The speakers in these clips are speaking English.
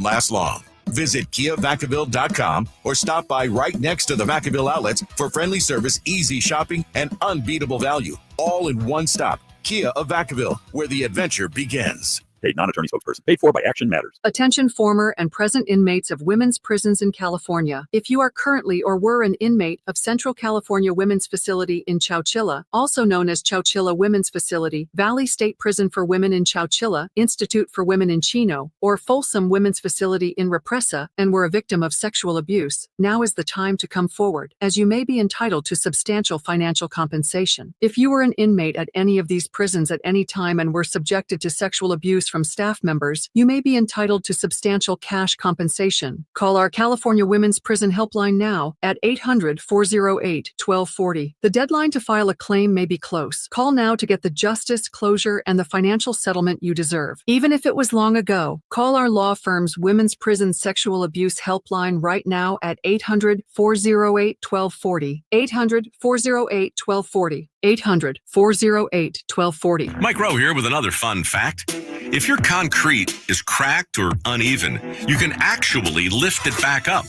won't last long. Visit KiaVacaville.com or stop by right next to the Vacaville outlets for friendly service, easy shopping, and unbeatable value. All in one stop. Kia of Vacaville, where the adventure begins. Paid non-attorney spokesperson. Paid for by Action Matters. Attention former and present inmates of women's prisons in California. If you are currently or were an inmate of Central California Women's Facility in Chowchilla, also known as Chowchilla Women's Facility, Valley State Prison for Women in Chowchilla, Institute for Women in Chino, or Folsom Women's Facility in Represa, and were a victim of sexual abuse, now is the time to come forward, as you may be entitled to substantial financial compensation. If you were an inmate at any of these prisons at any time and were subjected to sexual abuse from staff members, you may be entitled to substantial cash compensation. Call our California Women's Prison Helpline now at 800-408-1240. The deadline to file a claim may be close. Call now to get the justice, closure, and the financial settlement you deserve. Even if it was long ago, call our law firm's Women's Prison Sexual Abuse Helpline right now at 800-408-1240. 800-408-1240. 800-408-1240. Mike Rowe here with another fun fact. If your concrete is cracked or uneven, you can actually lift it back up.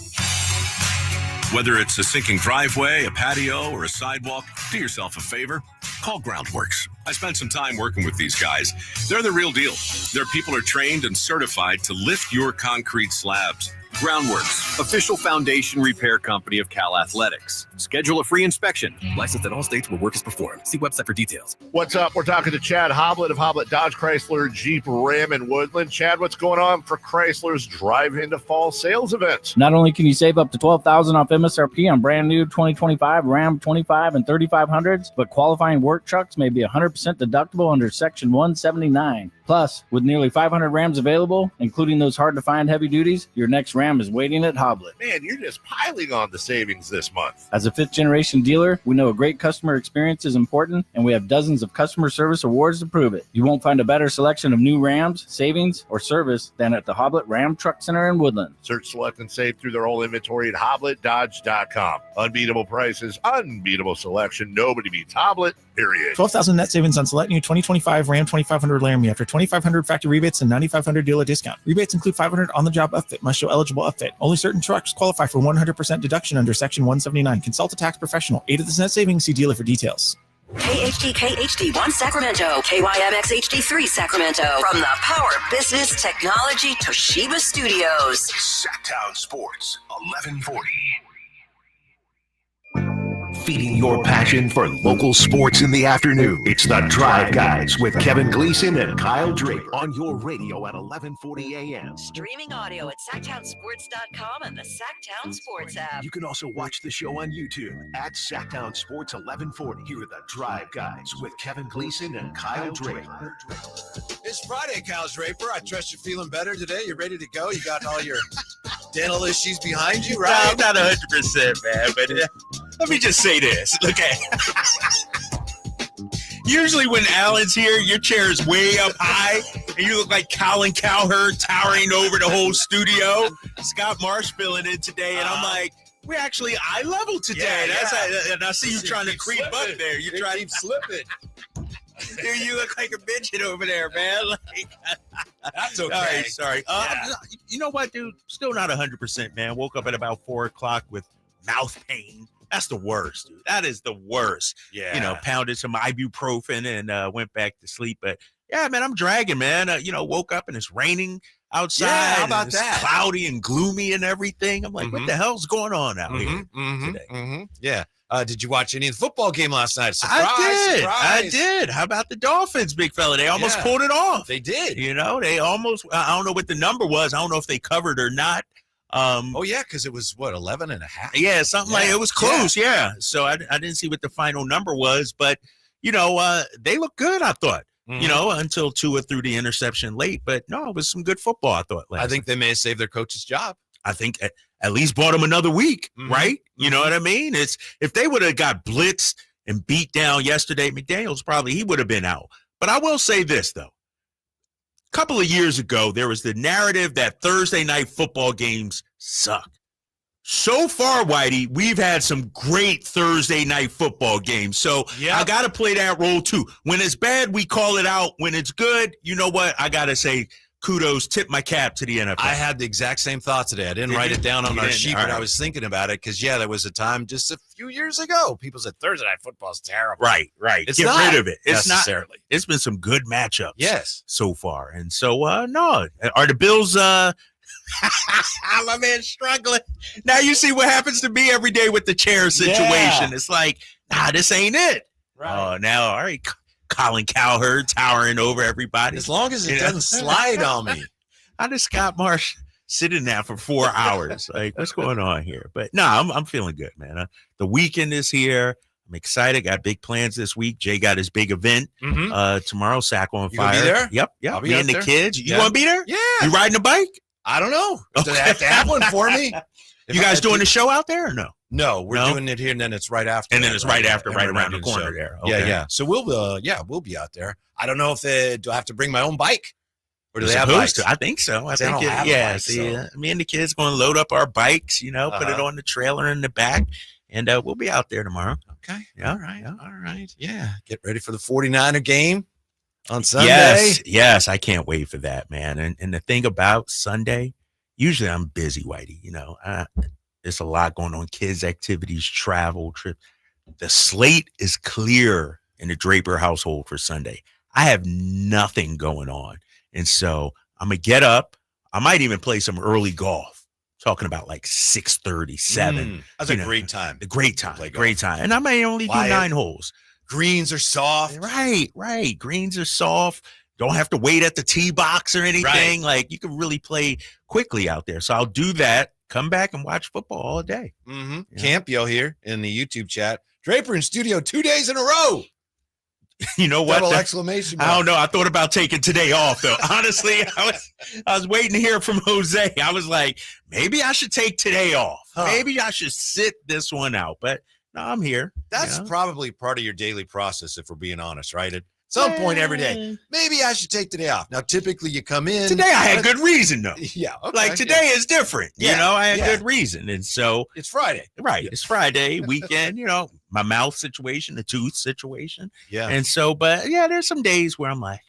Whether it's a sinking driveway, a patio, or a sidewalk, do yourself a favor. Call Groundworks. I spent some time working with these guys. They're the real deal. Their people are trained and certified to lift your concrete slabs. Groundworks, official foundation repair company of Cal Athletics. Schedule a free inspection. Licensed in all states where work is performed. See website for details. What's up? We're talking to Chad Hoblet of Hoblet Dodge Chrysler Jeep Ram in Woodland. Chad, what's going on for Chrysler's Drive Into Fall sales event? Not only can you save up to $12,000 off MSRP on brand new 2025 Ram 25 and 3500s, but qualifying work trucks may be 100% deductible under Section 179. Plus, with nearly 500 Rams available, including those hard-to-find heavy duties, your next Ram is waiting at Hoblet. Man, you're just piling on the savings this month. As a fifth-generation dealer, we know a great customer experience is important, and we have dozens of customer service awards to prove it. You won't find a better selection of new Rams, savings, or service than at the Hoblet Ram Truck Center in Woodland. Search, select, and save through their whole inventory at HobletDodge.com. Unbeatable prices, unbeatable selection. Nobody beats Hoblet, period. $12,000 net savings on select new 2025 Ram 2500 Laramie after $2,500 factory rebates and $9,500 dealer discount. Rebates include $500 on-the-job upfit. Must show eligible upfit. Only certain trucks qualify for 100% deduction under Section 179. Consult a tax professional. Aid of this net savings. See dealer for details. KHD1 Sacramento, KYMX HD3 Sacramento. From the Power Business Technology Toshiba Studios. Sacktown Sports, 1140. Feeding your passion for local sports in the afternoon. It's the Drive Guys with Kevin Gleason and Kyle Draper on your radio at 1140 a.m. Streaming audio at SacktownSports.com and the Sacktown Sports app. You can also watch the show on YouTube at Sacktown Sports 1140. Here are the Drive Guys with Kevin Gleason and Kyle Draper. It's Friday, Kyle Draper. I trust you're feeling better today. You're ready to go. You got all your dental issues behind you, right? No, I'm not 100%, man, but let me just say this. Okay. Usually when Alan's here, your chair is way up high, and you look like Colin Cowherd towering over the whole studio. Scott Marsh filling in today, and I'm like, we're actually eye level today. And I see you trying to creep up there. You're trying to keep slipping. Dude, you look like a midget over there, man. Like, that's okay. All right, sorry. You know what, dude? Still not 100%, man. Woke up at about 4 o'clock with mouth pain. That's the worst, dude. That is the worst. Yeah. You know, pounded some ibuprofen and went back to sleep. But yeah, man, I'm dragging, man. Woke up and it's raining outside. Yeah, how about it's that? Cloudy and gloomy and everything. I'm like, what the hell's going on out here today? Yeah. Did you watch any of the football game last night? Surprise, I did. How about the Dolphins, big fella? They almost pulled it off. They did. They almost, I don't know what the number was. I don't know if they covered or not. Because it was 11 and a half. Yeah, something like it was close. Yeah. So I didn't see what the final number was, but they look good, I thought. Until Tua threw the interception late, but no, it was some good football, I thought. I think they may have saved their coach's job. I think at least bought him another week, right? You know what I mean? It's if they would have got blitzed and beat down yesterday, McDaniels he would have been out. But I will say this though. A couple of years ago, there was the narrative that Thursday night football games suck. So far, Whitey, we've had some great Thursday night football games. So I got to play that role too. When it's bad, we call it out. When it's good, you know what? I got to say kudos, tip my cap to the NFL. I had the exact same thought today. I didn't write it down on our sheet, but I was thinking about it because, there was a time just a few years ago. People said Thursday Night Football is terrible. Right. It's Get not rid of it. It's necessarily. not. It's been some good matchups. Yes. So far. And so, no. Are the Bills, my man, struggling? Now you see what happens to me every day with the chair situation. Yeah. It's like, this ain't it. Right. Oh, now, all right. Colin Cowherd towering over everybody. As long as it doesn't slide on me. How does Scott Marsh sitting there for 4 hours? Like, what's going on here? But no, I'm feeling good, man. The weekend is here. I'm excited. Got big plans this week. Jay got his big event tomorrow. Sack on Fire. You be there? Yep. I'll be Me and the kids. You want to be there? Yeah. You riding a bike? I don't know. Do they have to have one for me? You guys doing the show out there or no? No, we're doing it here, and then it's right after. And then it's right after, right around the corner there. Okay. Yeah. So we'll be out there. I don't know if do I have to bring my own bike, or do they have bikes? I think so. I think me and the kids going to load up our bikes. Put it on the trailer in the back, and we'll be out there tomorrow. Okay. Yeah. All right. Yeah. Get ready for the 49er game on Sunday. Yes. I can't wait for that, man. And the thing about Sunday, usually I'm busy, Whitey. There's a lot going on, kids' activities, travel, trip. The slate is clear in the Draper household for Sunday. I have nothing going on. And so I'm going to get up. I might even play some early golf, talking about like 6:30, 7. That's a great time. A great time. Great time. And I may only do 9 holes. Greens are soft. Right. Greens are soft. Don't have to wait at the tee box or anything. Right. Like, you can really play quickly out there. So I'll do that. Come back and watch football all day. Mm-hmm. Campio here in the YouTube chat. Draper in studio 2 days in a row. You know what? Double exclamation mark. I don't know. I thought about taking today off, though. Honestly, I was waiting to hear from Jose. I was like, maybe I should take today off. Maybe I should sit this one out. But no, I'm here. That's probably part of your daily process, if we're being honest, right? At some point every day, maybe I should take today off. Now, typically you come in. Today I had good reason, though. Yeah. Okay, like today is different. I had good reason. And so it's Friday. Right. It's Friday, weekend, my mouth situation, the tooth situation. Yeah. And so, but there's some days where I'm like,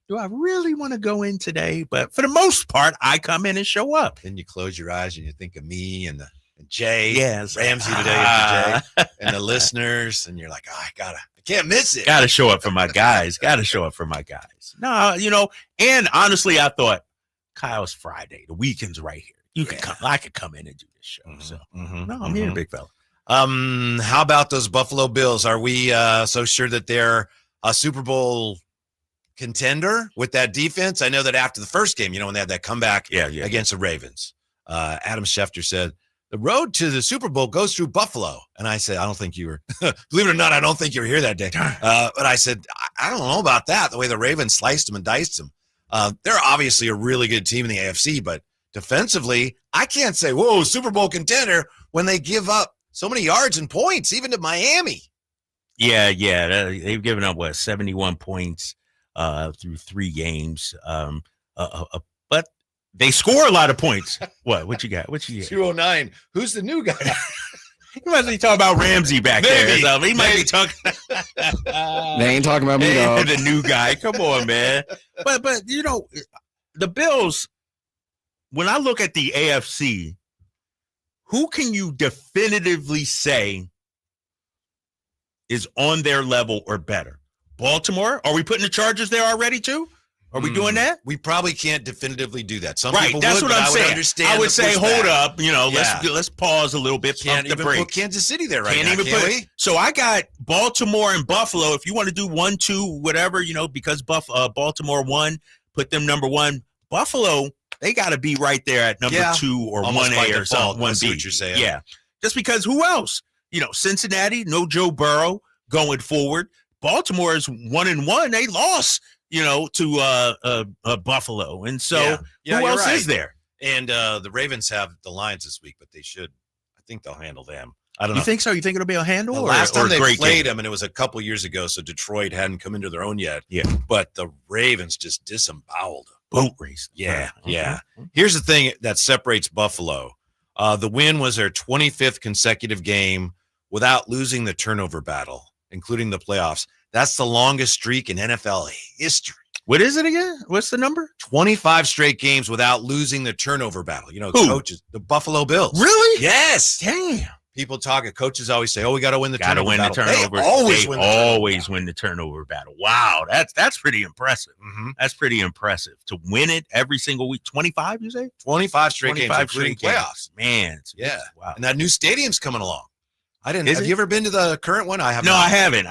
do I really want to go in today? But for the most part, I come in and show up. Then you close your eyes and you think of me and Jay. Yes. Ramsey today, Jay, and the listeners. And you're like, I can't miss it. Got to show up for my guys. No, and honestly, I thought, Kyle's Friday. The weekend's right here. You can come. I could come in and do this show. So, no, I'm here, big fella. How about those Buffalo Bills? Are we so sure that they're a Super Bowl contender with that defense? I know that after the first game, when they had that comeback against the Ravens, Adam Schefter said, the road to the Super Bowl goes through Buffalo. And I said, I don't think you were, believe it or not, I don't think you were here that day. But I said, I don't know about that, the way the Ravens sliced them and diced them. They're obviously a really good team in the AFC, but defensively, I can't say, whoa, Super Bowl contender when they give up so many yards and points, even to Miami. Yeah. They've given up, 71 points through 3 games. But they score a lot of points. What you got? 209. Who's the new guy? He must be talking about Ramsey back there. So he might be talking. They ain't talking about me, dog. The new guy. Come on, man. But the Bills, when I look at the AFC, who can you definitively say is on their level or better? Baltimore? Are we putting the Chargers there already too? Are we doing that? We probably can't definitively do that. Some right, people that's would, what I'm I saying. would understand. I would say, hold up, let's pause a little bit. Can't even put Kansas City there right now, can we? So I got Baltimore and Buffalo. If you want to do 1, 2, whatever, because Baltimore won, put them number 1. Buffalo, they got to be right there at number 2 or 1A or something. 1B. What you're saying. Yeah, just because who else? Cincinnati, no Joe Burrow going forward. Baltimore is 1-1. They lost. To Buffalo. And so who else is there? And the Ravens have the Lions this week, but I think they'll handle them. I don't know. You think so? You think it'll be a handle? The last time they played them, and it was a couple years ago, so Detroit hadn't come into their own yet. Yeah. But the Ravens just disemboweled them. Boat race. Yeah. Here's the thing that separates Buffalo. The win was their 25th consecutive game without losing the turnover battle, including the playoffs. That's the longest streak in NFL history. What is it again? What's the number? 25 straight games without losing the turnover battle. You know, coaches, the Buffalo Bills. Really? Yes. Damn. People coaches always say, "Oh, we got to win the turnover battle." They always win the turnover battle. Wow, that's pretty impressive. Mm-hmm. That's pretty impressive to win it every single week. 25, you say? 25 straight games, including playoffs. Man, yeah. Wow. And that new stadium's coming along. Have you ever been to the current one? I have. No, I haven't.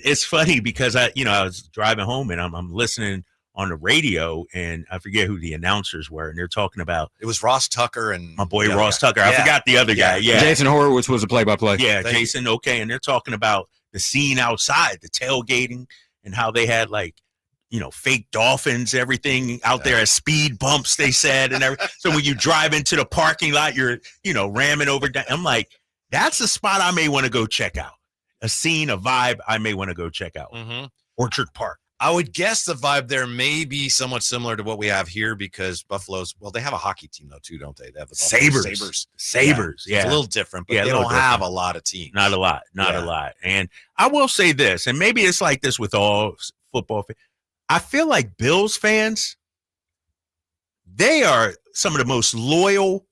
It's funny because I was driving home and I'm listening on the radio, and I forget who the announcers were, and they're talking about. It was Ross Tucker and my boy Ross Tucker. I forgot the other guy. Yeah, Jason Horowitz was a play-by-play. Yeah, Jason. Okay, and they're talking about the scene outside, the tailgating, and how they had fake dolphins, everything out there as speed bumps. They said, and everything. So when you drive into the parking lot, you're ramming over. I'm like, that's a spot I may want to go check out. A scene, a vibe I may want to go check out. Mm-hmm. Orchard Park. I would guess the vibe there may be somewhat similar to what we have here because Buffalo's, they have a hockey team though too, don't they? They have the Sabres. Yeah. It's a little different, but they don't have a lot of teams. Not a lot. And I will say this, and maybe it's like this with all football fans. I feel like Bills fans, they are some of the most loyal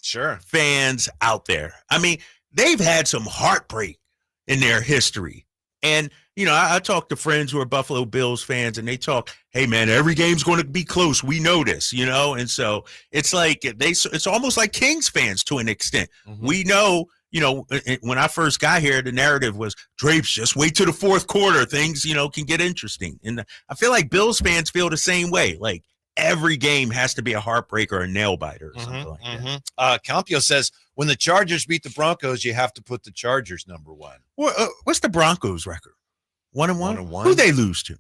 fans out there. I mean, they've had some heartbreak in their history. And I talk to friends who are Buffalo Bills fans, and they talk, hey, man, every game's going to be close. We know this, and so it's like it's almost like Kings fans to an extent. Mm-hmm. We know, when I first got here, the narrative was, Drapes, just wait till the fourth quarter. Things, can get interesting. And I feel like Bills fans feel the same way. Like every game has to be a heartbreaker or a nail biter or something like that. Campio says, when the Chargers beat the Broncos, you have to put the Chargers number one. What's the Broncos record? 1-1? 1-1. Who they lose to?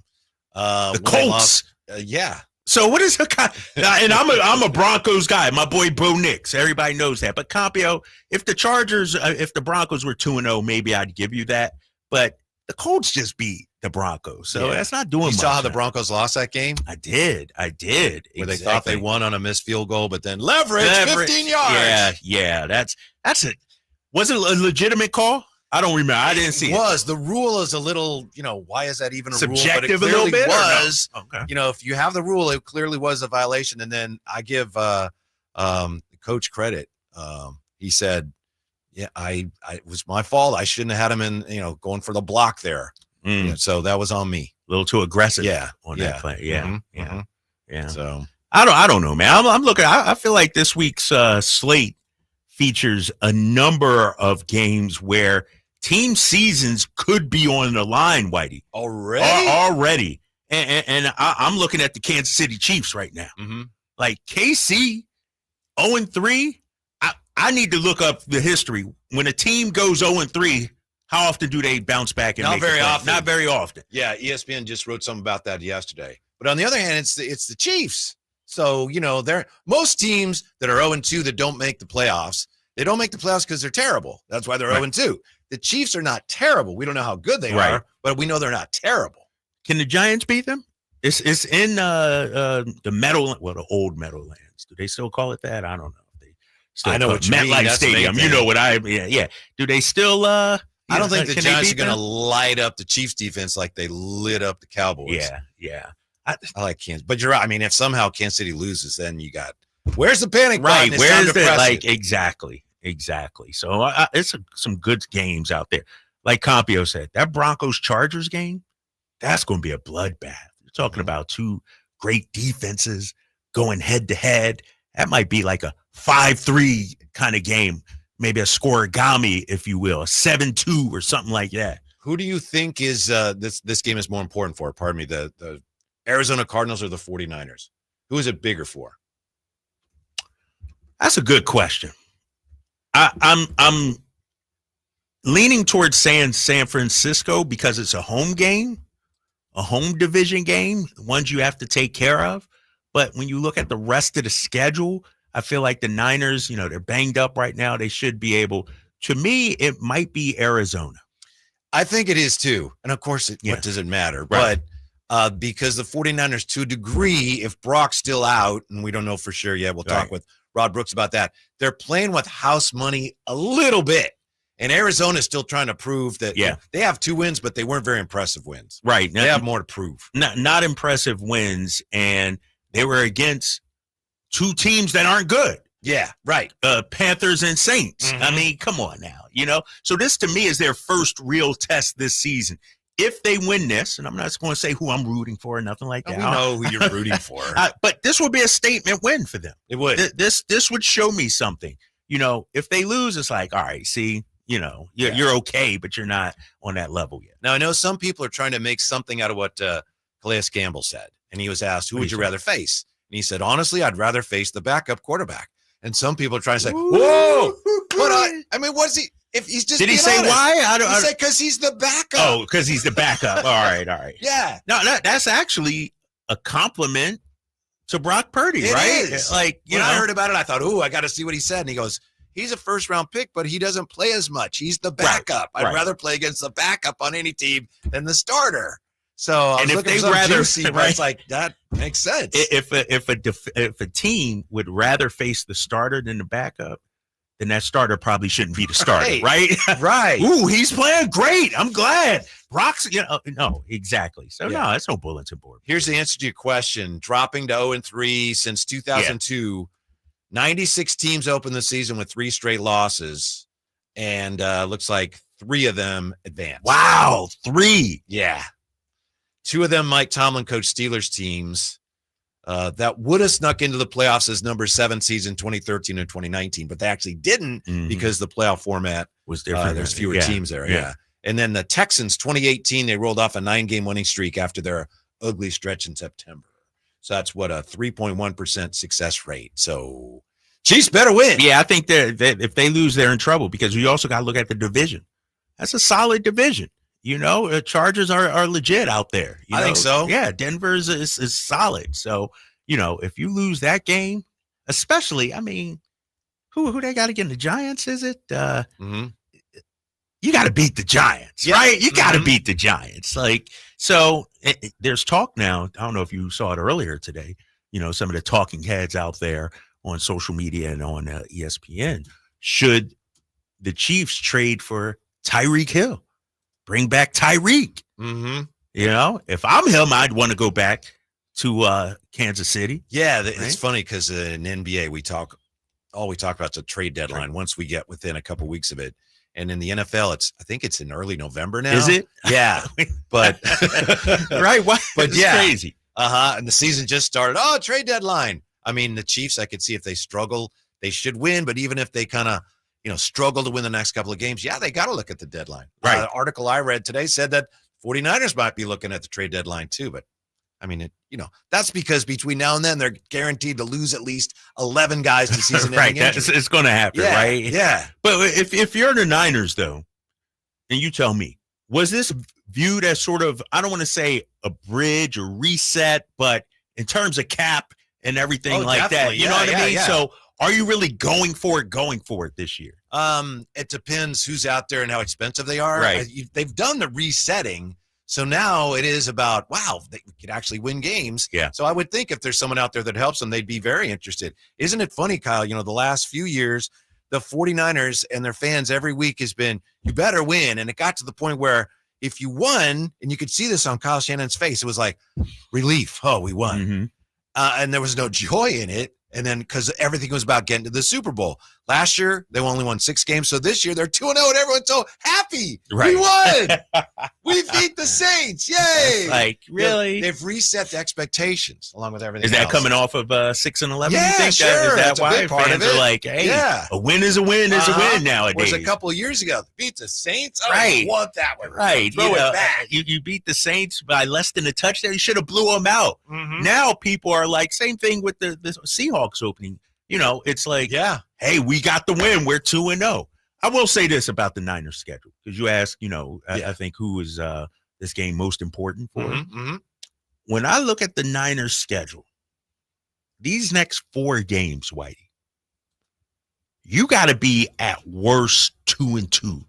The Colts. Yeah. So what is and I'm a Broncos guy. My boy Bo Nix. Everybody knows that. But Campio, if the Broncos were 2-0, maybe I'd give you that. But the Colts just beat the Broncos. So that's not doing much. You saw how the Broncos lost that game? I did. Where they thought they won on a missed field goal, but then leverage 15 yards. Yeah. That's it. Was it a legitimate call? I don't remember. I didn't see it. The rule is a little, why is that even a subjective rule? But it clearly a little bit was. No? Okay. If you have the rule, it clearly was a violation. And then I give coach credit. He said, yeah, it was my fault. I shouldn't have had him in, going for the block there. So that was on me. A little too aggressive. On that play. Yeah. Mm-hmm. Yeah. So I don't know, man. I'm looking. I feel like this week's slate features a number of games where team seasons could be on the line, Whitey. Already. And I'm looking at the Kansas City Chiefs right now. Mm-hmm. Like KC, 0-3. I need to look up the history. When a team goes 0-3, how often do they bounce back? And Not very often. Not very often. Yeah, ESPN just wrote something about that yesterday. But on the other hand, it's the Chiefs. So, most teams that are 0-2 that don't make the playoffs, they don't make the playoffs because they're terrible. That's why they're 0-2. The Chiefs are not terrible. We don't know how good they are, but we know they're not terrible. Can the Giants beat them? It's in the old Meadowlands. Do they still call it that? I don't know. I know what you mean. MetLife Stadium. You know what yeah. Do they still I don't think the Giants are going to light up the Chiefs defense like they lit up the Cowboys. Yeah. I like Kansas. But you're right. I mean, if somehow Kansas City loses, then you got where's the panic button? Right. Where's the exactly. So it's some good games out there. Like Campio said, that Broncos-Chargers game, that's going to be a bloodbath. You're talking about two great defenses going head-to-head. That might be like a 5-3 kind of game, maybe a scoregami, if you will, a 7-2 or something like that. Who do you think is this game is more important for? Pardon me, the Arizona Cardinals or the 49ers? Who is it bigger for? That's a good question. I'm leaning towards saying San Francisco because it's a home game, a home division game, ones you have to take care of. But when you look at the rest of the schedule, I feel like the Niners, they're banged up right now. They should be able. To me, it might be Arizona. I think it is too. And of course, what does it matter? Right. But because the 49ers, to a degree, if Brock's still out, and we don't know for sure yet, we'll talk with Rod Brooks about that. They're playing with house money a little bit. And Arizona's still trying to prove that they have 2 wins, but they weren't very impressive wins. Right. They have more to prove. Not impressive wins, and they were against 2 teams that aren't good. Yeah, right. Panthers and Saints. I mean, come on now, So this to me is their first real test this season. If they win this, and I'm not going to say who I'm rooting for or nothing like that. We know who you're rooting for. But this would be a statement win for them. It would. This would show me something. If they lose, it's like, all right, see, you're okay, but you're not on that level yet. Now, I know some people are trying to make something out of what Calais Campbell said. And he was asked, who would you rather face? And he said, honestly, I'd rather face the backup quarterback. And some people are trying to say, whoa, but I mean, what's he? If he's just did he say honest. Why? He said because he's the backup. Oh, because he's the backup. All right. Yeah. No, that's actually a compliment to Brock Purdy, It right? is. Like when I heard about it, I thought, I got to see what he said. And he goes, he's a first-round pick, but he doesn't play as much. He's the backup. I'd rather play against the backup on any team than the starter. So, and if they rather, it's like that makes sense. If a team would rather face the starter than the backup, then that starter probably shouldn't be the starter, right? Right. Ooh, he's playing great. I'm glad. Brock's, no, exactly. So no, that's no bulletin board. Here's the answer to your question: dropping to 0-3 since 2002. 96 teams opened the season with 3 straight losses, and looks like 3 of them advanced. Wow, 3. Yeah. 2 of them Mike Tomlin coached Steelers teams that would have snuck into the playoffs as number 7 season 2013 and 2019, but they actually didn't because the playoff format was different. There's fewer teams there. Yeah. And then the Texans 2018, they rolled off a 9-game winning streak after their ugly stretch in September. So that's what, a 3.1% success rate. So Chiefs better win. Yeah, I think that if they lose, they're in trouble because you also got to look at the division. That's a solid division. Chargers are legit out there. I think so. Yeah, Denver's is solid. So, if you lose that game, especially, I mean, who they got again? The Giants, is it? You got to beat the Giants, right? You got to beat the Giants. There's talk now. I don't know if you saw it earlier today. Some of the talking heads out there on social media and on ESPN. Should the Chiefs trade for Tyreek Hill? Bring back Tyreek. If I'm him, I'd want to go back to Kansas City. Yeah, it's funny because in NBA all we talk about is a trade deadline once we get within a couple weeks of it. And in the NFL, I think it's in early November now. Is it? Yeah, but right. What? But it's crazy. And the season just started. Oh, trade deadline. I mean, the Chiefs, I could see if they struggle, they should win. But even if they kind of struggle to win the next couple of games, they got to look at the deadline. Right. The article I read today said that 49ers might be looking at the trade deadline too. But I mean, that's because between now and then, they're guaranteed to lose at least 11 guys to season right. It's going to happen, right? Yeah. But if you're the Niners, though, and you tell me, was this viewed as sort of, I don't want to say a bridge or reset, but in terms of cap and everything like that, you know what I mean? Yeah. So are you really going for it this year? It depends who's out there and how expensive they are. Right. They've done the resetting. So now it is about, wow, they could actually win games. Yeah. So I would think if there's someone out there that helps them, they'd be very interested. Isn't it funny, Kyle? The last few years, the 49ers and their fans every week has been, you better win. And it got to the point where if you won, and you could see this on Kyle Shannon's face, it was like relief. Oh, we won. And there was no joy in it. And then because everything was about getting to the Super Bowl. Last year, they only won 6 games. So this year, they're 2-0, and everyone's so happy. Right. We won. We beat the Saints. Yay. Like, really? They've reset the expectations along with everything Is that else. coming off of 6-11? Yeah, you think sure. Is that That's a why big part fans of it. are like, hey, a win is a win is a win nowadays? Whereas a couple of years ago, beat the Saints. I Right. don't want that one. Right. Throw it back. You beat the Saints by less than a touchdown. You should have blew them out. Now people are like, same thing with the Seahawks opening. It's like, hey, we got the win. We're 2-0. I will say this about the Niners schedule, because you ask, I think who is this game most important for. When I look at the Niners schedule, these next 4 games, Whitey, you got to be at worst 2-2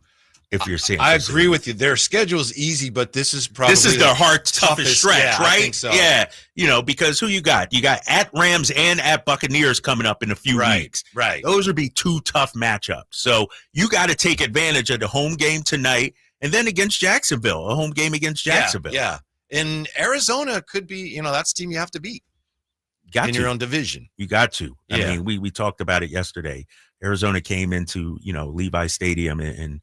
if you're San I Francisco. agree with you. Their schedule is easy, but this is probably their toughest stretch, yeah, right? I think so. Yeah, because who you got? You got at Rams and at Buccaneers coming up in a few weeks. Right. Those would be two tough matchups. So you got to take advantage of the home game tonight, and then against Jacksonville, a home game against Jacksonville. Yeah. And Arizona could be, that's the team you have to beat in your own division. You got to. Yeah. I mean, we talked about it yesterday. Arizona came into, Levi Stadium and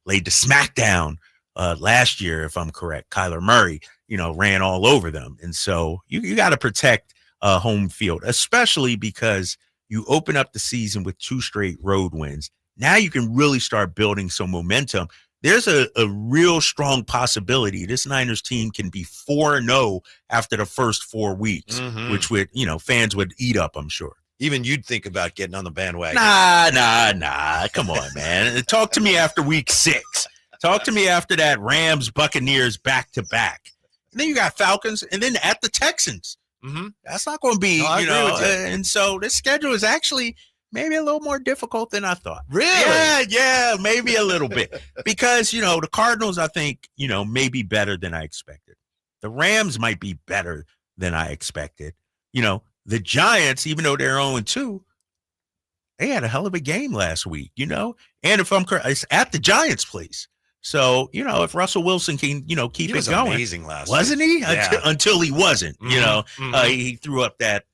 laid the smackdown last year, if I'm correct. Kyler Murray, ran all over them. And so you got to protect home field, especially because you open up the season with 2 straight road wins. Now you can really start building some momentum. There's a real strong possibility this Niners team can be 4-0 after the first 4 weeks, which would, fans would eat up, I'm sure. Even you'd think about getting on the bandwagon. Nah. Come on, man. Talk to me after week 6. Talk to me after that Rams, Buccaneers back-to-back. And then you got Falcons, and then at the Texans. That's not going to be, and so this schedule is actually maybe a little more difficult than I thought. Really? Yeah, maybe a little bit. Because, the Cardinals, I think, may be better than I expected. The Rams might be better than I expected. The Giants, even though they're 0-2, they had a hell of a game last week, And if I'm correct, it's at the Giants' place. So, if Russell Wilson can, keep He was it going. amazing last Wasn't week. he? Yeah. Until he wasn't, he threw up that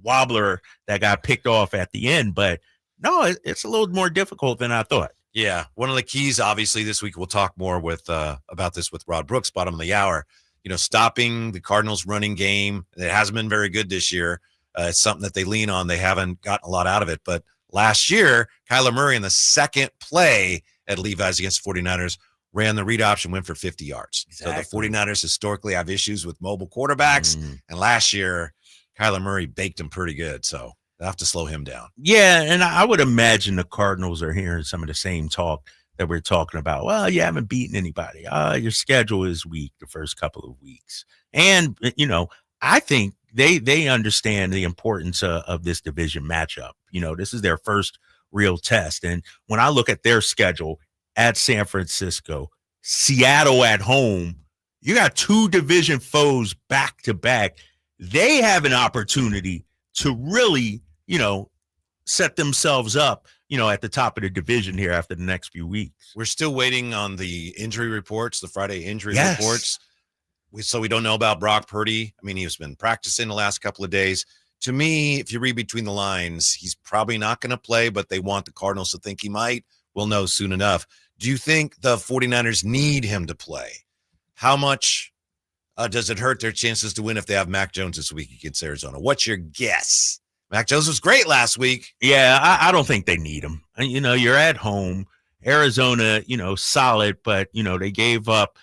wobbler that got picked off at the end. But no, it's a little more difficult than I thought. Yeah. One of the keys, obviously, this week we'll talk more with about this with Rod Brooks, bottom of the hour. Stopping the Cardinals' running game. It hasn't been very good this year. It's something that they lean on. They haven't gotten a lot out of it. But last year, Kyler Murray in the second play at Levi's against the 49ers ran the read option, went for 50 yards. Exactly. So the 49ers historically have issues with mobile quarterbacks. And last year, Kyler Murray baked him pretty good. So they'll have to slow him down. Yeah, and I would imagine the Cardinals are hearing some of the same talk that we're talking about. Well, you haven't beaten anybody. Your schedule is weak the first couple of weeks. And, I think they understand the importance of this division matchup. This is their first real test. And when I look at their schedule at San Francisco, Seattle at home, you got 2 division foes back to back. They have an opportunity to really, set themselves up, at the top of the division here after the next few weeks. We're still waiting on the injury reports, the Friday injury reports. So we don't know about Brock Purdy. I mean, he's been practicing the last couple of days. To me, if you read between the lines, he's probably not going to play, but they want the Cardinals to think he might. We'll know soon enough. Do you think the 49ers need him to play? How much does it hurt their chances to win if they have Mac Jones this week against Arizona? What's your guess? Mac Jones was great last week. Yeah, I don't think they need him. You're at home. Arizona, solid, but, they gave up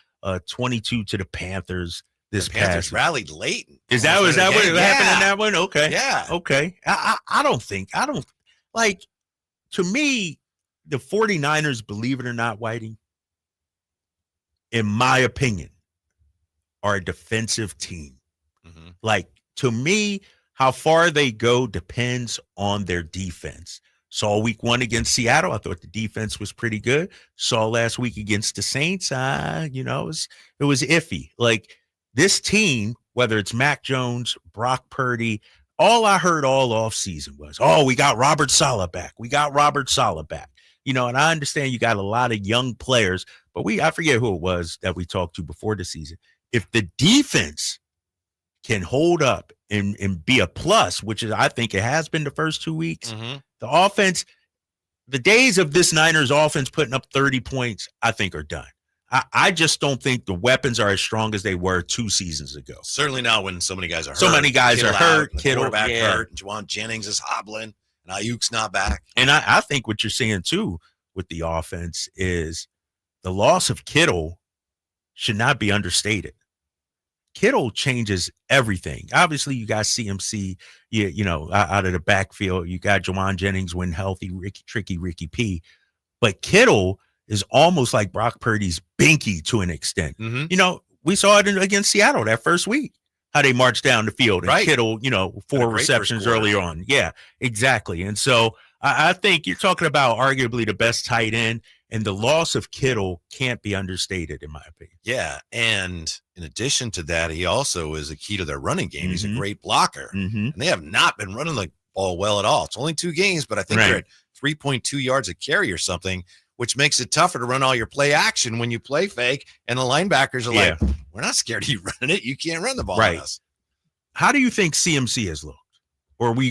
22 to the Panthers this The Panthers past. rallied late. Is that what happened in that one? Okay. Yeah. Okay. I don't like, to me, the 49ers, believe it or not, Whitey, in my opinion, are a defensive team. Like, to me, how far they go depends on their defense. Saw week 1 against Seattle. I thought the defense was pretty good. Saw last week against the Saints. It was iffy. Like, this team, whether it's Mac Jones, Brock Purdy, all I heard all offseason was, we got Robert Saleh back. And I understand you got a lot of young players, but I forget who it was that we talked to before the season. If the defense can hold up and be a plus, which is, I think it has been the first 2 weeks, the offense, the days of this Niners offense putting up 30 points, I think are done. I just don't think the weapons are as strong as they were 2 seasons ago. Certainly not when so many guys are hurt. So many guys are hurt. Kittle quarterback hurt. Juwan Jennings is hobbling. And Ayuk's not back. And I think what you're seeing, too, with the offense is the loss of Kittle should not be understated. Kittle changes everything. Obviously, you got CMC, out of the backfield. You got Juwan Jennings when healthy, Ricky P. But Kittle is almost like Brock Purdy's binky to an extent. We saw it against Seattle that first week, how they marched down the field. And Kittle, 4 receptions earlier on. Yeah, exactly. And so I think you're talking about arguably the best tight end. And the loss of Kittle can't be understated, in my opinion. Yeah, and in addition to that, he also is a key to their running game. He's a great blocker, and they have not been running the ball well at all. It's only 2 games, but I think they're at 3.2 yards a carry or something, which makes it tougher to run all your play action when you play fake, and the linebackers are like, we're not scared of you running it. You can't run the ball on us. How do you think CMC has looked? Or we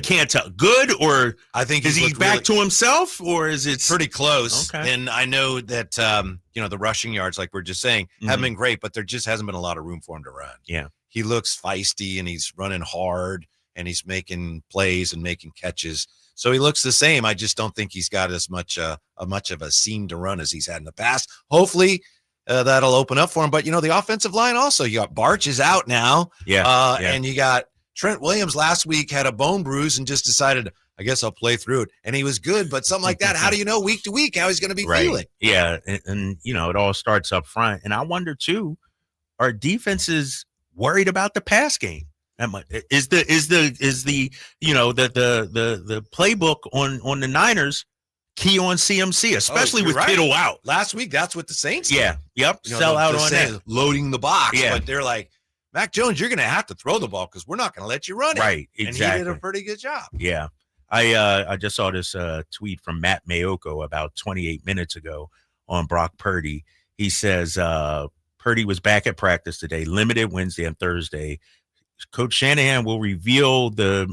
can't tell. Good, or I think is he back to himself, or is it pretty close? Okay. And I know that the rushing yards, like we're just saying, haven't been great, but there just hasn't been a lot of room for him to run. Yeah, he looks feisty and he's running hard and he's making plays and making catches. So he looks the same. I just don't think he's got as much of a seam to run as he's had in the past. Hopefully that'll open up for him. But the offensive line also, you got Barch is out now. And you got Trent Williams last week had a bone bruise and just decided, I guess I'll play through it. And he was good, but something like that, how do you know week to week how he's going to be feeling? Yeah, and it all starts up front. And I wonder, too, are defenses worried about the pass game? Is the playbook on the Niners key on CMC, especially with Kittle out? Last week, that's what the Saints did. Yeah, yep, sell out on that. Loading the box, but they're like, Mac Jones, you're going to have to throw the ball because we're not going to let you run it. Right, exactly. And he did a pretty good job. Yeah. I just saw this tweet from Matt Mayoko about 28 minutes ago on Brock Purdy. He says Purdy was back at practice today, limited Wednesday and Thursday. Coach Shanahan will reveal the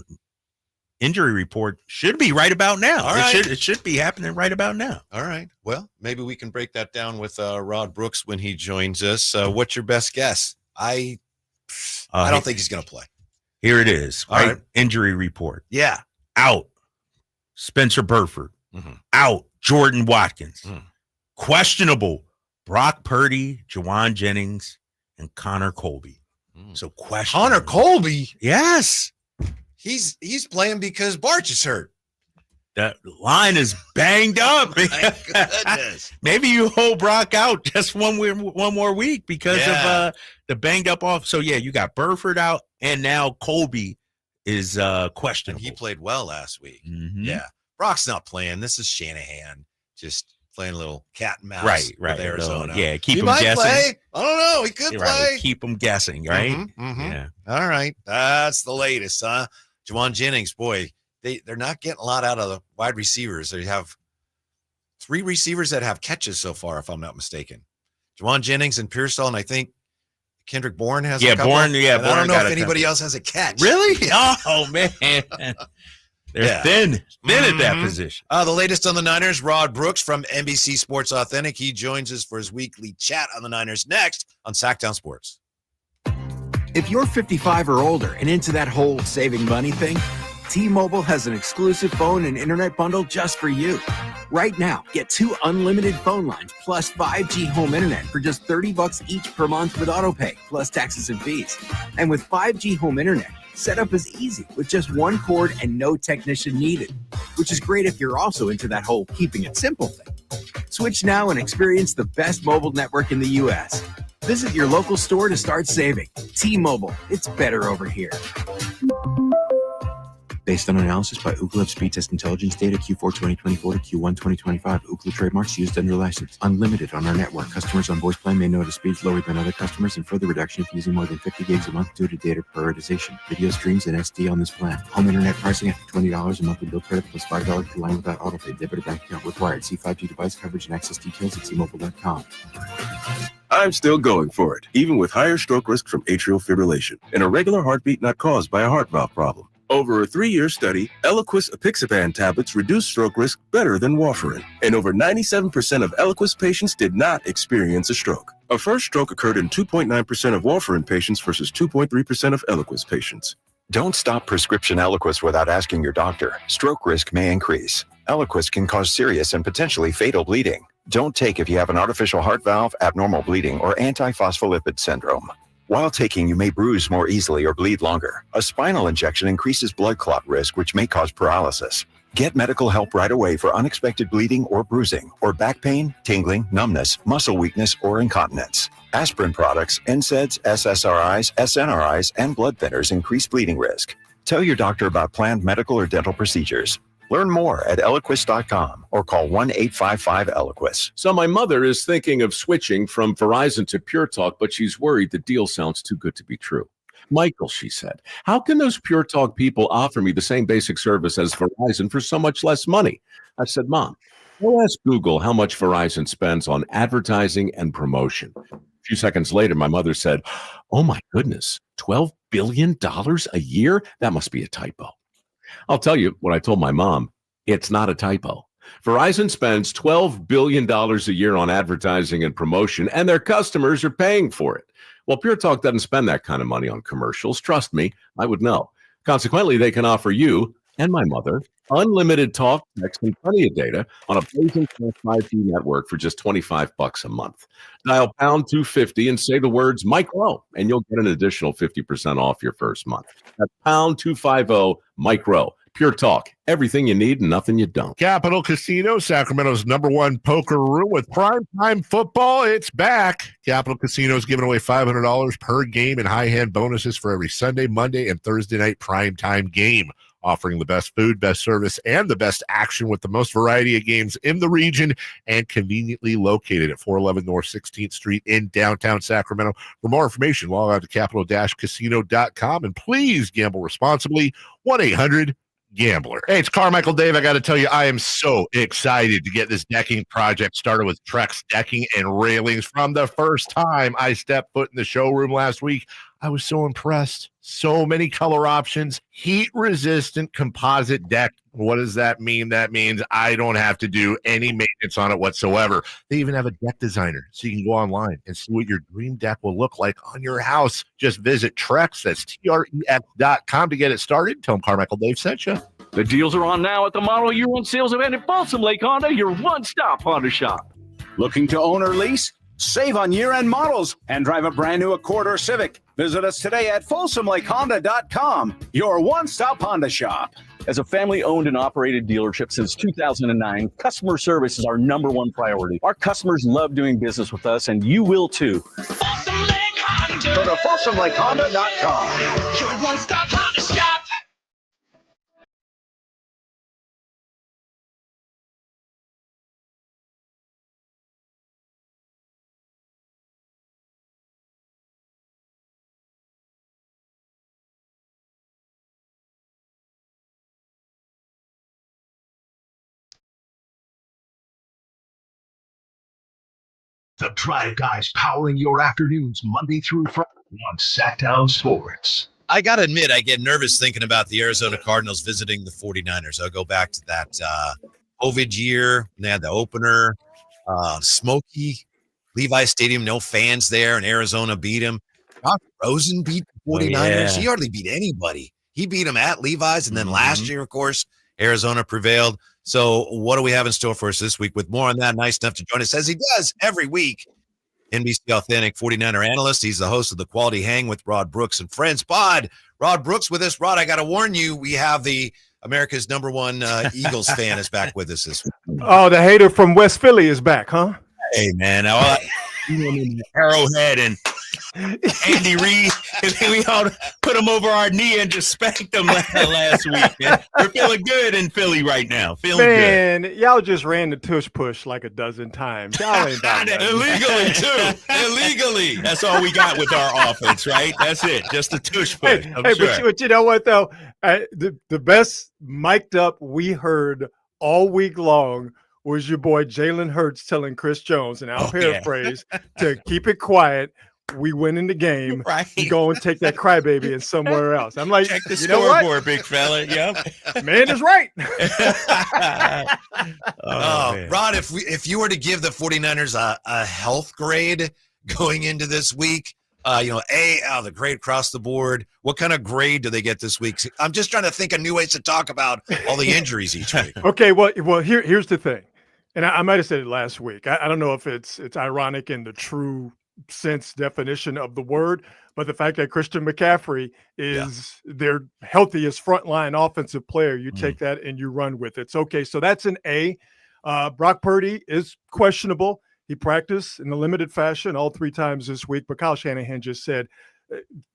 injury report. Should be right about now. All right. It should be happening right about now. All right. Well, maybe we can break that down with Rod Brooks when he joins us. What's your best guess? I don't think he's going to play. Here it is. All right. Injury report. Yeah. Out. Spencer Burford. Out. Jordan Watkins. Questionable. Brock Purdy, Jawan Jennings, and Connor Colby. So questionable. Connor Colby? Yes. He's playing because Barch is hurt. That line is banged up. My goodness. Maybe you hold Brock out just one more week because of the banged up off. So, you got Burford out, and now Colby is questionable. And he played well last week. Yeah. Brock's not playing. This is Shanahan just playing a little cat and mouse with Arizona. Keep him guessing. Play. I don't know. He could play. Keep them guessing, right? Yeah. All right. That's the latest, huh? Jawan Jennings, boy. They're not getting a lot out of the wide receivers. They have 3 receivers that have catches so far, if I'm not mistaken. Jawan Jennings and Pearsall, and I think Kendrick Bourne has a couple. Bourne. I don't know if anybody else has a catch. Really? Oh, man. They're thin at that position. The latest on the Niners, Rod Brooks from NBC Sports Authentic. He joins us for his weekly chat on the Niners next on Sacktown Sports. If you're 55 or older and into that whole saving money thing, T-Mobile has an exclusive phone and internet bundle just for you. Right now, get 2 unlimited phone lines plus 5G home internet for just $30 each per month with autopay, plus taxes and fees. And with 5G home internet, setup is easy with just 1 cord and no technician needed, which is great if you're also into that whole keeping it simple thing. Switch now and experience the best mobile network in the U.S. Visit your local store to start saving. T-Mobile, it's better over here. Based on analysis by Ookla Speed Test Intelligence Data Q4 2024 to Q1 2025, Ookla trademarks used under license. Unlimited on our network. Customers on voice plan may notice speeds lower than other customers and further reduction if using more than 50 gigs a month due to data prioritization. Video streams and SD on this plan. Home internet pricing after $20 a monthly bill credit plus $5 per line without autopay. Debit or bank account required. See 5G device coverage and access details at T-Mobile.com. I'm still going for it, even with higher stroke risk from atrial fibrillation, an irregular heartbeat not caused by a heart valve problem. Over a 3-year study, Eliquis apixaban tablets reduced stroke risk better than warfarin, and over 97% of Eliquis patients did not experience a stroke. A first stroke occurred in 2.9% of warfarin patients versus 2.3% of Eliquis patients. Don't stop prescription Eliquis without asking your doctor. Stroke risk may increase. Eliquis can cause serious and potentially fatal bleeding. Don't take if you have an artificial heart valve, abnormal bleeding, or antiphospholipid syndrome. While taking, you may bruise more easily or bleed longer. A spinal injection increases blood clot risk, which may cause paralysis. Get medical help right away for unexpected bleeding or bruising, or back pain, tingling, numbness, muscle weakness, or incontinence. Aspirin products, NSAIDs, SSRIs, SNRIs, and blood thinners increase bleeding risk. Tell your doctor about planned medical or dental procedures. Learn more at Eloquist.com or call 1-855-ELOQUIS. So my mother is thinking of switching from Verizon to Pure Talk, but she's worried the deal sounds too good to be true. Michael, she said, how can those Pure Talk people offer me the same basic service as Verizon for so much less money? I said, Mom, go ask Google how much Verizon spends on advertising and promotion. A few seconds later, my mother said, oh my goodness, $12 billion a year? That must be a typo. I'll tell you what I told my mom. It's not a typo. Verizon spends $12 billion a year on advertising and promotion, and their customers are paying for it. Well, Pure Talk doesn't spend that kind of money on commercials. Trust me, I would know. Consequently, they can offer you and my mother unlimited talk, text, and plenty of data on a blazing 5G network for just $25 a month. Dial pound 250 and say the words Mike Rowe, and you'll get an additional 50% off your first month. That's pound 250 Mike Rowe. Pure Talk. Everything you need and nothing you don't. Capital Casino, Sacramento's #1 poker room with primetime football. It's back. Capital Casino is giving away $500 per game in high-hand bonuses for every Sunday, Monday, and Thursday night primetime game. Offering the best food, best service, and the best action with the most variety of games in the region and conveniently located at 411 North 16th Street in downtown Sacramento. For more information, log on to capital-casino.com and please gamble responsibly. 1-800-GAMBLER. Hey, it's Carmichael Dave. I got to tell you, I am so excited to get this decking project started with Trex Decking and Railings. From the first time I stepped foot in the showroom last week, I was so impressed. So many color options, heat-resistant composite deck. What does that mean? That means I don't have to do any maintenance on it whatsoever. They even have a deck designer, so you can go online and see what your dream deck will look like on your house. Just visit Trex, that's Trex.com to get it started. Tell them Carmichael Dave sent you. The deals are on now at the Model Year One sales event at Folsom Lake Honda, your one-stop Honda shop. Looking to own or lease? Save on year-end models and drive a brand new Accord or Civic. Visit us today at FolsomLakeHonda.com, your one-stop Honda shop. As a family-owned and operated dealership since 2009, customer service is our #1 priority. Our customers love doing business with us, and you will too. Folsom Lake Honda. Go to FolsomLakeHonda.com. Your one-stop Honda shop. The Drive Guys powering your afternoons Monday through Friday on Sacktown Sports. I got to admit, I get nervous thinking about the Arizona Cardinals visiting the 49ers. I'll go back to that COVID year. They had the opener, smoky Levi Stadium, no fans there, and Arizona beat him. DeRozan beat the 49ers. yeah. He hardly beat anybody. He beat them at Levi's, and then last year, of course, Arizona prevailed. So what do we have in store for us this week? With more on that, nice enough to join us, as he does every week, NBC Authentic 49er analyst. He's the host of the Quality Hang with Rod Brooks and Friends pod. Rod Brooks with us. Rod, I got to warn you, we have the America's #1 Eagles fan is back with us this week. Oh, the hater from West Philly is back, huh? Hey, man. Arrowhead and Andy Reid, and then we all put him over our knee and just spanked him last week. Man. We're feeling good in Philly right now. Feeling good. Y'all just ran the tush push like a dozen times. Y'all ain't about that. Illegally, too. Illegally. That's all we got with our offense, right? That's it. Just a tush push. But you know what, though? The best mic'd up we heard all week long was your boy Jalen Hurts telling Chris Jones, and I'll paraphrase, to keep it quiet. We win in the game. Right. You go and take that crybaby and somewhere else. I'm like, check the you know what? scoreboard, big fella. Yep. Man is right. Rod, if you were to give the 49ers a health grade going into this week, the grade across the board, what kind of grade do they get this week? I'm just trying to think of new ways to talk about all the injuries each week. Okay, well, here's the thing, and I might have said it last week. I don't know if it's ironic in the true sense definition of the word, but the fact that Christian McCaffrey is their healthiest frontline offensive player, you take that and you run with it. So, okay, so that's an A. Brock Purdy is questionable. He practiced in a limited fashion all 3 times this week, but Kyle Shanahan just said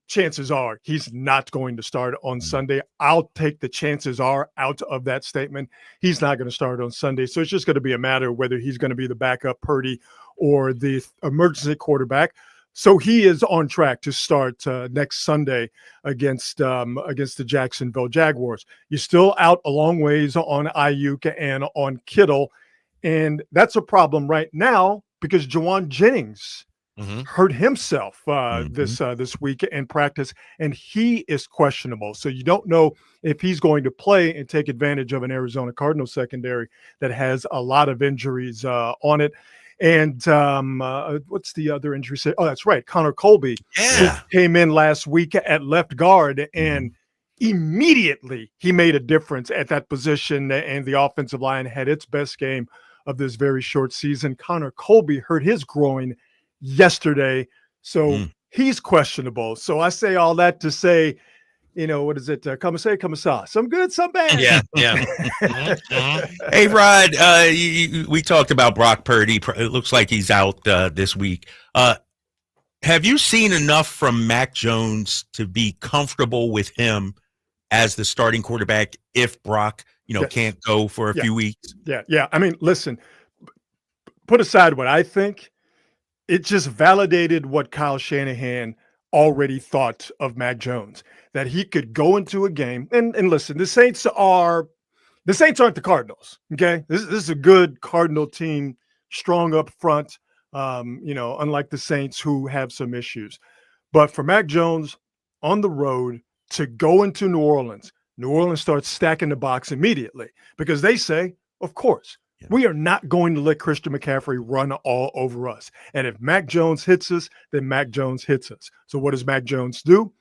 chances are he's not going to start on Sunday. I'll take the chances are out of that statement. He's not going to start on Sunday. So it's just going to be a matter of whether he's going to be the backup Purdy or the emergency quarterback. So he is on track to start next Sunday against the Jacksonville Jaguars. You're still out a long ways on Ayuk and on Kittle, and that's a problem right now because Juwan Jennings hurt himself this week in practice, and he is questionable. So you don't know if he's going to play and take advantage of an Arizona Cardinals secondary that has a lot of injuries on it. And what's the other injury? Oh, that's right. Connor Colby came in last week at left guard, and immediately he made a difference at that position, and the offensive line had its best game of this very short season. Connor Colby hurt his groin yesterday, so he's questionable. So I say all that to say, what is it? Come sa. Some good, some bad. Yeah. Hey, Rod, we talked about Brock Purdy. It looks like he's out this week. Have you seen enough from Mac Jones to be comfortable with him as the starting quarterback if Brock, can't go for a few weeks? Yeah. I mean, listen, put aside what I think. It just validated what Kyle Shanahan already thought of Mac Jones, that he could go into a game and listen, the Saints aren't the Cardinals. Okay. This is a good Cardinal team, strong up front, unlike the Saints who have some issues. But for Mac Jones on the road to go into New Orleans starts stacking the box immediately because they say, of course, we are not going to let Christian McCaffrey run all over us. And if Mac Jones hits us, then Mac Jones hits us. So what does Mac Jones do?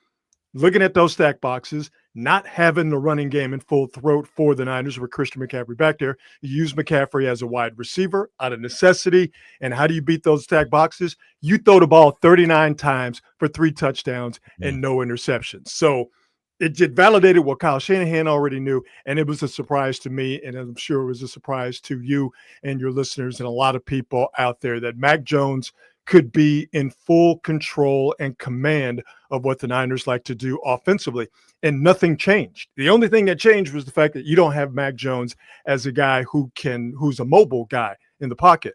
Looking at those stack boxes, not having the running game in full throat for the Niners with Christian McCaffrey back there, you use McCaffrey as a wide receiver out of necessity. And how do you beat those stack boxes? You throw the ball 39 times for 3 touchdowns and no interceptions. So it validated what Kyle Shanahan already knew, and it was a surprise to me, and I'm sure it was a surprise to you and your listeners and a lot of people out there that Mac Jones could be in full control and command of what the Niners like to do offensively, and nothing changed. The only thing that changed was the fact that you don't have Mac Jones as a guy who's a mobile guy in the pocket.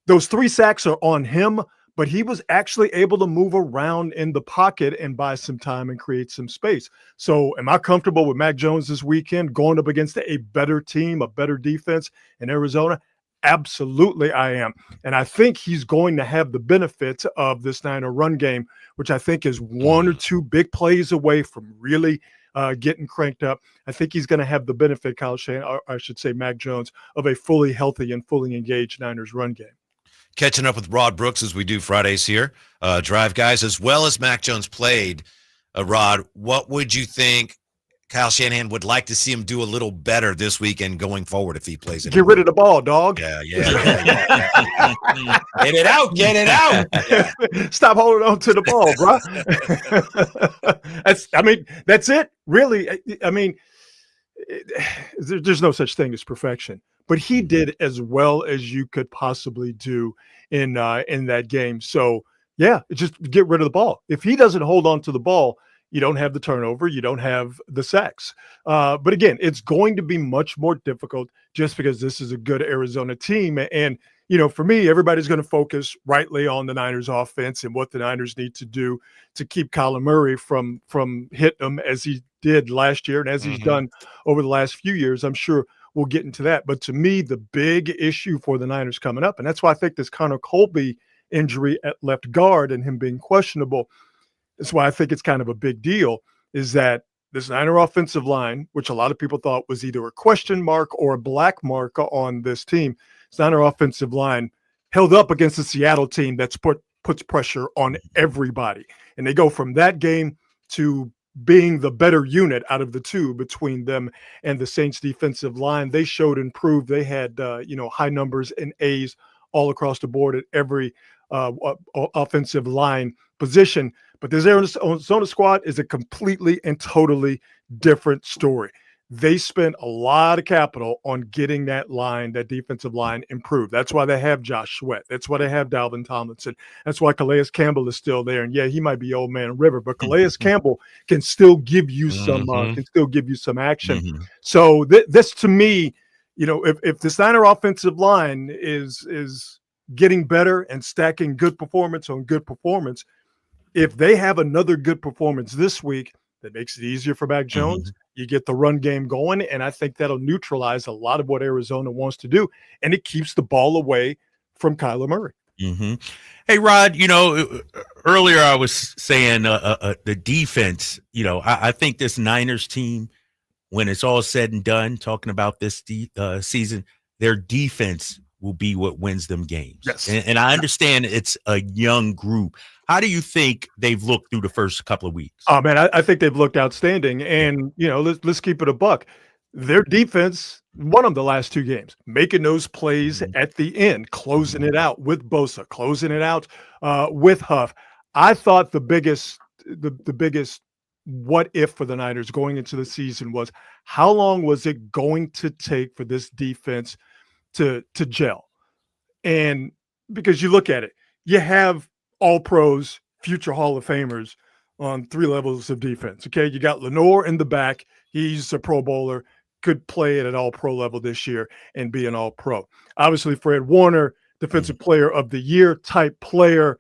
Those 3 sacks are on him, but he was actually able to move around in the pocket and buy some time and create some space. So am I comfortable with Mac Jones this weekend going up against a better team, a better defense in Arizona? Absolutely, I am. And I think he's going to have the benefits of this Niner run game, which I think is 1 or 2 big plays away from really getting cranked up. I think he's going to have the benefit, Mac Jones, of a fully healthy and fully engaged Niners run game. Catching up with Rod Brooks as we do Fridays here, Drive Guys, as well as Mac Jones played. Rod, what would you think Kyle Shanahan would like to see him do a little better this weekend going forward if he plays it? Get rid of the ball, dog. Yeah. Get it out. Yeah. Stop holding on to the ball, bro. That's it, really. There's no such thing as perfection. But he did as well as you could possibly do in that game. So, just get rid of the ball. If he doesn't hold on to the ball, you don't have the turnover. You don't have the sacks. But again, it's going to be much more difficult just because this is a good Arizona team. And, for me, everybody's going to focus rightly on the Niners offense and what the Niners need to do to keep Kyler Murray from hitting them as he did last year and as he's done over the last few years. I'm sure we'll get into that. But to me, the big issue for the Niners coming up, and that's why I think this Connor Colby injury at left guard and him being questionable, that's why I think it's kind of a big deal, is that this Niner offensive line, which a lot of people thought was either a question mark or a black mark on this team, this Niner offensive line held up against the Seattle team that's puts pressure on everybody. And they go from that game to being the better unit out of the two between them and the Saints defensive line. They showed improved. They had, high numbers and A's all across the board at every offensive line position. But this Arizona squad is a completely and totally different story. they spent a lot of capital on getting that defensive line improved. That's why they have Josh Sweat. That's why they have Dalvin Tomlinson. That's why Calais Campbell is still there. And yeah, he might be old man River, but Calais Campbell can still give you some action. So this to me, if the Steiner offensive line is getting better and stacking good performance on good performance, if they have another good performance this week, that makes it easier for Mac Jones. You get the run game going, and I think that'll neutralize a lot of what Arizona wants to do, and it keeps the ball away from Kyler Murray. Hey, Rod, earlier I was saying the defense, I think this Niners team, when it's all said and done, talking about this season, their defense will be what wins them games. Yes. And I understand it's a young group. How do you think they've looked through the first couple of weeks? Oh, man, I think they've looked outstanding. And, let's keep it a buck. Their defense won them the last 2 games, making those plays at the end, closing it out with Bosa, closing it out with Huff. I thought the biggest what if for the Niners going into the season was, how long was it going to take for this defense to gel? And because you look at it, you have all pros, future Hall of Famers on 3 levels of defense. Okay. You got Lenore in the back. He's a Pro Bowler, could play at an all pro level this year and be an all pro. Obviously, Fred Warner, defensive player of the year type player,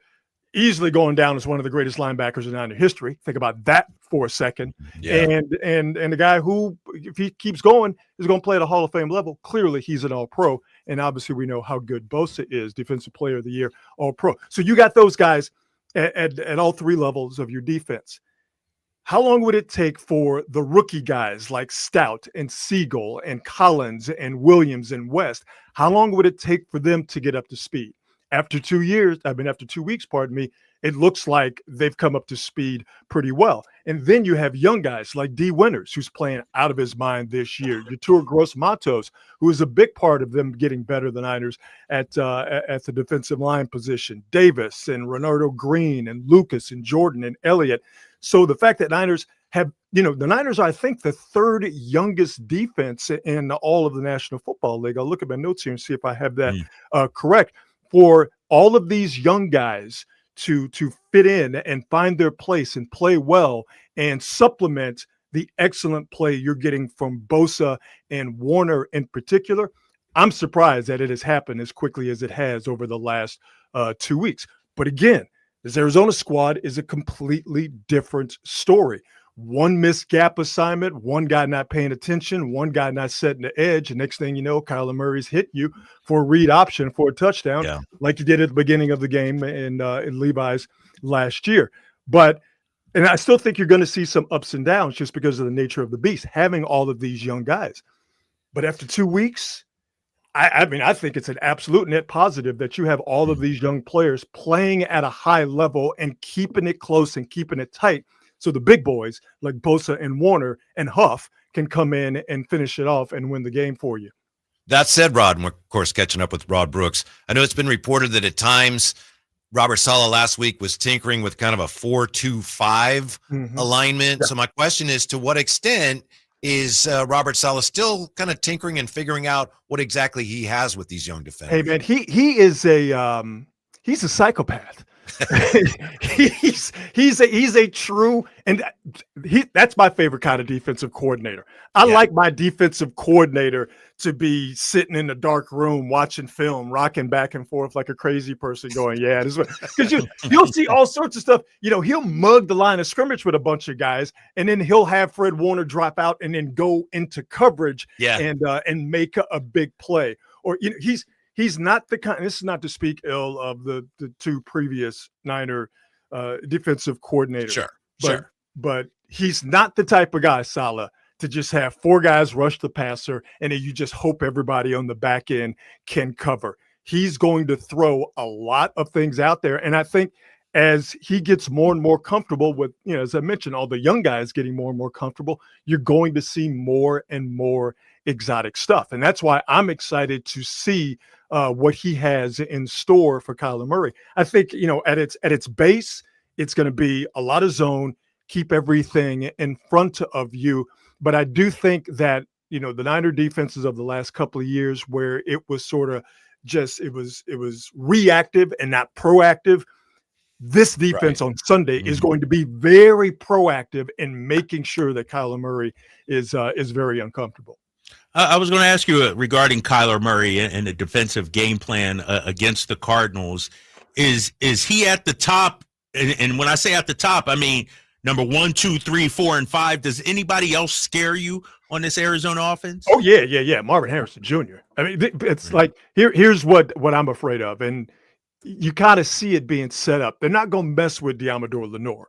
easily going down as one of the greatest linebackers in Niner history. Think about that for a second. Yeah. And the guy who, if he keeps going, is going to play at a Hall of Fame level. Clearly, he's an all-pro. And obviously, we know how good Bosa is, defensive player of the year, all-pro. So you got those guys at all 3 levels of your defense. How long would it take for the rookie guys like Stout and Siegel and Collins and Williams and West? How long would it take for them to get up to speed? After 2 weeks, it looks like they've come up to speed pretty well. And then you have young guys like D. Winters, who's playing out of his mind this year. Yatur Gross-Matos, who is a big part of them getting better than Niners at the defensive line position. Davis and Renardo Green and Lucas and Jordan and Elliott. So the fact that Niners have, the Niners are, I think, the 3rd youngest defense in all of the National Football League. I'll look at my notes here and see if I have that correct. For all of these young guys to fit in and find their place and play well and supplement the excellent play you're getting from Bosa and Warner in particular, I'm surprised that it has happened as quickly as it has over the last 2 weeks. But again, this Arizona squad is a completely different story. One missed gap assignment, one guy not paying attention, one guy not setting the edge, and next thing you know, Kyler Murray's hit you for a read option for a touchdown, like you did at the beginning of the game in Levi's last year. And I still think you're going to see some ups and downs just because of the nature of the beast, having all of these young guys. But after 2 weeks, I think it's an absolute net positive that you have all of these young players playing at a high level and keeping it close and keeping it tight. So the big boys like Bosa and Warner and Huff can come in and finish it off and win the game for you. That said, Rod, and we're, of course, catching up with Rod Brooks. I know it's been reported that at times Robert Saleh last week was tinkering with kind of a 4-2-5 alignment. So my question is, to what extent is Robert Saleh still kind of tinkering and figuring out what exactly he has with these young defenders? Hey, man, he is he's a psychopath. he's a true, and that's my favorite kind of defensive coordinator. I like my defensive coordinator to be sitting in the dark room watching film, rocking back and forth like a crazy person, going, "Yeah, this is," because you'll see all sorts of stuff. He'll mug the line of scrimmage with a bunch of guys, and then he'll have Fred Warner drop out and then go into coverage, and make a big play. Or he's not the kind. This is not to speak ill of the 2 previous Niner defensive coordinators. But he's not the type of guy, Saleh, to just have 4 guys rush the passer and then you just hope everybody on the back end can cover. He's going to throw a lot of things out there, and I think as he gets more and more comfortable with, as I mentioned, all the young guys getting more and more comfortable, you're going to see more and more exotic stuff. And that's why I'm excited to see what he has in store for Kyler Murray. I think, at its base, it's going to be a lot of zone, keep everything in front of you. But I do think that, the Niner defenses of the last couple of years where it was sort of just, it was reactive and not proactive. This defense on Sunday is going to be very proactive in making sure that Kyler Murray is very uncomfortable. I was going to ask you regarding Kyler Murray and the defensive game plan against the Cardinals. Is he at the top? And when I say at the top, I mean number 1, 2, 3, 4, and 5. Does anybody else scare you on this Arizona offense? Oh yeah. Marvin Harrison Jr. I mean, it's like here's what I'm afraid of, and you kind of see it being set up. They're not going to mess with Diamador Lenore,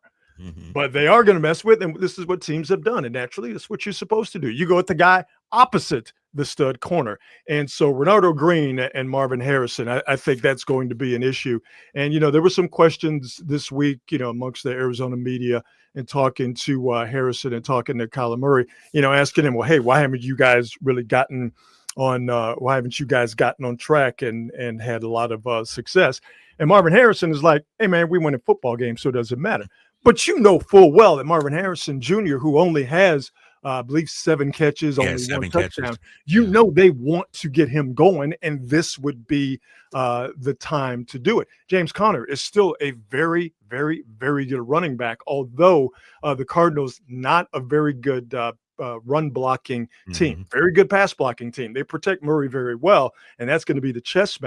but they are going to mess with, and this is what teams have done. And naturally, that's what you're supposed to do. You go at the guy opposite the stud corner. And so Renardo Green and Marvin Harrison, I think that's going to be an issue. And, there were some questions this week, amongst the Arizona media and talking to Harrison and talking to Kyler Murray, asking him, well, hey, why haven't you guys gotten on track and had a lot of success? And Marvin Harrison is like, hey, man, we win a football game, so it doesn't matter. But full well that Marvin Harrison Jr., who only has, I believe, 7 catches, only 1 touchdown, they want to get him going, and this would be the time to do it. James Conner is still a very, very, very good running back, although the Cardinals not a very good run blocking team, very good pass blocking team. They protect Murray very well, and that's going to be the chess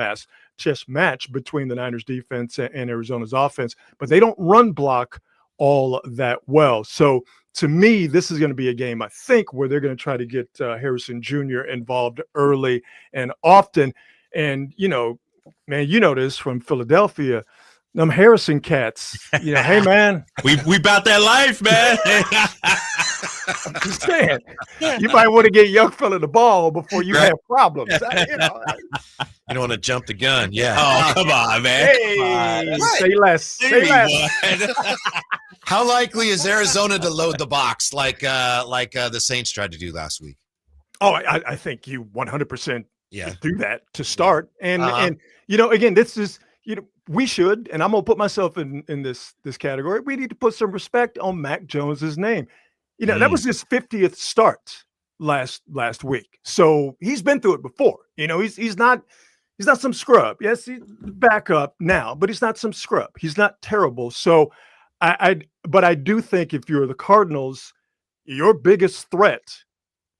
match between the Niners defense and Arizona's offense, but they don't run block all that well. So to me, this is going to be a game, I think, where they're going to try to get Harrison Jr. involved early and often. And, man, this from Philadelphia, them Harrison cats, hey, man. We about that life, man. I'm just saying, you might want to get young fella the ball before you have problems. You don't want to jump the gun. Yeah. Oh, come on, man. Hey, say less. Say less. How likely is Arizona to load the box like the Saints tried to do last week? Oh, I think you 100% do that to start. And again, this is, we should, and I'm going to put myself in this category. We need to put some respect on Mac Jones's name. That was his 50th start last week. So he's been through it before. He's not some scrub. Yes, he's back up now, but he's not some scrub. He's not terrible. So but I do think if you're the Cardinals, your biggest threat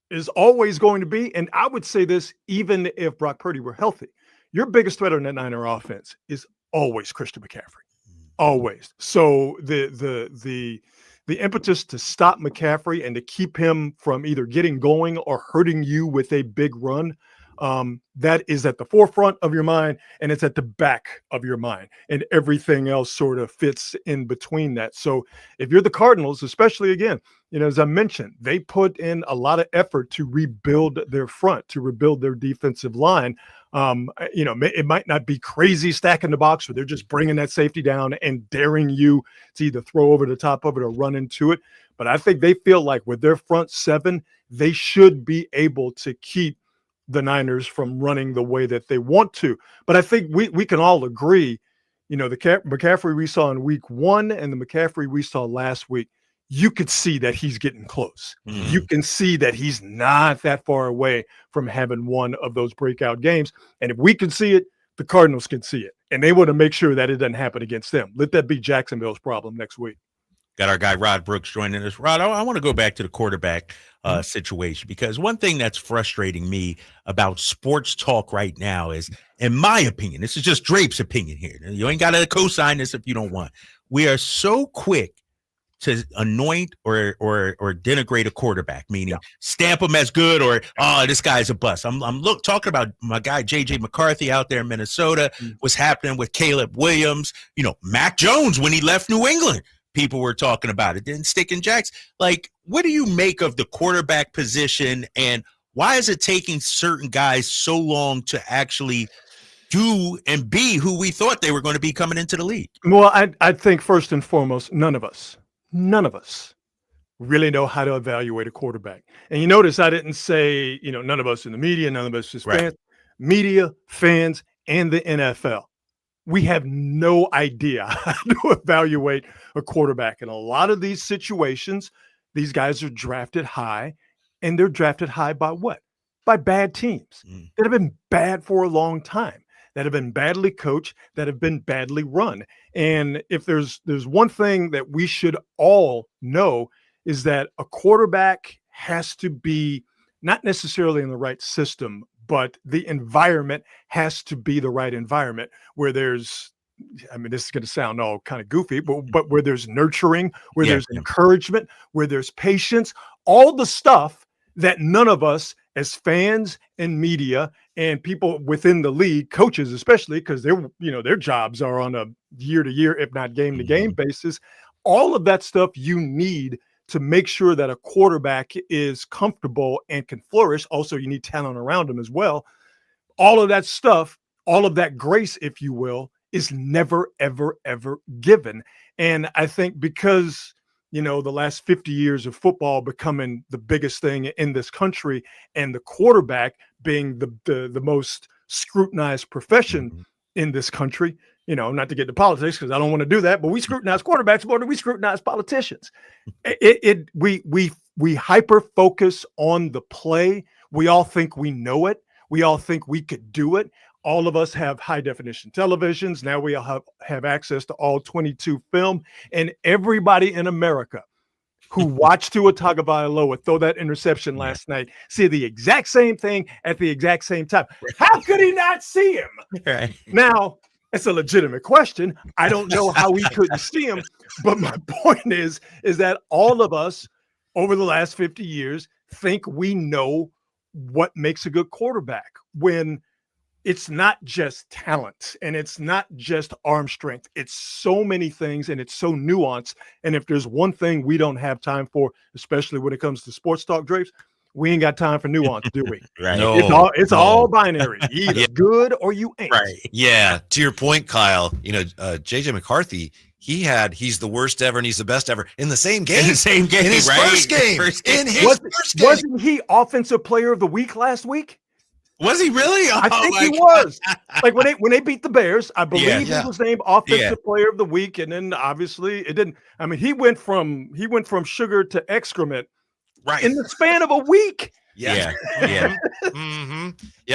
is always going to be, and I would say this even if Brock Purdy were healthy, your biggest threat on that Niner offense is always Christian McCaffrey. Always. So the impetus to stop McCaffrey and to keep him from either getting going or hurting you with a big run, that is at the forefront of your mind, and it's at the back of your mind, and everything else sort of fits in between that. So if you're the Cardinals, especially again, as I mentioned, they put in a lot of effort to rebuild their front, to rebuild their defensive line. It might not be crazy stacking the box, but they're just bringing that safety down and daring you to either throw over the top of it or run into it. But I think they feel like with their front 7, they should be able to keep the Niners from running the way that they want to. But I think we can all agree, the McCaffrey we saw in week 1 and the McCaffrey we saw last week, you could see that he's getting close. You can see that he's not that far away from having one of those breakout games. And if we can see it, the Cardinals can see it. And they want to make sure that it doesn't happen against them. Let that be Jacksonville's problem next week. Got our guy Rod Brooks joining us. Rod, I want to go back to the quarterback situation, because one thing that's frustrating me about sports talk right now is, in my opinion, this is just Drape's opinion here. You ain't got to co-sign this if you don't want. We are so quick to anoint or denigrate a quarterback, meaning stamp him as good or, oh, this guy's a bust. I'm talking about my guy J.J. McCarthy out there in Minnesota. What's happening with Caleb Williams? Mac Jones when he left New England. People were talking about it. Didn't stick in Jacks. Like, what do you make of the quarterback position, and why is it taking certain guys so long to actually do and be who we thought they were going to be coming into the league? Well, I think first and foremost, none of us really know how to evaluate a quarterback. And you notice I didn't say, none of us in the media, none of us as fans, media, fans, and the NFL. We have no idea how to evaluate a quarterback. In a lot of these situations, these guys are drafted high and they're drafted high by what? By bad teams that have been bad for a long time, that have been badly coached, that have been badly run. And if there's one thing that we should all know is that a quarterback has to be not necessarily in the right system, but the environment has to be the right environment where there's, I mean, this is going to sound all kind of goofy, but where there's nurturing, where there's encouragement, where there's patience, all the stuff that none of us as fans and media and people within the league, coaches especially, because their jobs are on a year to year, if not game to game basis. All of that stuff you need to make sure that a quarterback is comfortable and can flourish. Also, you need talent around him as well. All of that stuff, all of that grace, if you will, is never, ever, ever given. And I think because the last 50 years of football becoming the biggest thing in this country and the quarterback being the most scrutinized profession in this country, not to get into politics because I don't want to do that, but we scrutinize quarterbacks more than we scrutinize politicians. We hyper focus on the play. We all think we know it. We all think we could do it. All of us have high definition televisions. Now we all have access to all 22 film, and everybody in America who watched Tua Tagovailoa throw that interception last night see the exact same thing at the exact same time. How could he not see him? Right. Now, it's a legitimate question. I don't know how he couldn't see him, but my point is that all of us over the last 50 years think we know what makes a good quarterback when it's not just talent and it's not just arm strength. It's so many things and it's so nuanced. And if there's one thing we don't have time for, especially when it comes to sports talk, Drapes, we ain't got time for nuance, do we? Right. It's all binary. You either good or you ain't. Right. Yeah. To your point, Kyle, JJ McCarthy, he's the worst ever and he's the best ever in the same game. In the same game, in his right? first game. In his first game. Wasn't he offensive player of the week last week? Was he really? I think he was. Like when they beat the Bears, I believe he was named offensive player of the week, and then obviously it didn't. I mean, he went from sugar to excrement, right, in the span of a week. Yeah.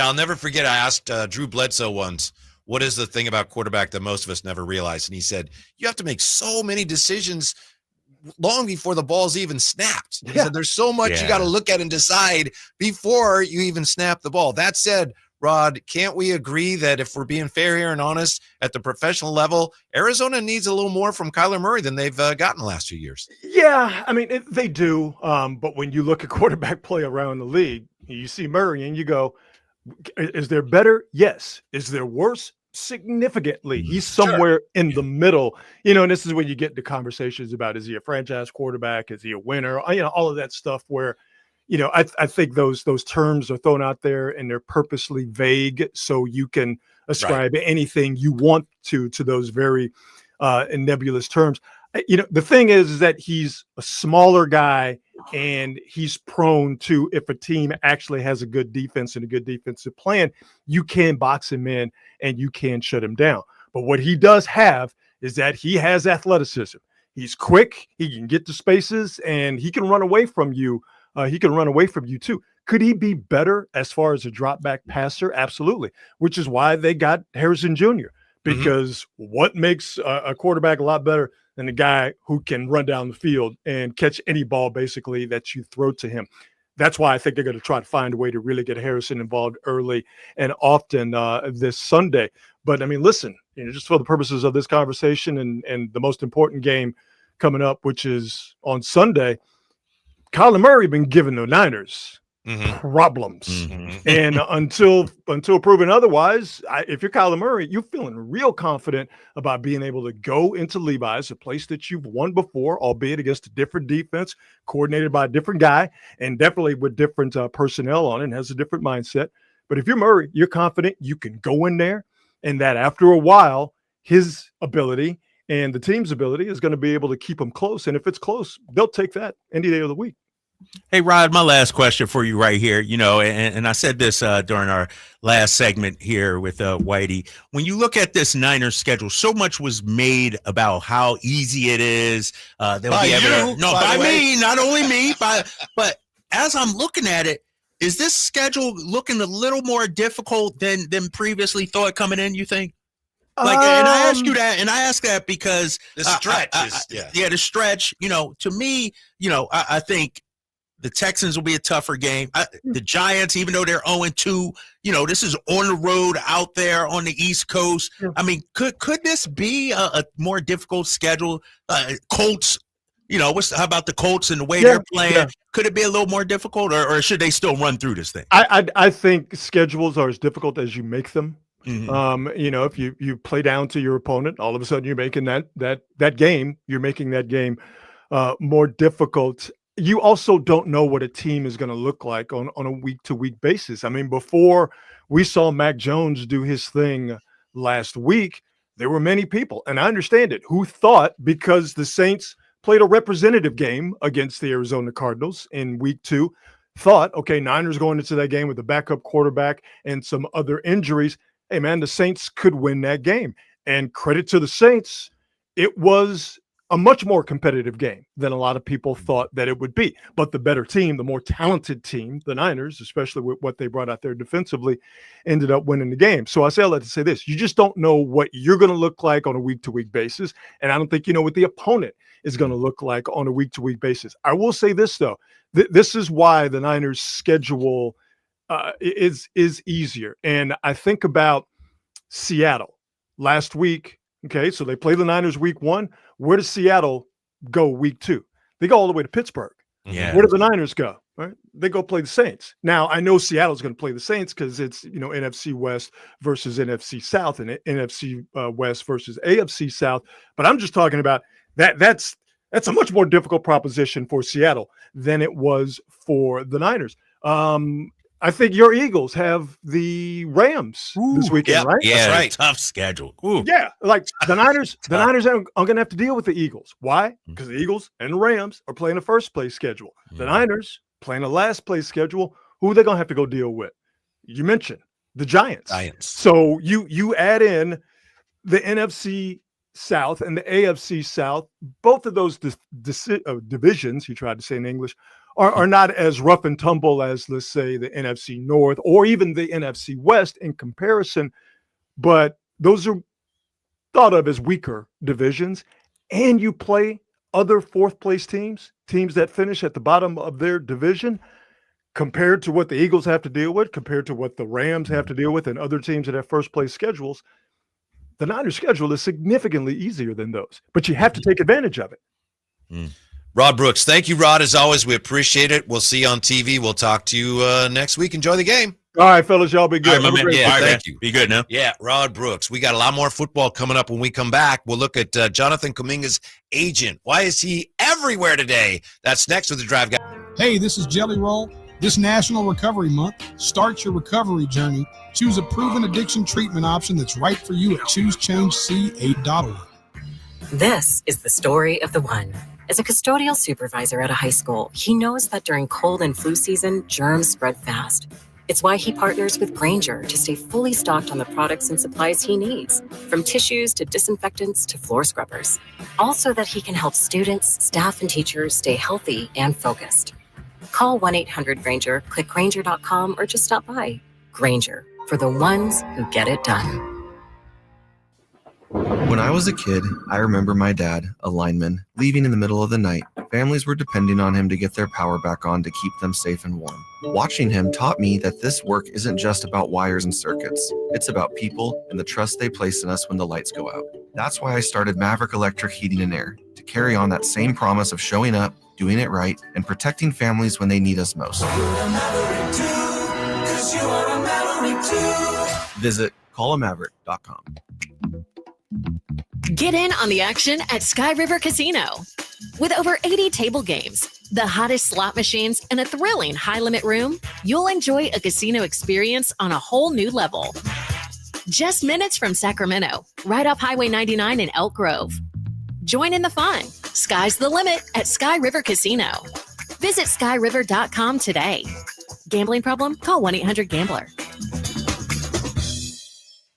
I'll never forget. I asked Drew Bledsoe once, "What is the thing about quarterback that most of us never realize?" And he said, "You have to make so many decisions long before the ball's even snapped." He said, "There's so much you got to look at and decide before you even snap the ball." That said, Rod, can't we agree that if we're being fair here and honest at the professional level, Arizona needs a little more from Kyler Murray than they've gotten the last few years? Yeah, I mean, they do. But when you look at quarterback play around the league, you see Murray and you go, is there better? Yes. Is there worse? Significantly. He's somewhere in the middle, and this is when you get into conversations about, is he a franchise quarterback? Is he a winner? All of that stuff where, I think those terms are thrown out there and they're purposely vague so you can ascribe anything you want to those very nebulous terms. The thing is that he's a smaller guy and he's prone to, if a team actually has a good defense and a good defensive plan, you can box him in and you can shut him down. But what he does have is that he has athleticism. He's quick. He can get to spaces and he can run away from you. He can run away from you too. Could he be better as far as a drop back passer? Absolutely. Which is why they got Harrison Jr. Because what makes a quarterback a lot better than a guy who can run down the field and catch any ball basically that you throw to him? That's why I think they're going to try to find a way to really get Harrison involved early and often this Sunday. But I mean, listen, just for the purposes of this conversation and the most important game coming up, which is on Sunday, Kyler Murray been giving the Niners problems. And until proven otherwise, if you're Kyler Murray, you're feeling real confident about being able to go into Levi's, a place that you've won before, albeit against a different defense, coordinated by a different guy, and definitely with different personnel on it, and has a different mindset. But if you're Murray, you're confident you can go in there, and that after a while, his ability and the team's ability is going to be able to keep them close. And if it's close, they'll take that any day of the week. Hey, Rod, my last question for you right here, and I said this during our last segment here with Whitey. When you look at this Niners schedule, so much was made about how easy it is. By me, not only me, but as I'm looking at it, is this schedule looking a little more difficult than previously thought coming in, you think? Like, and I ask you that, and I ask that because the stretch the stretch, to me, I think the Texans will be a tougher game. The Giants, even though they're 0-2, this is on the road out there on the East Coast. I mean, could this be a more difficult schedule? Colts, how about the Colts and the way they're playing? Yeah. Could it be a little more difficult, or should they still run through this thing? I think schedules are as difficult as you make them. Mm-hmm. If you play down to your opponent, all of a sudden you're making that game more difficult. You also don't know what a team is going to look like on a week-to-week basis. I mean, before we saw Mac Jones do his thing last week, there were many people, and I understand it, who thought because the Saints played a representative game against the Arizona Cardinals in week 2, thought, okay, Niners going into that game with a backup quarterback and some other injuries. Hey, man, the Saints could win that game. And credit to the Saints, it was a much more competitive game than a lot of people thought that it would be. But the better team, the more talented team, the Niners, especially with what they brought out there defensively, ended up winning the game. So I say all that to say this. You just don't know what you're going to look like on a week-to-week basis. And I don't think you know what the opponent is going to look like on a week-to-week basis. I will say this, though. This is why the Niners' schedule is easier. And I think about Seattle last week. Okay, so they play the Niners week 1. Where does Seattle go week 2? They go all the way to Pittsburgh. Yeah. Where do the Niners go? Right? They go play the Saints. Now, I know Seattle's going to play the Saints because it's, NFC West versus NFC South and NFC West versus AFC South. But I'm just talking about that's a much more difficult proposition for Seattle than it was for the Niners. I think your Eagles have the Rams this weekend, right? Yeah, that's right. Tough schedule. Ooh. Yeah, like the Niners are going to have to deal with the Eagles. Why? Because the Eagles and the Rams are playing a first-place schedule. The Niners playing a last-place schedule. Who are they going to have to go deal with? You mentioned the Giants. So you add in the NFC South and the AFC South. Both of those divisions, you tried to say in English, are not as rough and tumble as, let's say, the NFC North or even the NFC West in comparison, but those are thought of as weaker divisions. And you play other fourth-place teams that finish at the bottom of their division, compared to what the Eagles have to deal with, compared to what the Rams have to deal with, and other teams that have first-place schedules. The Niners' schedule is significantly easier than those, but you have to take advantage of it. Rod Brooks, thank you, Rod, as always. We appreciate it. We'll see you on TV. We'll talk to you next week. Enjoy the game. All right, fellas, y'all be good. Thank you. Be good now. Yeah, Rod Brooks. We got a lot more football coming up when we come back. We'll look at Jonathan Kuminga's agent. Why is he everywhere today? That's next with the Drive Guy. Hey, this is Jelly Roll. This National Recovery Month, start your recovery journey. Choose a proven addiction treatment option that's right for you at choosechangeca.org. This is the story of the one. As a custodial supervisor at a high school, he knows that during cold and flu season, germs spread fast. It's why he partners with Grainger to stay fully stocked on the products and supplies he needs, from tissues to disinfectants to floor scrubbers. All so that he can help students, staff, and teachers stay healthy and focused. Call 1-800-GRAINGER, click Grainger.com, or just stop by. Grainger, for the ones who get it done. When I was a kid, I remember my dad, a lineman, leaving in the middle of the night. Families were depending on him to get their power back on to keep them safe and warm. Watching him taught me that this work isn't just about wires and circuits. It's about people and the trust they place in us when the lights go out. That's why I started Maverick Electric Heating and Air, to carry on that same promise of showing up, doing it right, and protecting families when they need us most. Visit callamaverick.com. Get in on the action at Sky River Casino. With over 80 table games, the hottest slot machines, and a thrilling high-limit room, you'll enjoy a casino experience on a whole new level. Just minutes from Sacramento, right off Highway 99 in Elk Grove. Join in the fun. Sky's the limit at Sky River Casino. Visit skyriver.com today. Gambling problem? Call 1-800-GAMBLER.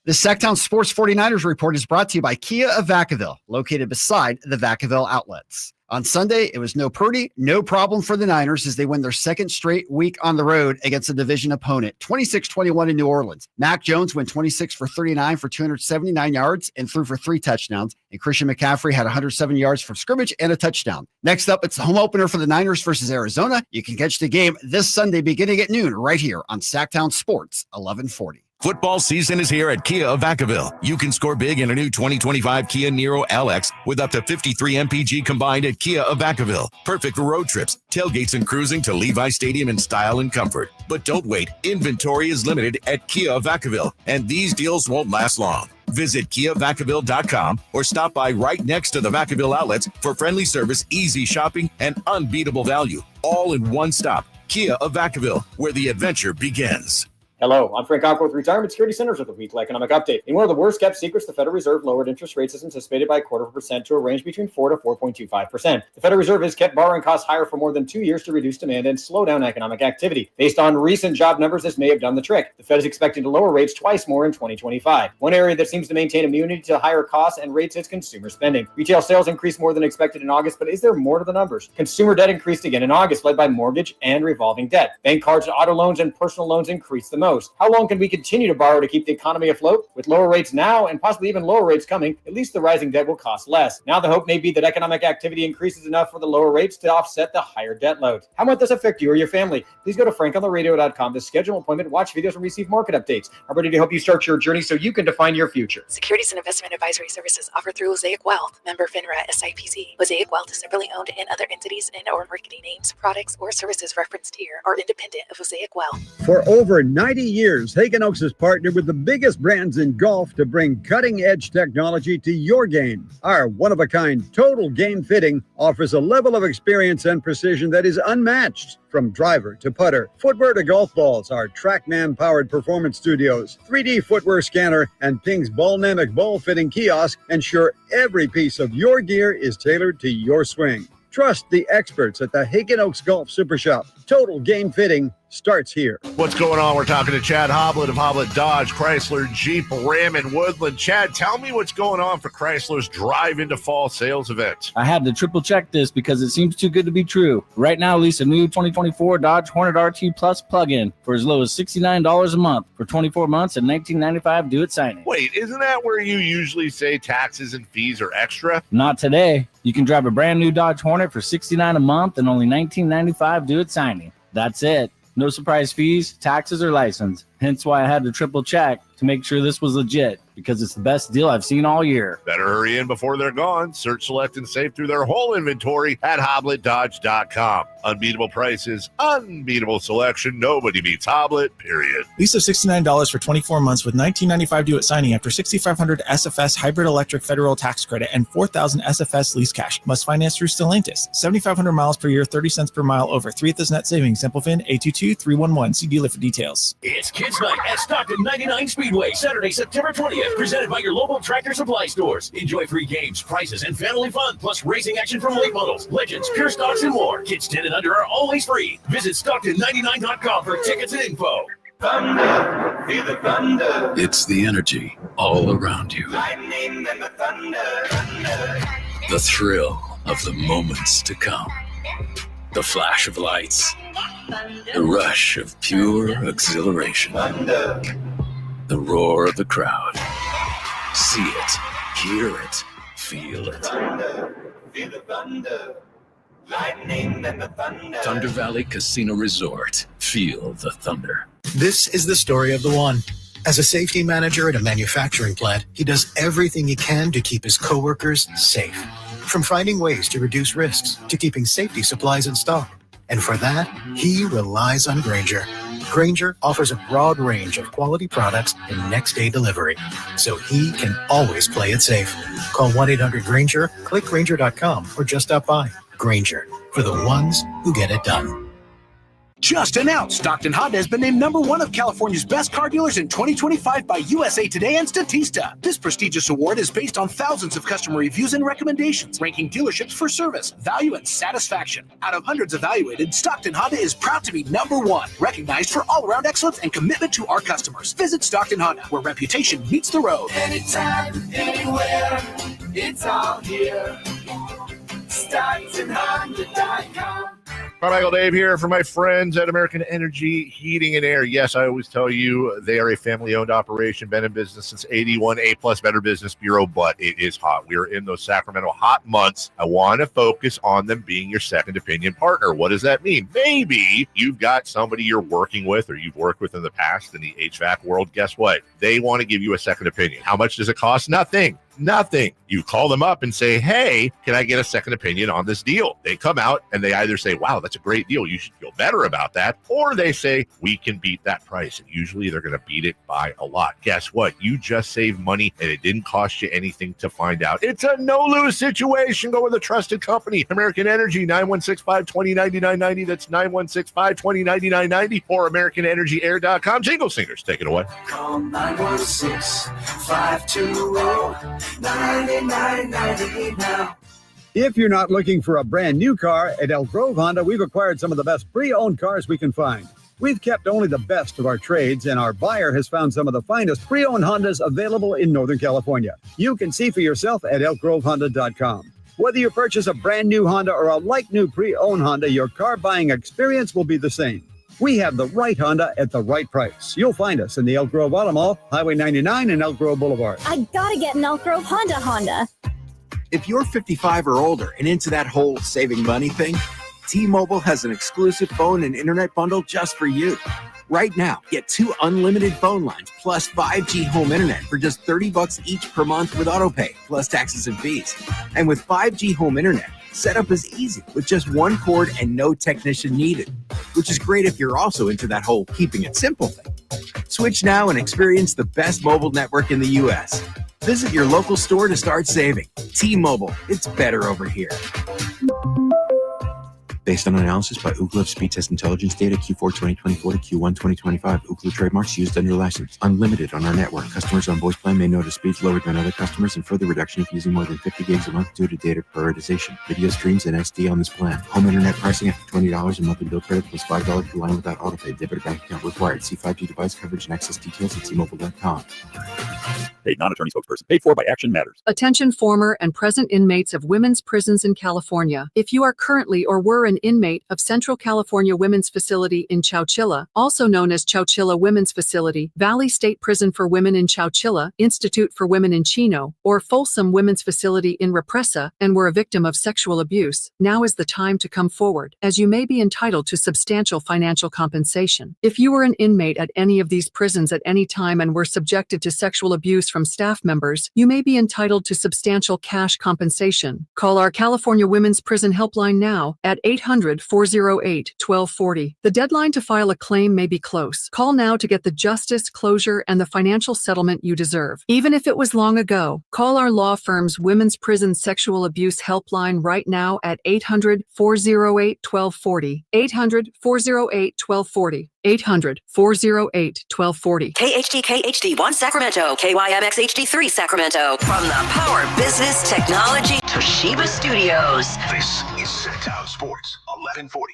The Sacktown Sports 49ers report is brought to you by Kia of Vacaville, located beside the Vacaville outlets. On Sunday, it was no Purdy, no problem for the Niners as they win their second straight week on the road against a division opponent, 26-21 in New Orleans. Mac Jones went 26 for 39 for 279 yards and threw for 3 touchdowns. And Christian McCaffrey had 107 yards from scrimmage and a touchdown. Next up, it's the home opener for the Niners versus Arizona. You can catch the game this Sunday beginning at noon right here on Sacktown Sports 1140. Football season is here at Kia of Vacaville. You can score big in a new 2025 Kia Niro LX with up to 53 MPG combined at Kia of Vacaville. Perfect for road trips, tailgates, and cruising to Levi Stadium in style and comfort. But don't wait. Inventory is limited at Kia of Vacaville, and these deals won't last long. Visit KiaVacaville.com or stop by right next to the Vacaville outlets for friendly service, easy shopping, and unbeatable value. All in one stop. Kia of Vacaville, where the adventure begins. Hello, I'm Frank Cockworth, Retirement Security Centers with a weekly economic update. In one of the worst kept secrets, the Federal Reserve lowered interest rates as anticipated by 0.25% to a range between 4 to 4.25%. The Federal Reserve has kept borrowing costs higher for more than 2 years to reduce demand and slow down economic activity. Based on recent job numbers, this may have done the trick. The Fed is expecting to lower rates twice more in 2025. One area that seems to maintain immunity to higher costs and rates is consumer spending. Retail sales increased more than expected in August, but is there more to the numbers? Consumer debt increased again in August, led by mortgage and revolving debt. Bank cards, auto loans, and personal loans increased the most. How long can we continue to borrow to keep the economy afloat? With lower rates now and possibly even lower rates coming, at least the rising debt will cost less. Now the hope may be that economic activity increases enough for the lower rates to offset the higher debt load. How might this affect you or your family? Please go to frankontheradio.com to schedule an appointment, watch videos, and receive market updates. I'm ready to help you start your journey so you can define your future. Securities and investment advisory services offered through Mosaic Wealth, member FINRA SIPC. Mosaic Wealth is separately owned and other entities and or marketing names, products, or services referenced here are independent of Mosaic Wealth. For over 90 years, Hagen Oaks has partnered with the biggest brands in golf to bring cutting-edge technology to your game. Our one-of-a-kind total game fitting offers a level of experience and precision that is unmatched. From driver to putter, footwear to golf balls, our TrackMan-powered performance studios, 3D footwear scanner, and Ping's Ballnamic ball fitting kiosk ensure every piece of your gear is tailored to your swing. Trust the experts at the Hagen Oaks Golf Super Shop. Total game fitting starts here. What's going on? We're talking to Chad Hoblet of Hoblet Dodge, Chrysler, Jeep, Ram, and Woodland. Chad, tell me what's going on for Chrysler's Drive into Fall sales event. I had to triple check this because it seems too good to be true. Right now, lease a new 2024 Dodge Hornet RT Plus plug-in for as low as $69 a month for 24 months and $19.95 due at signing. Wait, isn't that where you usually say taxes and fees are extra? Not today. You can drive a brand new Dodge Hornet for $69 a month and only $19.95 due at signing. That's it. No surprise fees, taxes, or license. Hence why I had to triple check to make sure this was legit, because it's the best deal I've seen all year. Better hurry in before they're gone. Search, select, and save through their whole inventory at HobletDodge.com. Unbeatable prices, unbeatable selection. Nobody beats Hoblet, period. Lease of $69 for 24 months with $19.95 due at signing after $6,500 SFS hybrid electric federal tax credit and $4,000 SFS lease cash. Must finance through Stellantis. 7,500 miles per year, 30 cents per mile over. 3 at this net savings. Simple FIN 822-311. See dealer for details. It's Kids Night at Stockton 99 Speedway, Saturday, September 20th, presented by your local Tractor Supply stores. Enjoy free games, prizes, and family fun, plus racing action from late models, legends, pure stocks, and more. Kids 10 and under are always free. Visit Stockton99.com for tickets and info. Thunder, feel the thunder. It's the energy all around you. Lightning and the thunder. The thrill of the moments to come. The flash of lights. The rush of pure exhilaration. Thunder. The roar of the crowd. See it, hear it, feel it. Thunder, feel the thunder. Lightning and the thunder. Thunder Valley Casino Resort. Feel the thunder. This is the story of the one. As a safety manager at a manufacturing plant, he does everything he can to keep his coworkers safe. From finding ways to reduce risks to keeping safety supplies in stock. And for that, he relies on Grainger. Grainger offers a broad range of quality products and next-day delivery, so he can always play it safe. Call 1-800-GRAINGER, click Grainger.com, or just stop by. Grainger, for the ones who get it done. Just announced, Stockton Honda has been named #1 of California's best car dealers in 2025 by USA Today and Statista. This prestigious award is based on thousands of customer reviews and recommendations, ranking dealerships for service, value, and satisfaction. Out of hundreds evaluated, Stockton Honda is proud to be #1, recognized for all-around excellence and commitment to our customers. Visit Stockton Honda, where reputation meets the road. Anytime, anywhere, it's all here. StocktonHonda.com. Michael Dave here for my friends at American Energy Heating and Air. Yes, I always tell you they are a family-owned operation, been in business since 81, A-plus Better Business Bureau, but it is hot. We are in those Sacramento hot months. I want to focus on them being your second opinion partner. What does that mean? Maybe you've got somebody you're working with or you've worked with in the past in the HVAC world. Guess what? They want to give you a second opinion. How much does it cost? Nothing. You call them up and say, hey, can I get a second opinion on this deal? They come out and they either say, wow, that's a great deal, you should feel better about that. Or they say, we can beat that price. And usually they're going to beat it by a lot. Guess what? You just saved money and it didn't cost you anything to find out. It's a no-lose situation. Go with a trusted company. American Energy, 916-520-9990. That's 916-520-9990 or AmericanEnergyAir.com. Jingle singers, take it away. Call 916-520-9990 now. If you're not looking for a brand new car, at Elk Grove Honda, we've acquired some of the best pre-owned cars we can find. We've kept only the best of our trades, and our buyer has found some of the finest pre-owned Hondas available in Northern California. You can see for yourself at elkgrovehonda.com. Whether you purchase a brand new Honda or a like-new pre-owned Honda, your car buying experience will be the same. We have the right Honda at the right price. You'll find us in the Elk Grove Auto Mall, Highway 99 and Elk Grove Boulevard. I gotta get an Elk Grove Honda. If you're 55 or older and into that whole saving money thing, T-Mobile has an exclusive phone and internet bundle just for you. Right now, get 2 unlimited phone lines plus 5G home internet for just $30 each per month with autopay, plus taxes and fees. And with 5G home internet, setup is easy with just 1 cord and no technician needed, which is great if you're also into that whole keeping it simple thing. Switch now and experience the best mobile network in the U.S. Visit your local store to start saving. T-Mobile, it's better over here. Based on analysis by Ookla of Speed Test Intelligence data Q4 2024 to Q1 2025. Ookla trademarks used under license. Unlimited on our network. Customers on voice plan may notice speeds lower than other customers and further reduction if using more than 50 gigs a month due to data prioritization. Video streams and SD on this plan. Home internet pricing after $20 and monthly bill credit plus $5 per line without autopay. Debit or bank account required. See 5G device coverage and access details at T-Mobile.com. Paid non-attorney spokesperson. Paid for by Action Matters. Attention former and present inmates of women's prisons in California. If you are currently or were an inmate of Central California Women's Facility in Chowchilla, also known as Chowchilla Women's Facility, Valley State Prison for Women in Chowchilla, Institute for Women in Chino, or Folsom Women's Facility in Represa, and were a victim of sexual abuse, now is the time to come forward, as you may be entitled to substantial financial compensation. If you were an inmate at any of these prisons at any time and were subjected to sexual abuse from staff members, you may be entitled to substantial cash compensation. Call our California Women's Prison Helpline now at 800-408-1240. The deadline to file a claim may be close. Call now to get the justice, closure, and the financial settlement you deserve. Even if it was long ago, call our law firm's Women's Prison Sexual Abuse Helpline right now at 800-408-1240. 800-408-1240. 800-408-1240. KHD 1 Sacramento, KYMX HD3 Sacramento. From the Power Business Technology Toshiba Studios. This is Centown Sports 1140.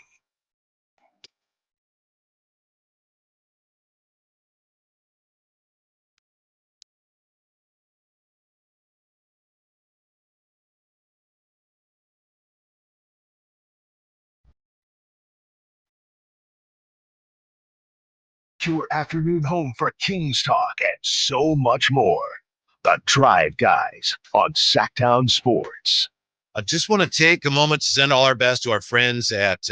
Your afternoon home for Kings Talk and so much more. The Drive Guys on Sactown Sports. I just want to take a moment to send all our best to our friends at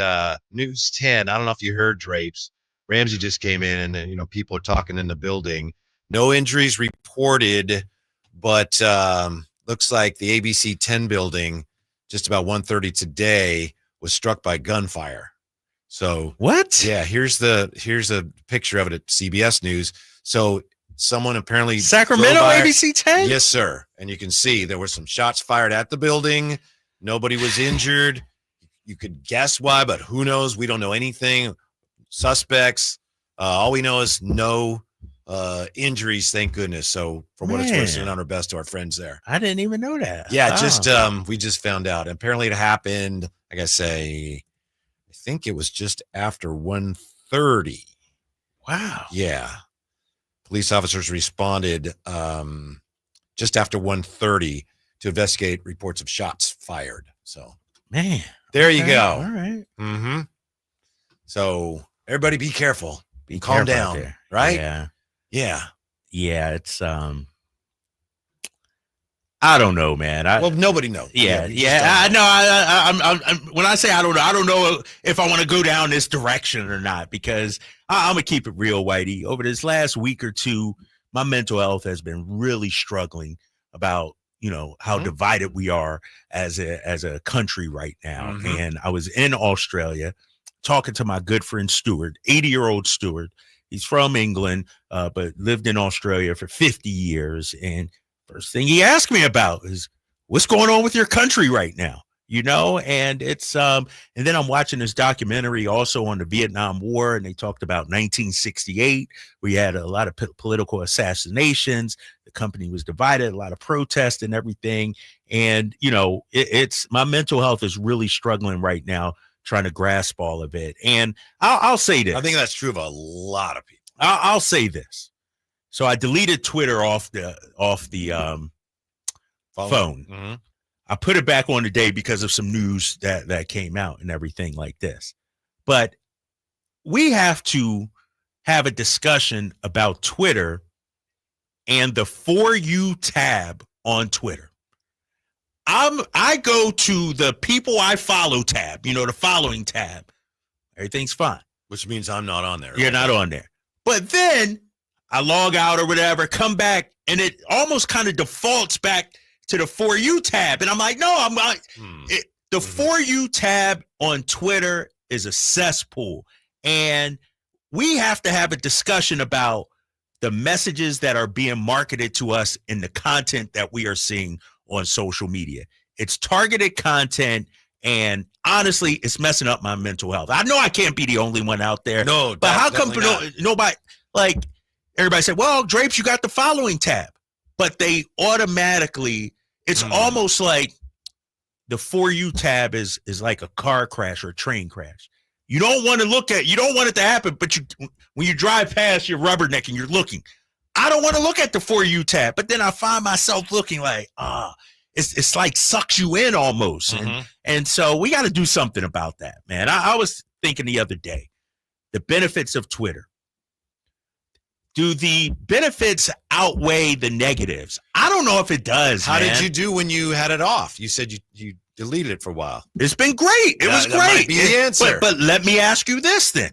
News 10. I don't know if you heard, Drapes. Ramsey just came in and, people are talking in the building. No injuries reported, but looks like the ABC 10 building just about 1:30 today was struck by gunfire. So what? Yeah, here's a picture of it at CBS News. So someone apparently Sacramento ABC 10? Yes, sir. And you can see there were some shots fired at the building. Nobody was injured. You could guess why, but who knows? We don't know anything. suspects. All we know is no injuries, thank goodness. So for what it's worth, sending out our best to our friends there. I didn't even know that. Yeah, we just found out. Apparently it happened, like I say, I think it was just after 1:30. Wow. Yeah. Police officers responded just after 1:30 to investigate reports of shots fired. So, man, there you go. All right. Mm-hmm. So everybody be careful. careful Calm out down. there. Right? Yeah. Yeah. Yeah. It's I don't know, man. Well, nobody knows. Yeah. I know. I'm when I say I don't know if I want to go down this direction or not, because I'm gonna keep it real, Whitey. Over this last week or two, my mental health has been really struggling about, how divided we are as a country right now. And I was in Australia talking to my good friend Stuart, 80-year-old Stuart. He's from England, but lived in Australia for 50 years. And first thing he asked me about is, what's going on with your country right now? And it's and then I'm watching this documentary also on the Vietnam War, and they talked about 1968. We had a lot of political assassinations. The company was divided, a lot of protests and everything. And it's my mental health is really struggling right now, trying to grasp all of it. And I'll say this. I think that's true of a lot of people. I'll say this. So I deleted Twitter off the phone. Mm-hmm. I put it back on today because of some news that came out and everything like this. But we have to have a discussion about Twitter and the For You tab on Twitter. I go to the people I follow tab, the following tab. Everything's fine. Which means I'm not on there. You're not on there. But then I log out or whatever, come back, and it almost kind of defaults back to the For You tab. And I'm like, no, I'm not. The For You tab on Twitter is a cesspool. And we have to have a discussion about the messages that are being marketed to us in the content that we are seeing on social media. It's targeted content, and honestly, it's messing up my mental health. I know I can't be the only one out there. No, but how come nobody, like, everybody said, well, Drapes, you got the following tab. But they automatically, it's almost like the For You tab is like a car crash or a train crash. You don't want to you don't want it to happen, but when you drive past your rubberneck and you're looking, I don't want to look at the For You tab, but then I find myself looking like, it's like sucks you in almost. And so we got to do something about that, man. I was thinking the other day, the benefits of Twitter. Do the benefits outweigh the negatives? I don't know if it does. How did you do when you had it off? You said you deleted it for a while. It's been great. It was great. That might be the answer. But let me ask you this then.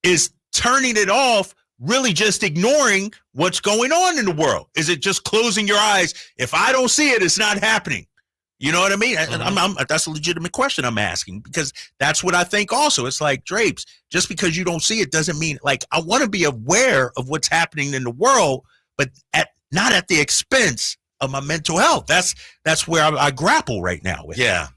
Is turning it off really just ignoring what's going on in the world? Is it just closing your eyes? If I don't see it, it's not happening. You know what I mean? That's a legitimate question I'm asking, because that's what I think also. It's like, Drapes, just because you don't see it doesn't mean, like, I want to be aware of what's happening in the world, but not at the expense of my mental health. That's where I grapple right now with. Yeah.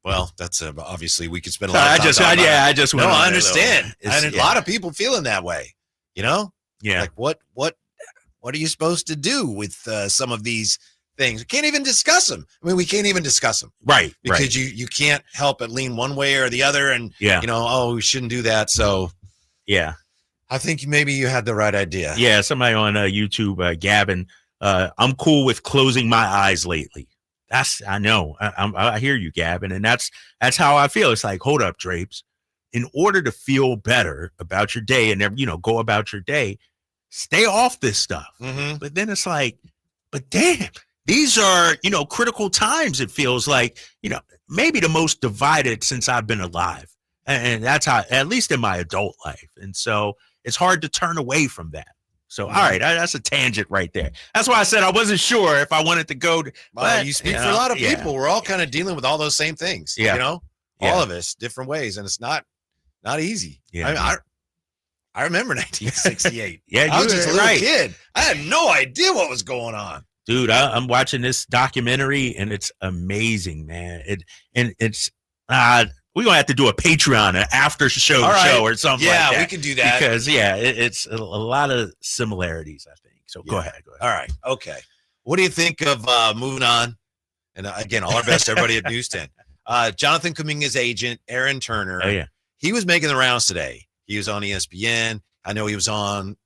Well, that's obviously we could spend a lot of time. I understand. And a lot of people feeling that way. Yeah. Like what are you supposed to do with some of these things? We can't even discuss them. I mean, we can't even discuss them. Right. Because you can't help but lean one way or the other. And, we shouldn't do that. So, yeah, I think maybe you had the right idea. Yeah. Somebody on YouTube, Gavin, I'm cool with closing my eyes lately. I know. I hear you, Gavin. And that's how I feel. It's like, hold up, Drapes. In order to feel better about your day and, go about your day, stay off this stuff. But then it's like, but damn, these are, critical times. It feels like, maybe the most divided since I've been alive. And that's how, at least in my adult life. And so it's hard to turn away from that. So, all right, that's a tangent right there. That's why I said I wasn't sure if I wanted to go. You speak for a lot of people. We're all kind of dealing with all those same things, all of us, different ways. And it's not easy. Yeah. I remember 1968. I was just a little kid. I had no idea what was going on. Dude, I'm watching this documentary and it's amazing, man. It's We're going to have to do a Patreon, an after show or something like that. Yeah, we can do that. Because, it's a lot of similarities, I think. So go ahead. All right. Okay. What do you think of moving on? And again, all our best to everybody at News 10. Jonathan Kuminga's agent, Aaron Turner. Oh, yeah. He was making the rounds today. He was on ESPN. I know he was on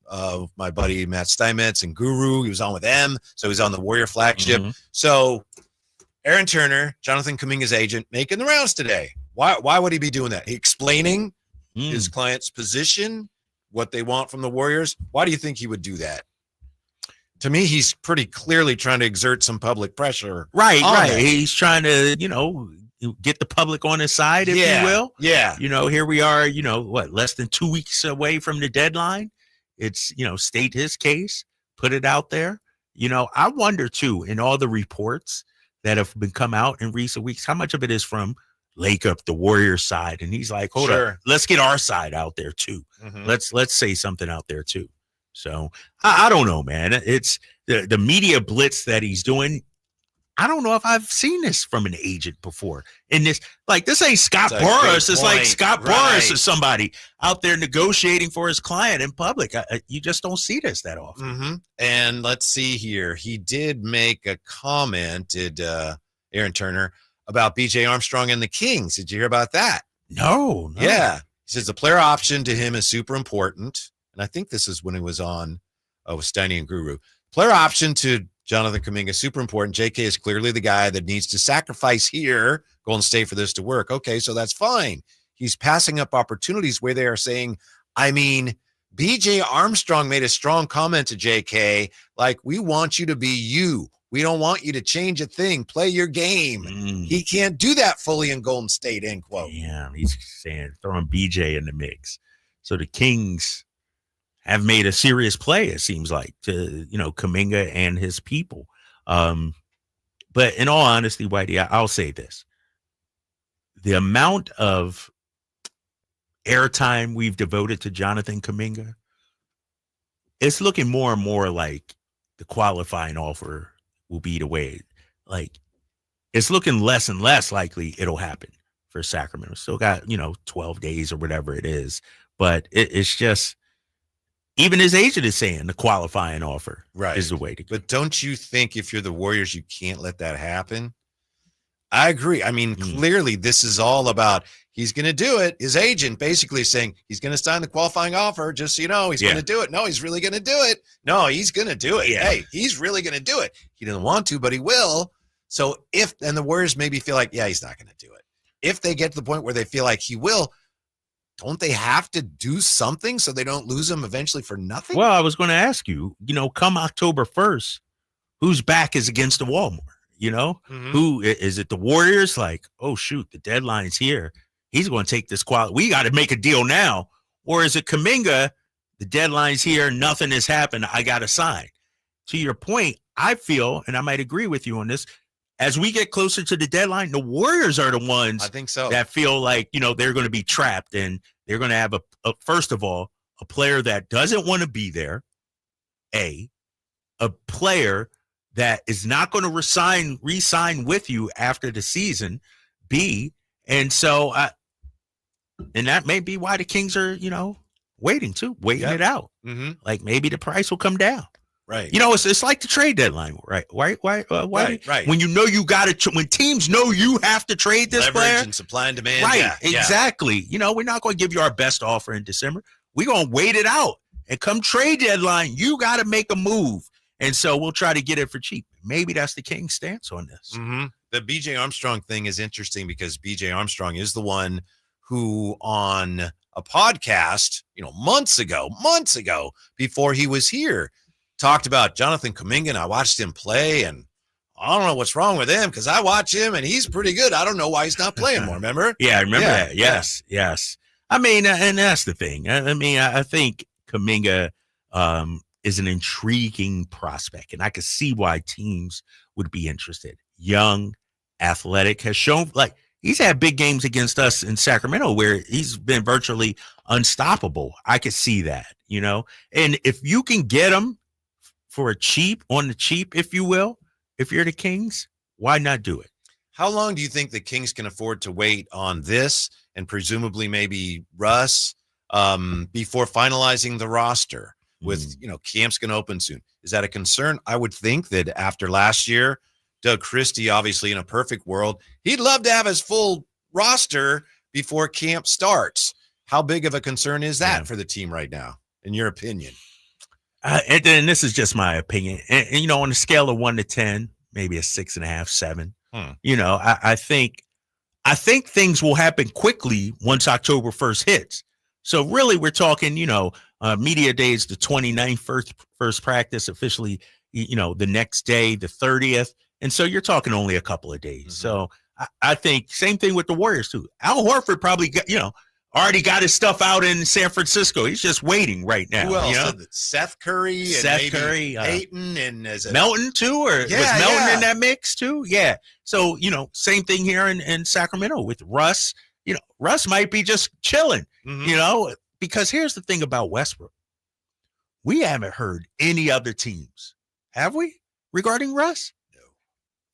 my buddy Matt Steinmetz and Guru. He was on with them. So he was on the Warrior flagship. Mm-hmm. So Aaron Turner, Jonathan Kuminga's agent, making the rounds today. Why would he be doing that? He explaining his client's position, what they want from the Warriors. Why do you think he would do that? To me, he's pretty clearly trying to exert some public pressure. Right. That. He's trying to, get the public on his side, if you will. Yeah. Here we are, less than 2 weeks away from the deadline. It's, state his case, put it out there. I wonder, too, in all the reports that have been come out in recent weeks, how much of it is from the Warriors side? And he's like, hold on, let's get our side out there, too. Mm-hmm. Let's say something out there, too. So I don't know, man. It's the media blitz that he's doing. I don't know if I've seen this from an agent before. In this, this ain't Scott Boras. It's like Scott Boras or somebody out there negotiating for his client in public. You just don't see this that often. Mm-hmm. And let's see here. He did make a comment, did Aaron Turner, about B.J. Armstrong and the Kings. Did you hear about that? No. Yeah. He says the player option to him is super important. And I think this is when he was on with Steiny and Guru. Player option to Jonathan Kuminga, super important. JK is clearly the guy that needs to sacrifice here, Golden State, for this to work. Okay, so that's fine. He's passing up opportunities where they are saying, BJ Armstrong made a strong comment to JK, like, we want you to be you. We don't want you to change a thing. Play your game. He can't do that fully in Golden State, end quote. Yeah, he's saying throwing BJ in the mix. So the Kings have made a serious play, it seems like, to, Kuminga and his people. But in all honesty, Whitey, I'll say this. The amount of airtime we've devoted to Jonathan Kuminga, it's looking more and more like the qualifying offer will be the way. Like, it's looking less and less likely it'll happen for Sacramento. Still got, 12 days or whatever it is. But it's just, even his agent is saying the qualifying offer is the way to go. But don't you think if you're the Warriors, you can't let that happen? I agree. I mean, clearly this is all about he's going to do it. His agent basically saying he's going to sign the qualifying offer. Just so you know, he's going to do it. No, he's really going to do it. No, he's going to do it. Yeah. Hey, he's really going to do it. He doesn't want to, but he will. So and the Warriors maybe feel like, he's not going to do it. If they get to the point where they feel like he will, don't they have to do something so they don't lose him eventually for nothing? Well, I was going to ask you, come October 1st, whose back is against the wall more? Who is it? The Warriors? Like, oh, shoot, the deadline's here. He's going to take this quality. We got to make a deal now. Or is it Kuminga? The deadline's here. Nothing has happened. I got to sign. To your point, I feel, and I might agree with you on this, as we get closer to the deadline, the Warriors are the ones I think so. that feel like, they're going to be trapped, and they're going to have first of all, a player that doesn't want to be there, a player that is not going to re-sign with you after the season, B, and so, and that may be why the Kings are, waiting it out. Mm-hmm. Like maybe the price will come down. Right. It's like the trade deadline, right? Right. Right. When you got to, when teams know you have to trade this Leverage player, and supply and demand. right? Yeah, exactly. We're not going to give you our best offer in December. We're going to wait it out, and come trade deadline, you got to make a move, and so we'll try to get it for cheap. Maybe that's the King's stance on this. Mm-hmm. The B.J. Armstrong thing is interesting because B.J. Armstrong is the one who on a podcast, months ago, before he was here, talked about Jonathan Kuminga, and I watched him play, and I don't know what's wrong with him because I watch him, and he's pretty good. I don't know why he's not playing more, remember? Yeah, I remember that. Yes. I mean, and that's the thing. I think Kuminga is an intriguing prospect, and I could see why teams would be interested. Young, athletic, has shown, like, he's had big games against us in Sacramento where he's been virtually unstoppable. I could see that, and if you can get him for on the cheap, if you will, if you're the Kings, why not do it? How long do you think the Kings can afford to wait on this and presumably maybe Russ before finalizing the roster with, camp's going to open soon? Is that a concern? I would think that after last year, Doug Christie, obviously in a perfect world, he'd love to have his full roster before camp starts. How big of a concern is that for the team right now, in your opinion? And this is just my opinion. And, on a scale of 1 to 10, maybe a 6.5, 7. I think things will happen quickly once October 1st hits. So really, we're talking, media days, the 29th, first practice officially, the next day, the 30th. And so you're talking only a couple of days. So I think same thing with the Warriors too. Al Horford probably got, already got his stuff out in San Francisco. He's just waiting right now. Who else? Seth Curry, Peyton, and Melton too, or was Melton in that mix too? Yeah. So same thing here in Sacramento with Russ. Russ might be just chilling. Because here's the thing about Westbrook. We haven't heard any other teams, have we, regarding Russ? No.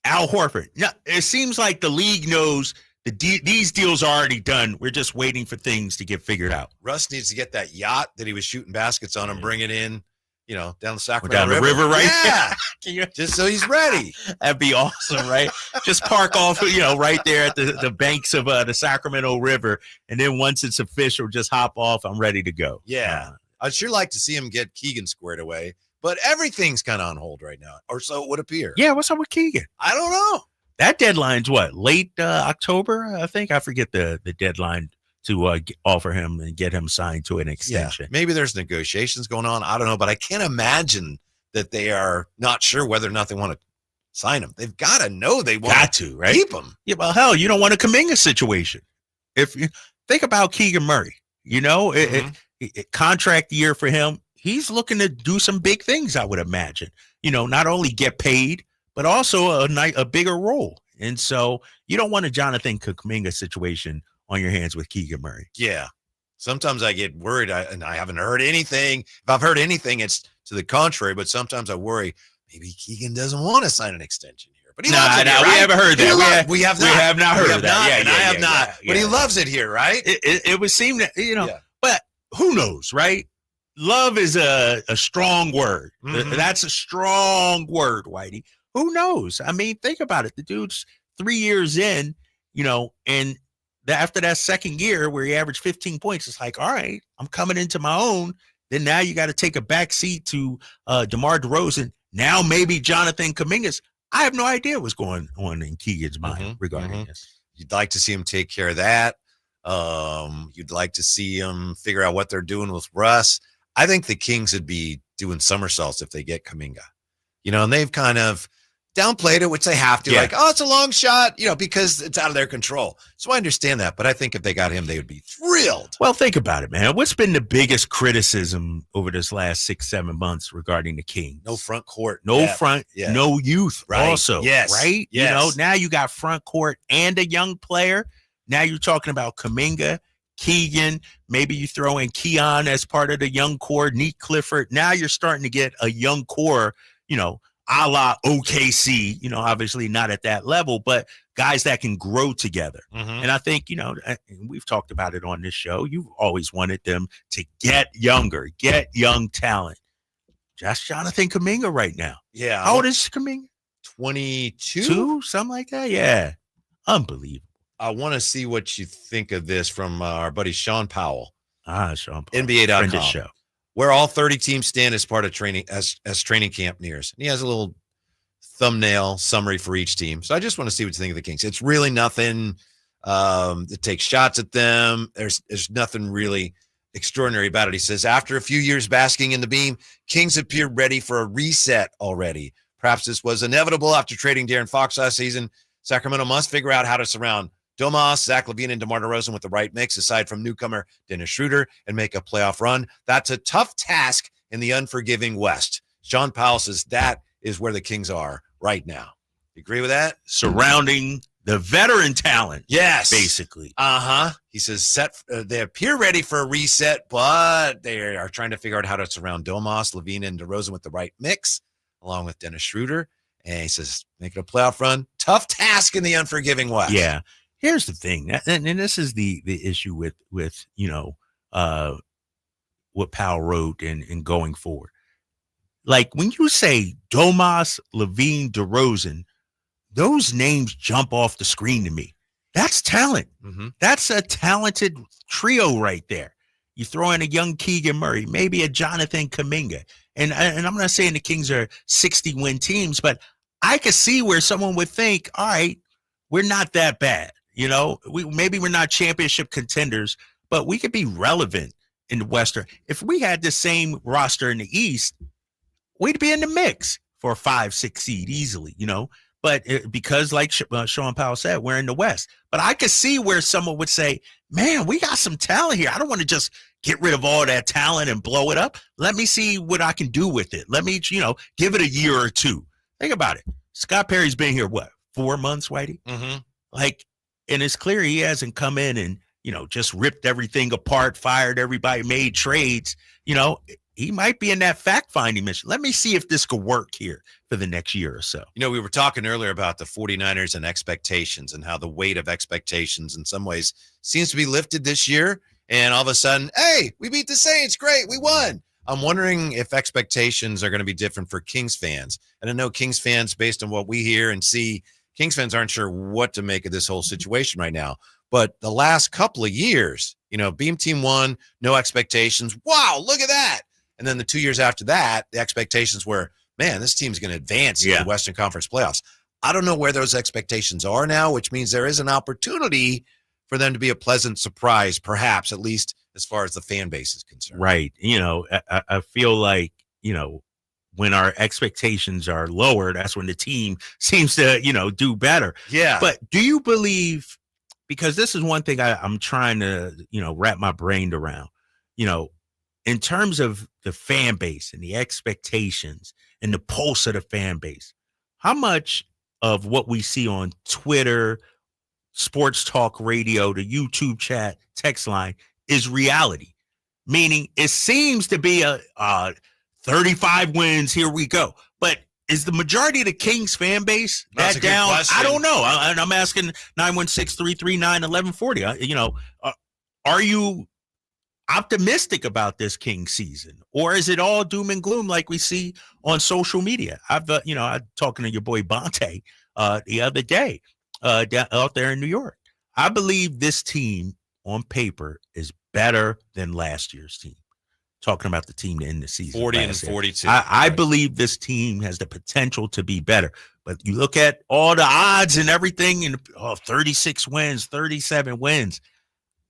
Al Horford. No, it seems like the league knows these deals are already done. We're just waiting for things to get figured out. Russ needs to get that yacht that he was shooting baskets on and bring it in, down the Sacramento River. Down the river, right? Yeah. Just so he's ready. That'd be awesome, right? Just park off, right there at the banks of the Sacramento River. And then once it's official, just hop off. I'm ready to go. Yeah. I'd sure like to see him get Keegan squared away, but everything's kind of on hold right now, or so it would appear. Yeah. What's up with Keegan? I don't know. That deadline's what? Late October, I think. I forget the deadline to offer him and get him signed to an extension. Yeah, maybe there's negotiations going on. I don't know, but I can't imagine that they are not sure whether or not they want to sign him. They've got to know they want to right? keep him. Yeah, well, hell, you don't want a Kuminga situation. If you think about Keegan Murray, contract year for him, he's looking to do some big things, I would imagine. Not only get paid, but also a bigger role. And so you don't want a Jonathan Kuminga situation on your hands with Keegan Murray. Yeah. Sometimes I get worried, and I haven't heard anything. If I've heard anything, it's to the contrary, but sometimes I worry maybe Keegan doesn't want to sign an extension here. But he loves it here, right? We haven't heard that. We have not. We have not heard that. Yeah, and I have not. But he loves it here, right? It would seem that, but who knows, right? Love is a strong word. That's a strong word, Whitey. Who knows? I mean, think about it. The dude's 3 years in, and after that second year where he averaged 15 points, it's like, all right, I'm coming into my own. Then now you got to take a back seat to DeMar DeRozan. Now maybe Jonathan Kuminga's. I have no idea what's going on in Keegan's mind regarding this. You'd like to see him take care of that. You'd like to see him figure out what they're doing with Russ. I think the Kings would be doing somersaults if they get Kuminga. And they've kind of downplayed it, which they have to. Like, it's a long shot, because it's out of their control. So I understand that. But I think if they got him, they would be thrilled. Well, think about it, man. What's been the biggest criticism over this last 6-7 months regarding the Kings? No front court. No youth also. Yes. Right? Yes. Now you got front court and a young player. Now you're talking about Kuminga, Keegan. Maybe you throw in Keon as part of the young core, Neat Clifford. Now you're starting to get a young core, a la OKC, obviously not at that level, but guys that can grow together. And I think, we've talked about it on this show. You've always wanted them to get younger, get young talent. Just Jonathan Kuminga right now. Yeah. How old is Kuminga? 22? Something like that. Yeah. Unbelievable. I want to see what you think of this from our buddy Sean Powell. Sean Powell. NBA.com. Show. Where all 30 teams stand as part of training as training camp nears. And he has a little thumbnail summary for each team. So I just want to see what you think of the Kings. It's really nothing that takes shots at them. There's nothing really extraordinary about it. He says, after a few years basking in the beam, Kings appear ready for a reset already. Perhaps this was inevitable after trading De'Aaron Fox last season. Sacramento must figure out how to surround Domas, Zach LaVine, and DeMar DeRozan with the right mix, aside from newcomer Dennis Schroeder, and make a playoff run. That's a tough task in the unforgiving West. Sean Powell says that is where the Kings are right now. You agree with that? Surrounding the veteran talent. Yes. Basically. He says they appear ready for a reset, but they are trying to figure out how to surround Domas, LaVine, and DeRozan with the right mix, along with Dennis Schroeder. And he says, making a playoff run, tough task in the unforgiving West. Yeah. Here's the thing, and this is the issue with what Powell wrote and going forward. Like when you say Domas, Levine, DeRozan, those names jump off the screen to me. That's talent. Mm-hmm. That's a talented trio right there. You throw in a young Keegan Murray, maybe a Jonathan Kuminga. And I'm not saying the Kings are 60-win teams, but I could see where someone would think, all right, we're not that bad. Maybe we're not championship contenders, but we could be relevant in the Western. If we had the same roster in the East, we'd be in the mix for a 5-6 seed easily, But because, like Sean Powell said, we're in the West. But I could see where someone would say, man, we got some talent here. I don't want to just get rid of all that talent and blow it up. Let me see what I can do with it. Let me, give it a year or two. Think about it. Scott Perry's been here, 4 months, Whitey? Mm-hmm. And it's clear he hasn't come in and, just ripped everything apart, fired everybody, made trades. He might be in that fact-finding mission. Let me see if this could work here for the next year or so. We were talking earlier about the 49ers and expectations and how the weight of expectations in some ways seems to be lifted this year. And all of a sudden, hey, we beat the Saints. Great, we won. I'm wondering if expectations are going to be different for Kings fans. And I know Kings fans, based on what we hear and see, Kings fans aren't sure what to make of this whole situation right now. But the last couple of years, Beam Team won, no expectations. Wow, look at that. And then the 2 years after that, the expectations were, man, this team's going to advance to the Western Conference playoffs. I don't know where those expectations are now, which means there is an opportunity for them to be a pleasant surprise, perhaps, at least as far as the fan base is concerned. Right. I feel like, when our expectations are lower, that's when the team seems to, do better. Yeah. But do you believe, because this is one thing I'm trying to, wrap my brain around, in terms of the fan base and the expectations and the pulse of the fan base, how much of what we see on Twitter, sports talk radio, the YouTube chat, text line is reality? Meaning it seems to be a 35 wins, here we go. But is the majority of the Kings fan base that down? I don't know. I'm asking 916-339-1140. Are you optimistic about this King season, or is it all doom and gloom like we see on social media? I'm talking to your boy Bonte the other day out there in New York. I believe this team on paper is better than last year's team. Talking about the team to end the season, 40-42. I believe this team has the potential to be better. But you look at all the odds and everything, and 36 wins, 37 wins.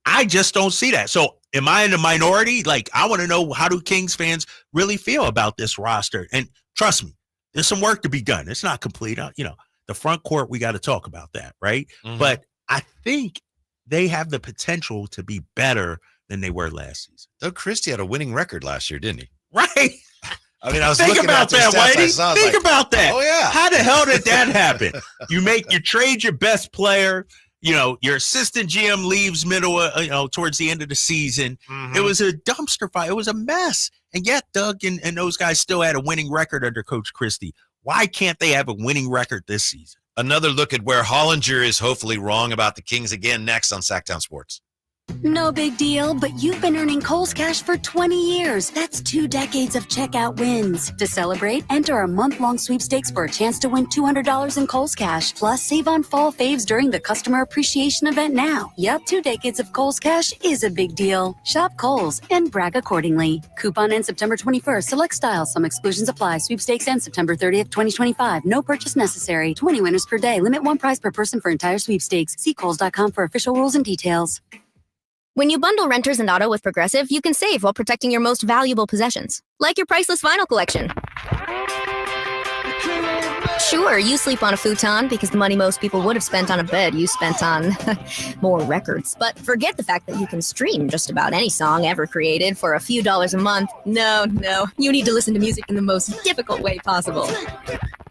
I just don't see that. So am I in the minority? I want to know, how do Kings fans really feel about this roster? And trust me, there's some work to be done. It's not complete. The front court, we got to talk about that, right? Mm-hmm. But I think they have the potential to be better than they were last season. Doug Christie had a winning record last year, didn't he? Right. I was Think looking about at that, Whitey. Think about that. Oh, yeah. How the hell did that happen? You trade your best player. Your assistant GM leaves towards the end of the season. Mm-hmm. It was a dumpster fire. It was a mess. And yet Doug and those guys still had a winning record under Coach Christie. Why can't they have a winning record this season? Another look at where Hollinger is hopefully wrong about the Kings again next on Sacktown Sports. No big deal, but you've been earning Kohl's Cash for 20 years. That's 2 decades of checkout wins. To celebrate, enter our month-long sweepstakes for a chance to win $200 in Kohl's Cash. Plus, save on fall faves during the Customer Appreciation Event now. Yep, 2 decades of Kohl's Cash is a big deal. Shop Kohl's and brag accordingly. Coupon ends September 21st. Select styles. Some exclusions apply. Sweepstakes ends September 30th, 2025. No purchase necessary. 20 winners per day. Limit 1 prize per person for entire sweepstakes. See Kohls.com for official rules and details. When you bundle renters and auto with Progressive, you can save while protecting your most valuable possessions, like your priceless vinyl collection. Sure, you sleep on a futon because the money most people would have spent on a bed you spent on more records. But forget the fact that you can stream just about any song ever created for a few dollars a month. No, you need to listen to music in the most difficult way possible.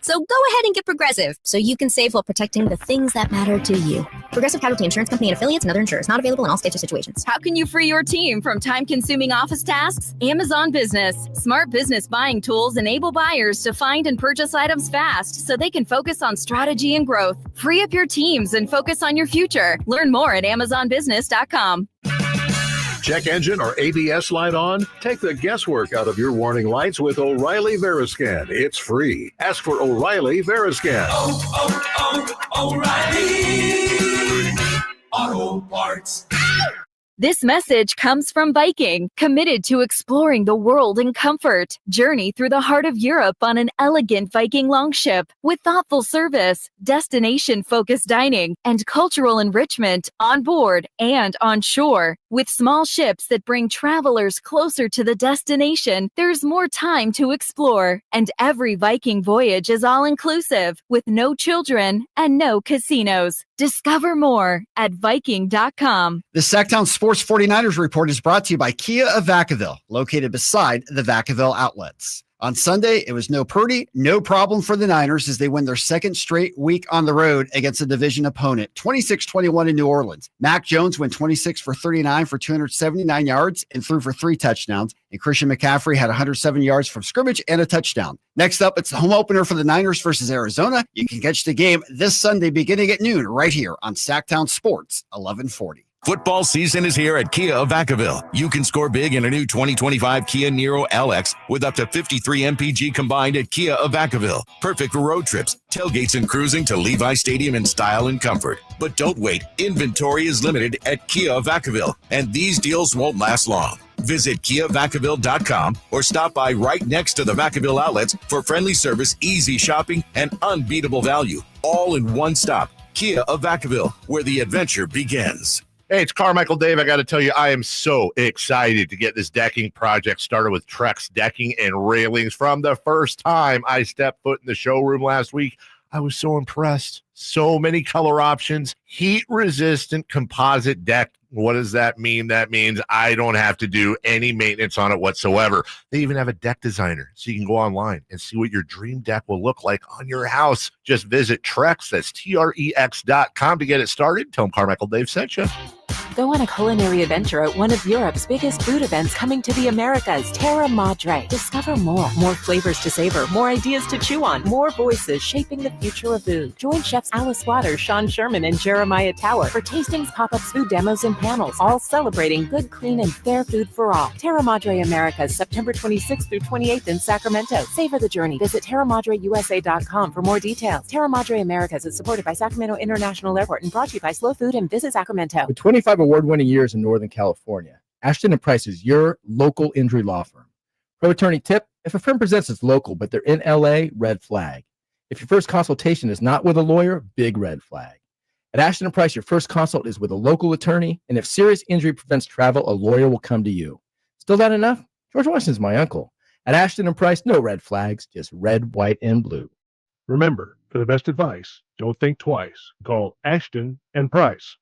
So go ahead and get Progressive so you can save while protecting the things that matter to you. Progressive Casualty Insurance Company and affiliates and other insurers. Not available in all states or situations. How can you free your team from time-consuming office tasks? Amazon Business. Smart business buying tools enable buyers to find and purchase items fast so they can focus on strategy and growth. Free up your teams and focus on your future. Learn more at amazonbusiness.com. Check engine or ABS light on? Take the guesswork out of your warning lights with O'Reilly Veriscan. It's free. Ask for O'Reilly Veriscan. O'Reilly Auto Parts. This message comes from Viking, committed to exploring the world in comfort. Journey through the heart of Europe on an elegant Viking longship with thoughtful service, destination-focused dining, and cultural enrichment on board and on shore. With small ships that bring travelers closer to the destination, there's more time to explore. And every Viking voyage is all-inclusive, with no children and no casinos. Discover more at Viking.com. The Sacktown Sports 49ers Report is brought to you by Kia of Vacaville, located beside the Vacaville outlets. On Sunday, it was no Purdy, no problem for the Niners as they win their second straight week on the road against a division opponent, 26-21 in New Orleans. Mac Jones went 26 for 39 for 279 yards and threw for 3 touchdowns, and Christian McCaffrey had 107 yards from scrimmage and a touchdown. Next up, it's the home opener for the Niners versus Arizona. You can catch the game this Sunday beginning at noon right here on Sacktown Sports 1140. Football season is here at Kia of Vacaville. You can score big in a new 2025 Kia Niro LX with up to 53 MPG combined at Kia of Vacaville. Perfect for road trips, tailgates, and cruising to Levi Stadium in style and comfort. But don't wait. Inventory is limited at Kia of Vacaville, and these deals won't last long. Visit KiaVacaville.com or stop by right next to the Vacaville outlets for friendly service, easy shopping, and unbeatable value. All in one stop. Kia of Vacaville, where the adventure begins. Hey, it's Carmichael Dave. I got to tell you, I am so excited to get this decking project started with Trex Decking and Railings. From the first time I stepped foot in the showroom last week, I was so impressed. So many color options, heat-resistant composite deck. What does that mean? That means I don't have to do any maintenance on it whatsoever. They even have a deck designer, so you can go online and see what your dream deck will look like on your house. Just visit Trex, that's TREX.com to get it started. Tell them Carmichael Dave sent you. Go on a culinary adventure at one of Europe's biggest food events coming to the Americas, Terra Madre. Discover more flavors to savor, more ideas to chew on, more voices shaping the future of food. Join chefs Alice Waters, Sean Sherman, and Jeremiah Tower for tastings, pop-ups, food demos, and panels, all celebrating good, clean, and fair food for all. Terra Madre Americas, September 26th through 28th in Sacramento. Savor the journey. Visit TerraMadreUSA.com for more details. Terra Madre Americas is supported by Sacramento International Airport and brought to you by Slow Food and Visit Sacramento. With 25 award-winning years in Northern California, Ashton & Price is your local injury law firm. Pro attorney tip: if a firm presents it's local, but they're in LA, red flag. If your first consultation is not with a lawyer, big red flag. At Ashton & Price, your first consult is with a local attorney, and if serious injury prevents travel, a lawyer will come to you. Still not enough? George Washington's my uncle. At Ashton & Price, no red flags, just red, white, and blue. Remember, for the best advice, don't think twice. Call Ashton and Price.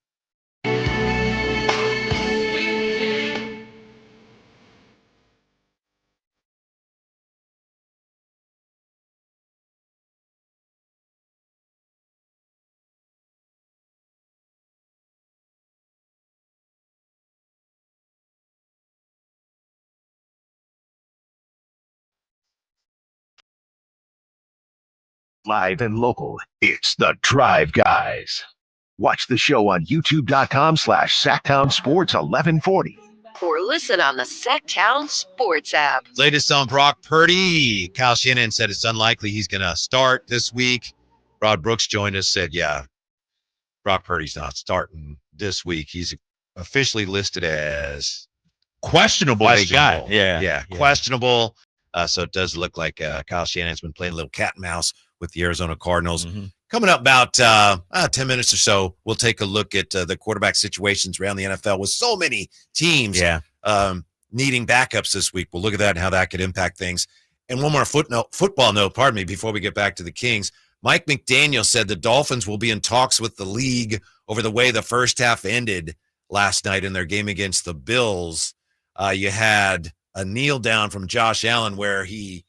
Live and local, it's the Drive Guys. Watch the show on youtube.com/Sacktown Sports 1140. Or listen on the Sacktown Sports app. Latest on Brock Purdy. Kyle Shanahan said it's unlikely he's going to start this week. Rod Brooks joined us, said, yeah, Brock Purdy's not starting this week. He's officially listed as questionable. Questionable. Yeah. Questionable. So it does look like Kyle Shanahan's been playing a little cat and mouse with the Arizona Cardinals. Coming up about 10 minutes or so, we'll take a look at the quarterback situations around the NFL with so many teams needing backups this week. We'll look at that and how that could impact things. And one more football note, before we get back to the Kings. Mike McDaniel said the Dolphins will be in talks with the league over the way the first half ended last night in their game against the Bills. You had a kneel down from Josh Allen where he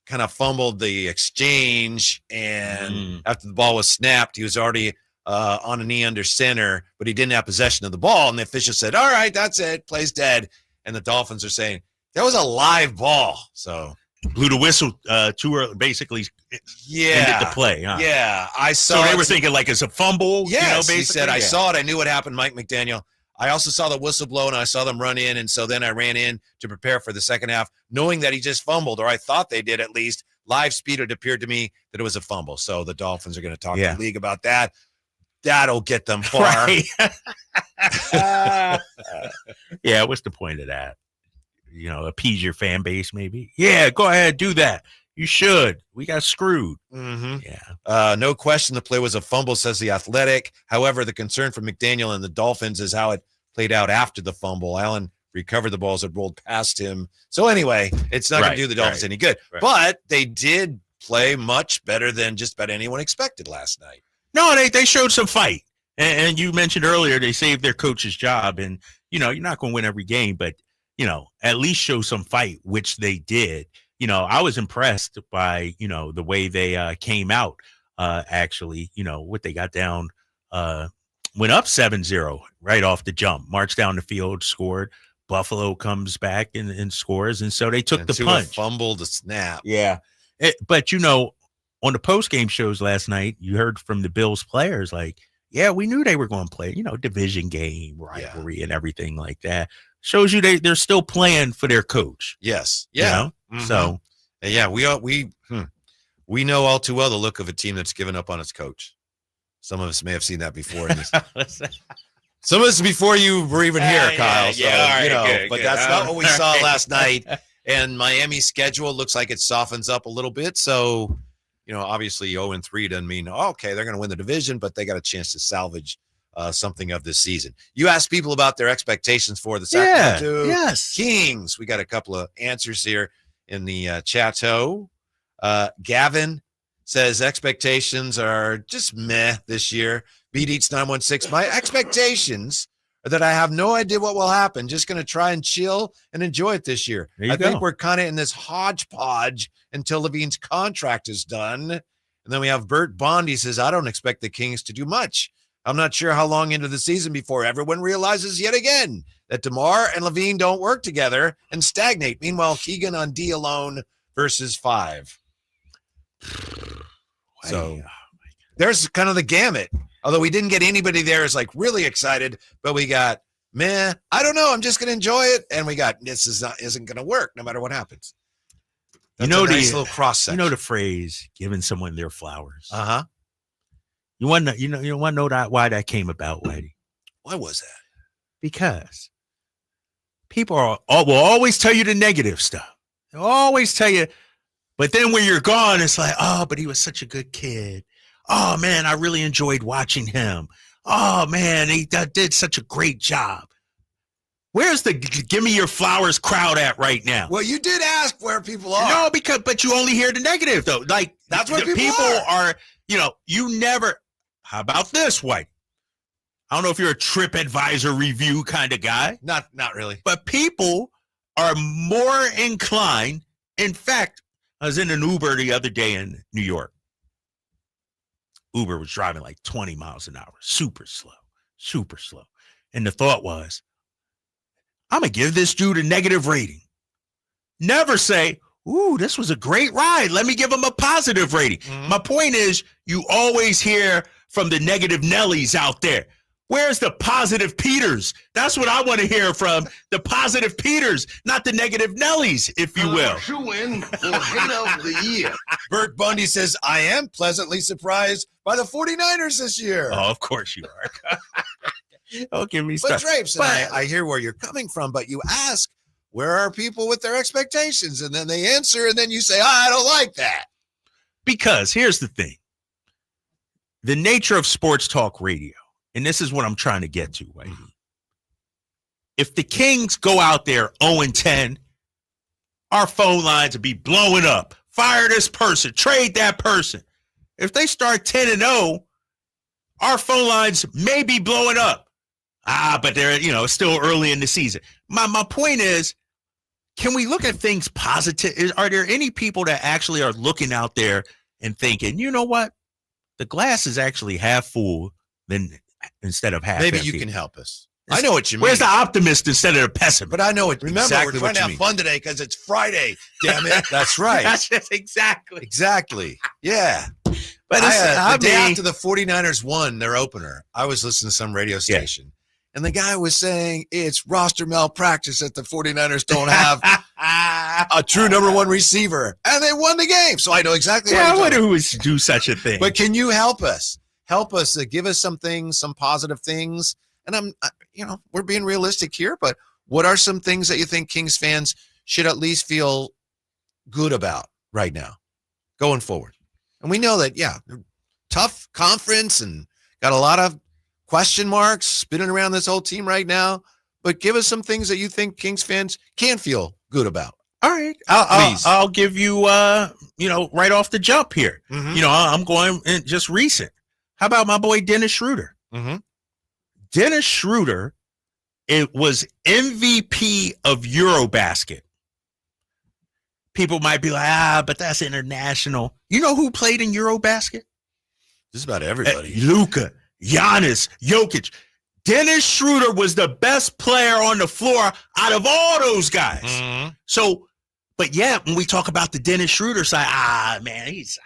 kind of fumbled the exchange, and after the ball was snapped, he was already on a knee under center, but he didn't have possession of the ball. And the official said, all right, that's it. Play's dead. And the Dolphins are saying, that was a live ball. So blew the whistle too early, basically. Ended the play. Huh? Yeah, I saw. So they were thinking like it's a fumble. Yes, basically. He said, I saw it. I knew what happened, Mike McDaniel. I also saw the whistle blow, and I saw them run in, and so then I ran in to prepare for the second half, knowing that he just fumbled, or I thought they did at least. Live speed, it appeared to me that it was a fumble. So the Dolphins are going to talk to the league about that. That'll get them far. Right. Yeah, what's the point of that? Appease your fan base, maybe. Yeah, go ahead, do that. You should. We got screwed. Mm-hmm. Yeah. No question the play was a fumble, says The Athletic. However, the concern for McDaniel and the Dolphins is how it played out after the fumble. Allen recovered the balls that rolled past him. So anyway, it's not going to do the Dolphins any good. Right. But they did play much better than just about anyone expected last night. No, they showed some fight. And you mentioned earlier they saved their coach's job. And, you're not going to win every game, but, at least show some fight, which they did. I was impressed by, the way they came out, actually, what they got down, went up 7-0 right off the jump, marched down the field, scored. Buffalo comes back and scores. And so they took the punch. Fumbled the snap. Yeah. But, on the post-game shows last night, you heard from the Bills players like, yeah, we knew they were going to play, division game, rivalry, and everything like that. Shows you they're still playing for their coach. Yes. Yeah. Mm-hmm. So, yeah, we know all too well the look of a team that's given up on its coach. Some of us may have seen that before. Some of us before you were even here, Kyle. So, but that's not what we saw last night. And Miami's schedule looks like it softens up a little bit. So, obviously 0-3 doesn't mean, okay, they're going to win the division, but they got a chance to salvage something of this season. You asked people about their expectations for the Sacramento Kings. We got a couple of answers here in the chat-o. Gavin says expectations are just meh this year. Beat Eats 916. My expectations are that I have no idea what will happen. Just going to try and chill and enjoy it this year. I think we're kind of in this hodgepodge until Levine's contract is done. And then we have Bert Bondi says, I don't expect the Kings to do much. I'm not sure how long into the season before everyone realizes yet again that DeMar and Levine don't work together and stagnate. Meanwhile, Keegan on D alone versus 5. So there's kind of the gamut. Although we didn't get anybody there is like really excited, but we got, I don't know. I'm just going to enjoy it. And we got, isn't going to work no matter what happens. That's a nice little cross section. You know the phrase, giving someone their flowers. Uh-huh. You want to know why that came about, Whitey? Why was that? Because people will always tell you the negative stuff. They'll always tell you, but then when you're gone, it's like, oh, but he was such a good kid. Oh, man, I really enjoyed watching him. Oh, man, he did such a great job. Where's the give me your flowers crowd at right now? Well, you did ask where people are. No, but you only hear the negative, though. Like, that's where people are, you never. How about this, White? I don't know if you're a TripAdvisor review kind of guy. Not really. But people are more inclined. In fact, I was in an Uber the other day in New York. Uber was driving like 20 miles an hour, super slow. And the thought was, I'm going to give this dude a negative rating. Never say, ooh, this was a great ride. Let me give him a positive rating. Mm-hmm. My point is, you always hear from the negative Nellies out there. Where's the positive Peters? That's what I want to hear from, the positive Peters, not the negative Nellies, if you will. Shoe-in for Hater of the Year. Bert Bundy says, I am pleasantly surprised by the 49ers this year. Oh, of course you are. Don't give me But stuff. Drapes, I hear where you're coming from, but you ask, where are people with their expectations? And then they answer, and then you say, I don't like that. Because here's the thing. The nature of sports talk radio, and this is what I'm trying to get to, right? If the Kings go out there 0-10, our phone lines would be blowing up. Fire this person, trade that person. If they start 10-0, our phone lines may be blowing up. But they're, it's still early in the season. My point is, can we look at things positive? Are there any people that actually are looking out there and thinking, you know what? The glass is actually half full than instead of half. Maybe empty. you can help us. I know what you mean. Where's the optimist instead of the pessimist? But I know it. Remember, exactly we're trying to have fun today because it's Friday. Damn it. That's right. That's just exactly. Yeah. But the day after the 49ers won their opener, I was listening to some radio station, and the guy was saying it's roster malpractice that the 49ers don't have a true number one receiver, and they won the game. So I know exactly I what wonder who would do such a thing. But can you help us? Help us give us some things, some positive things. And we're being realistic here, but what are some things that you think Kings fans should at least feel good about right now going forward? And we know that, tough conference and got a lot of question marks spinning around this whole team right now, but give us some things that you think Kings fans can feel good about. All right. I'll give you, right off the jump here. Mm-hmm. I'm going just recent. How about my boy Dennis Schroeder? Mm-hmm. Dennis Schroeder, it was MVP of Eurobasket. People might be like, but that's international. You know who played in Eurobasket? Just about everybody. Luka, Giannis, Jokic. Dennis Schroeder was the best player on the floor out of all those guys. Mm-hmm. So, but yeah, when we talk about the Dennis Schroeder side, man, he's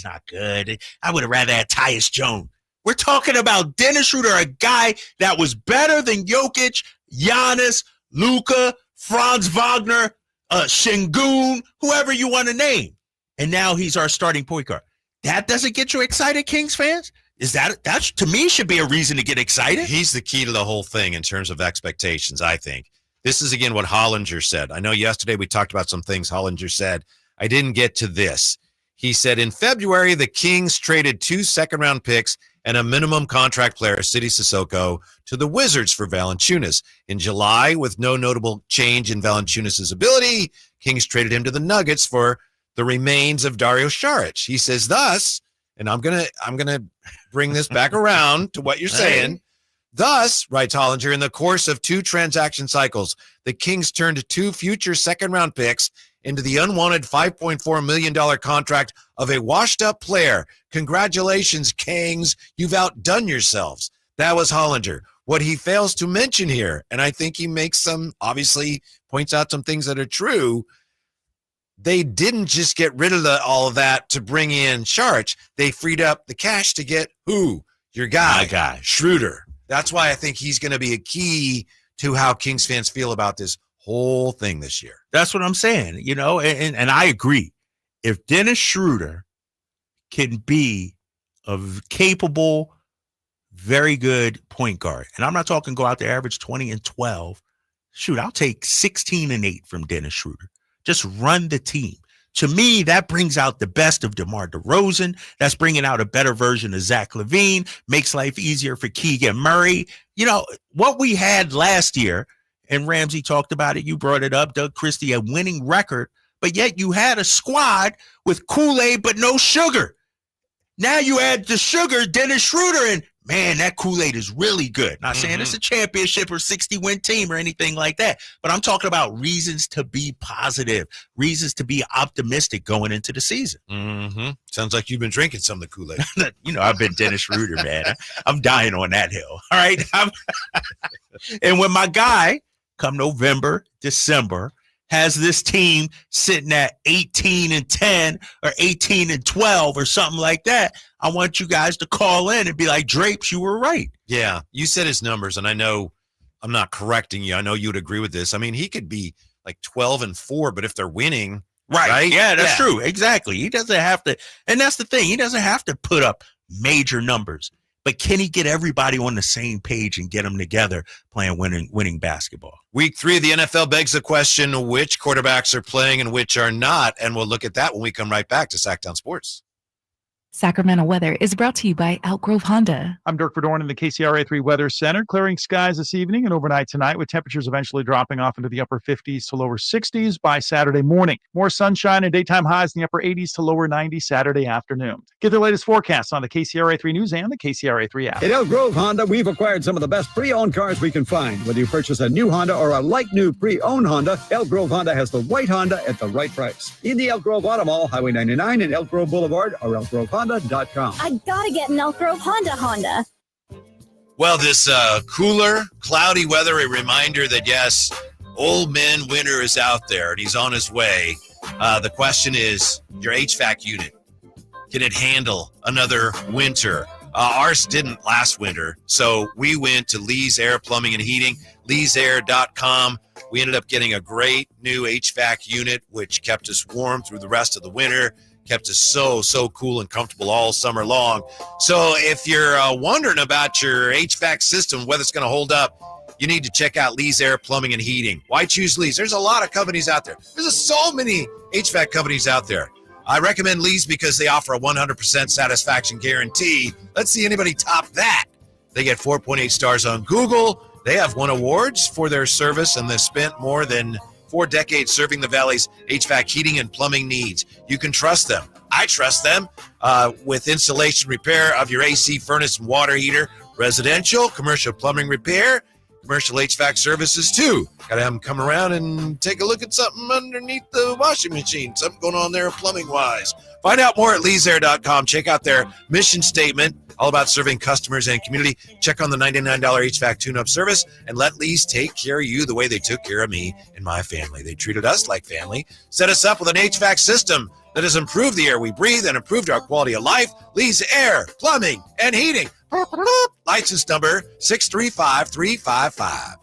not good. I would have rather had Tyus Jones. We're talking about Dennis Schroeder, a guy that was better than Jokic, Giannis, Luka, Franz Wagner, Şengün, whoever you want to name. And now he's our starting point guard. That doesn't get you excited, Kings fans? That to me should be a reason to get excited. He's the key to the whole thing in terms of expectations, I think. This is, again, what Hollinger said. I know yesterday we talked about some things Hollinger said. I didn't get to this. He said, in February, the Kings traded 2 second-round picks and a minimum contract player, Sidy Cissoko, to the Wizards for Valanciunas. In July, with no notable change in Valanciunas' ability, Kings traded him to the Nuggets for the remains of Dario Saric. He says, thus, and I'm gonna bring this back around to what you're saying. Thus, writes Hollinger, in the course of 2 transaction cycles, the Kings turned 2 future second-round picks into the unwanted $5.4 million contract of a washed-up player. Congratulations, Kings. You've outdone yourselves. That was Hollinger. What he fails to mention here, and I think he obviously points out some things that are true, they didn't just get rid of all of that to bring in Saric. They freed up the cash to get who? Your guy. My guy. Schroeder. That's why I think he's going to be a key to how Kings fans feel about this whole thing this year. That's what I'm saying, and I agree. If Dennis Schroeder can be a capable, very good point guard, and I'm not talking go out there average 20 and 12. Shoot, I'll take 16 and 8 from Dennis Schroeder. Just run the team. To me, that brings out the best of DeMar DeRozan. That's bringing out a better version of Zach LaVine, makes life easier for Keegan Murray. What we had last year, and Ramsey talked about it, you brought it up, Doug Christie, a winning record, but yet you had a squad with Kool-Aid but no sugar. Now you add the sugar, Dennis Schroeder, and man, that Kool-Aid is really good. Not saying it's a championship or 60-win team or anything like that, but I'm talking about reasons to be positive, reasons to be optimistic going into the season. Mm-hmm. Sounds like you've been drinking some of the Kool-Aid. I've been Dennis Schroeder, man. I'm dying on that hill. All right. And when my guy, come November, December, has this team sitting at 18 and 10 or 18 and 12 or something like that, I want you guys to call in and be like, Drapes, you were right. Yeah, you said his numbers, and I know I'm not correcting you. I know you would agree with this. I mean, he could be like 12 and 4, but if they're winning, right? Yeah, that's true. Exactly. He doesn't have to, and that's the thing. He doesn't have to put up major numbers. But can he get everybody on the same page and get them together playing winning basketball? Week 3 of the NFL begs the question, which quarterbacks are playing and which are not? And we'll look at that when we come right back to Sacktown Sports. Sacramento weather is brought to you by Elk Grove Honda. I'm Dirk Verdorn in the KCRA3 Weather Center. Clearing skies this evening and overnight tonight, with temperatures eventually dropping off into the upper 50s to lower 60s by Saturday morning. More sunshine and daytime highs in the upper 80s to lower 90s Saturday afternoon. Get the latest forecasts on the KCRA3 News and the KCRA3 app. At Elk Grove Honda, we've acquired some of the best pre-owned cars we can find. Whether you purchase a new Honda or a like-new pre-owned Honda, Elk Grove Honda has the right Honda at the right price. In the Elk Grove Auto Mall, Highway 99 and Elk Grove Boulevard, or elkgrovehonda.com. I gotta get an Elk Grove Honda. Well, this cooler, cloudy weather, a reminder that, yes, old man winter is out there, and he's on his way. The question is, your HVAC unit, can it handle another winter? Ours didn't last winter, so we went to Lee's Air Plumbing and Heating, leesair.com. We ended up getting a great new HVAC unit, which kept us warm through the rest of the winter, kept us so cool and comfortable all summer long. So if you're wondering about your HVAC system, whether it's going to hold up, you need to check out Lee's Air Plumbing and Heating. Why choose Lee's? There's a lot of companies out there. There's so many HVAC companies out there. I recommend Lee's because they offer a 100% satisfaction guarantee. Let's see anybody top that. They get 4.8 stars on Google. They have won awards for their service, and they've spent more than 4 decades serving the Valley's HVAC heating and plumbing needs. You can trust them. I trust them with installation repair of your AC, furnace, and water heater, residential, commercial plumbing repair, commercial HVAC services too. Got to have them come around and take a look at something underneath the washing machine, something going on there plumbing wise. Find out more at leesair.com. Check out their mission statement, all about serving customers and community. Check on the $99 HVAC tune-up service and let Lee's take care of you the way they took care of me and my family. They treated us like family, set us up with an HVAC system that has improved the air we breathe and improved our quality of life. Lee's Air, Plumbing, and Heating. License number 635355.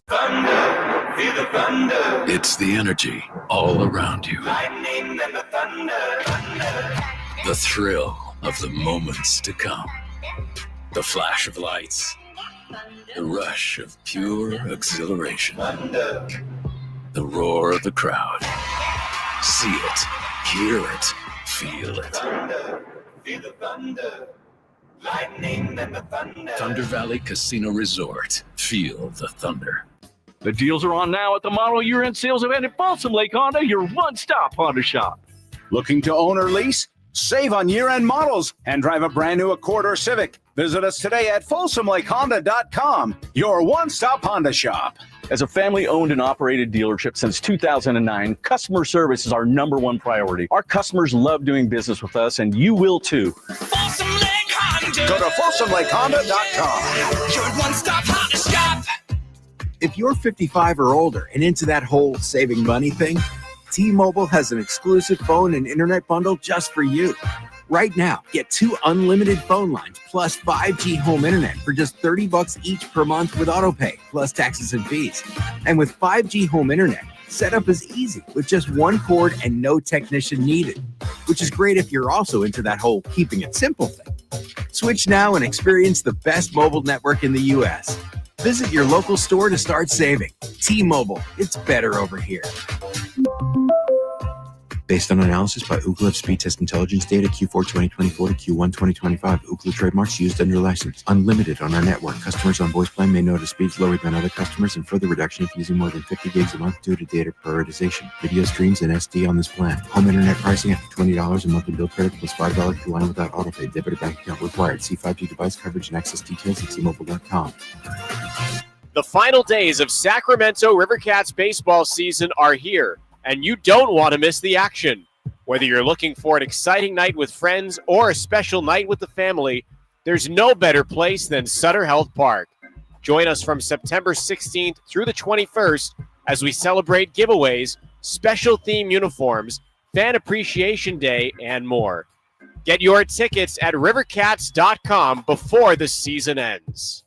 Thunder, feel the thunder. It's the energy all around you. Lightning and the thunder. The thrill of the moments to come. The flash of lights. The rush of pure exhilaration. Thunder. The roar of the crowd. See it, hear it, feel it. Thunder, feel the thunder. Lightning and the thunder. Thunder Valley Casino Resort. Feel the thunder. The deals are on now at the model year-end sales event at Folsom Lake Honda, your one-stop Honda shop. Looking to own or lease? Save on year-end models and drive a brand new Accord or Civic. Visit us today at FolsomLakeHonda.com, your one-stop Honda shop. As a family-owned and operated dealership since 2009, customer service is our #1 priority. Our customers love doing business with us, and you will too. Folsom Lake Honda. Go to FolsomLakeHonda.com. Your one-stop Honda shop. If you're 55 or older and into that whole saving money thing, T-Mobile has an exclusive phone and internet bundle just for you. Right now, get 2 unlimited phone lines plus 5G home internet for just $30 each per month with autopay, plus taxes and fees. And with 5G home internet, setup is easy with just 1 cord and no technician needed, which is great if you're also into that whole keeping it simple thing. Switch now and experience the best mobile network in the U.S. Visit your local store to start saving. T-Mobile, it's better over here. Based on analysis by Ookla Speed Test Intelligence data Q4 2024 to Q1 2025. Ookla trademarks used under license. Unlimited on our network. Customers on voice plan may notice speeds lower than other customers and further reduction if using more than 50 gigs a month due to data prioritization. Video streams and SD on this plan. Home internet pricing after $20 a monthly bill credit plus $5 per line without autopay. Debit or bank account required. See 5G device coverage and access details at T-Mobile.com. The final days of Sacramento Rivercats baseball season are here, and you don't want to miss the action. Whether you're looking for an exciting night with friends or a special night with the family, there's no better place than Sutter Health Park. Join us from September 16th through the 21st as we celebrate giveaways, special theme uniforms, Fan Appreciation Day, and more. Get your tickets at rivercats.com before the season ends.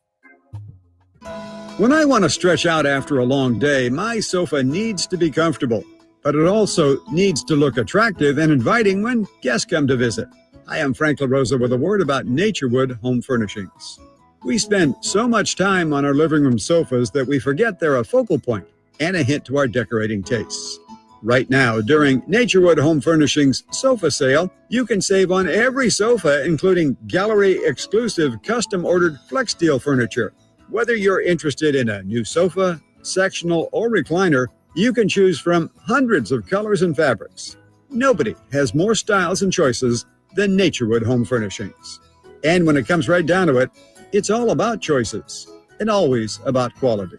When I want to stretch out after a long day, my sofa needs to be comfortable, but it also needs to look attractive and inviting when guests come to visit. Hi, I'm Frank LaRosa with a word about Naturewood Home Furnishings. We spend so much time on our living room sofas that we forget they're a focal point and a hint to our decorating tastes. Right now, during Naturewood Home Furnishings sofa sale, you can save on every sofa, including gallery-exclusive custom-ordered Flex Steel furniture. Whether you're interested in a new sofa, sectional, or recliner, you can choose from hundreds of colors and fabrics. Nobody has more styles and choices than Naturewood Home Furnishings. And when it comes right down to it, it's all about choices and always about quality.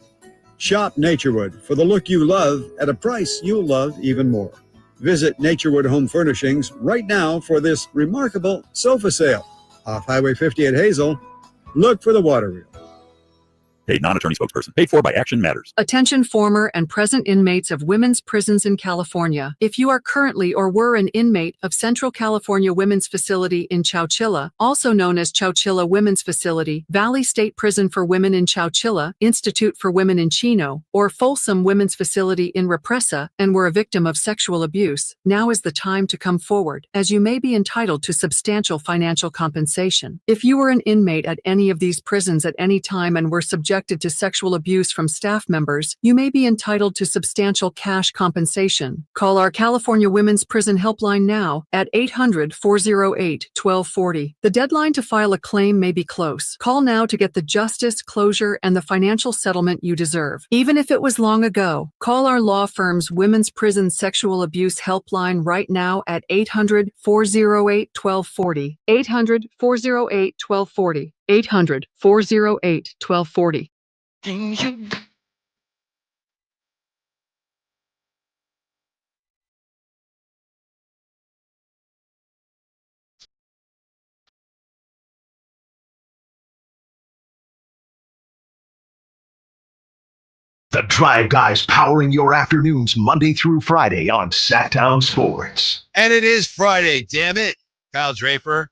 Shop Naturewood for the look you love at a price you'll love even more. Visit Naturewood Home Furnishings right now for this remarkable sofa sale. Off Highway 50 at Hazel, look for the water wheel. Paid non-attorney spokesperson. Paid for by Action Matters. Attention former and present inmates of women's prisons in California. If you are currently or were an inmate of Central California Women's Facility in Chowchilla, also known as Chowchilla Women's Facility, Valley State Prison for Women in Chowchilla, Institute for Women in Chino, or Folsom Women's Facility in Represa, and were a victim of sexual abuse, now is the time to come forward, as you may be entitled to substantial financial compensation. If you were an inmate at any of these prisons at any time and were subjected to sexual abuse from staff members, you may be entitled to substantial cash compensation. Call our California Women's Prison Helpline now at 800-408-1240. The deadline to file a claim may be close. Call now to get the justice, closure, and the financial settlement you deserve. Even if it was long ago, call our law firm's Women's Prison Sexual Abuse Helpline right now at 800-408-1240. 800-408-1240. 800-408-1240. The Drive Guys powering your afternoons Monday through Friday on Sacktown Sports. And it is Friday, damn it. Kyle Draper,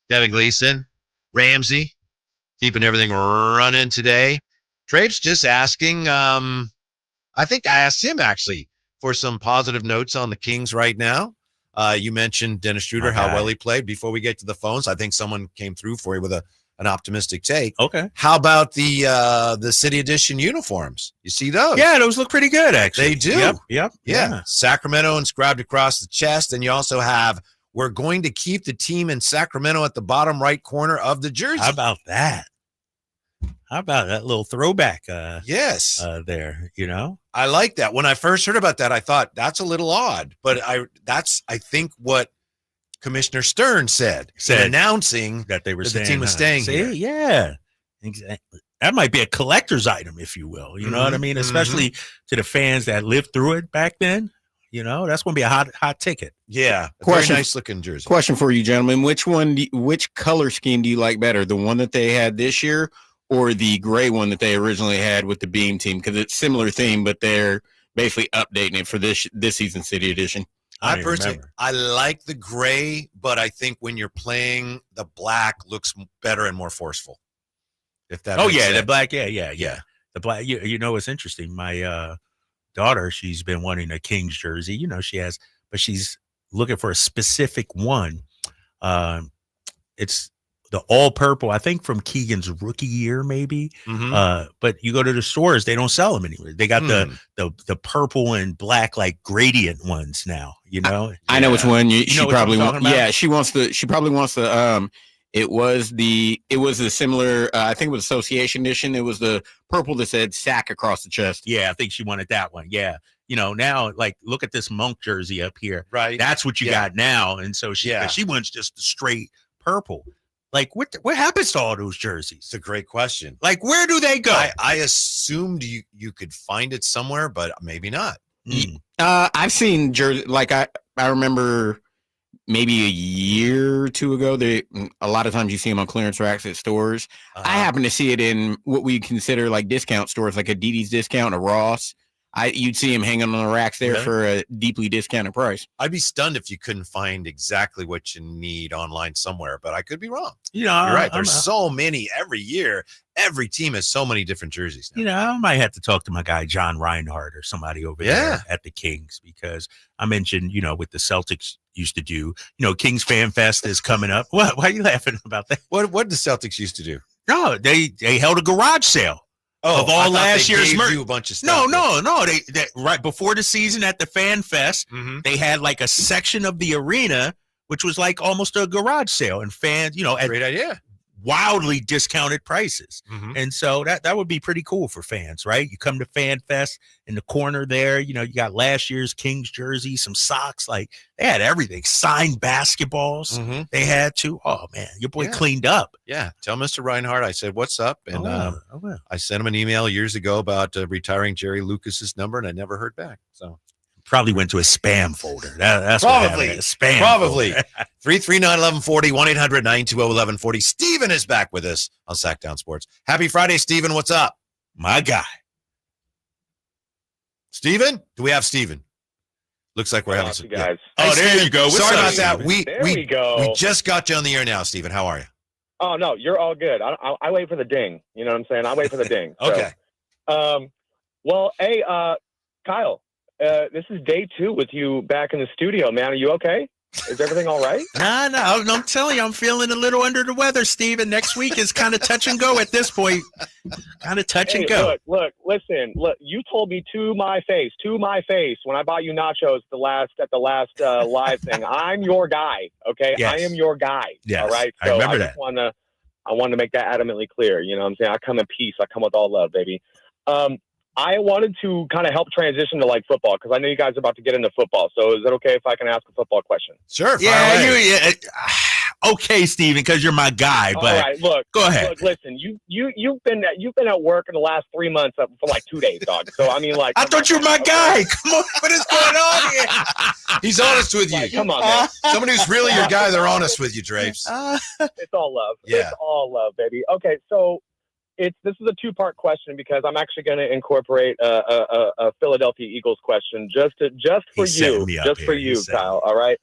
Devin Gleason, Ramsey, keeping everything running today. Drapes just asking, I think I asked him actually for some positive notes on the Kings right now. You mentioned Dennis Schroeder, how well he played. Before we get to the phones, I think someone came through for you with an optimistic take. Okay. How about the City Edition uniforms? You see those? Yeah, those look pretty good, actually. They do. Yep. Yeah. Sacramento inscribed across the chest. And you also have, we're going to keep the team in Sacramento at the bottom right corner of the jersey. How about that? How about that little throwback? Yes. There, you know? I like that. When I first heard about that, I thought that's a little odd. But I think what Commissioner Stern said announcing that they were the team was staying here. Yeah, exactly. That might be a collector's item, if you will. You know what I mean? Especially to the fans that lived through it back then. You know, that's going to be a hot ticket. Yeah, Question- very nice looking jersey. Question for you, gentlemen: which color scheme do you like better? The one that they had this year, or the gray one that they originally had with the Beam team? Because it's similar theme, but they're basically updating it for this season City Edition. I personally, I like the gray, but I think when you're playing, the black looks better and more forceful. If that. makes sense. The black, yeah. The black. You know, it's interesting. My daughter, she's been wanting a Kings jersey. You know, she has, but she's looking for a specific one. It's the all purple, I think from Keegan's rookie year, maybe. But you go to the stores, they don't sell them anywhere. They got the purple and black like gradient ones now. You know, I know which one she know probably what I'm wants. talking about? Yeah, she probably wants the. It was the similar. I think it was Association Edition. It was the purple that said "Sack" across the chest. Yeah, I think she wanted that one. Yeah. You know, now, like, look at this Monk jersey up here. Right. That's what you got now. And so she wants just the straight purple. Like, what happens to all those jerseys? It's a great question. Like, where do they go? I assumed you could find it somewhere, but maybe not. I've seen jersey. Like I remember maybe a year or two ago. A lot of times you see them on clearance racks at stores. I happen to see it in what we consider like discount stores, like a Didi's Discount, a Ross. You'd see them hanging on the racks there for a deeply discounted price. I'd be stunned if you couldn't find exactly what you need online somewhere, but I could be wrong. You know, you're right. There's so many every year. Every team has so many different jerseys now. You know, I might have to talk to my guy John Reinhardt or somebody over there at the Kings, because I mentioned, you know, what the Celtics used to do. You know, Kings Fan Fest is coming up. Why are you laughing about that? What did the Celtics used to do? No, they held a garage sale. Of all last year's merch. A bunch of stuff. No. They right before the season at the Fan Fest, they had like a section of the arena, which was like almost a garage sale, and fans, you know, at great idea. Wildly discounted prices. And so that would be pretty cool for fans, right? You come to Fan Fest in the corner there, you know, you got last year's Kings jersey, some socks, like they had everything, signed basketballs. They had to. Oh man, your boy cleaned up. Yeah. Tell Mr. Reinhardt I said, what's up? And I sent him an email years ago about retiring Jerry Lucas's number, and I never heard back. So Probably went to a spam folder. That's Probably. what spam. Probably. 339-1140, 1-800-920-1140. Steven is back with us on Sacktown Sports. Happy Friday, Steven. What's up? My guy. Steven? Do we have Steven? Looks like we're having some guys. Yeah. Oh, there you go. What's Sorry up, about that. Steven? We go. We just got you on the air now, Steven. How are you? Oh, no, you're all good. I wait for the ding. You know what I'm saying? I wait for the ding. Okay. So, well, hey, Kyle, this is day 2 with you back in the studio, man. Are you okay? Is everything all right? No, I'm telling you, I'm feeling a little under the weather, Steven. Next week is kind of touch and go at this point. Kind of touch and go. Look, listen, you told me to my face when I bought you nachos at the last live thing. I'm your guy, okay? Yes. I am your guy, Yes, all right? I remember that. I want to make that adamantly clear, you know what I'm saying? I come in peace. I come with all love, baby. I wanted to kind of help transition to like football because I know you guys are about to get into football. So is it okay if I can ask a football question? Sure. Yeah. Okay, Steven, because you're my guy. But all right, look, go ahead. Look, listen, you've been at work in the last 3 months for like 2 days, dog. So I mean, like, I thought you were my guy. Come on, what is going on here? He's honest with you. Like, come on, man. Somebody who's really your guy, they're honest with you, Drapes. It's all love. Yeah. It's all love, baby. Okay, so this is a 2-part question because I'm actually going to incorporate a Philadelphia Eagles question just for you, Kyle. All right,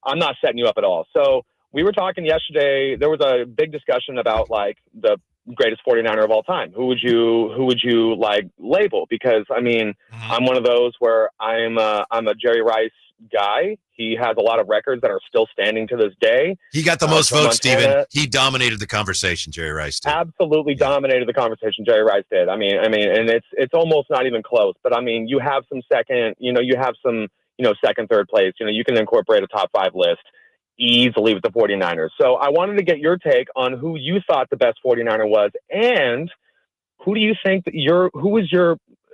I'm not setting you up at all. So we were talking yesterday. There was a big discussion about like the greatest 49er of all time. Who would you like label? Because I mean, I'm one of those where I'm a Jerry Rice guy. He has a lot of records that are still standing to this day. He got the most votes, Montana. Steven. He dominated the conversation, Jerry Rice did. Absolutely dominated the conversation, Jerry Rice did. I mean, and it's almost not even close. But I mean, you have some second, second, third place. You can incorporate a top 5 list easily with the 49ers. So I wanted to get your take on who you thought the best 49er was, and who do you think that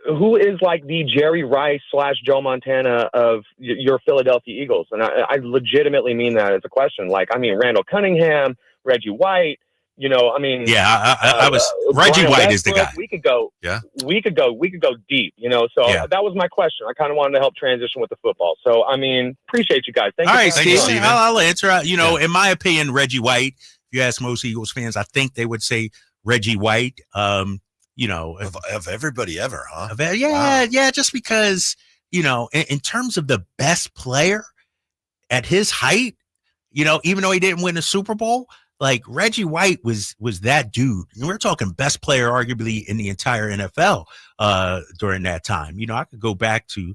who is like the Jerry Rice / Joe Montana of your Philadelphia Eagles? And I legitimately mean that as a question. Like, I mean, Randall Cunningham, Reggie White, I mean. Yeah, I was Reggie Brian White is the guy. We could go. Yeah. We could go deep, So that was my question. I kind of wanted to help transition with the football. So, I mean, appreciate you guys. Thank you. All right, so much. Steven. I'll answer. In my opinion, Reggie White, if you ask most Eagles fans, I think they would say Reggie White. Of everybody ever, huh? Yeah, just because, in terms of the best player at his height, even though he didn't win a Super Bowl, like Reggie White was that dude. And we're talking best player arguably in the entire NFL during that time. I could go back to,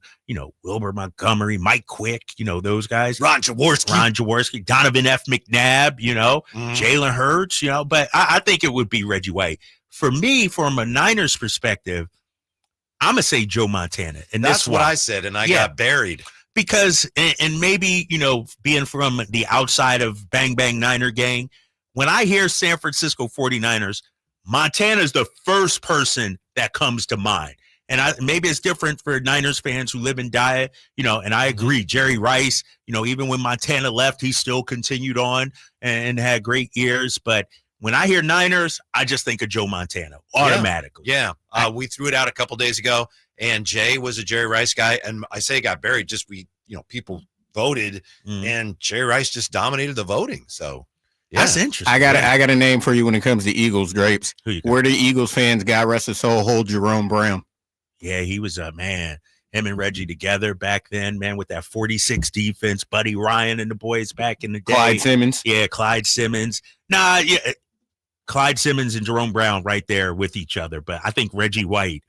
Wilbur Montgomery, Mike Quick, those guys. Ron Jaworski, Donovan F. McNabb, Jalen Hurts, but I think it would be Reggie White. For me, from a Niners perspective, I'm going to say Joe Montana. And that's what I said, and I got buried. Because, and maybe, being from the outside of Bang Bang Niner gang, when I hear San Francisco 49ers, Montana's the first person that comes to mind. And maybe it's different for Niners fans who live and die, and I agree. Jerry Rice, even when Montana left, he still continued on and had great years. But when I hear Niners, I just think of Joe Montana automatically. Yeah. We threw it out a couple days ago, and Jay was a Jerry Rice guy. And I say got buried, just people voted, and Jerry Rice just dominated the voting. So that's interesting. I got a name for you when it comes to Eagles, Drapes. Where the Eagles fans, God rest his soul, hold Jerome Brown. Yeah, he was a man. Him and Reggie together back then, man, with that 46 defense, Buddy Ryan and the boys back in the day. Clyde Simmons. Yeah, Clyde Simmons. Clyde Simmons and Jerome Brown right there with each other. But I think Reggie White,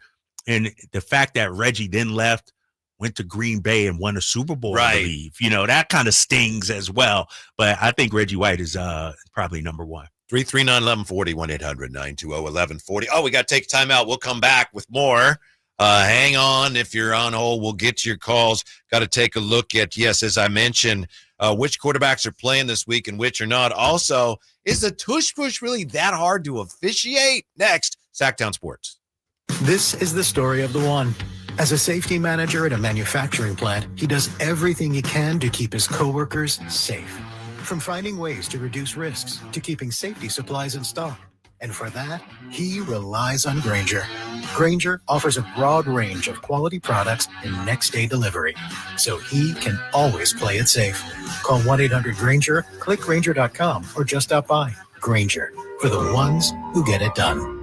and the fact that Reggie then left, went to Green Bay and won a Super Bowl, I believe. That kind of stings as well. But I think Reggie White is probably number one. 339-1140, 1-800-920-1140. Oh, we got to take time out. We'll come back with more. Hang on. If you're on hold, we'll get to your calls. Got to take a look at, as I mentioned, which quarterbacks are playing this week and which are not. Also, is the tush push really that hard to officiate? Next, Sacktown Sports. This is the story of the one. As a safety manager at a manufacturing plant, he does everything he can to keep his coworkers safe. From finding ways to reduce risks to keeping safety supplies in stock. And for that, he relies on Grainger, Grainger offers a broad range of quality products and next-day delivery, so he can always play it safe. Call 1-800-GRAINGER, click Grainger.com, or just stop by. Grainger, for the ones who get it done.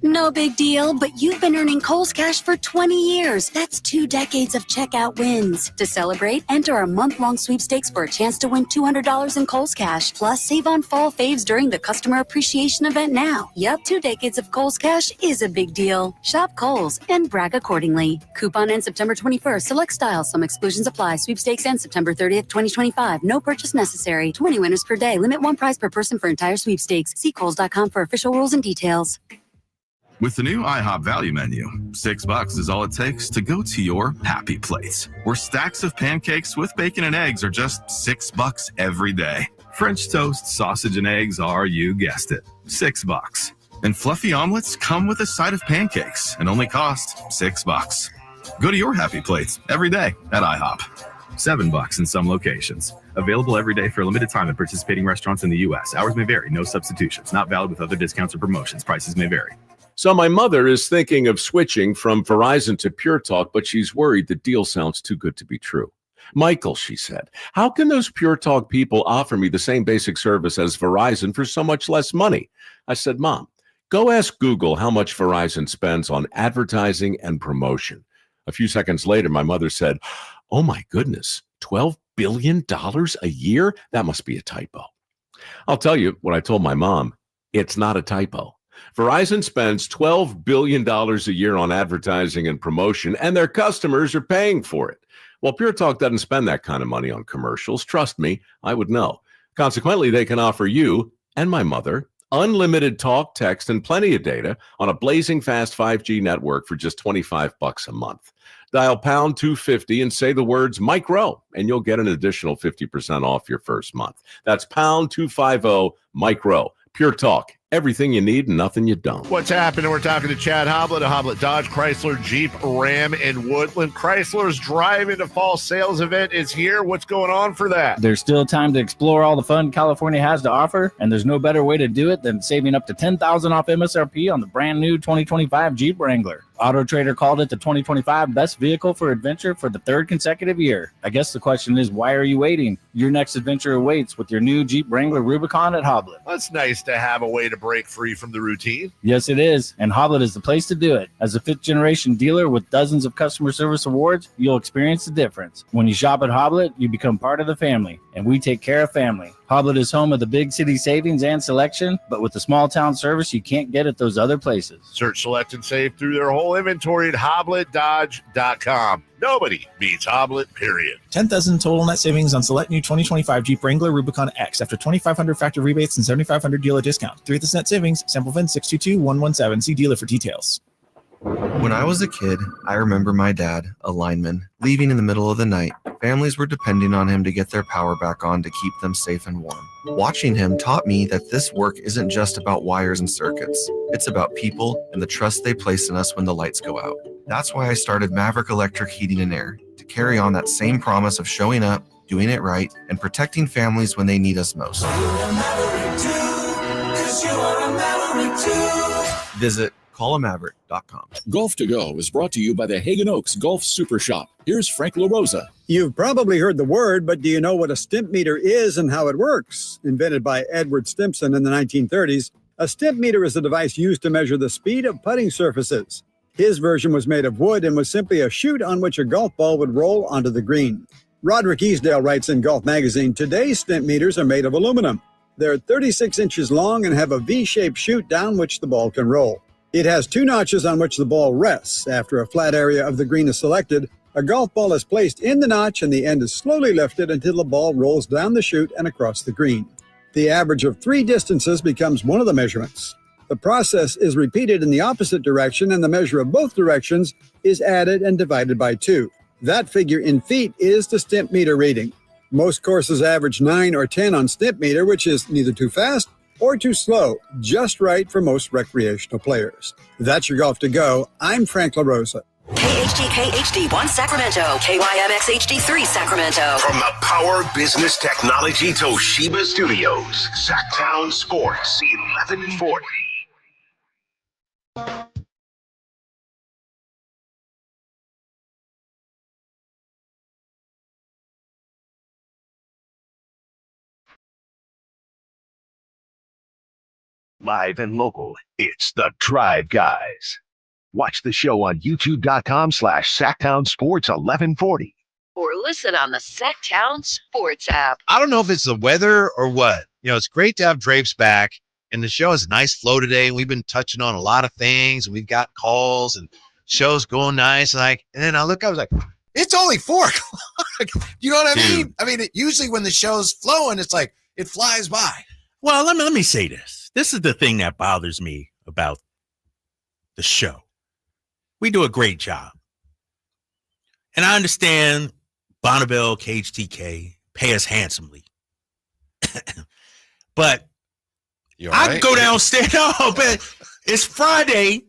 No big deal, but you've been earning Kohl's Cash for 20 years. That's 2 decades of checkout wins. To celebrate, enter our month-long sweepstakes for a chance to win $200 in Kohl's Cash. Plus, save on fall faves during the Customer Appreciation Event now. Yup, 2 decades of Kohl's Cash is a big deal. Shop Kohl's and brag accordingly. Coupon ends September 21st. Select styles. Some exclusions apply. Sweepstakes ends September 30th, 2025. No purchase necessary. 20 winners per day. Limit 1 prize per person for entire sweepstakes. See Kohls.com for official rules and details. With the new IHOP value menu, $6 is all it takes to go to your happy place, where stacks of pancakes with bacon and eggs are just $6 every day. French toast, sausage, and eggs are, you guessed it, $6. And fluffy omelets come with a side of pancakes and only cost $6. Go to your happy place every day at IHOP. $7 in some locations. Available every day for a limited time at participating restaurants in the U.S. Hours may vary. No substitutions. Not valid with other discounts or promotions. Prices may vary. So my mother is thinking of switching from Verizon to Pure Talk, but she's worried the deal sounds too good to be true. Michael, she said, how can those Pure Talk people offer me the same basic service as Verizon for so much less money? I said, Mom, go ask Google how much Verizon spends on advertising and promotion. A few seconds later, my mother said, oh my goodness, $12 billion a year? That must be a typo. I'll tell you what I told my mom. It's not a typo. Verizon spends $12 billion a year on advertising and promotion, and their customers are paying for it. Well, Pure Talk doesn't spend that kind of money on commercials. Trust me, I would know. Consequently, they can offer you and my mother unlimited talk, text, and plenty of data on a blazing fast 5G network for just $25 a month. Dial pound 250 and say the words Mike Rowe, and you'll get an additional 50% off your first month. That's pound 250 Mike Rowe. Pure Talk. Everything you need and nothing you don't. What's happening? We're talking to Chad Hoblet of Hoblet Dodge, Chrysler, Jeep, Ram, and Woodland. Chrysler's Drive Into Fall sales event is here. What's going on for that? There's still time to explore all the fun California has to offer, and there's no better way to do it than saving up to $10,000 off MSRP on the brand new 2025 Jeep Wrangler. Auto Trader called it the 2025 best vehicle for adventure for the 3rd consecutive year. I guess the question is, why are you waiting? Your next adventure awaits with your new Jeep Wrangler Rubicon at Hoblet. That's nice to have a way to break free from the routine. Yes, it is, and Hoblet is the place to do it. As a 5th-generation dealer with dozens of customer service awards, you'll experience the difference. When you shop at Hoblet, you become part of the family, and we take care of family. Hoblet is home of the big city savings and selection, but with the small town service you can't get at those other places. Search, select, and save through their whole inventory at HobletDodge.com. Nobody beats Hoblet, period. $10,000 total net savings on select new 2025 Jeep Wrangler Rubicon X after $2,500 factor rebates and $7,500 dealer discount. 3% net savings. Sample VIN 622117. See dealer for details. When I was a kid, I remember my dad, a lineman, leaving in the middle of the night. Families were depending on him to get their power back on to keep them safe and warm. Watching him taught me that this work isn't just about wires and circuits. It's about people and the trust they place in us when the lights go out. That's why I started Maverick Electric Heating and Air, to carry on that same promise of showing up, doing it right, and protecting families when they need us most. Visit callamaverick.com. Golf to Go is brought to you by the Hagen Oaks Golf Super Shop. Here's Frank LaRosa. You've probably heard the word, but do you know what a stimp meter is and how it works? Invented by Edward Stimpson in the 1930s, a stimp meter is a device used to measure the speed of putting surfaces. His version was made of wood and was simply a chute on which a golf ball would roll onto the green. Roderick Easdale writes in Golf Magazine, today's stimp meters are made of aluminum. They're 36 inches long and have a V-shaped chute down which the ball can roll. It has 2 notches on which the ball rests. After a flat area of the green is selected, a golf ball is placed in the notch and the end is slowly lifted until the ball rolls down the chute and across the green. The average of 3 distances becomes one of the measurements. The process is repeated in the opposite direction, and the measure of both directions is added and divided by 2. That figure in feet is the stimp meter reading. Most courses average 9 or 10 on stimp meter, which is neither too fast or too slow, just right for most recreational players. That's your Golf to Go. I'm Frank LaRosa. KHD1 Sacramento, KYMX HD3 Sacramento. From the Power Business Technology Toshiba Studios, Sacktown Sports, 1140. Live and local, it's the Drive Guys. Watch the show on youtube.com/SacktownSports1140. Or listen on the Sacktown Sports app. I don't know if it's the weather or what. It's great to have Drapes back, and the show has a nice flow today. We've been touching on a lot of things, and we've got calls, and show's going nice. And then I was like, it's only 4 o'clock. You know what I mean? I mean, usually when the show's flowing, it's like it flies by. Well, let me say this. This is the thing that bothers me about the show. We do a great job. And I understand Bonneville, KHTK pay us handsomely. But I can go downstairs. No, but it's Friday.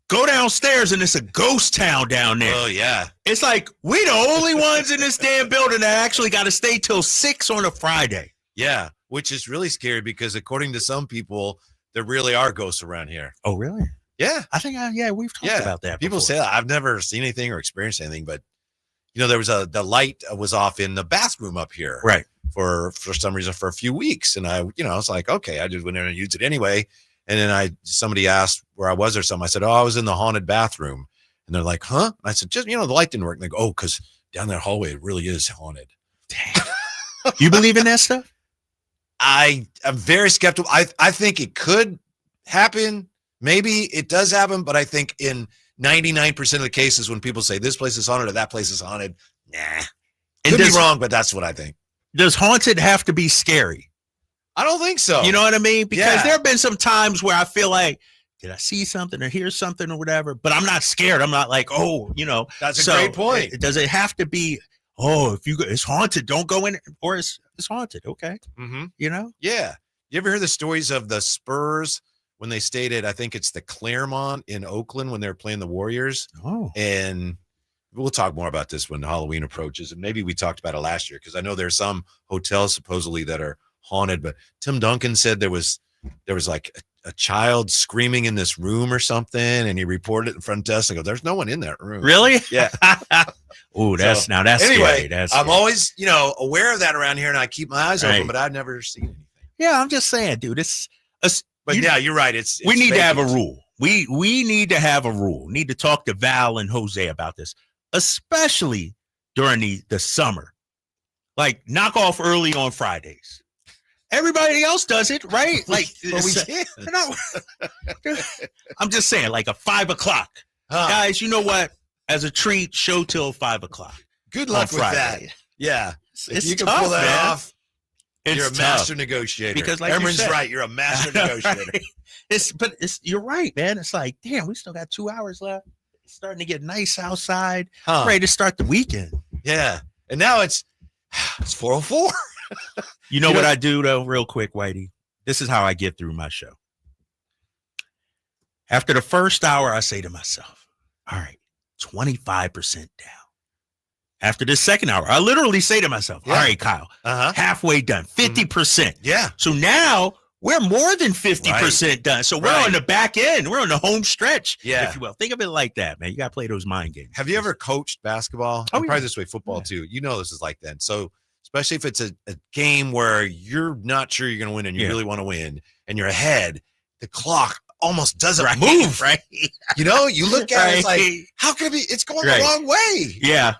Go downstairs and it's a ghost town down there. Oh, yeah. It's like we the only ones in this damn building that actually got to stay till 6 on a Friday. Yeah, which is really scary because according to some people, there really are ghosts around here. Oh, really? Yeah. I think, we've talked about that People before. say that. I've never seen anything or experienced anything, but, there was the light was off in the bathroom up here. Right. For some reason for a few weeks. And I was like, okay, I just went in and used it anyway. And then somebody asked where I was or something. I said, I was in the haunted bathroom. And they're like, huh? I said, just, the light didn't work. And they go, oh, because down that hallway, it really is haunted. Damn. You believe in that stuff? I'm very skeptical. I think it could happen. Maybe it does happen, but I think in 99% of the cases when people say this place is haunted or that place is haunted, nah. Could be wrong, but that's what I think. Does haunted have to be scary? I don't think so. You know what I mean? Because there have been some times where I feel like, did I see something or hear something or whatever? But I'm not scared. I'm not like, That's a great point. Does it have to be, if it's haunted, don't go in, or it's haunted? Okay. Mm-hmm. Yeah. You ever hear the stories of the Spurs when they stayed at, I think it's the Claremont in Oakland when they were playing the Warriors? Oh. And we'll talk more about this when Halloween approaches. And maybe we talked about it last year because I know there's some hotels supposedly that are haunted. But Tim Duncan said there was like a child screaming in this room or something. And he reported it in front desk and go, there's no one in that room. Really? Yeah. Oh, that's anyway, scary. I'm always, aware of that around here and I keep my eyes open, but I've never seen anything. Yeah, I'm just saying, dude, you're right. We need to have a rule. We need to have a rule. Need to talk to Val and Jose about this, especially during the summer. Like knock off early on Fridays. Everybody else does it, right? Like but we can't. I'm just saying, like a 5 o'clock. Guys, you know what? As a treat, show till 5 o'clock. Good luck with that. Yeah. If you can pull that off, you're a master negotiator. Because like Cameron's right, you're a master negotiator. Right? You're right, man. It's like, damn, we still got 2 hours left. It's starting to get nice outside. Ready to start the weekend. Yeah. And now it's 4:04. You know what I do though, real quick, Whitey? This is how I get through my show. After the first hour, I say to myself, all right, 25% down. After the second hour, I literally say to myself, all right, Kyle, halfway done, 50%. Yeah. So now we're more than 50% done. So we're on the back end. We're on the home stretch, if you will. Think of it like that, man. You got to play those mind games. Have you ever coached basketball? Probably this way, football too. You know this is like that. So especially if it's a game where you're not sure you're going to win and you really want to win and you're ahead, the clock almost doesn't move. Right. You look at it, it's like, how can it be? It's going the wrong way. Yeah.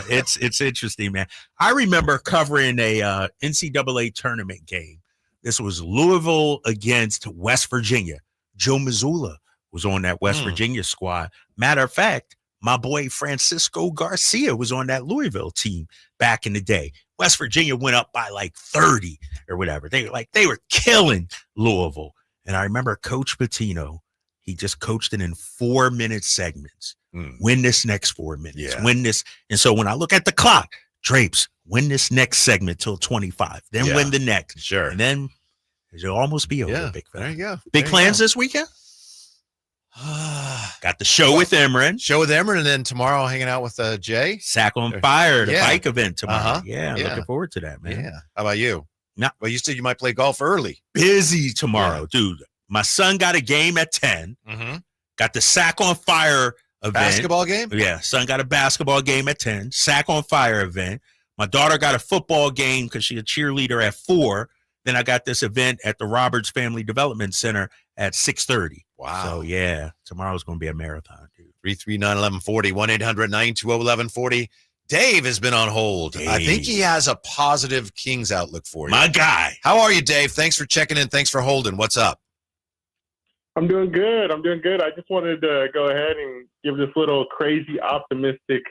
It's interesting, man. I remember covering a NCAA tournament game. This was Louisville against West Virginia. Joe Mazzulla was on that West Virginia squad. Matter of fact, my boy Francisco Garcia was on that Louisville team back in the day. West Virginia went up by like 30 or whatever. They were killing Louisville. And I remember Coach Pitino, he just coached it in 4-minute segments. Win this next 4 minutes. Win this. And so when I look at the clock, Drapes, win this next segment till 25. Then win the next. Sure. And then it'll almost be over, big fella. There you go. Big plans this weekend? Got the show with Emran. And then tomorrow hanging out with Jay. Sack on Fire, the bike event tomorrow. Yeah, looking forward to that, man. Yeah. How about you? No. Well, you said you might play golf early. Busy tomorrow, dude. My son got a game at 10. Got the Sack on Fire event. Basketball game? Yeah, son got a basketball game at 10. Sack on Fire event. My daughter got a football game because she's a cheerleader at 4. Then I got this event at the Roberts Family Development Center at 6:30. Wow. So, yeah, tomorrow's going to be a marathon, dude. 339-1140, 1-800-920-1140. Dave has been on hold. I think he has a positive Kings outlook for you. My guy. How are you, Dave? Thanks for checking in. Thanks for holding. What's up? I'm doing good. I just wanted to go ahead and give this little crazy optimistic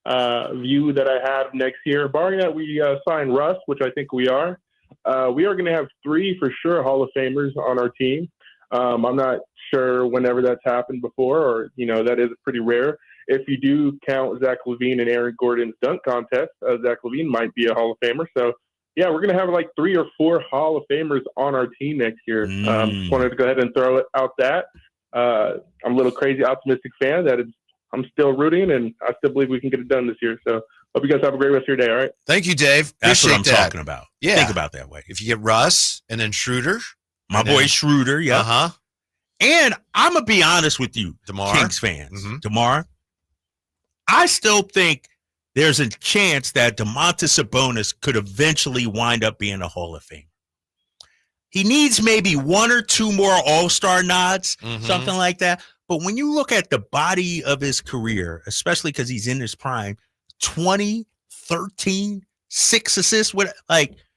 view that I have next year. Barring that we sign Russ, which I think we are going to have 3 for sure Hall of Famers on our team. I'm not sure whenever that's happened before, or, that is pretty rare. If you do count Zach LaVine and Aaron Gordon's dunk contest, Zach LaVine might be a Hall of Famer. So, yeah, we're going to have like 3 or 4 Hall of Famers on our team next year. Just wanted to go ahead and throw it out that. I'm a little crazy optimistic fan that I'm still rooting, and I still believe we can get it done this year. So hope you guys have a great rest of your day, all right? Thank you, Dave. That's what I'm Appreciate that. talking about. Yeah. Think about that way. If you get Russ and then Schroeder. My boy Schroeder, yeah. Uh-huh. And I'm going to be honest with you, DeMar. Kings fans. DeMar, I still think there's a chance that Domantas Sabonis could eventually wind up being a Hall of Fame. He needs maybe 1 or 2 more All-Star nods, something like that. But when you look at the body of his career, especially because he's in his prime, 20, 13, 6 assists,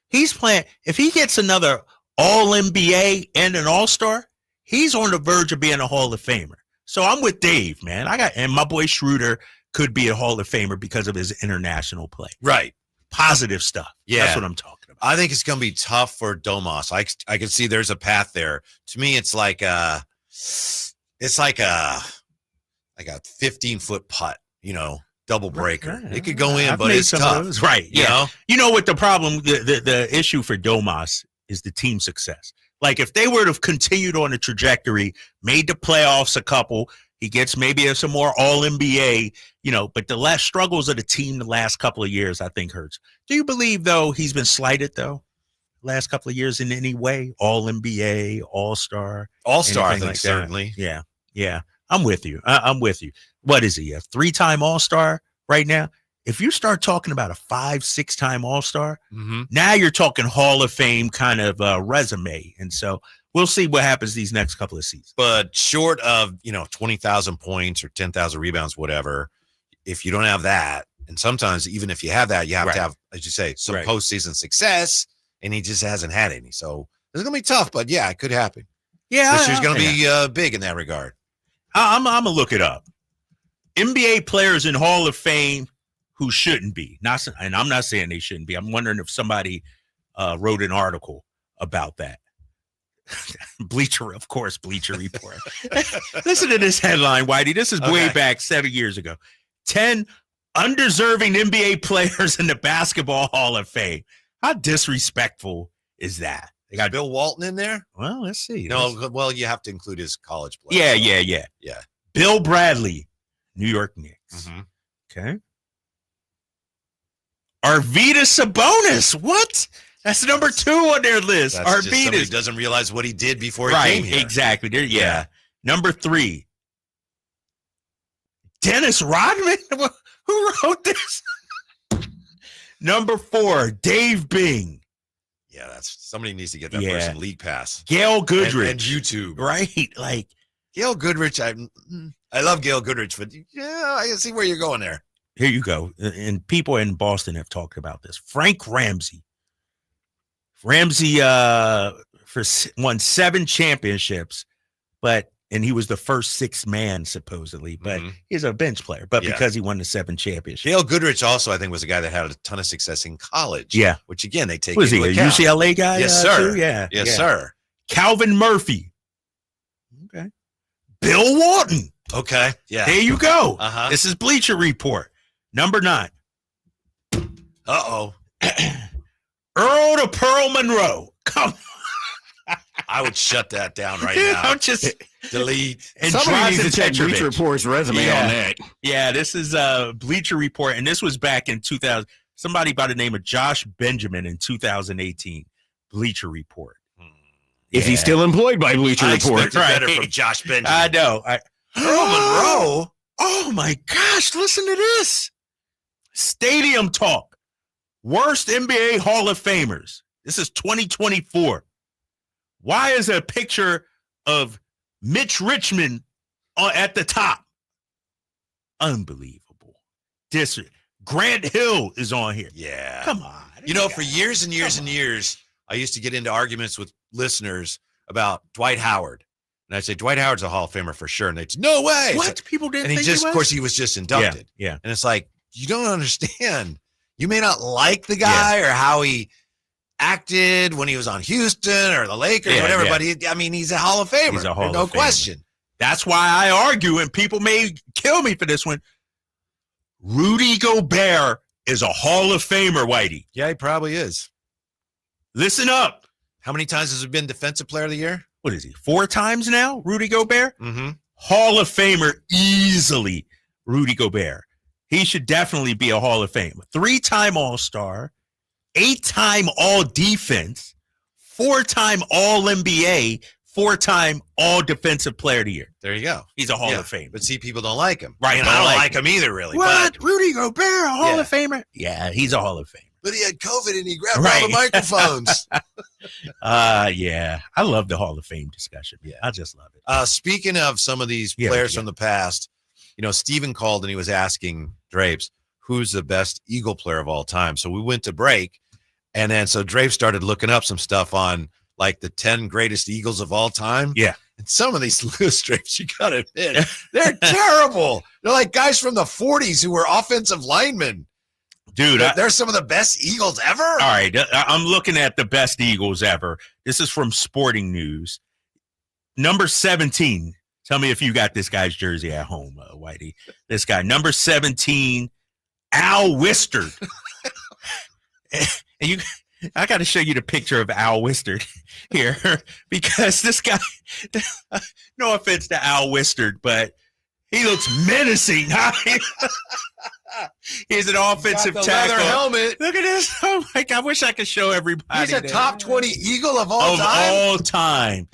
he's playing. If he gets another All-NBA and an All-Star, he's on the verge of being a Hall of Famer. So I'm with Dave, man. And my boy Schroeder could be a Hall of Famer because of his international play. Right. Positive stuff. Yeah. That's what I'm talking about. I think it's going to be tough for Domas. I can see there's a path there. To me, it's like a 15-foot putt, double breaker. Right. It could go in, I've but made it's some of tough. those. Right. Yeah. You know? What the problem, the issue for Domas is the team success. Like if they were to have continued on the trajectory, made the playoffs a couple, he gets maybe some more All-NBA, but the last struggles of the team the last couple of years, I think, hurts. Do you believe, though, he's been slighted, though, last couple of years in any way? All-NBA, All-Star? All-Star, I think, like certainly. That? Yeah. I'm with you. I'm with you. What is he, a 3-time All-Star right now? If you start talking about a 5-6-time All-Star, now you're talking Hall of Fame kind of resume. And so we'll see what happens these next couple of seasons. But short of, 20,000 points or 10,000 rebounds, whatever, if you don't have that, and sometimes even if you have that, you have to have, as you say, some postseason success, and he just hasn't had any. So it's going to be tough, but yeah, it could happen. Yeah. This year's going to be big in that regard. I'm going to look it up. NBA players in Hall of Fame who shouldn't be. And I'm not saying they shouldn't be. I'm wondering if somebody wrote an article about that. Bleacher Report. Listen to this headline, Whitey. This is way back 7 years ago. 10 undeserving NBA players in the Basketball Hall of Fame. How disrespectful is that? They got Bill Walton in there? Well, let's see. No, well, you have to include his college play. Yeah. Bill Bradley, New York Knicks. Okay. Arvydas Sabonis. What? That's number 2 on their list. That's just somebody who doesn't realize what he did before he came here. Exactly. Yeah. Number 3. Dennis Rodman? Who wrote this? Number 4, Dave Bing. Yeah, somebody needs to get that person league pass. Gail Goodrich. And YouTube. Right? Like Gail Goodrich, I love Gail Goodrich, but yeah, I can see where you're going there. Here you go. And people in Boston have talked about this. Frank Ramsey. Ramsey won 7 championships, and he was the first 6th man, supposedly, but he's a bench player, because he won the 7 championships. Gail Goodrich also, I think, was a guy that had a ton of success in college. Yeah. Which, again, they take Was he into a account. UCLA guy? Yes, sir. Too? Yeah. Yes, sir. Calvin Murphy. Okay. Bill Walton. Okay. Yeah. There you go. Uh-huh. This is Bleacher Report. Number 9. Uh-oh. Earl to Pearl Monroe. Come on. I would shut that down right now. I'm just delete. And somebody needs to check Bleacher Report's resume on that. Yeah, this is Bleacher Report, and this was back in 2000. Somebody by the name of Josh Benjamin in 2018. Bleacher Report. Is he still employed by Bleacher Report? Expected better from Josh Benjamin. I know. Earl Monroe. Oh my gosh! Listen to this. Stadium talk. Worst NBA Hall of Famers. This is 2024. Why is there a picture of Mitch Richmond at the top? Unbelievable. Grant Hill is on here. Yeah. Come on. For years and years and years, I used to get into arguments with listeners about Dwight Howard. And I'd say, Dwight Howard's a Hall of Famer for sure. And they'd say, no way. What? People didn't think he was? Of course, he was just inducted. Yeah. And it's like, you don't understand. You may not like the guy or how he acted when he was on Houston or the Lakers or whatever, but he's a Hall of Famer. He's a Hall no of Famer. question. That's why I argue, and people may kill me for this one. Rudy Gobert is a Hall of Famer, Whitey. Yeah, he probably is. Listen up. How many times has he been Defensive Player of the Year? What is he? 4 times now, Rudy Gobert? Mm-hmm. Hall of Famer easily, Rudy Gobert. He should definitely be a Hall of Famer. 3-time All-Star, 8-time All-Defense, 4-time All-NBA, 4-time All-Defensive Player of the Year. There you go. He's a Hall of Fame. But see, people don't like him. Right. And I don't like him either, really. What? But, Rudy Gobert, a Hall of Famer? Yeah, he's a Hall of Famer. but he had COVID and he grabbed all the microphones. Yeah. I love the Hall of Fame discussion. Yeah, I just love it. Speaking of some of these players from the past, Steven called and he was asking Drapes, who's the best Eagle player of all time? So we went to break, and then so Drapes started looking up some stuff on like the 10 greatest Eagles of all time. Yeah. And some of these list Drapes, you got to admit, they're terrible. They're like guys from the 40s who were offensive linemen. Dude, they're some of the best Eagles ever. All right, I'm looking at the best Eagles ever. This is from Sporting News. Number 17. Tell me if you got this guy's jersey at home, Whitey. This guy, number 17, Al Wistard. And I got to show you the picture of Al Wistard here because this guy, no offense to Al Wistard, but he looks menacing. He's an offensive tackle. Leather helmet. Look at this. Oh my God. I wish I could show everybody. He's a top 20 Eagle of all time. All time.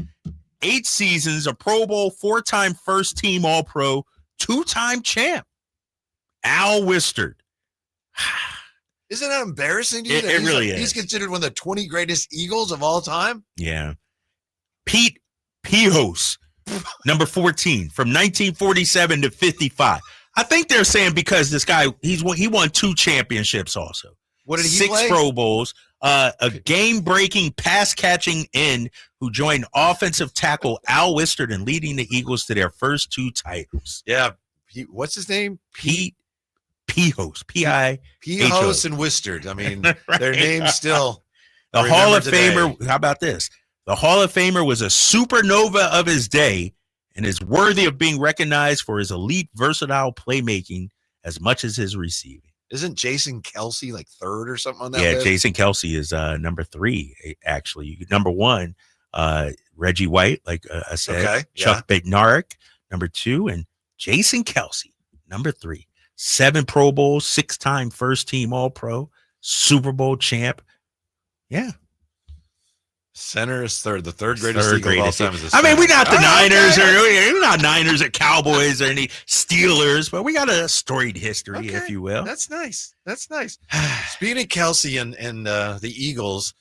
8 seasons, a Pro Bowl, 4-time first team All-Pro, 2-time champ. Al Wistard. Isn't that embarrassing to you? It really is. He's considered one of the 20 greatest Eagles of all time. Yeah. Pete Pijos, number 14, from 1947 to 55. I think they're saying because this guy, he won 2 championships also. What did he 6 play? Pro Bowls, a game-breaking pass-catching end who joined offensive tackle Al Wistard and leading the Eagles to their first 2 titles. Yeah. What's his name? Pete Pijos. P-I-H-O. Pijos and Wistard. I mean, right. Their names still. The Hall of Famer, how about this? The Hall of Famer was a supernova of his day and is worthy of being recognized for his elite, versatile playmaking as much as his receiving. Isn't Jason Kelsey like 3rd or something on that Yeah, list? Jason Kelsey is number 3, actually. Number 1, Reggie White, like I said. Okay, Chuck Bednarik, number 2, and Jason Kelsey, number 3. 7 Pro Bowls, 6-time first team All-Pro, Super Bowl champ. Yeah. Center is 3rd. The 3rd greatest Eagle of all time is the I mean, we're not the Niners okay. we're not Niners or Cowboys or any Steelers, but we got a storied history, if you will. That's nice. That's nice. Speaking of Kelsey and the Eagles,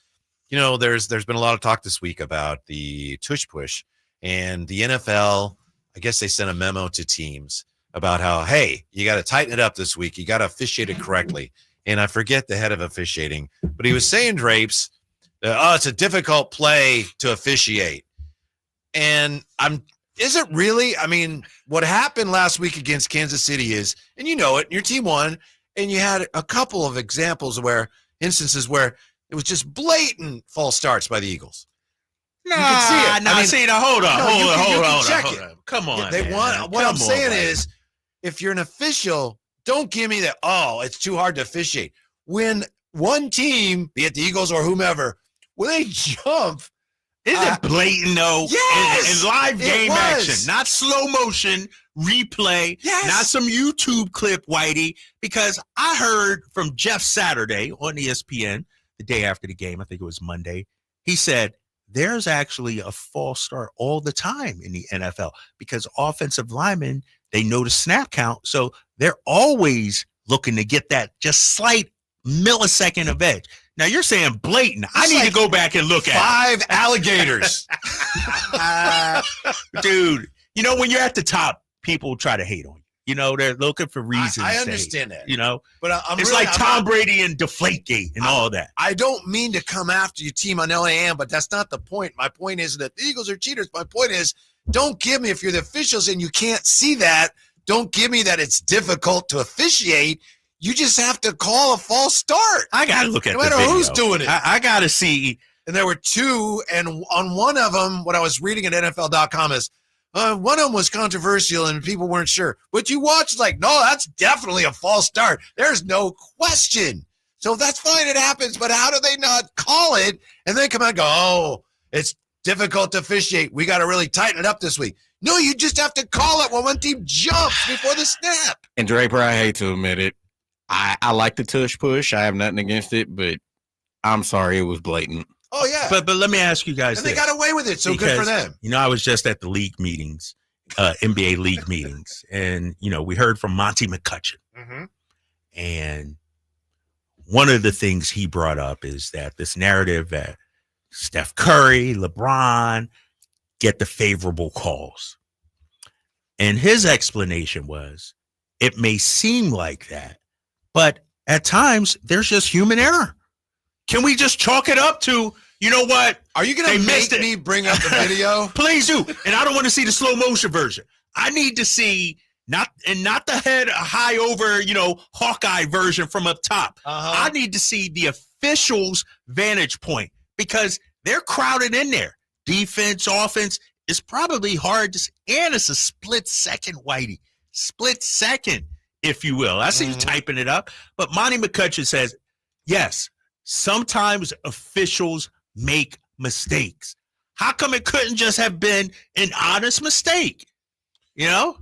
there's been a lot of talk this week about the Tush push, and the NFL, I guess they sent a memo to teams about how, hey, you got to tighten it up this week. You got to officiate it correctly. And I forget the head of officiating, but he was saying, Drapes, it's a difficult play to officiate. And is it really? I mean, what happened last week against Kansas City is, and you know it, your team won, and you had a couple of instances where it was just blatant false starts by the Eagles. Nah, you can see it. Hold on. Check it. Come on. They won. What I'm saying is, if you're an official, don't give me that, it's too hard to officiate. When one team, be it the Eagles or whomever, when they jump. Isn't it blatant, though? Yes! In live game action, not slow motion, replay, not some YouTube clip, Whitey, because I heard from Jeff Saturday on ESPN the day after the game, I think it was Monday, he said, there's actually a false start all the time in the NFL because offensive linemen, they know the snap count. So they're always looking to get that just slight millisecond of edge. Now you're saying blatant. I need to go back and look at 5 alligators. Dude, when you're at the top, people try to hate on you. They're looking for reasons. I understand that. But I'm it's really, like Tom Brady and Deflategate and all that. I don't mean to come after your team on LAM, but that's not the point. My point is that the Eagles are cheaters. My point is, don't give me, if you're the officials and you can't see that, don't give me that it's difficult to officiate. You just have to call a false start. I got to look at no matter who's doing it. I got to see. And there were 2, and on one of them, what I was reading at NFL.com is, one of them was controversial and people weren't sure. But you watched no, that's definitely a false start. There's no question. So that's fine. It happens. But how do they not call it and then come out and go, oh, it's difficult to officiate. We got to really tighten it up this week. No, you just have to call it when one team jumps before the snap. And Draper, I hate to admit it, I like the tush push. I have nothing against it, but I'm sorry, it was blatant. Oh, yeah. But let me ask you guys And they got away with it, so good for them. I was just at the league meetings, NBA league meetings, and, we heard from Monty McCutcheon. Mm-hmm. And one of the things he brought up is that this narrative that Steph Curry, LeBron get the favorable calls. And his explanation was, it may seem like that, but at times there's just human error. Can we just chalk it up to, you know what? Are you going to make me bring up the video? Please do. And I don't want to see the slow motion version. I need to see not the head high over, Hawkeye version from up top. I need to see the officials' vantage point because they're crowded in there. Defense, offense, it's probably hard to see. And it's a split second, Whitey. Split second, if you will. I see you typing it up. But Monty McCutcheon says, yes, sometimes officials make mistakes. How come it couldn't just have been an honest mistake? Not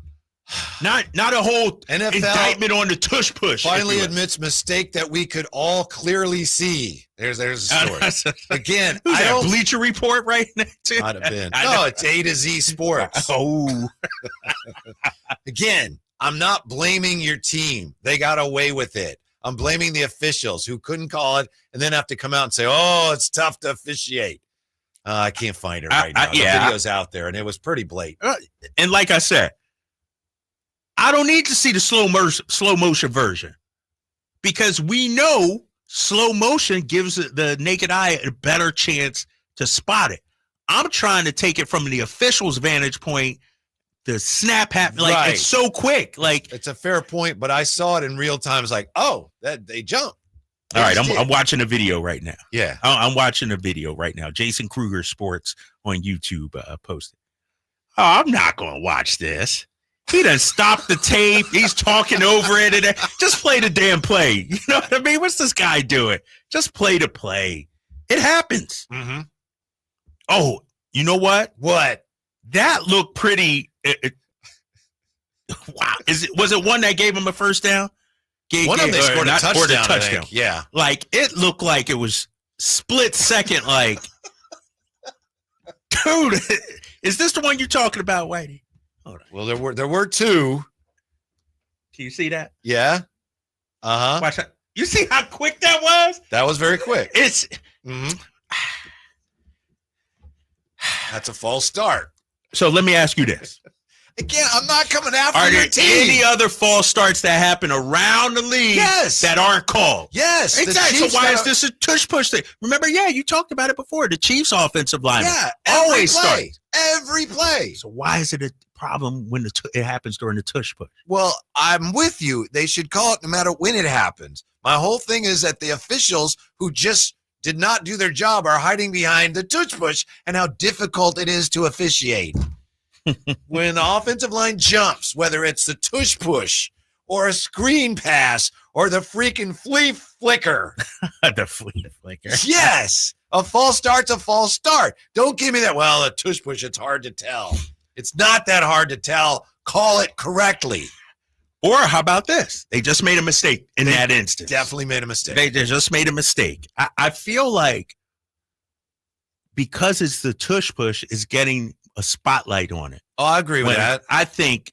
a whole NFL indictment on the tush push. Finally admits mistake that we could all clearly see. There's a story. Again, Who's that, Bleacher Report right now? Might have been. No, it's A to Z Sports. Oh. Again, I'm not blaming your team. They got away with it. I'm blaming the officials who couldn't call it and then have to come out and say, oh, it's tough to officiate. I can't find it right now. The video's out there, and it was pretty blatant. And like I said, I don't need to see the slow motion version because we know slow motion gives the naked eye a better chance to spot it. I'm trying to take it from the official's vantage point. The snap happened. It's so quick. It's a fair point, but I saw it in real time. It's that they jumped. All right, I'm watching a video right now. Yeah. I'm watching a video right now. Jason Kruger Sports on YouTube posted. Oh, I'm not going to watch this. He done stopped the tape. He's talking over it. And just play the damn play. You know what I mean? What's this guy doing? Just play the play. It happens. Mm-hmm. Oh, you know what? What? That looked pretty. Wow. Was it one that gave him a first down? One of them they scored a touchdown. I think. Yeah. It looked like it was split second. Dude, is this the one you're talking about, Whitey? Hold on. Well, there were 2. Can you see that? Yeah. Watch that. You see how quick that was? That was very quick. It's. That's a false start. So let me ask you this. Again, I'm not coming after your team. Are there any other false starts that happen around the league that aren't called? Yes. Exactly. So why is this a tush push thing? Remember, you talked about it before. The Chiefs' offensive line always starts. Every play. So why is it a problem when it happens during the tush push? Well, I'm with you. They should call it no matter when it happens. My whole thing is that the officials who just did not do their job are hiding behind the tush push and how difficult it is to officiate. When the offensive line jumps, whether it's the tush push or a screen pass or the freaking flea flicker. The flea flicker. Yes. A false start's a false start. Don't give me that, well, a tush push, it's hard to tell. It's not that hard to tell. Call it correctly. Or how about this? They just made a mistake in that instance. Definitely made a mistake. They just made a mistake. I feel like because it's the tush push is getting a spotlight on it. Oh, I agree with that. I think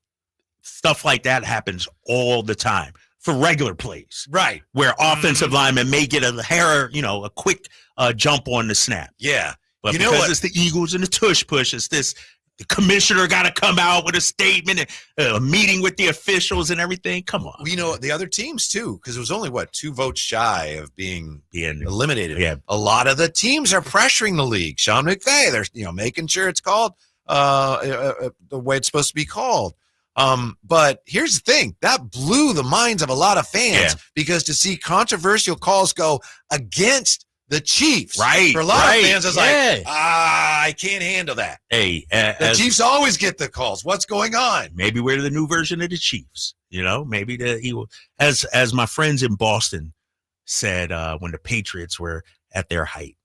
stuff like that happens all the time. for regular plays. Right. Where offensive linemen may get a quick jump on the snap. Yeah. But You know because what? it's the Eagles and the tush push, it's this. The commissioner got to come out with a statement, and a meeting with the officials and everything. Come on. We know the other teams too, because it was only 2 votes shy of being eliminated. Yeah. A lot of the teams are pressuring the league. Sean McVay, they're making sure it's called the way it's supposed to be called. But here's the thing, that blew the minds of a lot of fans because to see controversial calls go against the Chiefs, right? For a lot of fans, it's like, Yeah. I can't handle that. Hey, The Chiefs always get the calls. What's going on? Maybe we're the new version of the Chiefs. Maybe the Eagles. As my friends in Boston said when the Patriots were at their height,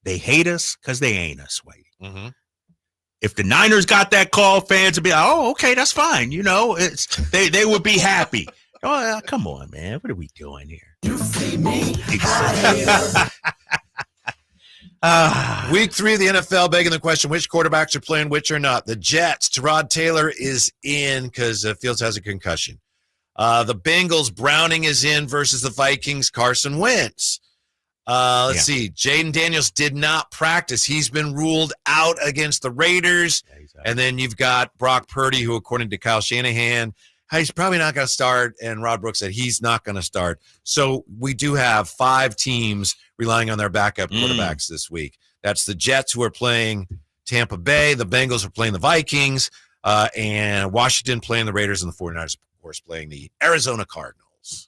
they hate us because they ain't us, Whitey. Mm-hmm. If the Niners got that call, fans would be like, "Oh, okay, that's fine." It's they would be happy. Oh, come on, man. What are we doing here? You see me. Week 3 of the NFL begging the question, which quarterbacks are playing, which are not. The Jets, Tyrod Taylor is in because Fields has a concussion. The Bengals, Browning is in versus the Vikings, Carson Wentz. Let's see. Jaden Daniels did not practice. He's been ruled out against the Raiders. And then you've got Brock Purdy, who, according to Kyle Shanahan, he's probably not going to start, and Rod Brooks said he's not going to start. So we do have 5 teams relying on their backup quarterbacks this week. That's the Jets, who are playing Tampa Bay. The Bengals are playing the Vikings, and Washington playing the Raiders, and the 49ers, of course, playing the Arizona Cardinals.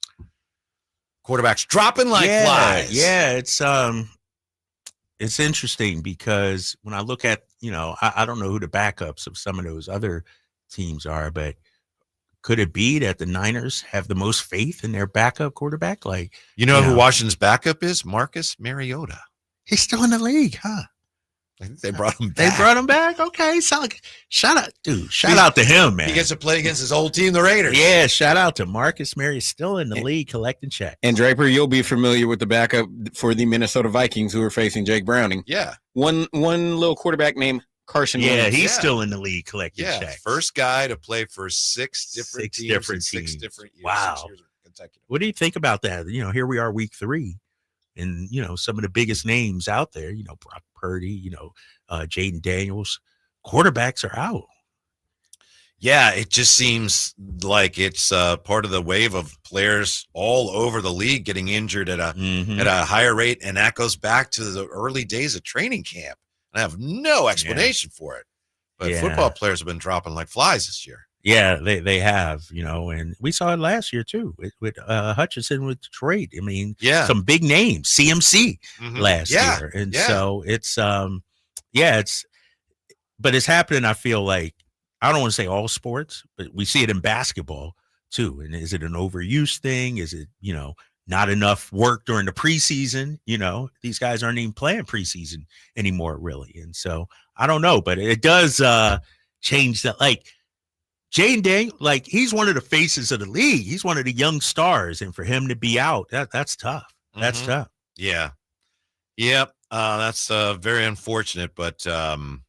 Quarterbacks dropping like flies. Yeah, it's interesting because when I look at, I don't know who the backups of some of those other teams are, but could it be that the Niners have the most faith in their backup quarterback? Like, who Washington's backup is? Marcus Mariota. He's still in the league, huh? I think they brought him back. They brought him back? Okay. Shout out, dude. Shout out to him, man. He gets to play against his old team, the Raiders. Yeah, shout out to Marcus Mariota, still in the league collecting checks. And Draper, you'll be familiar with the backup for the Minnesota Vikings, who are facing Jake Browning. Yeah. One little quarterback named Carson Wentz. Yeah, he's still in the league collecting checks. First guy to play for 6 different teams. 6 different years. Wow. 6 years consecutive. What do you think about that? Here we are week 3, and, some of the biggest names out there, Brock Purdy, Jaden Daniels, quarterbacks are out. Yeah, it just seems like it's part of the wave of players all over the league getting injured at a higher rate, and that goes back to the early days of training camp. I have no explanation for it, but football players have been dropping like flies this year. Yeah, they have, and we saw it last year too with Hutchinson with Detroit. I mean, some big names, CMC last year, and so it's but it's happening. I feel like, I don't want to say all sports, but we see it in basketball too. And is it an overuse thing? Is it not enough work during the preseason? These guys aren't even playing preseason anymore, really, and so I don't know, but it does change that. Like, Jaden Daniels, like, he's one of the faces of the league. He's one of the young stars, and for him to be out, that's tough. That's tough. Yeah. Yep. That's very unfortunate, but the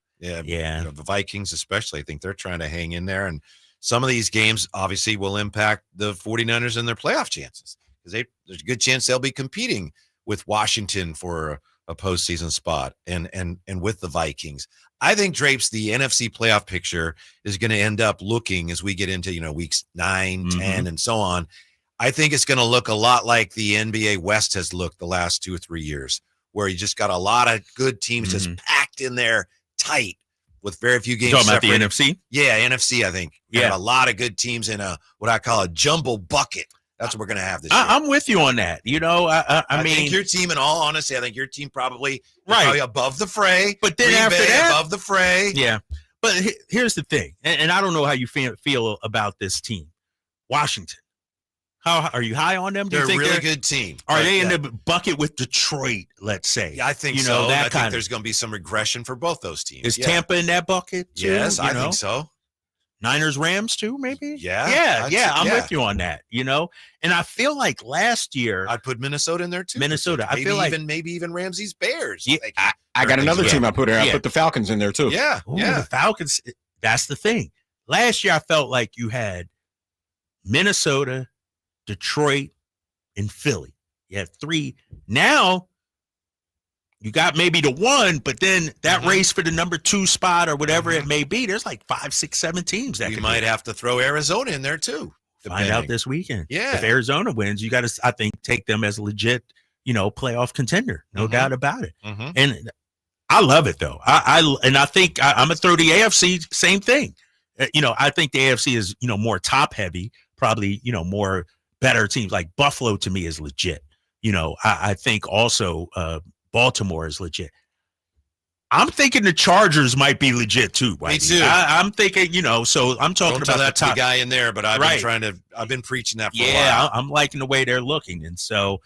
Vikings especially, I think they're trying to hang in there, and some of these games obviously will impact the 49ers and their playoff chances, because there's a good chance they'll be competing with Washington for a postseason spot and with the Vikings. I think, Drapes, the NFC playoff picture is going to end up looking, as we get into, weeks 9, 10, and so on. I think it's going to look a lot like the NBA West has looked the last 2 or 3 years, where you just got a lot of good teams just packed in there tight with very few games. Talking about the NFC? Yeah, NFC, I think. Yeah. A lot of good teams in what I call a jumbo bucket. That's what we're going to have this year. I'm with you on that. I mean, think your team, in all honesty, I think your team probably above the fray. But then Green after Bay that, above the fray. Yeah. But here's the thing, and I don't know how you feel about this team, Washington. How are you high on them? Do They're you think a really good team. Are they in the bucket with Detroit? Let's say. Yeah, I think so. I think there's going to be some regression for both those teams. Is Tampa in that bucket too? Yes, I think so. Niners, Rams too, maybe? Yeah. I'm with you on that, And I feel like last year I'd put Minnesota in there too. Minnesota. Maybe I feel like maybe even Ramsey's Bears. Yeah, I got another team I put in. I put the Falcons in there too. Yeah. The Falcons. That's the thing. Last year I felt like you had Minnesota, Detroit, and Philly. You have 3. Now you got maybe the 1, but then that race for the number 2 spot or whatever it may be, there's like 5, 6, 7 teams that you might have to throw Arizona in there too. Find out this weekend. Yeah. If Arizona wins, you got to, I think, take them as a legit, playoff contender. No doubt about it. And I love it though. I think I'm gonna throw the AFC same thing. I think the AFC is more top heavy, probably more better teams. Like Buffalo to me is legit. I think also Baltimore is legit. I'm thinking the Chargers might be legit too. Me too. I'm thinking, so I'm talking about that top guy in there, but I've been preaching that for a while. Yeah, I'm liking the way they're looking, and so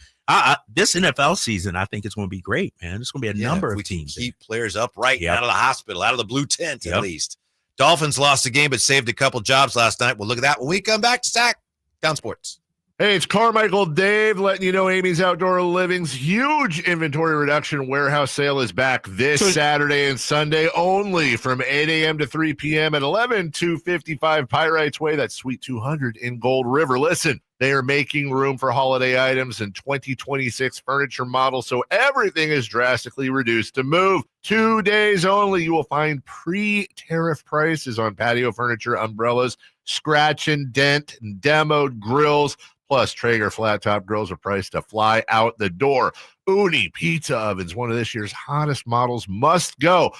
this NFL season, I think it's going to be great, man. It's going to be a number of teams. Keep players upright out of the hospital, out of the blue tent at least. Dolphins lost the game, but saved a couple jobs last night. We'll look at that when we come back to Sack Down Sports. Hey, it's Carmichael Dave letting you know Amy's Outdoor Living's huge inventory reduction warehouse sale is back this Saturday and Sunday only from 8 a.m. to 3 p.m. at 11255 Pyrites Way. That's Suite 200 in Gold River. Listen, they are making room for holiday items and 2026 furniture models, so everything is drastically reduced to move. 2 days only, you will find pre-tariff prices on patio furniture, umbrellas, scratch and dent, and demoed grills. Plus, Traeger flat-top grills are priced to fly out the door. Uni pizza ovens, one of this year's hottest models, must go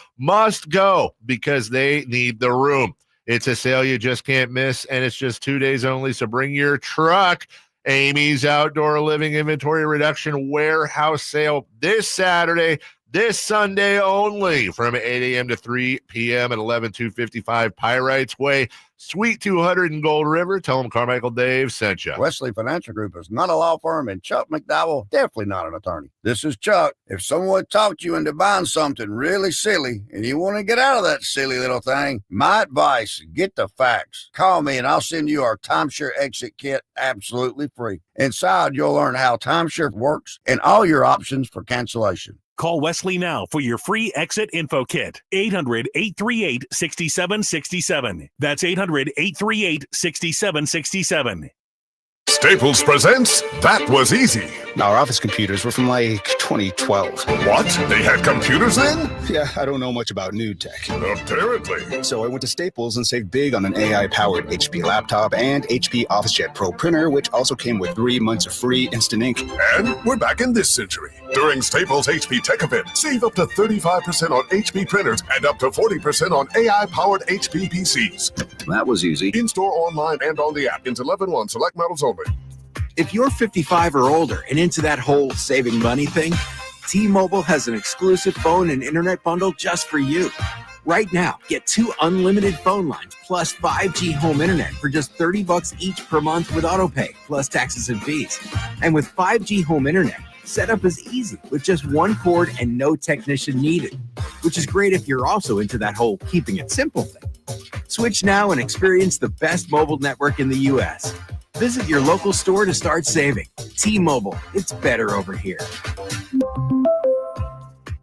because they need the room. It's a sale you just can't miss, and it's just 2 days only, so bring your truck. Amy's Outdoor Living Inventory Reduction Warehouse Sale this Saturday, this Sunday only from 8 a.m. to 3 p.m. at 11255 Pyrites Way, Suite 200 in Gold River. Tell them Carmichael Dave sent you. Wesley Financial Group is not a law firm, and Chuck McDowell definitely not an attorney. This is Chuck. If someone talked you into buying something really silly and you want to get out of that silly little thing, my advice, get the facts. Call me and I'll send you our timeshare exit kit absolutely free. Inside, you'll learn how timeshare works and all your options for cancellation. Call Wesley now for your free exit info kit. 800-838-6767. That's 800-838-6767. Staples presents That Was Easy. Our office computers were from like 2012. What? They had computers then? Yeah, I don't know much about new tech. Apparently. So I went to Staples and saved big on an AI-powered HP laptop and HP OfficeJet Pro printer, which also came with 3 months of free instant ink. And we're back in this century. During Staples HP Tech Event, save up to 35% on HP printers and up to 40% on AI-powered HP PCs. That was easy. In-store, online, and on the app. Until 11/1, select models only. If you're 55 or older and into that whole saving money thing, T-Mobile has an exclusive phone and internet bundle just for you. Right now, get 2 unlimited phone lines plus 5G home internet for just $30 each per month with autopay, plus taxes and fees. And with 5G home internet, setup is easy with just 1 cord and no technician needed, which is great if you're also into that whole keeping it simple thing. Switch now and experience the best mobile network in the U.S. Visit your local store to start saving. T-Mobile, it's better over here.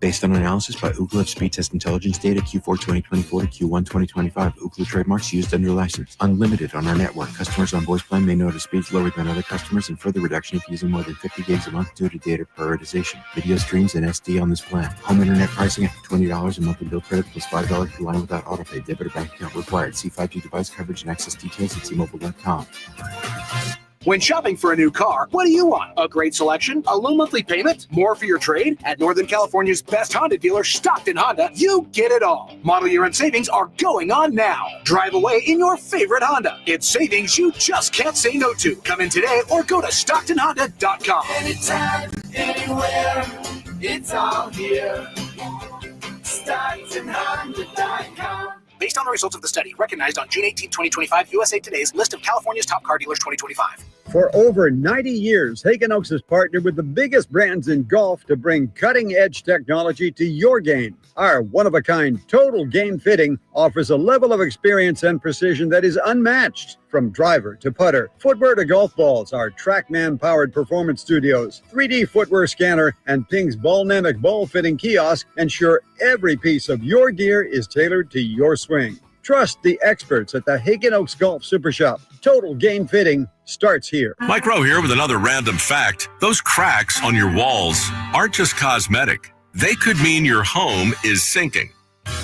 Based on analysis by Ookla of speed test intelligence data Q4 2024 to Q1 2025, Ookla trademarks used under license. Unlimited on our network. Customers on voice plan may notice speeds lower than other customers and further reduction if using more than 50 gigs a month due to data prioritization. Video streams and SD on this plan. Home internet pricing after $20 a monthly bill credit plus $5 per line without autopay. Debit or bank account required. See 5G device coverage and access details at T-Mobile.com. When shopping for a new car, what do you want? A great selection? A low monthly payment? More for your trade? At Northern California's best Honda dealer, Stockton Honda, you get it all. Model year end savings are going on now. Drive away in your favorite Honda. It's savings you just can't say no to. Come in today or go to StocktonHonda.com. Anytime, anywhere, it's all here. StocktonHonda.com. Based on the results of the study, recognized on June 18, 2025, USA Today's list of California's top car dealers 2025. For over 90 years, Hagen Oaks has partnered with the biggest brands in golf to bring cutting-edge technology to your game. Our one-of-a-kind total game fitting offers a level of experience and precision that is unmatched. From driver to putter, footwear to golf balls, our TrackMan-powered performance studios, 3D footwear scanner, and Ping's Ballnamic ball fitting kiosk ensure every piece of your gear is tailored to your swing. Trust the experts at the Hagen Oaks Golf Super Shop. Total game fitting starts here. Mike Rowe here with another random fact. Those cracks on your walls aren't just cosmetic. They could mean your home is sinking.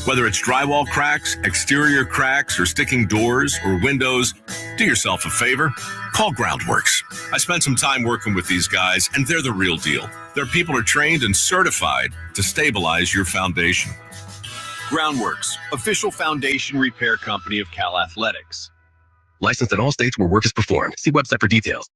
Whether it's drywall cracks, exterior cracks, or sticking doors or windows, do yourself a favor. Call Groundworks. I spent some time working with these guys, and they're the real deal. Their people are trained and certified to stabilize your foundation. Groundworks, official foundation repair company of Cal Athletics. Licensed in all states where work is performed. See website for details.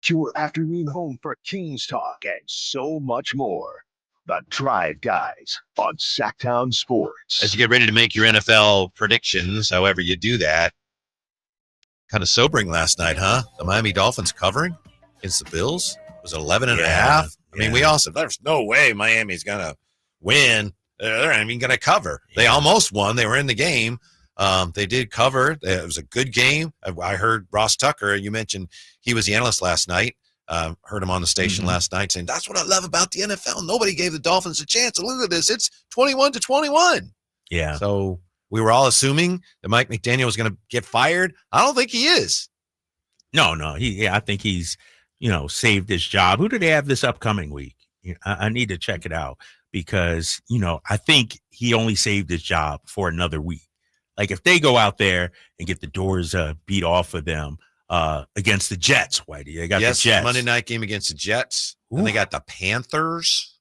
Your afternoon home for Kings talk and so much more. The Drive Guys on Sacktown Sports. As you get ready to make your NFL predictions, however you do that, kind of sobering last night, huh? The Miami Dolphins covering against the Bills was 11.5. I mean, we all said there's no way Miami's going to win. They're not even going to cover. They almost won. They were in the game. They did cover. It was a good game. I heard Ross Tucker, you mentioned he was the analyst last night. Heard him on the station last night saying, that's what I love about the NFL. Nobody gave the Dolphins a chance. Look at this. It's 21-21. Yeah. So we were all assuming that Mike McDaniel was going to get fired. I don't think he is. No. I think he's, saved his job. Who do they have this upcoming week? I need to check it out because, I think he only saved his job for another week. Like if they go out there and get the doors beat off of them against the Jets, Whitey, they got the Jets. Monday night game against the Jets. Ooh. And they got the Panthers.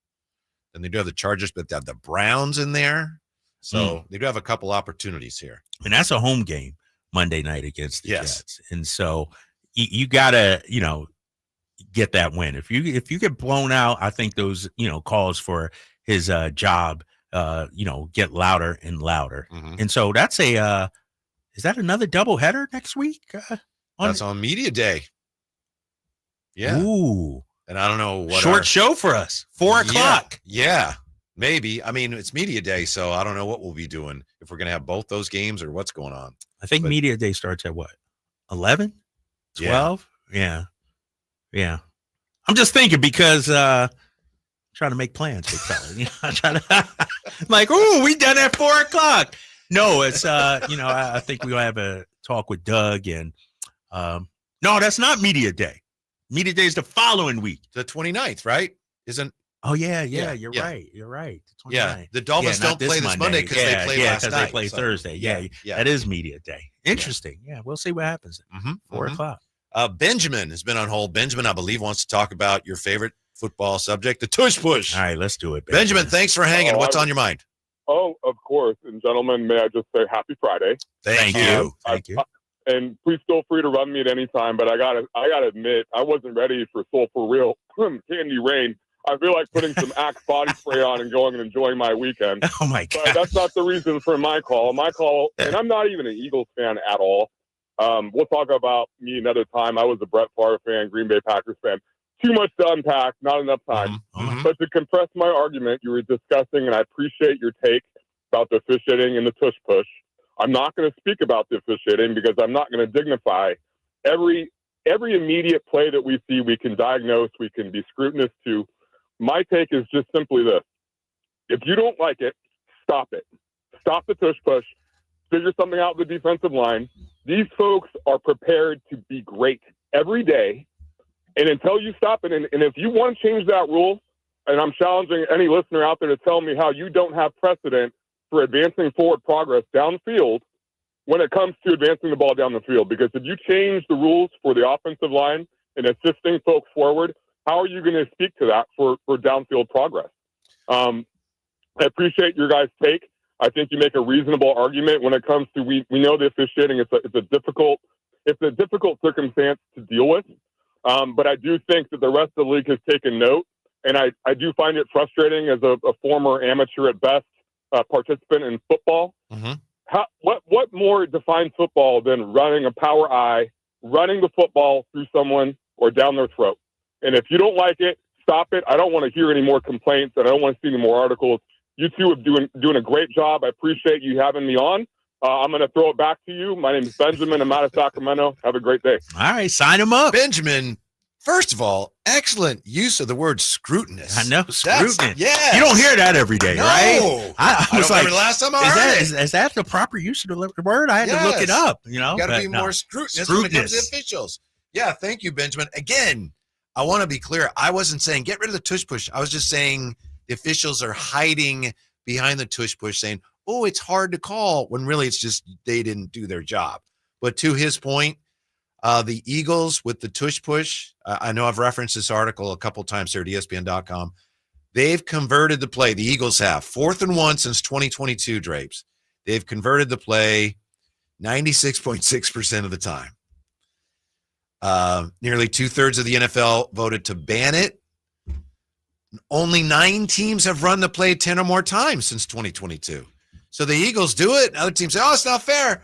Then they do have the Chargers, but they have the Browns in there. So they do have a couple opportunities here. And that's a home game Monday night against the Jets. And so you got to, get that win. If you get blown out, I think those, calls for his job get louder and louder. And so that's is that another doubleheader next week? That's on media day. Yeah. Ooh. And I don't know what short show for us. 4:00. Yeah. Maybe. I mean, it's media day, so I don't know what we'll be doing if we're going to have both those games or what's going on. I think media day starts at what? 11? 12? Yeah. I'm just thinking because trying to make plans, big fella. I'm trying to like, ooh, we done at 4:00. No, it's I think we'll have a talk with Doug and no, that's not media day. Media day is the following week. The 29th, right? Isn't You're right. You're right. Yeah. The Dolphins don't play this Monday because they played last night. They play Thursday. Yeah. That is media day. Interesting. Yeah. We'll see what happens. 4:00. Benjamin has been on hold. Benjamin, I believe, wants to talk about your favorite football subject, the Tush Push. All right, let's do it. Benjamin, thanks for hanging. What's on your mind? Oh, of course. And gentlemen, may I just say happy Friday. Thank you. Thank you. And please feel free to run me at any time, but I gotta admit, I wasn't ready for Soul for Real Candy Rain. I feel like putting some Axe body spray on and going and enjoying my weekend. Oh my God. But that's not the reason for my call. My call, and I'm not even an Eagles fan at all. We'll talk about me another time. I was a Brett Favre fan, Green Bay Packers fan. Too much to unpack, not enough time. But to compress my argument, you were discussing, and I appreciate your take about the officiating and the tush push. I'm not going to speak about the officiating because I'm not going to dignify every immediate play that we see. We can diagnose, we can be scrutinous to. My take is just simply this: if you don't like it, stop it. Stop the tush push. Figure something out with the defensive line. These folks are prepared to be great every day. And until you stop it, and if you want to change that rule, and I'm challenging any listener out there to tell me how you don't have precedent for advancing forward progress downfield when it comes to advancing the ball down the field. Because if you change the rules for the offensive line and assisting folks forward, how are you going to speak to that for downfield progress? I appreciate your guys' take. I think you make a reasonable argument when it comes to we know the officiating. It's a difficult circumstance to deal with. But I do think that the rest of the league has taken note, and I do find it frustrating as a former amateur at best participant in football. What more defines football than running a power eye, running the football through someone or down their throat? And if you don't like it, stop it. I don't want to hear any more complaints, and I don't want to see any more articles. You two are doing a great job. I appreciate you having me on. I'm going to throw it back to you. My name is Benjamin. I'm out of Sacramento. Have a great day. All right, sign him up. Benjamin, first of all, excellent use of the word scrutinous. I know, scrutinous. Yeah. You don't hear that every day, right? I was like, the last time I heard it. Is that the proper use of the word? I had to look it up, You got to be more scrutinous when it comes to officials. Yeah, thank you, Benjamin. Again, I want to be clear. I wasn't saying get rid of the tush push. I was just saying the officials are hiding behind the tush push saying, oh, it's hard to call, when really it's just they didn't do their job. But to his point, the Eagles with the tush push, I know I've referenced this article a couple times here at ESPN.com. They've converted the play. The Eagles have 4th and 1 since 2022, Drapes. They've converted the play 96.6% of the time. Nearly 2/3 of the NFL voted to ban it. Only 9 teams have run the play 10 or more times since 2022. So the Eagles do it. Other teams say, oh, it's not fair.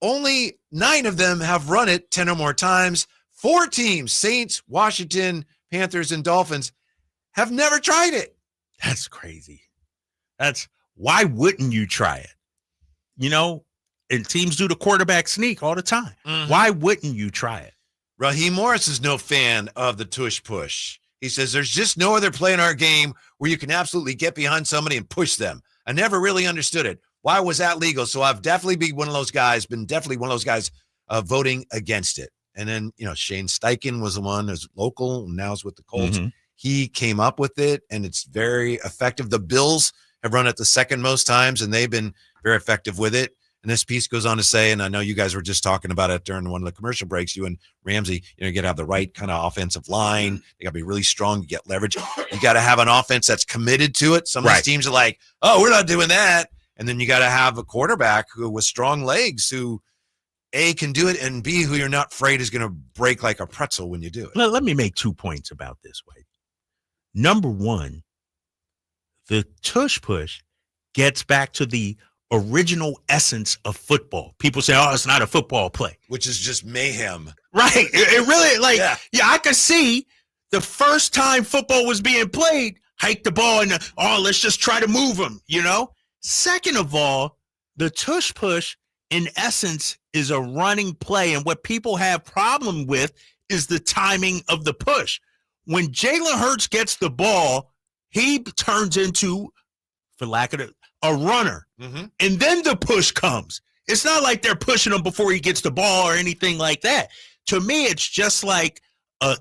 Only 9 of them have run it 10 or more times. 4 teams, Saints, Washington, Panthers, and Dolphins, have never tried it. That's crazy. Why wouldn't you try it? And teams do the quarterback sneak all the time. Mm-hmm. Why wouldn't you try it? Raheem Morris is no fan of the tush push. He says there's just no other play in our game where you can absolutely get behind somebody and push them. I never really understood it. Why was that legal? So I've definitely been one of those guys voting against it. And then, Shane Steichen was the one who's local and now is with the Colts. Mm-hmm. He came up with it, and it's very effective. The Bills have run it the second most times, and they've been very effective with it. And this piece goes on to say, and I know you guys were just talking about it during one of the commercial breaks, you and Ramsey, you got to have the right kind of offensive line. You got to be really strong to get leverage. You got to have an offense that's committed to it. Some of these teams are like, oh, we're not doing that. And then you got to have a quarterback who with strong legs who, A, can do it, and B, who you're not afraid is going to break like a pretzel when you do it. Let me make 2 points about this way. Number one, the tush push gets back to the original essence of football. People say, oh, it's not a football play. Which is just mayhem. Right. It really, I could see the first time football was being played, hike the ball and, let's just try to move them, Second of all, the tush push, in essence, is a running play. And what people have problem with is the timing of the push. When Jalen Hurts gets the ball, he turns into, for lack of a runner. Mm-hmm. And then the push comes. It's not like they're pushing him before he gets the ball or anything like that. To me, it's just like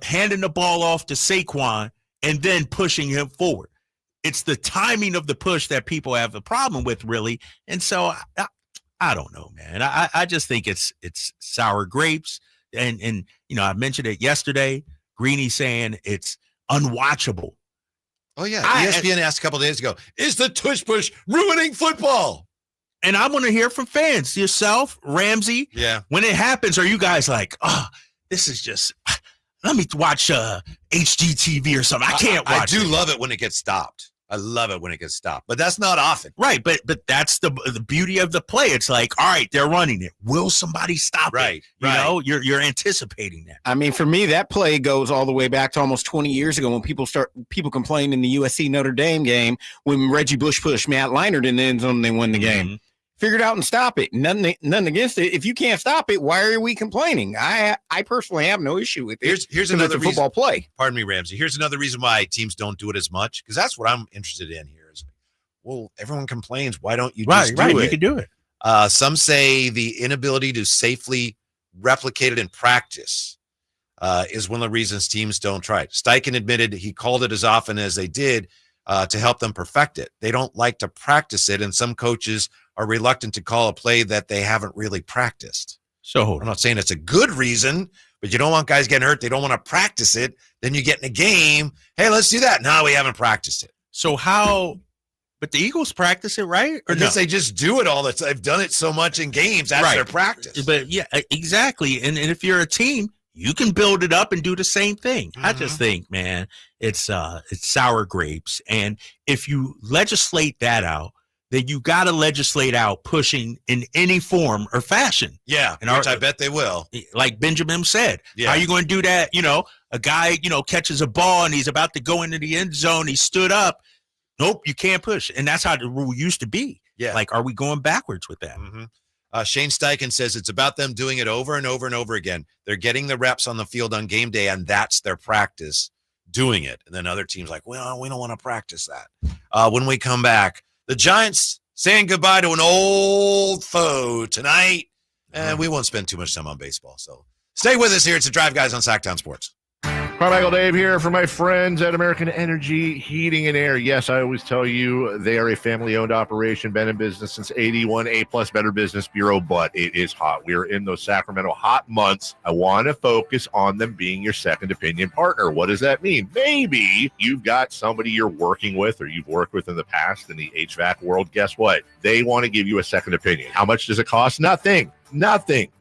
handing the ball off to Saquon and then pushing him forward. It's the timing of the push that people have a problem with, really. And so I don't know, man. I just think it's sour grapes. And I mentioned it yesterday. Greeny saying it's unwatchable. Oh, yeah. ESPN asked a couple days ago, is the tush push ruining football? And I want to hear from fans, yourself, Ramsey. Yeah. When it happens, are you guys like, this is just, let me watch HGTV or something. I can't watch it. I do love it when it gets stopped. I love it when it gets stopped, but that's not often. Right, but that's the beauty of the play. It's like, all right, they're running it. Will somebody stop it? You're anticipating that. I mean, for me, that play goes all the way back to almost 20 years ago when people complained in the USC Notre Dame game when Reggie Bush pushed Matt Leinart in the end zone and they won the game. Figure it out and stop it. Nothing against it. If you can't stop it, why are we complaining? I personally have no issue with it. Here's another football play. Pardon me, Ramsey. Here's another reason why teams don't do it as much, because that's what I'm interested in here. Is well, everyone complains. Why don't you just do it? You can do it. Some say the inability to safely replicate it in practice is one of the reasons teams don't try it. Steichen admitted he called it as often as they did to help them perfect it. They don't like to practice it, and some coaches are reluctant to call a play that they haven't really practiced. So I'm not saying it's a good reason, but you don't want guys getting hurt. They don't want to practice it. Then you get in a game. Hey, let's do that. No, we haven't practiced it. So how? But the Eagles practice it, right? Or because they just do it all the time. They've done it so much in games. That's their practice. But yeah, exactly. And if you're a team, you can build it up and do the same thing. I just think, man, it's sour grapes. And if you legislate that out, then you got to legislate out pushing in any form or fashion. Yeah, and which I bet they will. Like Benjamin said, how are you going to do that? A guy, catches a ball and he's about to go into the end zone. He stood up. Nope, you can't push. And that's how the rule used to be. Yeah. Like, are we going backwards with that? Shane Steichen says it's about them doing it over and over and over again. They're getting the reps on the field on game day, and that's their practice doing it. And then other teams like, well, we don't want to practice that. When we come back, the Giants saying goodbye to an old foe tonight. And we won't spend too much time on baseball. So stay with us here. It's the Drive Guys on Sacktown Sports. Carmichael Dave here for my friends at American Energy Heating and Air. Yes, I always tell you they are a family-owned operation, been in business since 81, A-plus Better Business Bureau, but it is hot. We are in those Sacramento hot months. I want to focus on them being your second opinion partner. What does that mean? Maybe you've got somebody you're working with or you've worked with in the past in the HVAC world. Guess what? They want to give you a second opinion. How much does it cost? Nothing.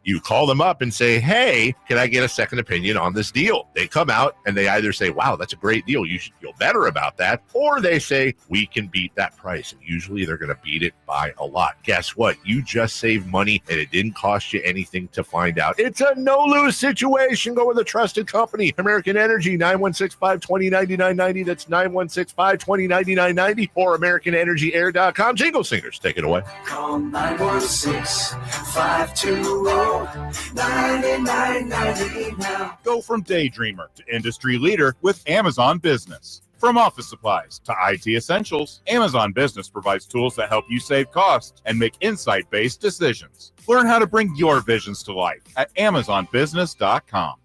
You call them up and say, hey, can I get a second opinion on this deal? They come out and they either say, wow, that's a great deal. You should feel better about that. Or they say, we can beat that price. And usually they're going to beat it by a lot. Guess what? You just saved money and it didn't cost you anything to find out. It's a no-lose situation. Go with a trusted company. American Energy, 916-520-9990. That's 916-520-9990 or AmericanEnergyAir.com. Jingle Singers, take it away. Call 916-520-9990 now. Go from daydreamer to industry leader with Amazon Business. From office supplies to IT essentials, Amazon Business provides tools that help you save costs and make insight-based decisions. Learn how to bring your visions to life at AmazonBusiness.com.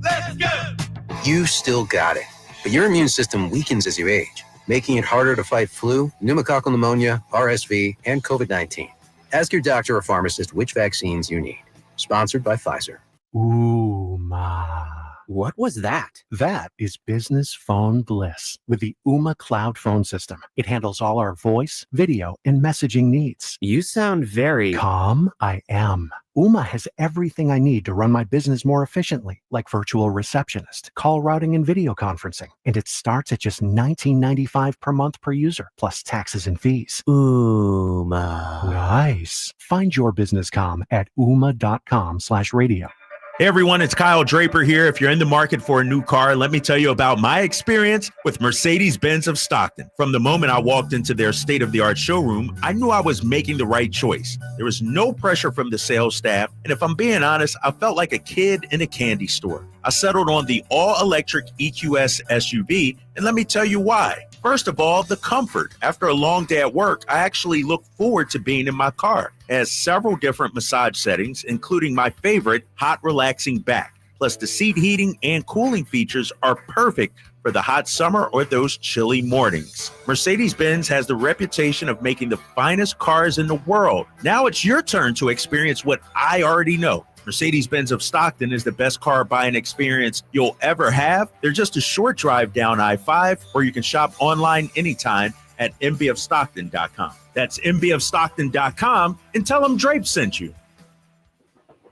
Let's go! You still got it, but your immune system weakens as you age, making it harder to fight flu, pneumococcal pneumonia, RSV, and COVID-19. Ask your doctor or pharmacist which vaccines you need. Sponsored by Pfizer. Ooma. What was that? That is business phone bliss with the Ooma Cloud phone system. It handles all our voice, video, and messaging needs. You sound very calm. I am. Ooma has everything I need to run my business more efficiently, like virtual receptionist, call routing, and video conferencing. And it starts at just $19.95 per month per user, plus taxes and fees. Ooma. Nice. Find your business comm at ooma.com/radio. Hey everyone, it's Kyle Draper here. If you're in the market for a new car, let me tell you about my experience with Mercedes-Benz of Stockton. From the moment I walked into their state-of-the-art showroom, I knew I was making the right choice. There was no pressure from the sales staff, and if I'm being honest, I felt like a kid in a candy store. I settled on the all-electric EQS SUV, and let me tell you why. First of all, the comfort. After a long day at work, I actually look forward to being in my car. It has several different massage settings, including my favorite, hot relaxing back. Plus, the seat heating and cooling features are perfect for the hot summer or those chilly mornings. Mercedes-Benz has the reputation of making the finest cars in the world. Now it's your turn to experience what I already know. Mercedes-Benz of Stockton is the best car buying experience you'll ever have. They're just a short drive down I-5, or you can shop online anytime at mbofstockton.com. That's mbofstockton.com, and tell them Drape sent you.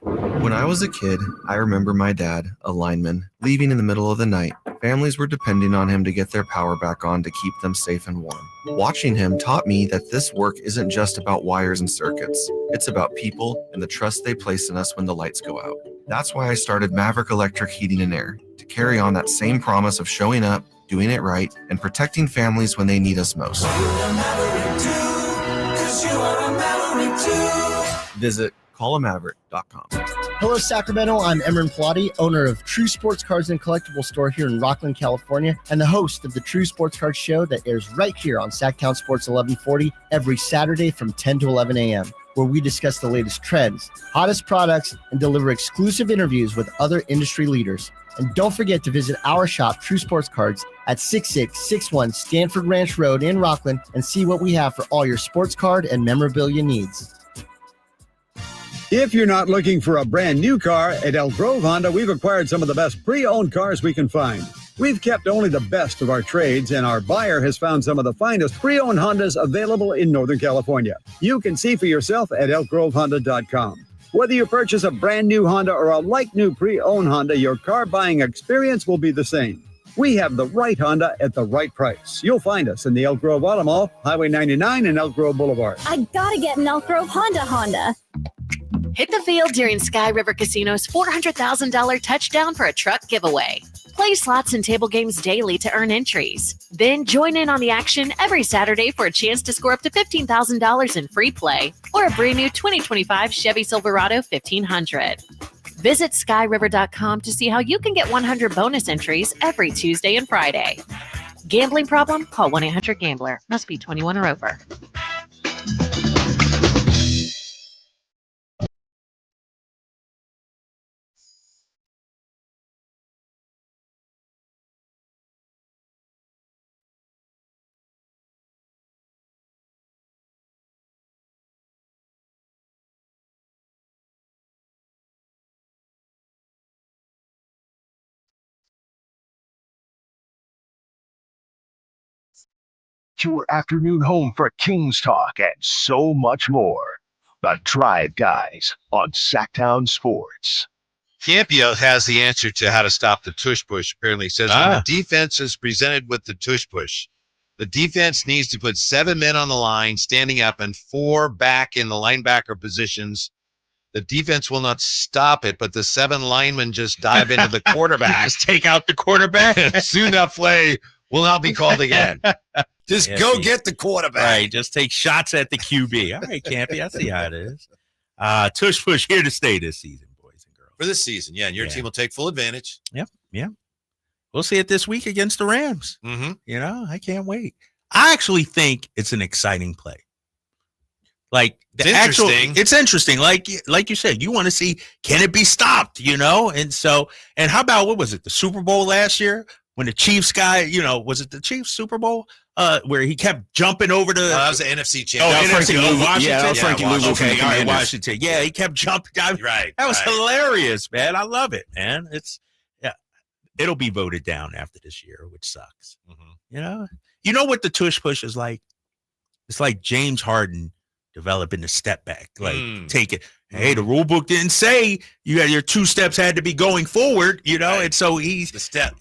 When I was a kid, I remember my dad, a lineman, leaving in the middle of the night. Families were depending on him to get their power back on to keep them safe and warm. Watching him taught me that this work isn't just about wires and circuits. It's about people and the trust they place in us when the lights go out. That's why I started Maverick Electric Heating and Air, to carry on that same promise of showing up, doing it right, and protecting families when they need us most. Visit callamaverick.com. Hello, Sacramento. I'm Emran Pilati, owner of True Sports Cards and Collectible Store here in Rockland, California, and the host of the True Sports Cards Show that airs right here on Sacktown Sports 1140 every Saturday from 10 to 11 a.m., where we discuss the latest trends, hottest products, and deliver exclusive interviews with other industry leaders. And don't forget to visit our shop, True Sports Cards, at 6661 Stanford Ranch Road in Rockland, and see what we have for all your sports card and memorabilia needs. If you're not looking for a brand new car, at Elk Grove Honda, we've acquired some of the best pre-owned cars we can find. We've kept only the best of our trades, and our buyer has found some of the finest pre-owned Hondas available in Northern California. You can see for yourself at elkgrovehonda.com. Whether you purchase a brand new Honda or a like-new pre-owned Honda, your car buying experience will be the same. We have the right Honda at the right price. You'll find us in the Elk Grove Auto Mall, Highway 99 and Elk Grove Boulevard. I gotta get an Elk Grove Honda. Hit the field during Sky River Casino's $400,000 touchdown for a truck giveaway. Play slots and table games daily to earn entries. Then join in on the action every Saturday for a chance to score up to $15,000 in free play or a brand new 2025 Chevy Silverado 1500. Visit skyriver.com to see how you can get 100 bonus entries every Tuesday and Friday. Gambling problem? Call 1-800-GAMBLER. Must be 21 or over. Your afternoon home for Kings talk and so much more. The Drive Guys on Sacktown Sports. Campio has the answer to how to stop the tush push. Apparently, he says when the defense is presented with the tush push, the defense needs to put 7 men on the line, standing up, and 4 back in the linebacker positions. The defense will not stop it, but the 7 linemen just dive into the quarterback. Just take out the quarterback. Soon that play will not be called again. Just go get the quarterback. Right, just take shots at the QB. All right, Campy, I see how it is. Tush push here to stay this season, boys and girls. For this season, and your team will take full advantage. Yep. We'll see it this week against the Rams. Mm-hmm. I can't wait. I actually think it's an exciting play. Like it's interesting. Like you said, you want to see, can it be stopped? And how about, what was it, the Super Bowl last year when the Chiefs guy, was it the Chiefs Super Bowl where he kept jumping over the? That was the NFC championship. Washington. Frankie Louisville. Okay, all right, Washington. Yeah, he kept jumping. Right. That was hilarious, man. I love it, man. It'll be voted down after this year, which sucks. Mm-hmm. You know what the tush push is like? It's like James Harden developing the step back, take it. Hey, the rule book didn't say your 2 steps had to be going forward, right. And so he's the step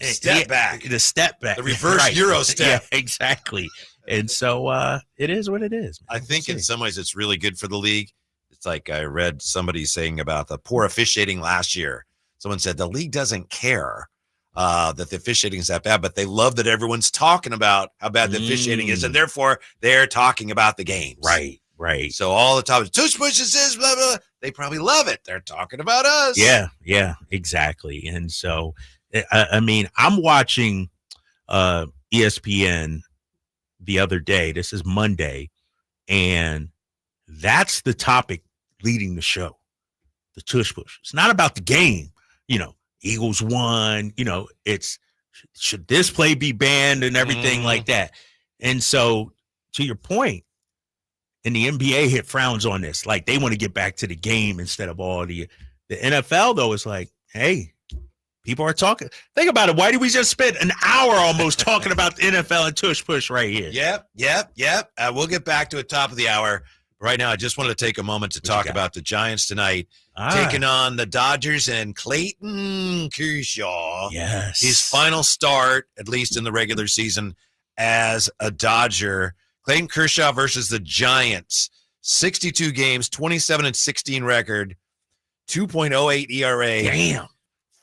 back, the reverse Euro step. Yeah, exactly. And so it is what it is. I think in some ways it's really good for the league. It's like I read somebody saying about the poor officiating last year. Someone said the league doesn't care that the officiating is that bad, but they love that everyone's talking about how bad the officiating is, and therefore they're talking about the games. Right. So all the time, tush pushes this, blah, blah, blah. They probably love it. They're talking about us. Yeah, exactly. And so, I mean, I'm watching ESPN the other day. This is Monday, and that's the topic leading the show, the tush push. It's not about the game. Eagles won. It's should this play be banned and everything like that. And so, to your point, and the NBA hit frowns on this. Like, they want to get back to the game instead of all the NFL, though, is like, hey, people are talking. Think about it. Why did we just spend an hour almost talking about the NFL and tush push right here? Yep. We'll get back to it top of the hour. Right now, I just wanted to take a moment to talk about the Giants tonight, taking on the Dodgers and Clayton Kershaw. Yes. His final start, at least in the regular season, as a Dodger. Clayton Kershaw versus the Giants. 62 games, 27-16 record, 2.08 ERA. Damn.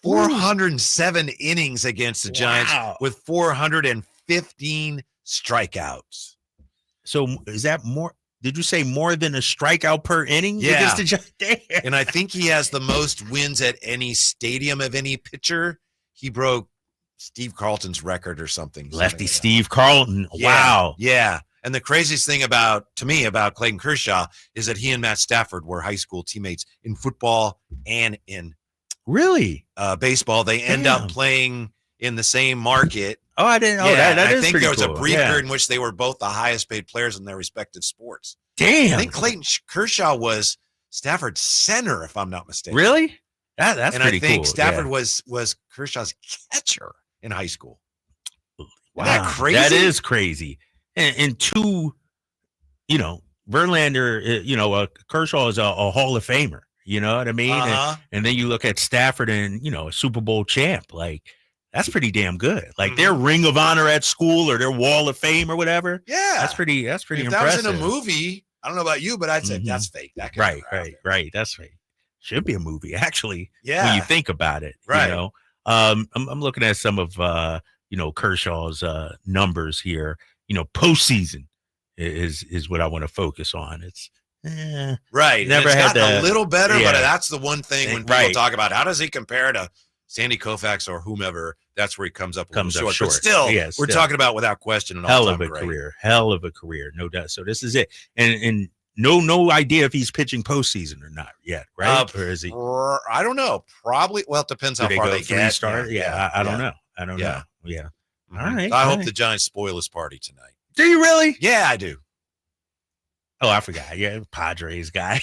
407 innings against the Giants with 415 strikeouts. So is that more? Did you say more than a strikeout per inning? Yeah. Against the Giants? And I think he has the most wins at any stadium of any pitcher. He broke Steve Carlton's record or something. Lefty Steve Carlton. Wow. Yeah. And the craziest thing about Clayton Kershaw is that he and Matt Stafford were high school teammates in football and in baseball. They end up playing in the same market. Oh, I didn't know that. That is think pretty there was cool. a brief period in which they were both the highest paid players in their respective sports. Damn. I think Clayton Kershaw was Stafford's center, if I'm not mistaken. Really? That's and pretty cool. I think Stafford was Kershaw's catcher in high school. Wow, Isn't that crazy? That is crazy. And two, Verlander, Kershaw is a Hall of Famer. You know what I mean? And then you look at Stafford and, a Super Bowl champ. Like, that's pretty damn good. Like their Ring of Honor at school or their Wall of Fame or whatever. Yeah. That's pretty if impressive. that was in a movie, I don't know about you, but I'd say that's fake. That right. That's fake. Should be a movie, actually. Yeah. When you think about it. Right. I'm looking at some of Kershaw's numbers here. Postseason is what I want to focus on. It's right. Never it's had gotten a little better, but yeah. that's the one thing when people talk about how does he compare to Sandy Koufax or whomever, that's where he comes up short. But still, we're talking about without question an hell of a great. career, no doubt. So this is it, and no idea if he's pitching postseason or not yet, right? Or is he? I don't know. Probably. Well, it depends how far they get. Start? Yeah, I don't know. I don't know. Yeah. All right. I hope the Giants spoil his party tonight. Do you really? Yeah, I do. Oh, I forgot. Yeah, Padres guy.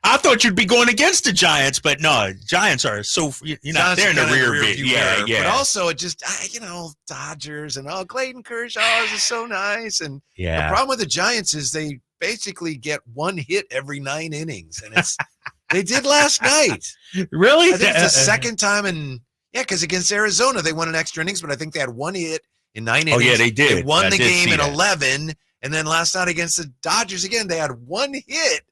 I thought you'd be going against the Giants, but no, Giants are so you're not there in the rear view. Yeah. But also, it just Dodgers and Clayton Kershaw is so nice, and the problem with the Giants is they basically get one hit every 9 innings, and they did last night. Really? I think it's the second time because against Arizona they won in extra innings, but I think they had one hit in 9 innings. Oh yeah, they did. They won the game in 11, and then last night against the Dodgers again, they had one hit.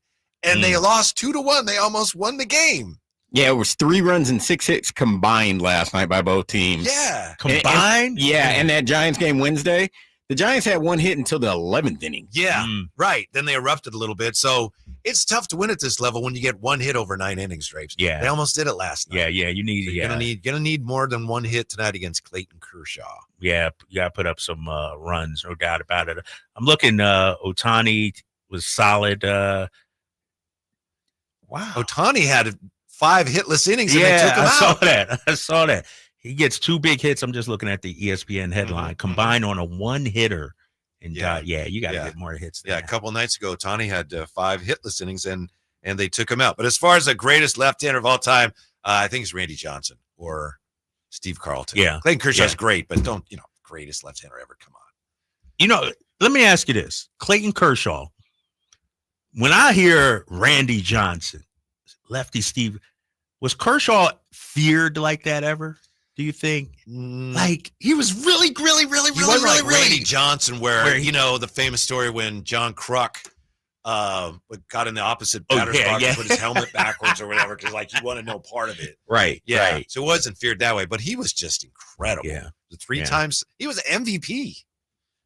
And they lost 2-1. They almost won the game. Yeah, it was 3 runs and 6 hits combined last night by both teams. Yeah. Combined? And that Giants game Wednesday, the Giants had one hit until the 11th inning. Yeah, right. Then they erupted a little bit. So it's tough to win at this level when you get one hit over 9 innings, Drapes. Yeah. They almost did it last night. Yeah. You need. So you're gonna need more than one hit tonight against Clayton Kershaw. Yeah, you got to put up some runs, no doubt about it. I'm looking. Ohtani was solid. Wow. Ohtani had 5 hitless innings and they took him out. I saw that. He gets 2 big hits. I'm just looking at the ESPN headline. Combined on a one hitter. And you got to get more hits. Yeah, a couple nights ago, Ohtani had 5 hitless innings and they took him out. But as far as the greatest left-hander of all time, I think it's Randy Johnson or Steve Carlton. Yeah. Clayton Kershaw's great, but don't, greatest left-hander ever. Come on. Let me ask you this. Clayton Kershaw, when I hear Randy Johnson, lefty Steve, was Kershaw feared like that ever? Do you think? Like he was really Randy Johnson, where the famous story when John Kruk got in the opposite batter's box and put his helmet backwards or whatever because he wanted no part of it. Right. Yeah. Right. So it wasn't feared that way, but he was just incredible. Yeah. The 3 times he was MVP.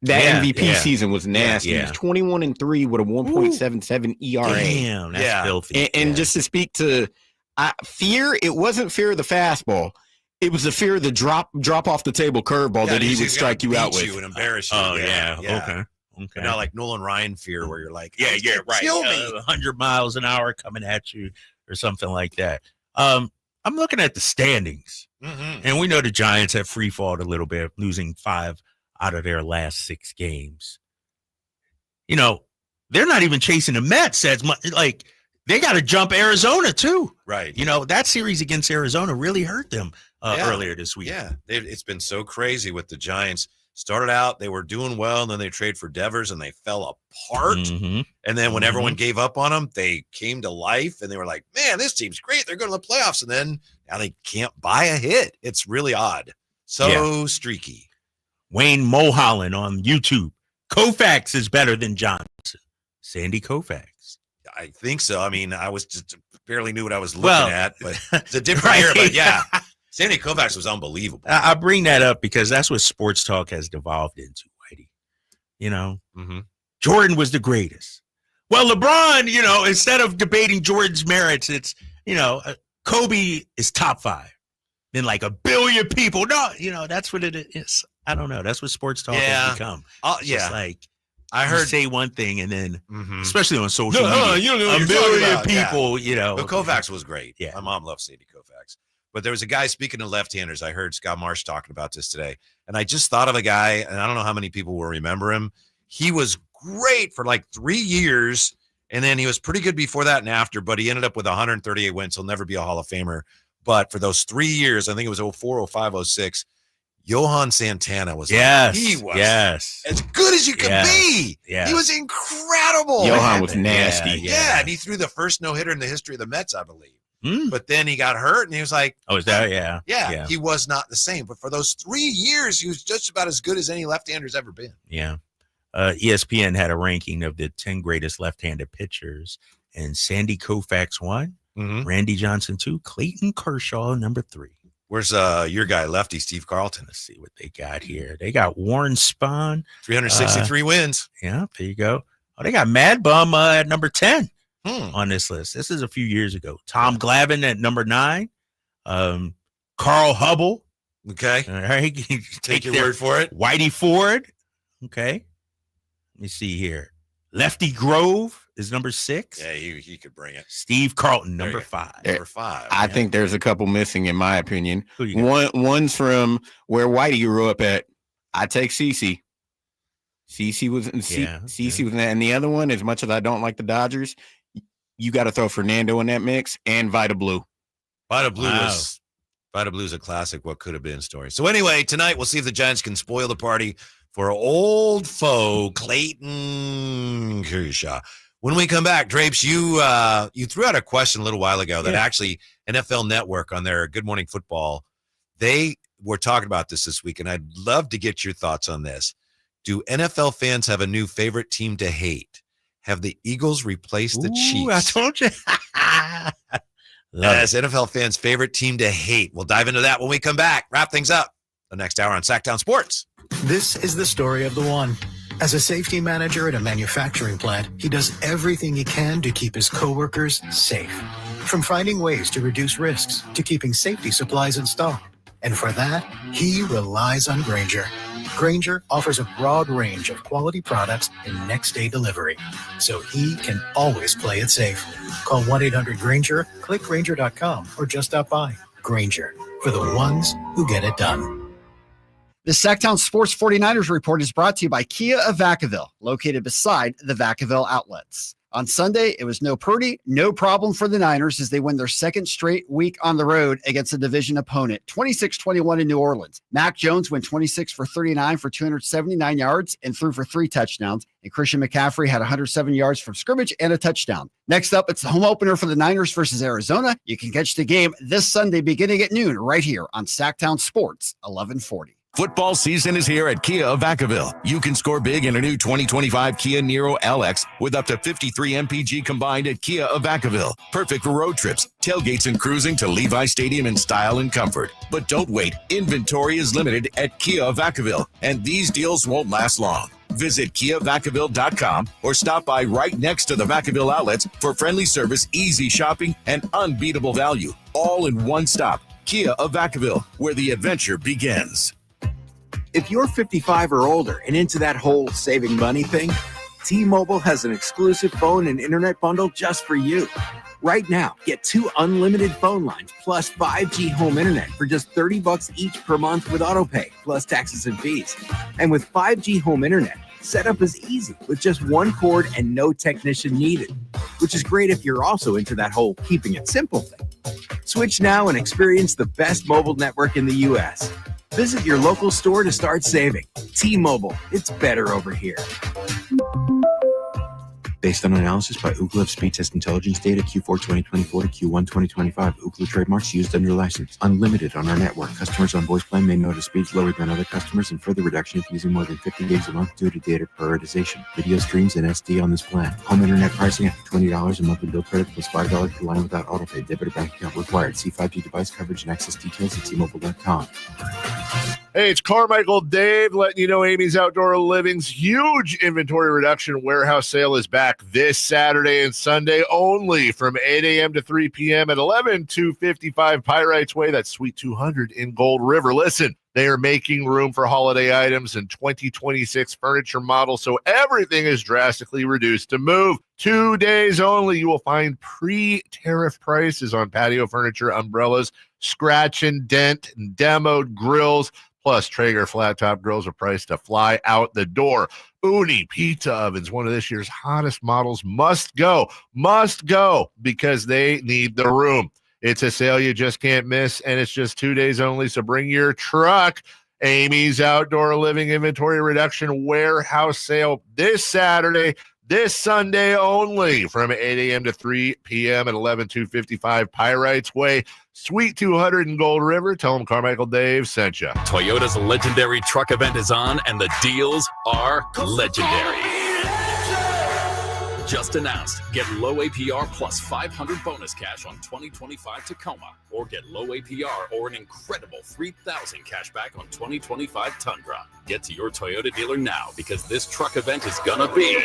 That MVP season was nasty. He was 21-3 with a 1.77 ERA. Damn, that's filthy. And just to speak to fear, it wasn't fear of the fastball. It was the fear of the drop off the table curveball that he would strike you out with. You and embarrass you. Oh, yeah. Okay. Not like Nolan Ryan fear where you're like, right. Kill me. 100 miles an hour coming at you or something like that. I'm looking at the standings. And we know the Giants have free falled a little bit, losing 5 out of their last 6 games. They're not even chasing the Mets as much. Like they got to jump Arizona too. Right. That series against Arizona really hurt them earlier this week. Yeah. It's been so crazy with the Giants. Started out, they were doing well, and then they traded for Devers, and they fell apart. And then when everyone gave up on them, they came to life, and they were like, man, this team's great. They're going to the playoffs. And then now they can't buy a hit. It's really odd. So streaky. Wayne Mulholland on YouTube. Koufax is better than Johnson. Sandy Koufax. I think so. I mean, I was just barely knew what I was looking at, but it's a different era. But yeah, Sandy Koufax was unbelievable. I bring that up because that's what sports talk has devolved into, Whitey. Jordan was the greatest. Well, LeBron, instead of debating Jordan's merits, it's, Kobe is top 5. Then like a billion people. No, that's what it is. I don't know. That's what sports talk has become. Like I heard say one thing and then, especially on social media, a billion people, But Koufax was great. Yeah. My mom loves Sandy Koufax. But there was a guy, speaking of left-handers, I heard Scott Marsh talking about this today. And I just thought of a guy, and I don't know how many people will remember him. He was great for like 3 years, and then he was pretty good before that and after, but he ended up with 138 wins. He'll never be a Hall of Famer. But for those 3 years, I think it was 04, 05, 06, Johan Santana was he was as good as you could be. Yeah. He was incredible. Johan was nasty. Yeah, and he threw the first no-hitter in the history of the Mets, I believe. But then he got hurt, and he was like, "Oh, is that yeah?" Yeah, he was not the same. But for those 3 years, he was just about as good as any left-hander's ever been. Yeah. ESPN had a ranking of the 10 greatest left-handed pitchers, and Sandy Koufax won. Randy Johnson 2, Clayton Kershaw number 3. Where's your guy, lefty Steve Carlton? Let's see what they got here. They got Warren Spahn. 363 wins. Yeah, there you go. Oh, they got Mad Bum at number 10 on this list. This is a few years ago. Tom Glavine at number 9. Carl Hubble. Okay. All right. Take your word for it. Whitey Ford. Okay. Let me see here. Lefty Grove is number 6. Yeah, he could bring it. Steve Carlton, number 5. Number 5. I think there's a couple missing, in my opinion. Who you got? One's from where Whitey grew up at. I take CeCe. CeCe was in CeCe was in that. And the other one, as much as I don't like the Dodgers, you got to throw Fernando in that mix and Vida Blue. Vida Blue's a classic what could have been story. So anyway, tonight we'll see if the Giants can spoil the party for old foe Clayton Kershaw. When we come back, Drapes, you threw out a question a little while ago that actually NFL Network on their Good Morning Football, they were talking about this week, and I'd love to get your thoughts on this. Do NFL fans have a new favorite team to hate? Have the Eagles replaced the Chiefs? I told you. As NFL fans' favorite team to hate. We'll dive into that when we come back. Wrap things up the next hour on Sacktown Sports. This is the story of the one. As a safety manager at a manufacturing plant, he does everything he can to keep his coworkers safe. From finding ways to reduce risks to keeping safety supplies in stock. And for that, he relies on Grainger. Grainger offers a broad range of quality products and next-day delivery, so he can always play it safe. Call 1-800-GRAINGER, click Grainger.com, or just stop by. Grainger, for the ones who get it done. The Sacktown Sports 49ers Report is brought to you by Kia of Vacaville, located beside the Vacaville outlets. On Sunday, it was no Purdy, no problem for the Niners as they win their second straight week on the road against a division opponent, 26-21 in New Orleans. Mac Jones went 26 for 39 for 279 yards and threw for 3 touchdowns, and Christian McCaffrey had 107 yards from scrimmage and a touchdown. Next up, it's the home opener for the Niners versus Arizona. You can catch the game this Sunday beginning at noon right here on Sacktown Sports 1140. Football season is here at Kia of Vacaville. You can score big in a new 2025 Kia Niro LX with up to 53 MPG combined at Kia of Vacaville. Perfect for road trips, tailgates, and cruising to Levi Stadium in style and comfort. But don't wait. Inventory is limited at Kia of Vacaville, and these deals won't last long. Visit KiaVacaville.com or stop by right next to the Vacaville outlets for friendly service, easy shopping, and unbeatable value. All in one stop. Kia of Vacaville, where the adventure begins. If you're 55 or older and into that whole saving money thing, T-Mobile has an exclusive phone and internet bundle just for you. Right now, get 2 unlimited phone lines plus 5G home internet for just $30 each per month with autopay, plus taxes and fees. And with 5G home internet, setup is easy with just 1 cord and no technician needed, which is great if you're also into that whole keeping it simple thing. Switch now and experience the best mobile network in the U.S. Visit your local store to start saving. T-Mobile, it's better over here. Based on analysis by Ookla Speed Test Intelligence data Q4 2024 to Q1 2025. Ookla trademarks used under license. Unlimited on our network. Customers on voice plan may notice speeds lower than other customers and further reduction if using more than 50 gigs a month due to data prioritization. Video streams and SD on this plan. Home internet pricing after $20 a monthly bill credit plus $5 per line without autopay. Debit or bank account required. See 5G device coverage and access details at T-Mobile.com. Hey, it's Carmichael Dave letting you know Amy's Outdoor Living's huge inventory reduction warehouse sale is back this Saturday and Sunday only from 8 a.m. to 3 p.m. at 11255 Pyrites Way. That's Suite 200 in Gold River. Listen, they are making room for holiday items and 2026 furniture models, so everything is drastically reduced to move. 2 days only, you will find pre-tariff prices on patio furniture, umbrellas, scratch and dent, and demoed grills. Plus, Traeger flat-top grills are priced to fly out the door. Uni pizza ovens, one of this year's hottest models, must go because they need the room. It's a sale you just can't miss, and it's just 2 days only, so bring your truck. Amy's Outdoor Living Inventory Reduction Warehouse Sale this Saturday, this Sunday only from 8 a.m. to 3 p.m. at 11255 Pyrites Way, Suite 200 in Gold River. Tell them Carmichael Dave sent you. Toyota's legendary truck event is on, and the deals are legendary. Just announced. Get low APR plus 500 bonus cash on 2025 Tacoma. Or get low APR or an incredible 3,000 cash back on 2025 Tundra. Get to your Toyota dealer now because this truck event is gonna be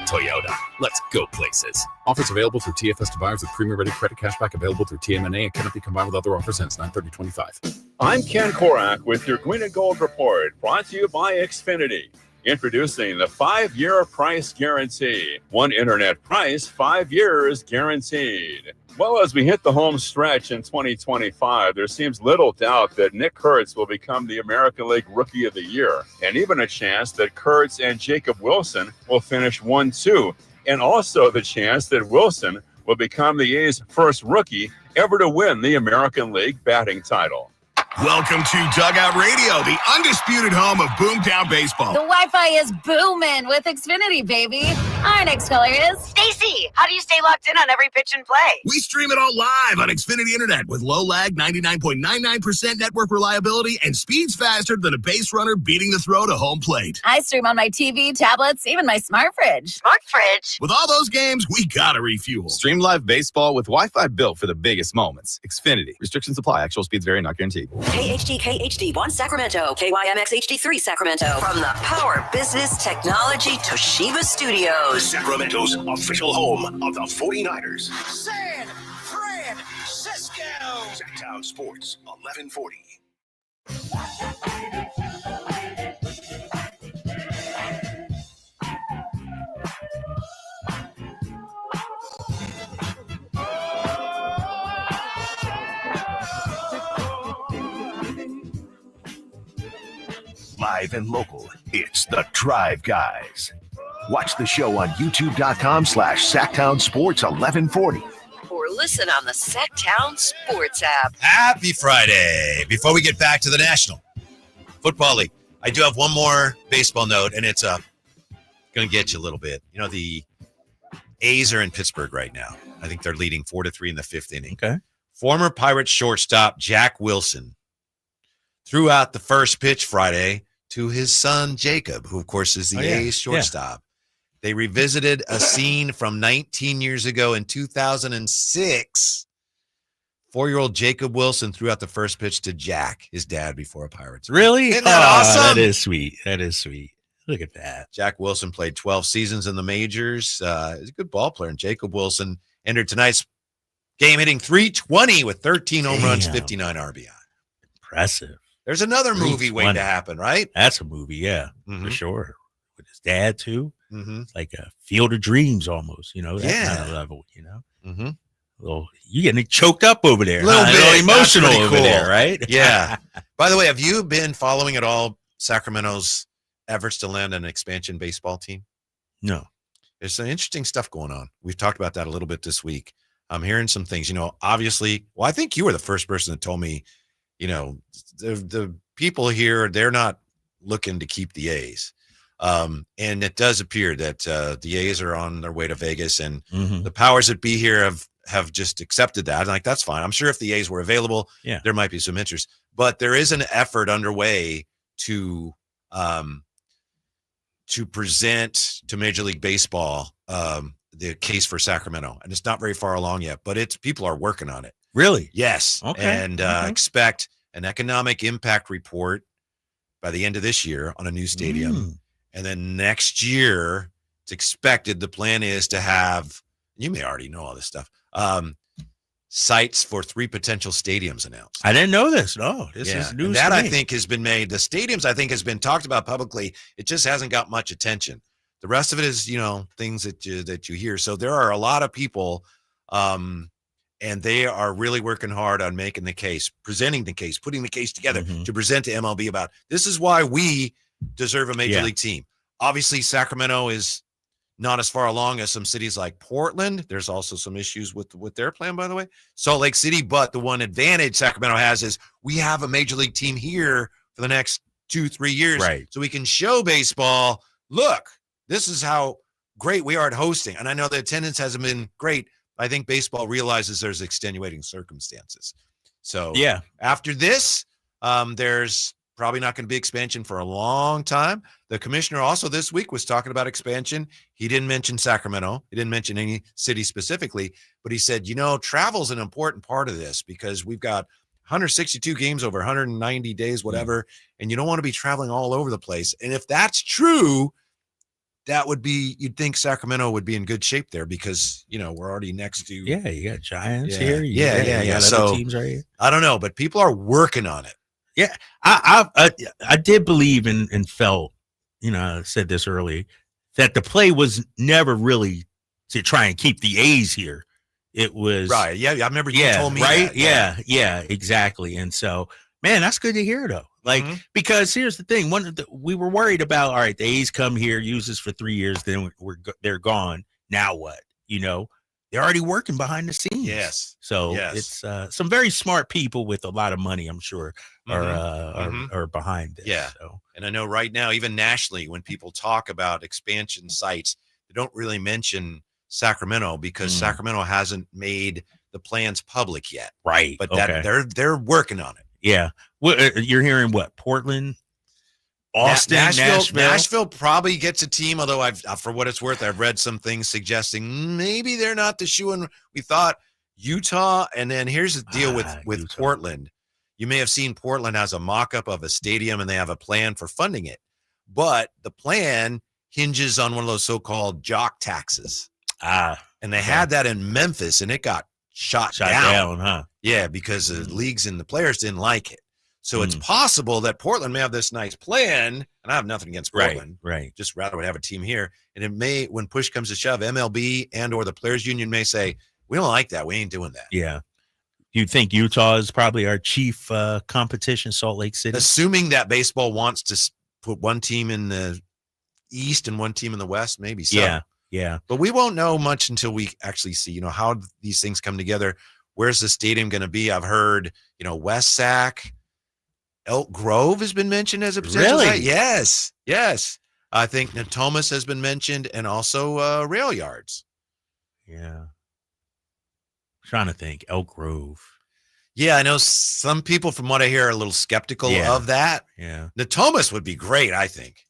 Toyota. Let's go places. Offers available through TFS to buyers with premium ready credit cashback available through TMNA and cannot be combined with other offers since 9/30/25. I'm Ken Korak with your Green and Gold Report, brought to you by Xfinity. Introducing the 5-year price guarantee. One internet price, 5 years guaranteed. Well, as we hit the home stretch in 2025, there seems little doubt that Nick Kurtz will become the American League Rookie of the Year, and even a chance that Kurtz and Jacob Wilson will finish 1-2, and also the chance that Wilson will become the A's first rookie ever to win the American League batting title. Welcome to Dugout Radio, the undisputed home of Boomtown Baseball. The Wi-Fi is booming with Xfinity, baby. Our next caller is Stacy. How do you stay locked in on every pitch and play? We stream it all live on Xfinity Internet with low lag, 99.99% network reliability, and speeds faster than a base runner beating the throw to home plate. I stream on my TV, tablets, even my smart fridge. Smart fridge? With all those games, we gotta refuel. Stream live baseball with Wi-Fi built for the biggest moments. Xfinity. Restrictions apply. Actual speeds vary, not guaranteed. KHD1 Sacramento, KYMX HD3 Sacramento. From the Power Business Technology Toshiba Studios. Sacramento's official home of the 49ers. San Francisco. Sacktown Sports, 1140. Live and local, it's the Drive Guys. Watch the show on youtube.com/Sacktown Sports 1140. Or listen on the Sacktown Sports app. Happy Friday. Before we get back to the National Football League, I do have one more baseball note, and it's going to get you a little bit. You know, the A's are in Pittsburgh right now. I think they're leading 4-3 in the 5th inning. Okay. Former Pirates shortstop Jack Wilson threw out the first pitch Friday to his son, Jacob, who, of course, is the A's shortstop. Yeah. They revisited a scene from 19 years ago in 2006. 4-year-old Jacob Wilson threw out the first pitch to Jack, his dad, before a Pirates. Really? Isn't that awesome? That is sweet. That is sweet. Look at that. Jack Wilson played 12 seasons in the majors. He's a good ball player. And Jacob Wilson entered tonight's game hitting .320 with 13 home runs, 59 RBI. Impressive. There's another movie waiting to happen, right? That's a movie, yeah, for sure. With his dad, too. Mm-hmm. It's like a Field of Dreams almost, that kind of level, Mm-hmm. Well, you're getting choked up over there. A little bit emotional over cool. there, right? Yeah. By the way, have you been following at all Sacramento's efforts to land an expansion baseball team? No. There's some interesting stuff going on. We've talked about that a little bit this week. I'm hearing some things, obviously. Well, I think you were the first person that told me, the people here, they're not looking to keep the A's. And it does appear that the A's are on their way to Vegas, and the powers that be here have just accepted that. Like, that's fine. I'm sure if the A's were available, there might be some interest. But there is an effort underway to present to Major League Baseball the case for Sacramento. And it's not very far along yet, but people are working on it. Really? Yes. Okay. And expect an economic impact report by the end of this year on a new stadium. And then next year, it's expected, the plan is to have, you may already know all this stuff, sites for 3 potential stadiums announced. I didn't know this. No, this is news. And that, to me. I think, has been made. The stadiums, I think, has been talked about publicly. It just hasn't got much attention. The rest of it is, things that you hear. So there are a lot of people, and they are really working hard on making the case, presenting the case, putting the case together to present to MLB about this is why we deserve a major league team. Obviously, Sacramento is not as far along as some cities like Portland. There's also some issues with their plan, by the way. Salt Lake City, but the one advantage Sacramento has is we have a major league team here for the next 2-3 years. Right. So we can show baseball, look, this is how great we are at hosting. And I know the attendance hasn't been great. I think baseball realizes there's extenuating circumstances. So after this, there's probably not going to be expansion for a long time. The commissioner also this week was talking about expansion. He didn't mention Sacramento. He didn't mention any city specifically, but he said, travel is an important part of this because we've got 162 games over 190 days, whatever, and you don't want to be traveling all over the place. And if that's true, that would be, you'd think Sacramento would be in good shape there because, we're already next to. Yeah, you got Giants here. Yeah. So teams right here. I don't know, but people are working on it. Yeah, I did believe and felt, I said this early, that the play was never really to try and keep the A's here. It was right. Yeah, I remember you told me right. that. Yeah, exactly. And so, man, that's good to hear though. Like because here's the thing: we were worried about. All right, the A's come here, use this for 3 years, then they're gone. Now what? They're already working behind the scenes. Yes. So it's some very smart people with a lot of money, I'm sure, are behind this. Yeah. So. And I know right now, even nationally, when people talk about expansion sites, they don't really mention Sacramento because Sacramento hasn't made the plans public yet. Right. But they're working on it. Yeah. You're hearing what? Portland? Austin, Nashville probably gets a team, although for what it's worth, I've read some things suggesting maybe they're not the shoe-in we thought. Utah, and then here's the deal with Portland. You may have seen Portland has a mock-up of a stadium, and they have a plan for funding it. But the plan hinges on one of those so-called jock taxes. And they had that in Memphis, and it got shot down, huh? Yeah, because the leagues and the players didn't like it. So it's possible that Portland may have this nice plan, and I have nothing against Portland. Right. Just rather would have a team here. And it may, when push comes to shove, MLB and or the Players Union may say, we don't like that. We ain't doing that. Yeah. You think Utah is probably our chief competition, Salt Lake City? Assuming that baseball wants to put one team in the East and one team in the West, maybe so. Yeah. But we won't know much until we actually see, how these things come together. Where's the stadium going to be? I've heard, West Sac. Elk Grove has been mentioned as a potential site. Yes. I think Natomas has been mentioned, and also rail yards. Yeah. Trying to think. Elk Grove. Yeah, I know some people, from what I hear, are a little skeptical of that. Yeah. Natomas would be great, I think,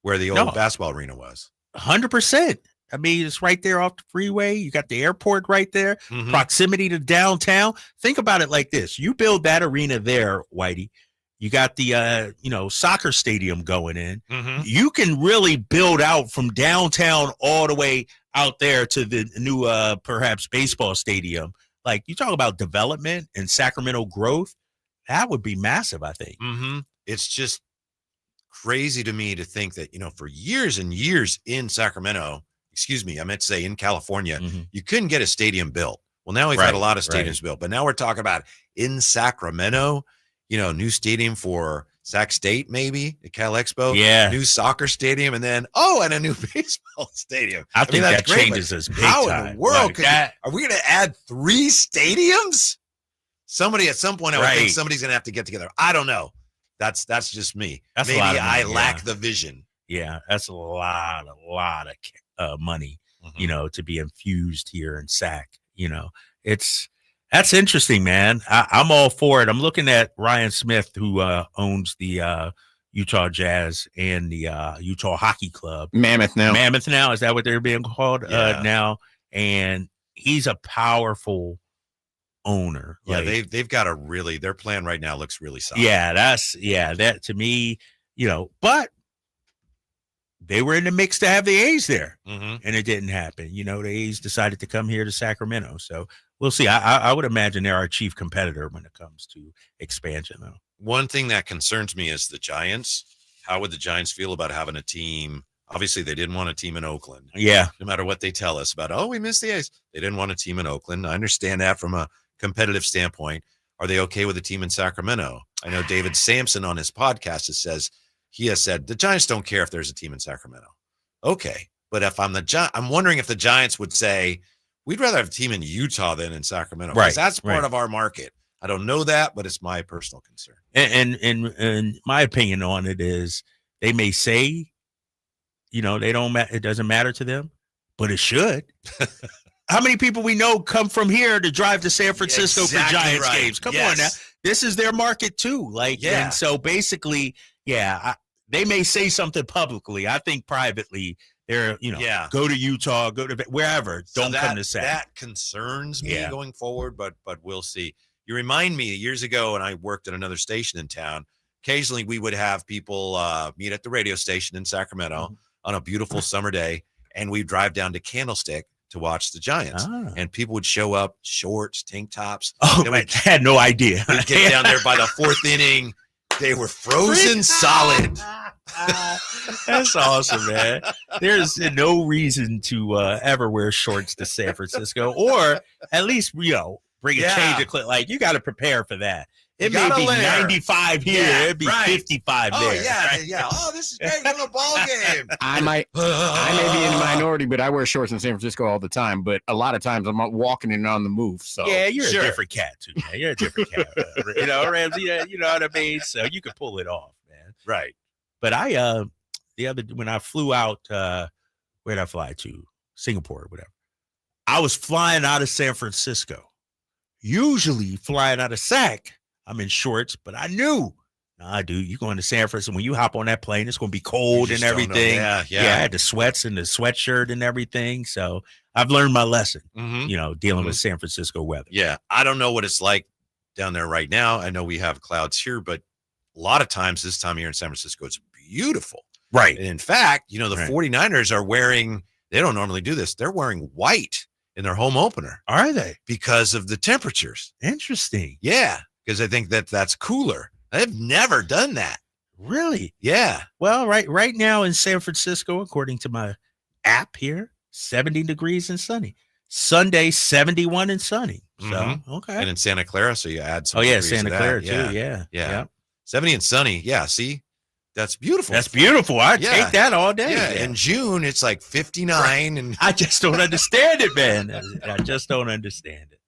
where the old basketball arena was. 100%. I mean, it's right there off the freeway. You got the airport right there. Proximity to downtown. Think about it like this. You build that arena there, Whitey. You got the, soccer stadium going in. You can really build out from downtown all the way out there to the new, perhaps, baseball stadium. Like, you talk about development and Sacramento growth, that would be massive, I think. It's just crazy to me to think that, for years and years in Sacramento, I meant to say in California, you couldn't get a stadium built. Well, now we've had a lot of stadiums built, but now we're talking about in Sacramento, new stadium for Sac State, maybe at Cal Expo. Yeah. New soccer stadium, and then, and a new baseball stadium. I think that's that great, changes us big how time. in the world Like are we going to add 3 stadiums? Somebody at some point, I would think somebody's going to have to get together. I don't know. That's just me. That's maybe I money, lack the vision. Yeah, that's a lot of money, to be infused here in Sac. That's interesting, man. I'm all for it. I'm looking at Ryan Smith, who owns the Utah Jazz and the Utah Hockey Club. Mammoth now. Is that what they're being called now? And he's a powerful owner. Yeah, they've got their plan right now looks really solid. Yeah, that to me, but they were in the mix to have the A's there, and it didn't happen. The A's decided to come here to Sacramento, so we'll see. I would imagine they're our chief competitor when it comes to expansion, though. One thing that concerns me is the Giants. How would the Giants feel about having a team? Obviously, they didn't want a team in Oakland. Yeah. No matter what they tell us about, we missed the A's. They didn't want a team in Oakland. I understand that from a competitive standpoint. Are they okay with a team in Sacramento? I know David Sampson on his podcast has said the Giants don't care if there's a team in Sacramento. Okay. But if I'm I'm wondering if the Giants would say, we'd rather have a team in Utah than in Sacramento. Because that's part of our market. I don't know that, but it's my personal concern. And my opinion on it is they may say, it doesn't matter to them, but it should. How many people we know come from here to drive to San Francisco for Giants games? Come on now. this is their market too. Like, and so basically, they may say something publicly. I think privately, they're, go to Utah, go to wherever. Don't come to Sac. That concerns me going forward, but we'll see. You remind me years ago, and I worked at another station in town. Occasionally, we would have people meet at the radio station in Sacramento on a beautiful summer day, and we'd drive down to Candlestick to watch the Giants. And people would show up, shorts, tank tops. Oh, I had no idea. We'd get down there by the fourth inning. They were frozen solid. That's awesome, man. There's no reason to ever wear shorts to San Francisco, or at least, bring a change of clip. Like, you got to prepare for that. It may be 95 here. It'd be 55 there. Oh, this is great. We're in a ball game. I may be in the minority, but I wear shorts in San Francisco all the time. But a lot of times I'm walking and on the move. So you're a different cat too, man. You're a different cat. Ramsey. You know what I mean. So you can pull it off, man. Right. But when I flew out, where did I fly to? Singapore or whatever. I was flying out of San Francisco. Usually flying out of Sac, I'm in shorts, but I knew, dude, you're going to San Francisco. When you hop on that plane, it's going to be cold and everything. I had the sweats and the sweatshirt and everything. So I've learned my lesson, dealing with San Francisco weather. Yeah. I don't know what it's like down there right now. I know we have clouds here, but a lot of times this time of year in San Francisco, it's beautiful. Right. And in fact, the 49ers are wearing, they don't normally do this. They're wearing white in their home opener. Are they? Because of the temperatures. Interesting. Yeah. Because I think that's cooler. I've never done that. Really? Yeah. Well, right now in San Francisco, according to my app here, 70 degrees and sunny. Sunday, 71 and sunny. So, okay. And in Santa Clara, so you add some. Oh, yeah, degrees to Santa that. Clara, too. Yeah. 70 and sunny. Yeah, see? That's beautiful. That's beautiful. I'd take that all day. Yeah, in June, it's like 59. And I just don't understand it, man. I just don't understand it.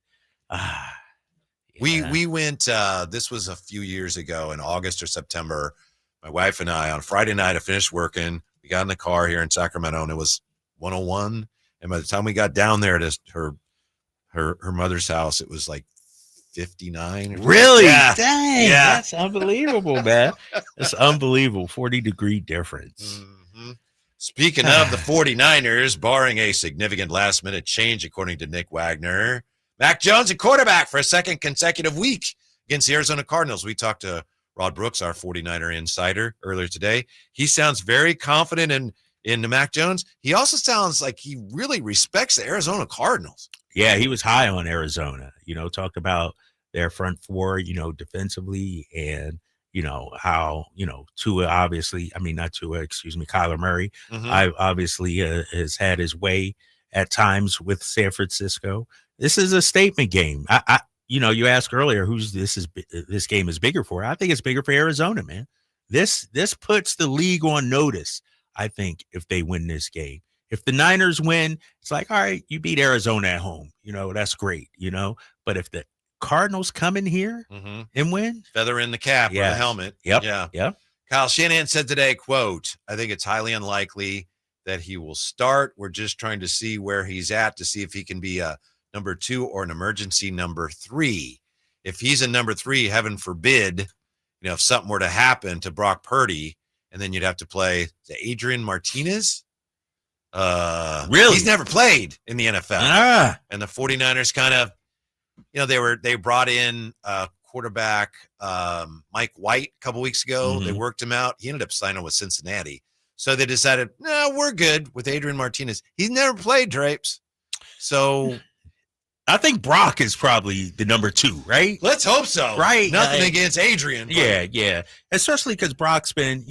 We went, this was a few years ago in August or September. My wife and I, on Friday night, I finished working. We got in the car here in Sacramento, and it was 101. And by the time we got down there to her mother's house, it was like 59. Really? Yeah. Dang, that's unbelievable, man. That's unbelievable. 40-degree difference. Speaking of the 49ers, barring a significant last-minute change, according to Nick Wagner, Mac Jones, a quarterback for a second consecutive week against the Arizona Cardinals. We talked to Rod Brooks, our 49er insider, earlier today. He sounds very confident in Mac Jones. He also sounds like he really respects the Arizona Cardinals. Yeah, he was high on Arizona, talked about their front four, defensively, and, how, Tua obviously, not Tua, Kyler Murray, obviously has had his way at times with San Francisco. This is a statement game. You asked earlier who's this game is bigger for. I think it's bigger for Arizona, man. This puts the league on notice, I think, if they win this game. If the Niners win, it's like, all right, you beat Arizona at home. That's great, But if the Cardinals come in here and win, feather in the cap or the helmet. Yep. Yeah. Yep. Kyle Shanahan said today, quote, I think it's highly unlikely that he will start. We're just trying to see where he's at to see if he can be a number 2 or an emergency number 3. If he's a number 3, heaven forbid, if something were to happen to Brock Purdy, and then you'd have to play Adrian Martinez. Really? He's never played in the NFL. And the 49ers kind of, they brought in quarterback Mike White a couple weeks ago. They worked him out. He ended up signing with Cincinnati. So they decided, no, we're good with Adrian Martinez. He's never played, Drapes. So I think Brock is probably the number 2, right? Let's hope so. Right. Nothing against Adrian. But. Yeah. Especially because Brock's been,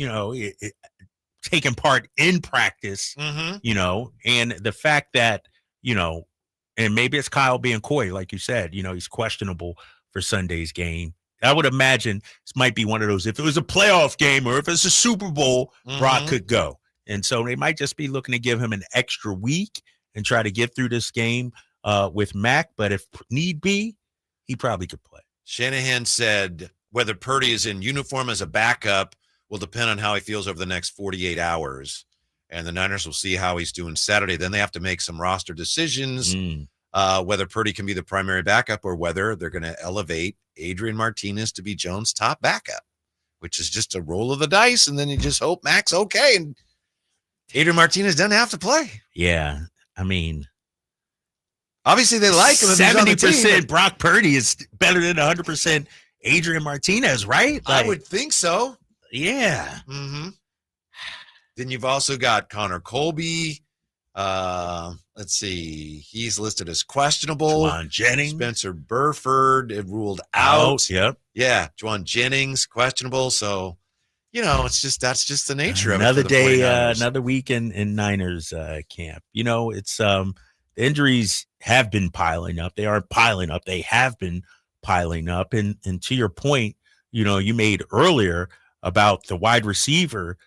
taking part in practice, and the fact that, and maybe it's Kyle being coy, like you said, he's questionable for Sunday's game. I would imagine this might be one of those, if it was a playoff game or if it's a Super Bowl, Brock could go. And so they might just be looking to give him an extra week and try to get through this game with Mac. But if need be, he probably could play. Shanahan said whether Purdy is in uniform as a backup will depend on how he feels over the next 48 hours. And the Niners will see how he's doing Saturday. Then they have to make some roster decisions. whether Purdy can be the primary backup or whether they're going to elevate Adrian Martinez to be Jones' top backup, which is just a roll of the dice. And then you just hope Mac's okay. And Adrian Martinez doesn't have to play. Yeah. I mean, obviously they like him. 70% Brock Purdy is better than 100% Adrian Martinez, right? I would think so. Yeah. Mm-hmm. Then you've also got Connor Colby. Let's see. He's listed as questionable. Juwan Jennings. Spencer Burford ruled out. Yep. Yeah. Juwan Jennings, questionable. So, that's just the nature of it. Another day, another week in Niners camp. It's the injuries have been piling up. They aren't piling up. They have been piling up. And to your point, you made earlier about the wide receiver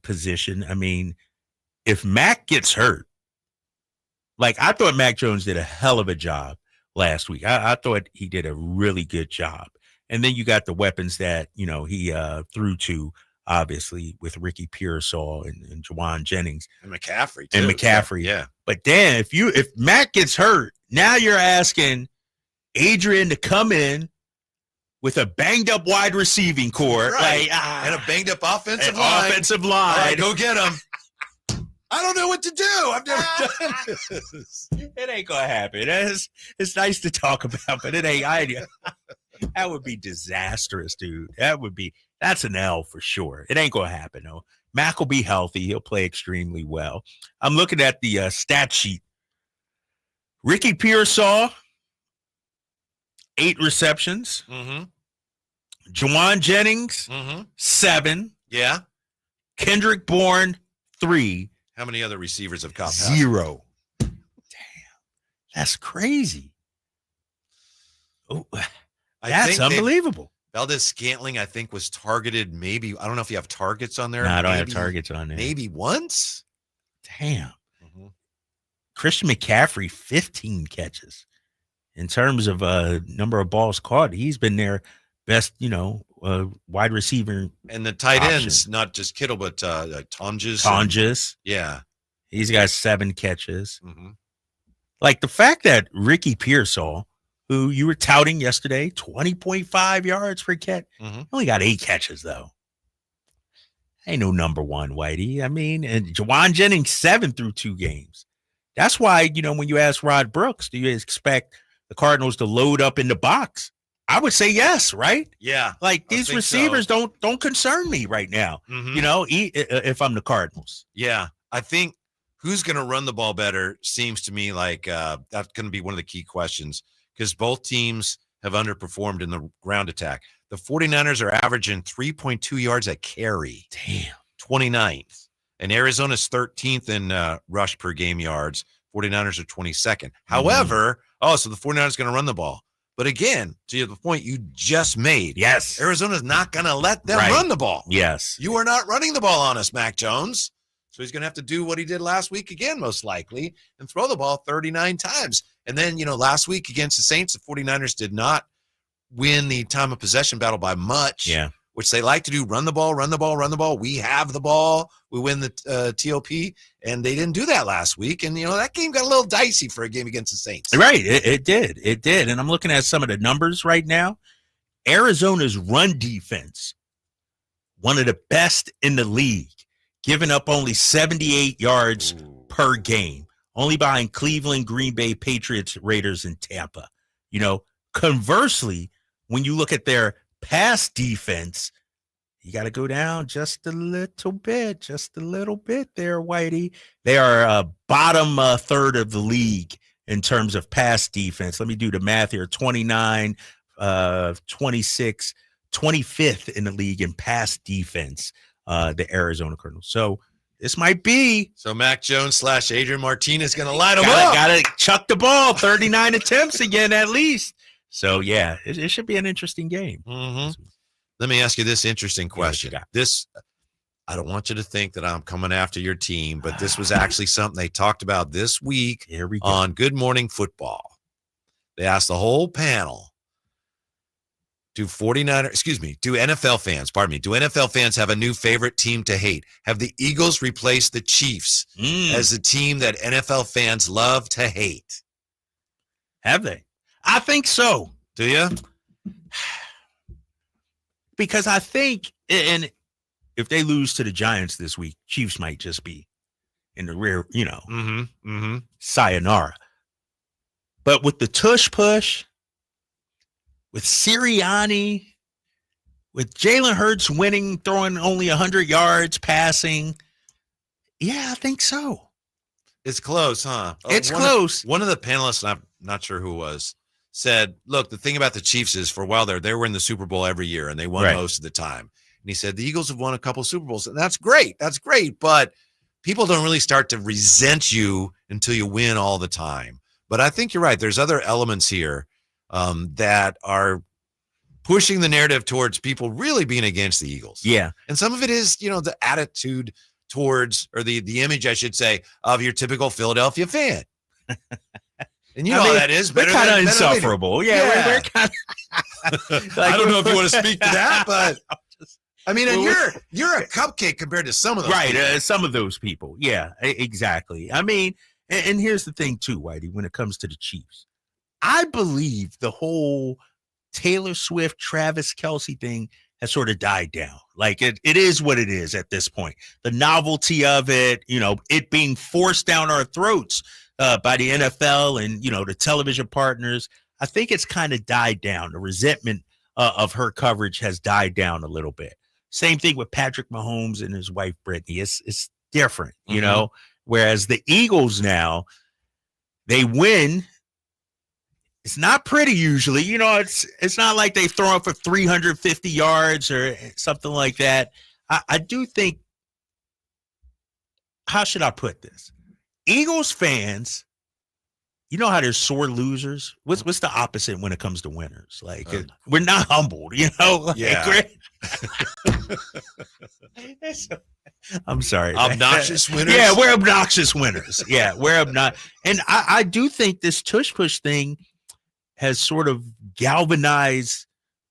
position. I mean, if Mac gets hurt, like I thought Mac Jones did a hell of a job last week. I thought he did a really good job. And then you got the weapons that, he threw to, obviously, with Ricky Pearsall and Juwan Jennings. And McCaffrey, too. Yeah. But then if Mac gets hurt, now you're asking Adrian to come in with a banged up wide receiving core. Right. And a banged up offensive line. All right, go get him. I don't know what to do. I've never done this. It ain't gonna happen. It's nice to talk about, but it ain't. That would be disastrous, dude. That's an L for sure. It ain't gonna happen though. Mac will be healthy. He'll play extremely well. I'm looking at the stat sheet. Ricky Pearsall, 8 receptions. Mm-hmm. Juwan Jennings, 7. Yeah. Kendrick Bourne, 3. How many other receivers have caught 0. Damn. That's crazy. Oh, that's unbelievable. Valdez-Scantling, I think, was targeted maybe. I don't know if you have targets on there. No, I don't have targets on there. Maybe once. Damn. Christian McCaffrey, 15 catches. In terms of number of balls caught, he's been their best, wide receiver. And the tight ends, not just Kittle, but Tonjes. Tonjes. Yeah. He's got 7 catches. Like the fact that Ricky Pearsall, who you were touting yesterday, 20.5 yards per catch, only got 8 catches, though. Ain't no number one, Whitey. I mean, and Juwan Jennings, 7 through 2 games. That's why, when you ask Rod Brooks, do you expect the Cardinals to load up in the box? I would say yes, right? Yeah. Like these receivers don't concern me right now, if I'm the Cardinals. Yeah. I think who's going to run the ball better seems to me like that's going to be one of the key questions because both teams have underperformed in the ground attack. The 49ers are averaging 3.2 yards a carry. Damn. 29th. And Arizona's 13th in rush per game yards. 49ers are 22nd. However, so the 49ers are going to run the ball. But again, to the point you just made, yes, Arizona's not going to let them run the ball. Yes. You are not running the ball on us, Mac Jones. So he's going to have to do what he did last week again, most likely, and throw the ball 39 times. And then, last week against the Saints, the 49ers did not win the time of possession battle by much. Yeah. Which they like to do, run the ball, run the ball, run the ball. We have the ball. We win the TOP, and they didn't do that last week. And, that game got a little dicey for a game against the Saints. Right, it did. It did. And I'm looking at some of the numbers right now. Arizona's run defense, one of the best in the league, giving up only 78 yards per game, only behind Cleveland, Green Bay, Patriots, Raiders, and Tampa. Conversely, when you look at their pass defense, you got to go down just a little bit there, Whitey. They are bottom third of the league in terms of pass defense. Let me do the math here. 29, 26, 25th in the league in pass defense, the Arizona Cardinals. So this might be. So Mac Jones / Adrian Martinez going to light them up. Got to chuck the ball, 39 attempts again at least. So, yeah, it should be an interesting game. Let me ask you this interesting question. I don't want you to think that I'm coming after your team, but this was actually something they talked about this week on Good Morning Football. They asked the whole panel, do NFL fans have a new favorite team to hate? Have the Eagles replaced the Chiefs as the team that NFL fans love to hate? Have they? I think so. Do you? Because I think, and if they lose to the Giants this week, Chiefs might just be in the rear, sayonara. But with the tush push, with Sirianni, with Jalen Hurts winning, throwing only 100 yards, passing, yeah, I think so. It's close, huh? It's close. One of the panelists, and I'm not sure who it was, said, look, the thing about the Chiefs is for a while they were in the Super Bowl every year, and they won most of the time. And he said, the Eagles have won a couple Super Bowls, and that's great. That's great. But people don't really start to resent you until you win all the time. But I think you're right. There's other elements here that are pushing the narrative towards people really being against the Eagles. Yeah. And some of it is, the attitude towards, or the image, I should say, of your typical Philadelphia fan. And how that is. We're kind of insufferable. Yeah. We're kind of. I don't know if you want to speak to that, but I mean, and you're a cupcake compared to some of those. Right. Some of those people. Yeah, exactly. I mean, and here's the thing too, Whitey, when it comes to the Chiefs, I believe the whole Taylor Swift, Travis Kelce thing has sort of died down. Like it is what it is at this point. The novelty of it, it being forced down our throats by the NFL and, the television partners. I think it's kind of died down. The resentment of her coverage has died down a little bit. Same thing with Patrick Mahomes and his wife, Brittany. It's different, whereas the Eagles now, they win. It's not pretty usually. It's not like they throw up for 350 yards or something like that. I do think, how should I put this? Eagles fans, you know how there's sore losers? What's the opposite when it comes to winners? Like, we're not humbled, Yeah. I'm sorry. Obnoxious winners? Yeah, we're obnoxious winners. Yeah, we're obnoxious. And I do think this tush push thing has sort of galvanized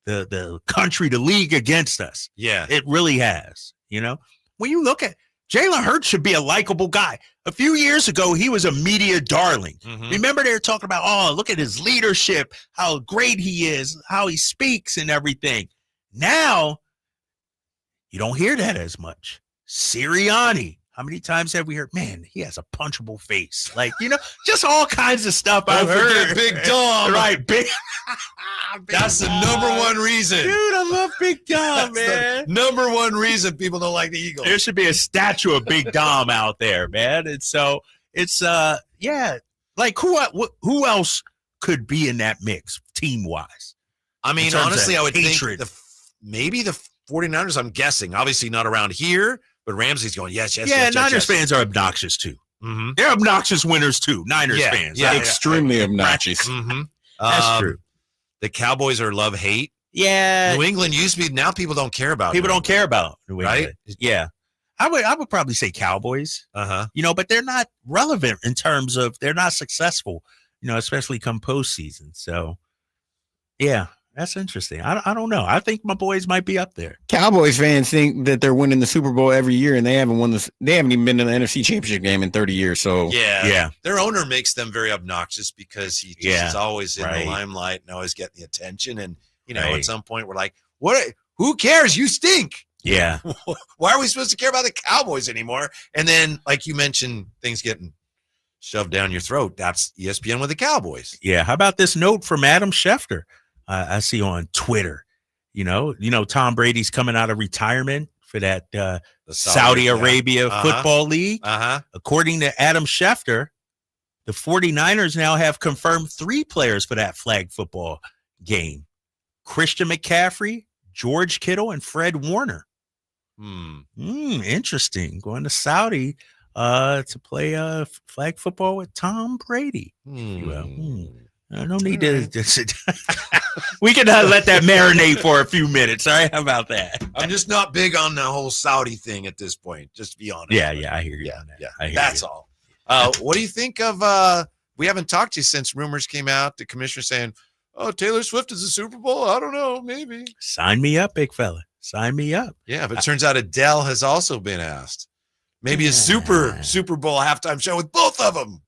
the country, the league against us. Yeah. It really has, When you look at Jalen Hurts should be a likable guy. A few years ago, he was a media darling. Remember they were talking about, look at his leadership, how great he is, how he speaks and everything. Now, you don't hear that as much. Sirianni. How many times have we heard, man, he has a punchable face? Like, just all kinds of stuff I've heard. Big Dom. Right, big. That's the number one reason. Dude, I love Big Dom, man. Number one reason people don't like the Eagles. There should be a statue of Big Dom out there, man. And so it's, like who else could be in that mix team-wise? I mean, honestly, I would think maybe the 49ers, I'm guessing. Obviously not around here. But Ramsey's going, yes. Yeah, Niners fans are obnoxious too. They're obnoxious winners too. Niners fans. Yeah, extremely obnoxious. That's true. The Cowboys are love-hate. Yeah. New England used to be, now people don't care about People don't care about New England. Right? Yeah. I would probably say Cowboys. But they're not relevant in terms of they're not successful, especially come postseason. So yeah. That's interesting. I don't know. I think my boys might be up there. Cowboys fans think that they're winning the Super Bowl every year, and they haven't won this. They haven't even been in the NFC Championship game in 30 years. So yeah. Their owner makes them very obnoxious because he just is always in the limelight and always getting the attention. And at some point we're like, what? Who cares? You stink. Yeah. Why are we supposed to care about the Cowboys anymore? And then, like you mentioned, things getting shoved down your throat. That's ESPN with the Cowboys. Yeah. How about this note from Adam Schefter? I see on Twitter, Tom Brady's coming out of retirement for that Saudi Arabia football league. According to Adam Schefter, the 49ers now have confirmed 3 players for that flag football game. Christian McCaffrey, George Kittle, and Fred Warner. Interesting. Going to Saudi to play flag football with Tom Brady. No need to. We can let that marinate for a few minutes. All right, how about that? I'm just not big on the whole Saudi thing at this point. Just to be honest. Yeah, I hear you. That's all. What do you think of? We haven't talked to you since rumors came out. The commissioner saying, "Oh, Taylor Swift is a Super Bowl. I don't know, maybe." Sign me up, big fella. Sign me up. Yeah, but it turns out Adele has also been asked. Maybe a Super Bowl halftime show with both of them.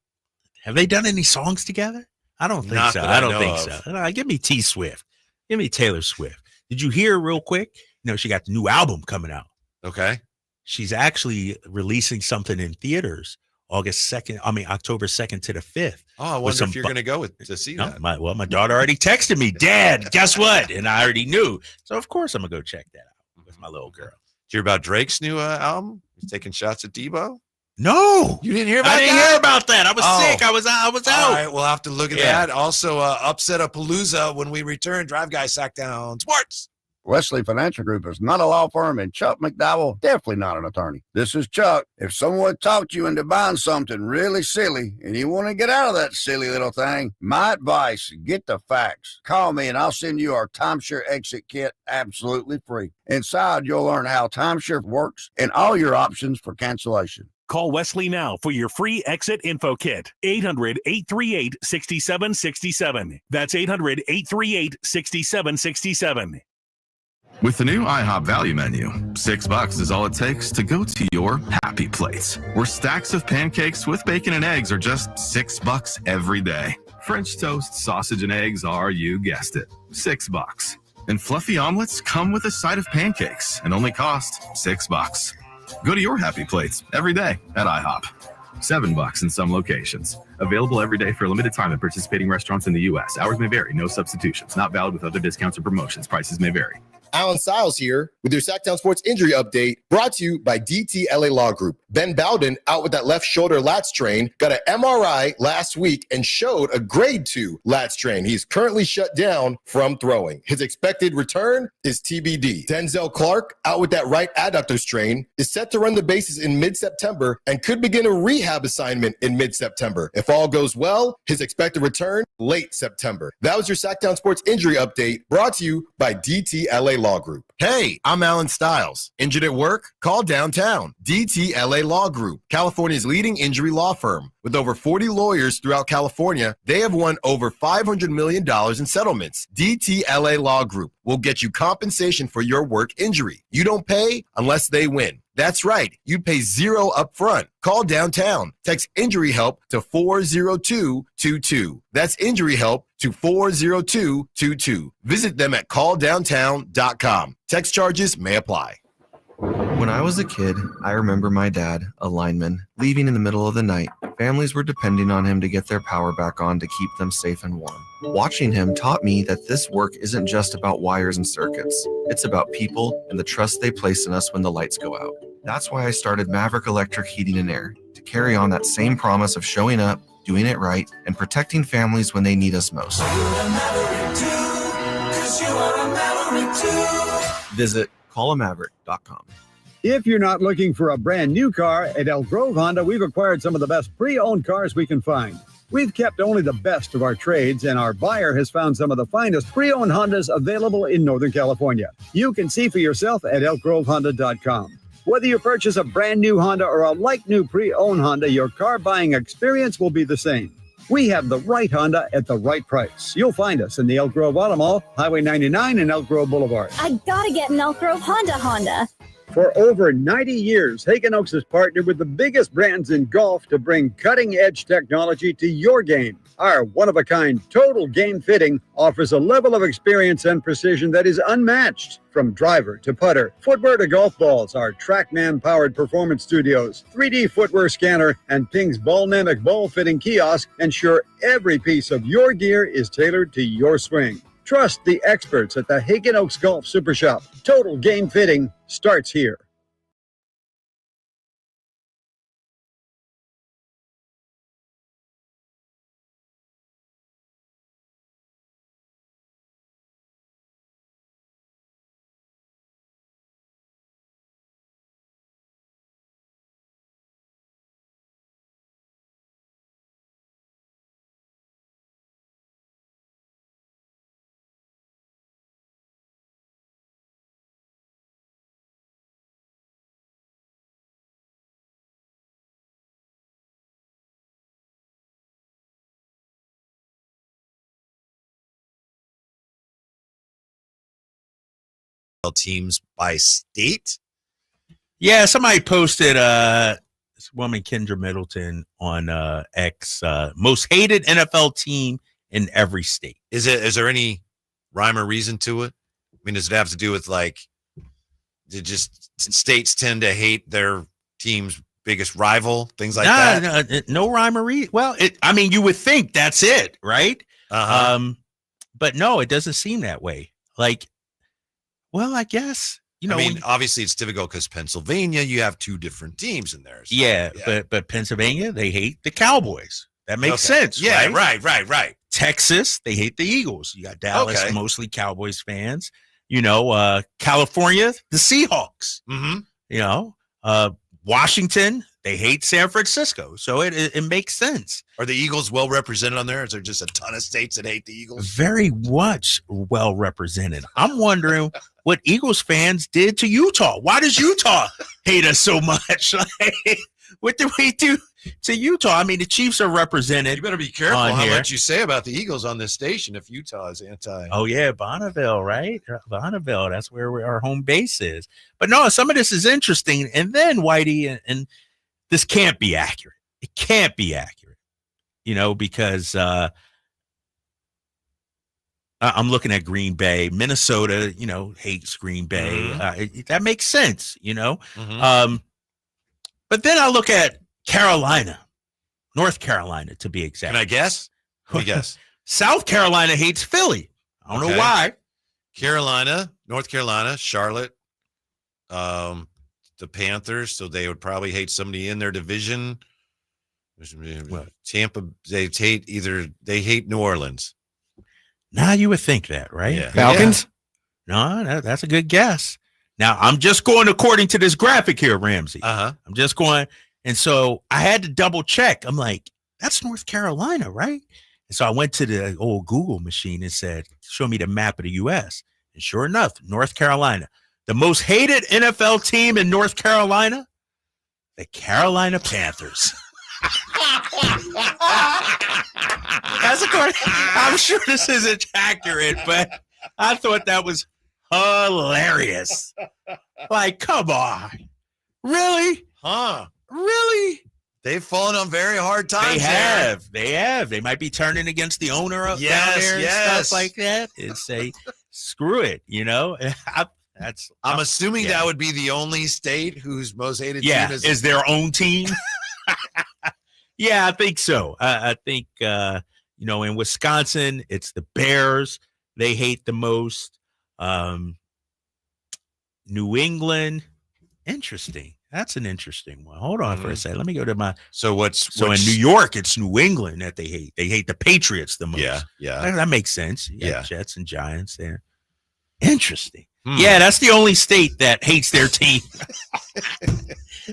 Have they done any songs together? I don't think Not so. that I I don't know think of. so. No, give me T Swift. Give me Taylor Swift. Did you hear real quick? She got the new album coming out. Okay. She's actually releasing something in theaters October 2nd to the 5th. Oh, I wonder if you're going to go to see that. My daughter already texted me, Dad, guess what? And I already knew. So, of course, I'm going to go check that out with my little girl. Did you hear about Drake's new album? He's taking shots at Debo? No. You didn't hear about that? I didn't hear about that. I was sick. I was out. All right, we'll have to look at that. Also, Upset-a-Palooza when we return. Drive Guy Sacktown Sports. Wesley Financial Group is not a law firm, and Chuck McDowell definitely not an attorney. This is Chuck. If someone talked you into buying something really silly and you want to get out of that silly little thing, my advice, get the facts. Call me and I'll send you our timeshare exit kit absolutely free. Inside, you'll learn how timeshare works and all your options for cancellation. Call Wesley now for your free exit info kit. 800-838-6767. That's 800-838-6767. With the new IHOP value menu, $6 is all it takes to go to your happy place, where stacks of pancakes with bacon and eggs are just $6 every day. French toast, sausage, and eggs are, you guessed it, $6. And fluffy omelets come with a side of pancakes and only cost $6. Go to your happy plates every day at IHOP. $7 in some locations. Available every day for a limited time at participating restaurants in the U.S. Hours may vary. No substitutions. Not valid with other discounts or promotions. Prices may vary. Alan Stiles here with your Sacktown Sports injury update, brought to you by DTLA Law Group. Ben Bowden, out with that left shoulder lat strain, got an MRI last week and showed a grade 2 lat strain. He's currently shut down from throwing. His expected return is TBD. Denzel Clark, out with that right adductor strain, is set to run the bases in mid-September and could begin a rehab assignment in mid-September. If all goes well, his expected return late September. That was your Sacktown Sports injury update, brought to you by DTLA Law Group. Hey, I'm Alan Stiles. Injured at work? Call downtown. DTLA Law Group, California's leading injury law firm. With over 40 lawyers throughout California, they have won over $500 million in settlements. DTLA Law Group will get you compensation for your work injury. You don't pay unless they win. That's right. You pay $0 up front. Call downtown. Text injury help to 40222. That's injury help to 40222. Visit them at calldowntown.com. Text charges may apply. When I was a kid, I remember my dad, a lineman, leaving in the middle of the night. Families were depending on him to get their power back on to keep them safe and warm. Watching him taught me that this work isn't just about wires and circuits. It's about people and the trust they place in us when the lights go out. That's why I started Maverick Electric Heating and Air, to carry on that same promise of showing up, doing it right, and protecting families when they need us most. Visit callamaverick.com. If you're not looking for a brand new car, at Elk Grove Honda, we've acquired some of the best pre-owned cars we can find. We've kept only the best of our trades, and our buyer has found some of the finest pre-owned Hondas available in Northern California. You can see for yourself at elkgrovehonda.com. Whether you purchase a brand new Honda or a like-new pre-owned Honda, your car buying experience will be the same. We have the right Honda at the right price. You'll find us in the Elk Grove Auto Mall, Highway 99 and Elk Grove Boulevard. I gotta get an Elk Grove Honda. For over 90 years, Hagen Oaks has partnered with the biggest brands in golf to bring cutting-edge technology to your game. Our one-of-a-kind total game fitting offers a level of experience and precision that is unmatched. From driver to putter, footwear to golf balls, our TrackMan-powered performance studios, 3D footwear scanner, and Ping's Ballnamic ball fitting kiosk ensure every piece of your gear is tailored to your swing. Trust the experts at the Hagen Oaks Golf Super Shop. Total game fitting starts here. Teams by state. Yeah, somebody posted this woman Kendra Middleton on X, most hated NFL team in every state. Is there any rhyme or reason to it? I mean, does it have to do with like, just states tend to hate their team's biggest rival, things like that? No rhyme or reason. Well, you would think that's it, right? But no, it doesn't seem that way. Like, well, I guess, obviously it's difficult because Pennsylvania, you have two different teams in there. So, but Pennsylvania, they hate the Cowboys. That makes sense. Yeah, right. Texas, they hate the Eagles. You got Dallas, mostly Cowboys fans. California, the Seahawks. Washington, they hate San Francisco. So it makes sense. Are the Eagles well represented on there? Is there just a ton of states that hate the Eagles? Very much well represented. I'm wondering what Eagles fans did to Utah. Why does Utah hate us so much? Like, what did we do to Utah? The Chiefs are represented. You better be careful how much you say about the Eagles on this station if Utah is anti. Oh, yeah, Bonneville, right? Bonneville, that's where our home base is. But no, some of this is interesting. And then, Whitey, and this can't be accurate. It can't be accurate, because I'm looking at Green Bay. Minnesota, hates Green Bay. That makes sense, But then I look at Carolina, North Carolina, to be exact. Can I guess? Let me guess. South Carolina hates Philly. I don't know why. Carolina, North Carolina, Charlotte, the Panthers, so they would probably hate somebody in their division. Tampa, they hate New Orleans. Now you would think that, right? Yeah. Falcons? No, that's a good guess. Now, I'm just going according to this graphic here, Ramsey. I'm just going. And so I had to double check. I'm like, that's North Carolina, right? And so I went to the old Google machine and said, show me the map of the U.S. And sure enough, North Carolina, the most hated NFL team in North Carolina, the Carolina Panthers. That's according. I'm sure this isn't accurate, but I thought that was hilarious. Like, come on. Really? Really? They've fallen on very hard times. They have. They might be turning against the owner of down there and stuff like that and say, screw it, I'm assuming that would be the only state whose most hated team is their own team. Yeah, I think so. I think, in Wisconsin, it's the Bears. They hate the most. New England. Interesting. That's an interesting one. Hold on for a second. Let me go to my. So in New York, it's New England that they hate. They hate the Patriots the most. Yeah. That makes sense. Yeah. Jets and Giants there. Interesting. Yeah, that's the only state that hates their team.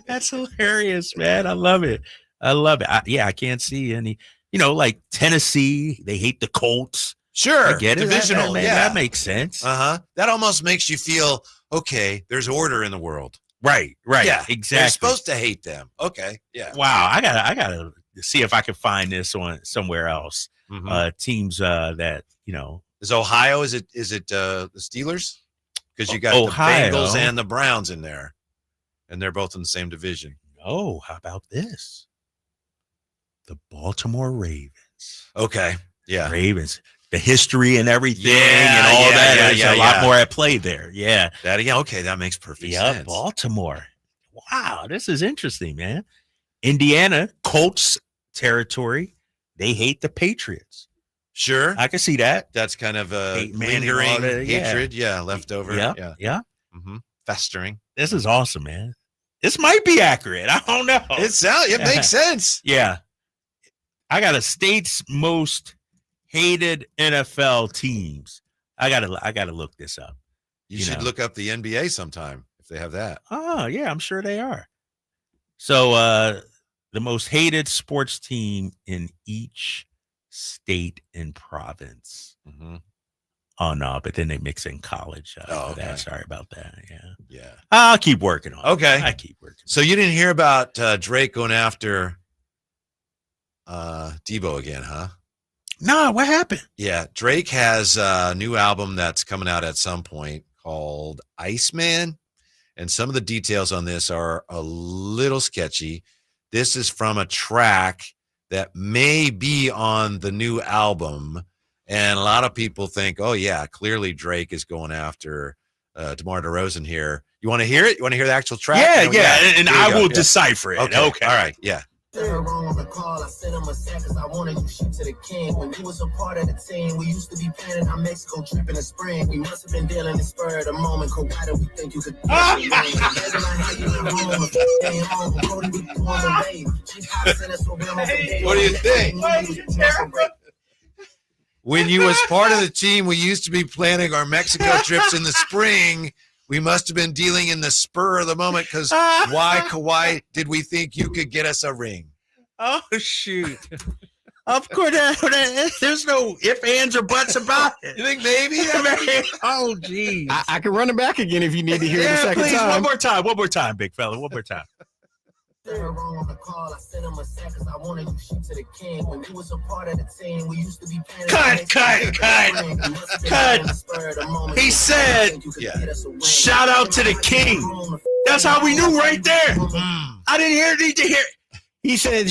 That's hilarious, man. I love it. I can't see any, like Tennessee, they hate the Colts. Sure. I get it. Divisional. That makes sense. That almost makes you feel, okay, there's order in the world. Right. Yeah, exactly. You're supposed to hate them. Okay. Yeah. Wow. I gotta see if I can find this on somewhere else. Teams that, Is Ohio, is it the Steelers? Because you got Ohio. The Bengals and the Browns in there. And they're both in the same division. Oh, how about this? The Baltimore Ravens. Okay. Yeah. Ravens. The history and everything and all that. There's a lot more at play there. Yeah. Okay, that makes perfect sense. Baltimore. Wow, this is interesting, man. Indiana, Colts territory. They hate the Patriots. Sure. I can see that. That's kind of a lingering hatred. Yeah, left over. Yeah. Festering. This is awesome, man. This might be accurate. I don't know. It makes sense. Yeah. I got a state's most hated NFL teams. I gotta look this up. You should look up the NBA sometime if they have that. Oh, yeah, I'm sure they are. So the most hated sports team in each state and province. Oh no, but then they mix in college. Okay. Sorry about that. Yeah. I'll keep working on it. Okay. I keep working. So you didn't hear about Drake going after Debo again, huh? No, what happened? Yeah, Drake has a new album that's coming out at some point called Iceman, and some of the details on this are a little sketchy. This is from a track that may be on the new album. And a lot of people think, oh, yeah, clearly Drake is going after DeMar DeRozan here. You want to hear it? You want to hear the actual track? Yeah. And I will decipher it. Okay. All right. Yeah. Wrong on the call. I sent him a sack because I wanted you shit to the king. When you was a part of the team, we used to be planning our Mexico trip in the spring. We must have been dealing the spur of the moment. Why do we think you could? What do you think? When you was part of the team, we used to be planning our Mexico trips in the spring. We must have been dealing in the spur of the moment because why, Kawhi, did we think you could get us a ring? Oh, shoot. Of course, there's no ifs, ands, or buts about it. You think maybe? Oh, geez. I can run it back again if you need to hear it a second please, time. One more time, big fella. One more time. Wrong on the call. I sent him a sack because I wanted you shit to the king. When you was a part of the team, we used to be planning. Cut. He said, shout out to the king. That's how we knew right there. I didn't need to hear. He said,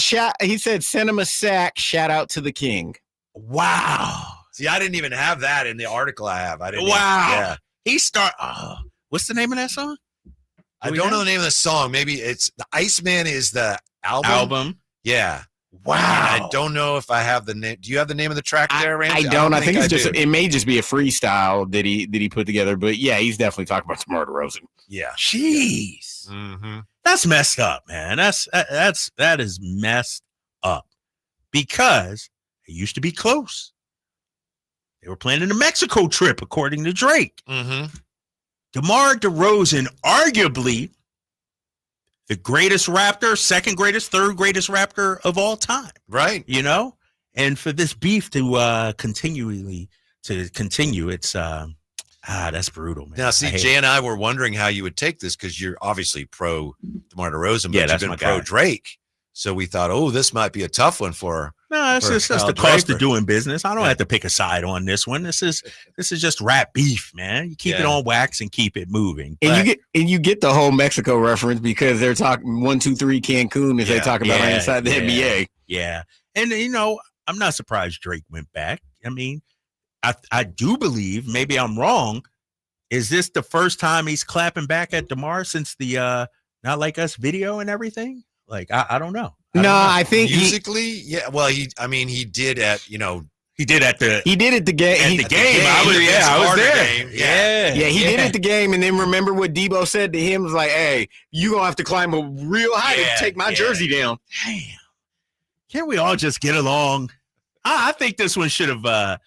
send him a sack. Shout out to the king. Wow. See, I didn't even have that in the article I have. I didn't. Wow. He what's the name of that song? I don't know the name of the song. Maybe it's the Iceman is the album. Yeah. Wow. And I don't know if I have the name. Do you have the name of the track there, Randy? I don't. I think it's just. It may just be a freestyle that he put together. But yeah, he's definitely talking about DeMar DeRozan. Yeah. Jeez. Mm-hmm. That's messed up, man. That is messed up because it used to be close. They were planning a Mexico trip, according to Drake. Mm-hmm. DeMar DeRozan, arguably the greatest Raptor, second greatest, third greatest Raptor of all time. Right. You know? And for this beef to continue, it's that's brutal, man. Now, see, Jay and I were wondering how you would take this because you're obviously pro DeMar DeRozan, but you've been pro Drake. So we thought, this might be a tough one for. No, it's just the cost of doing business. I don't have to pick a side on this one. This is just rap beef, man. You keep it on wax and keep it moving. And you get the whole Mexico reference because they're talking 1, 2, 3 Cancun as they talk about inside the NBA. Yeah, and I'm not surprised Drake went back. I mean, I do believe, maybe I'm wrong. Is this the first time he's clapping back at DeMar since the Not Like Us video and everything? Like, I don't know. I think musically, well, he did at He did at the game. At the game. I was there. Yeah, he did at the game. And then remember what Debo said to him was like, hey, you going to have to climb a real high to take my jersey down. Damn. Can't we all just get along? I think this one should have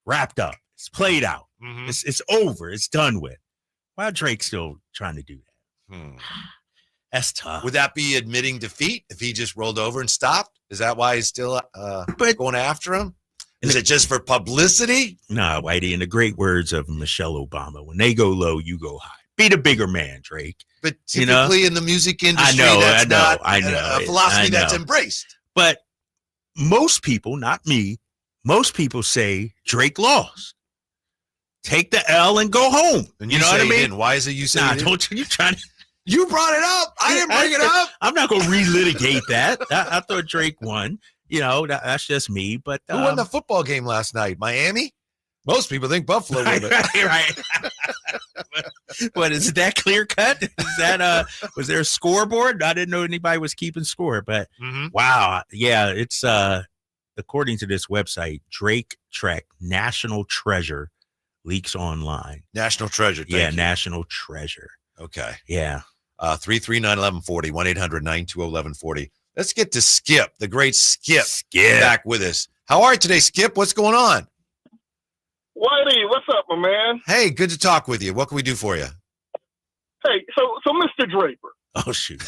wrapped up. It's played out. Mm-hmm. It's over. It's done with. Why Drake still trying to do that? That's tough. Would that be admitting defeat if he just rolled over and stopped? Is that why he's still going after him? Is it just for publicity? No, Whitey, in the great words of Michelle Obama, when they go low, you go high. Be the bigger man, Drake. But typically in the music industry, that's not a philosophy that's embraced. But most people, not me, most people say Drake lost. Take the L and go home. And you know what I mean? Why is it you say don't you trying to... You brought it up. I didn't bring it up. I'm not going to relitigate that. I thought Drake won. You know, that's just me. But who won the football game last night? Miami? Most people think Buffalo won it. Right. What is it that clear cut? Is that was there a scoreboard? I didn't know anybody was keeping score. But wow, yeah, it's according to this website, Drake track National Treasure leaks online. National Treasure. Yeah, National Treasure. Okay. Yeah. 339-1140, 1-800-920-1140. Let's get to Skip, the great Skip, back with us. How are you today, Skip? What's going on? Whitey, what's up, my man? Hey, good to talk with you. What can we do for you? Hey, so Mr. Draper. Oh, shoot.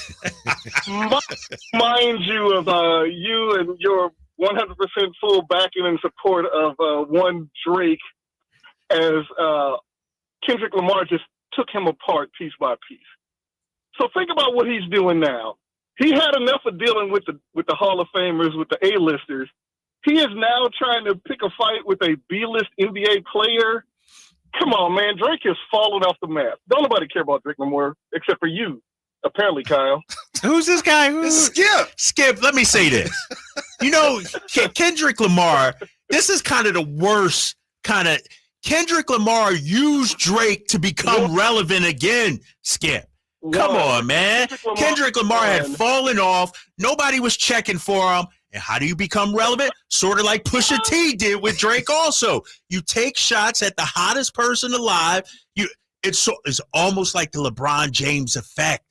Mind you of you and your 100% full backing and support of one Drake as Kendrick Lamar just took him apart piece by piece. So think about what he's doing now. He had enough of dealing with the Hall of Famers, with the A-listers. He is now trying to pick a fight with a B-list NBA player. Come on, man. Drake has fallen off the map. Don't nobody care about Drake no more, except for you, apparently, Kyle. Who's this guy? Skip. Skip, let me say this. Kendrick Lamar, this is kind of the worst kind of. Kendrick Lamar used Drake to become relevant again, Skip. Come on, man. Kendrick Lamar had fallen off. Nobody was checking for him. And how do you become relevant? Sort of like Pusha T did with Drake also. You take shots at the hottest person alive. It's almost like the LeBron James effect,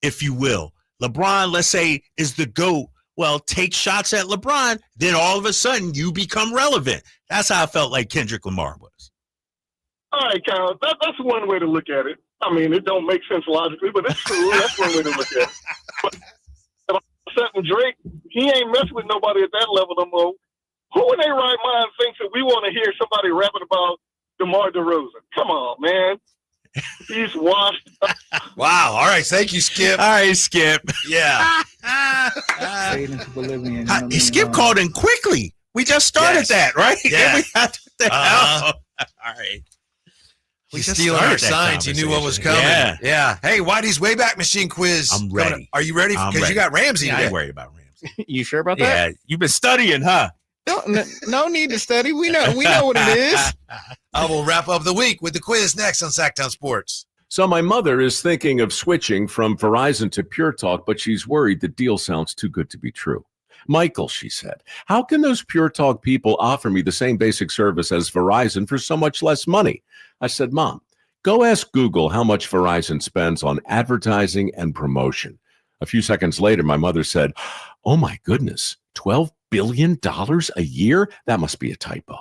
if you will. LeBron, let's say, is the GOAT. Well, take shots at LeBron, then all of a sudden you become relevant. That's how I felt like Kendrick Lamar was. All right, Kyle, that's one way to look at it. I mean, it don't make sense logically, but it's true. That's one way to look at it. But certain Drake, he ain't messing with nobody at that level no more. Who in their right mind thinks that we want to hear somebody rapping about DeMar DeRozan? Come on, man. He's washed up. Wow. All right. Thank you, Skip. All right, Skip. Yeah. Skip called in quickly. We just started that, right? Yeah. All right. He's stealing our signs. He knew what was coming. Yeah. Hey, Whitey's Wayback Machine quiz. I'm ready. Are you ready? Because you got Ramsey today. I ain't worried about Ramsey. You sure about that? Yeah. You've been studying, huh? No need to study. We know what it is. I will wrap up the week with the quiz next on Sacktown Sports. So my mother is thinking of switching from Verizon to Pure Talk, but she's worried the deal sounds too good to be true. Michael, she said, how can those Pure Talk people offer me the same basic service as Verizon for so much less money? I said, Mom, go ask Google how much Verizon spends on advertising and promotion. A few seconds later, my mother said, oh my goodness, $12 billion a year? That must be a typo.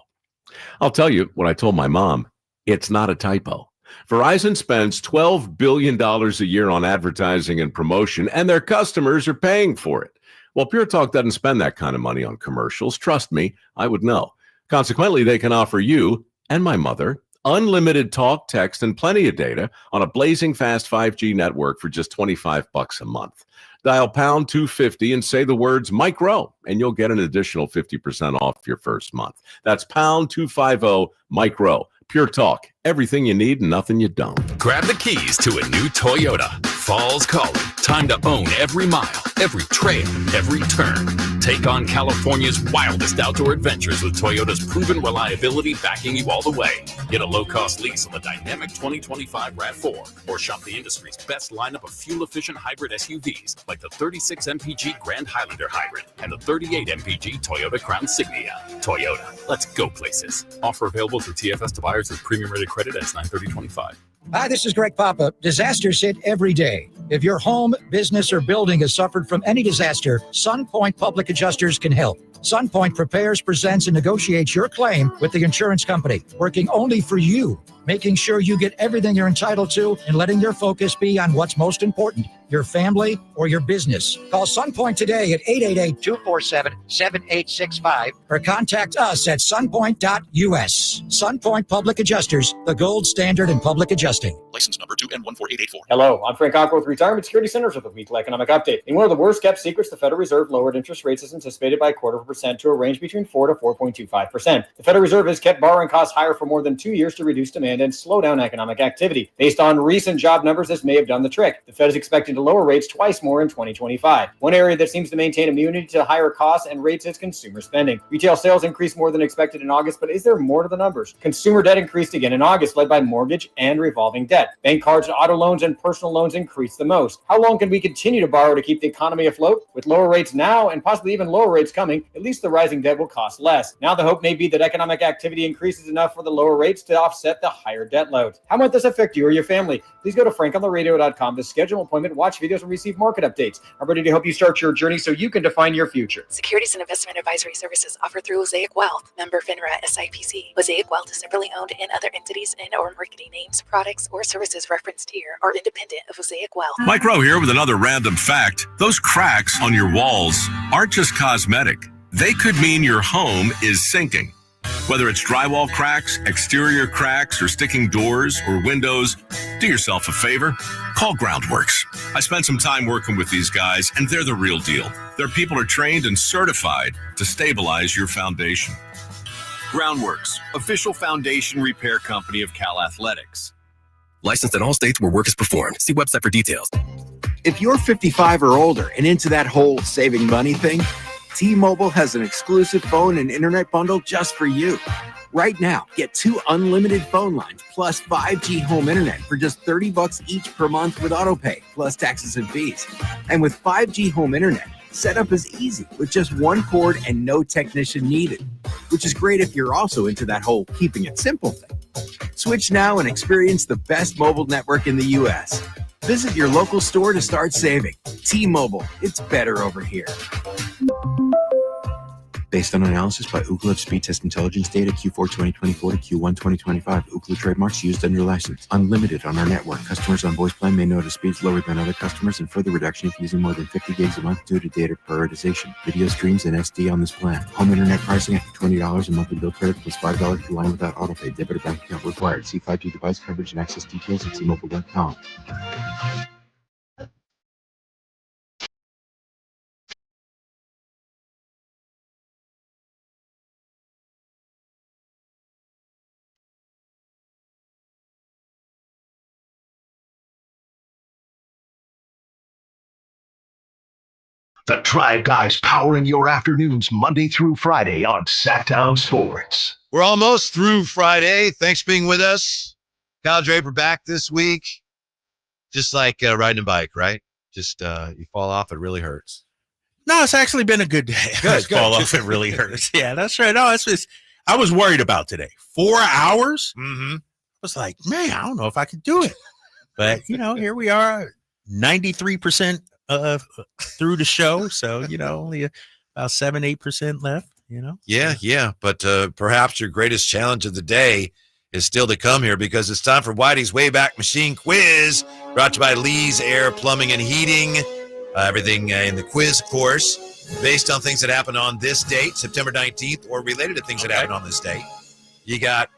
I'll tell you what I told my mom. It's not a typo. Verizon spends $12 billion a year on advertising and promotion, and their customers are paying for it. Well, Pure Talk doesn't spend that kind of money on commercials. Trust me, I would know. Consequently, they can offer you and my mother unlimited talk, text, and plenty of data on a blazing fast 5G network for just $25 a month. Dial pound 250 and say the words Mike Rowe, and you'll get an additional 50% off your first month. That's pound 250 Mike Rowe. Pure Talk. Everything you need and nothing you don't. Grab the keys to a new Toyota. Fall's calling. Time to own every mile, every trail, every turn. Take on California's wildest outdoor adventures with Toyota's proven reliability backing you all the way. Get a low-cost lease on the dynamic 2025 RAV4 or shop the industry's best lineup of fuel-efficient hybrid SUVs like the 36 MPG Grand Highlander Hybrid and the 38 MPG Toyota Crown Signia. Toyota, let's go places. Offer available through TFS to buyers with premium rated credit as 9/30/25. Hi, this is Greg Papa. Disasters hit every day. If your home, business, or building has suffered from any disaster, SunPoint Public Adjusters can help. SunPoint prepares, presents, and negotiates your claim with the insurance company, working only for you, making sure you get everything you're entitled to and letting your focus be on what's most important, your family or your business. Call SunPoint today at 888-247-7865 or contact us at sunpoint.us. SunPoint Public Adjusters, the gold standard in public adjusting. License number 2N14884. Hello, I'm Frank Ocko with Retirement Security Centers with a weekly economic update. In one of the worst kept secrets, the Federal Reserve lowered interest rates as anticipated by 0.25% to a range between 4 to 4.25%. The Federal Reserve has kept borrowing costs higher for more than 2 years to reduce demand and slow down economic activity. Based on recent job numbers, this may have done the trick. The Fed is expecting to lower rates twice more in 2025. One area that seems to maintain immunity to higher costs and rates is consumer spending. Retail sales increased more than expected in August, but is there more to the numbers? Consumer debt increased again in August, led by mortgage and revolving debt. Bank cards, auto loans, and personal loans increased the most. How long can we continue to borrow to keep the economy afloat? With lower rates now and possibly even lower rates coming, at least the rising debt will cost less. Now the hope may be that economic activity increases enough for the lower rates to offset the higher debt load. How might this affect you or your family? Please go to frankontheradio.com to schedule an appointment, watch videos, and receive market updates. I'm ready to help you start your journey so you can define your future. Securities and investment advisory services offered through Mosaic Wealth, member FINRA SIPC. Mosaic Wealth is separately owned, and other entities and or marketing names, products, or services referenced here are independent of Mosaic Wealth. Mike Rowe here with another random fact. Those cracks on your walls aren't just cosmetic. They could mean your home is sinking. Whether it's drywall cracks, exterior cracks, or sticking doors or windows, do yourself a favor. Call Groundworks. I spent some time working with these guys, and they're the real deal. Their people are trained and certified to stabilize your foundation. Groundworks, official foundation repair company of Cal Athletics. Licensed in all states where work is performed. See website for details. If you're 55 or older and into that whole saving money thing, T-Mobile has an exclusive phone and internet bundle just for you. Right now, get 2 unlimited phone lines plus 5G home internet for just $30 each per month with autopay, plus taxes and fees. And with 5G home internet, setup is easy with just 1 cord and no technician needed, which is great if you're also into that whole keeping it simple thing. Switch now and experience the best mobile network in the U.S. Visit your local store to start saving. T-Mobile, it's better over here. Based on analysis by Ookla of speed test intelligence data Q4 2024 to Q1 2025. Ookla trademarks used under license. Unlimited on our network. Customers on voice plan may notice speeds lower than other customers and further reduction if using more than 50 gigs a month due to data prioritization. Video streams and SD on this plan. Home internet pricing after $20 and monthly bill credit plus $5 per line without autopay. Debit or bank account required. See 5G device coverage and access details at T-Mobile.com. The Tribe Guys powering your afternoons Monday through Friday on Sacktown Sports. We're almost through Friday. Thanks for being with us. Kyle Draper back this week. Just like riding a bike, right? Just you fall off, it really hurts. No, it's actually been a good day. Good. Fall off, it really hurts. Yeah, that's right. No, it's just, I was worried about today. 4 hours? Mm-hmm. I was like, man, I don't know if I could do it. But, here we are, 93% through the show. So, only about 7-8% left, Yeah. But perhaps your greatest challenge of the day is still to come here because it's time for Whitey's Wayback Machine Quiz, brought to you by Lee's Air Plumbing and Heating. Everything in the quiz, of course, based on things that happened on this date, September 19th, or related to things that happened on this date. You got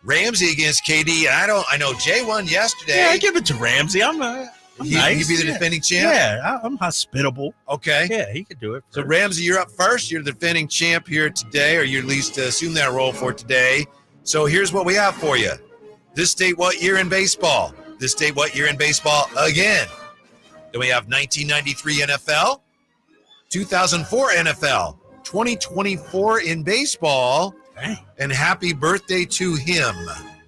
Ramsey against KD. I know Jay won yesterday. Yeah, I give it to Ramsey. I'm nice. He'd be the defending champ? Yeah, I'm hospitable. Okay. Yeah, he could do it. So, Ramsey, you're up first. You're the defending champ here today, or you at least assume that role for today. So, here's what we have for you. This state, what year in baseball? This state, what year in baseball again? Then we have 1993 NFL, 2004 NFL, 2024 in baseball, and happy birthday to him.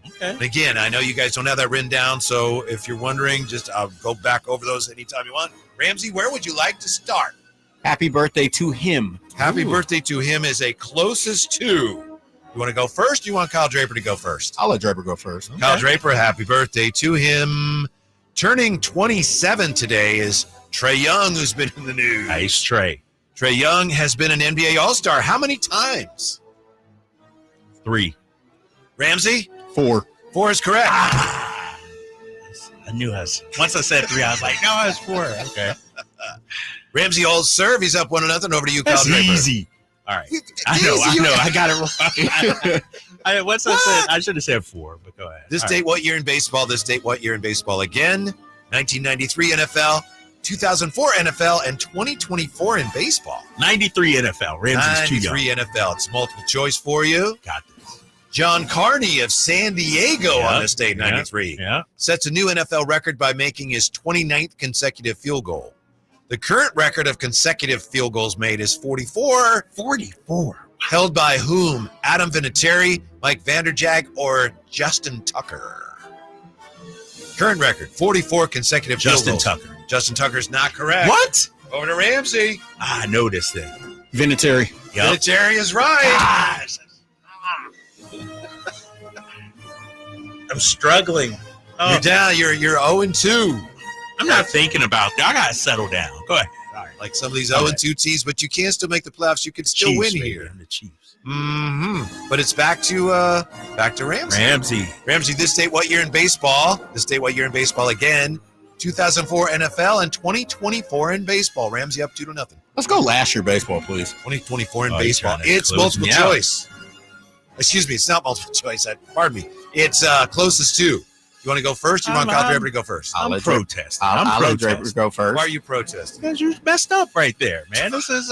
Okay. And again, I know you guys don't have that written down, so if you're wondering, just I'll go back over those anytime you want. Ramsey, where would you like to start? Happy birthday to him. Happy birthday to him is a closest to. You want to go first? Or you want Kyle Draper to go first? I'll let Draper go first. Okay. Kyle Draper, happy birthday to him. Turning 27 today is Trae Young, who's been in the news. Nice, Trae. Trae Young has been an NBA All-Star. How many times? 3. Ramsey? 4. 4 is correct. I knew once I said 3, I was like, no, it's 4. Okay. Ramsey holds serve. He's up 1-0. Over to you, That's Kyle Draper. easy. All right. I know. I got it wrong. Once I said, I should have said 4, but go ahead. This date, what year in baseball? This date, what year in baseball again? 1993 NFL, 2004 NFL, and 2024 in baseball. 93 NFL. Ramsey's too young. 93 NFL. It's multiple choice for you. Got this. John Carney of San Diego on this date, 93. Yeah. Sets a new NFL record by making his 29th consecutive field goal. The current record of consecutive field goals made is 44. 44. Held by whom? Adam Vinatieri, Mike Vanderjagt, or Justin Tucker? Current record, 44 consecutive field goals. Justin Tucker. Justin Tucker's not correct. What? Over to Ramsey. I noticed that. Vinatieri. Yep. Vinatieri is right. Gosh. I'm struggling. You're down. You're 0-2. I'm not thinking about that. I got to settle down. Go ahead. All right. Like some of these 0-2 teams, but you can still make the playoffs. You can still Chiefs, win baby. here. I'm the Chiefs. Mm-hmm. But it's back to Ramsey. Ramsey, this date, what year in baseball? This date, what year in baseball again? 2004 NFL and 2024 in baseball. Ramsey up 2-0. Let's go last year baseball, please. 2024 in baseball. It's multiple choice. Excuse me, it's not multiple choice. Pardon me. It's closest to. You want to go first? You want Kyle Draper to go first? I'm protesting. I'll let Draper go first. Why are you protesting? Because you messed up right there, man. This is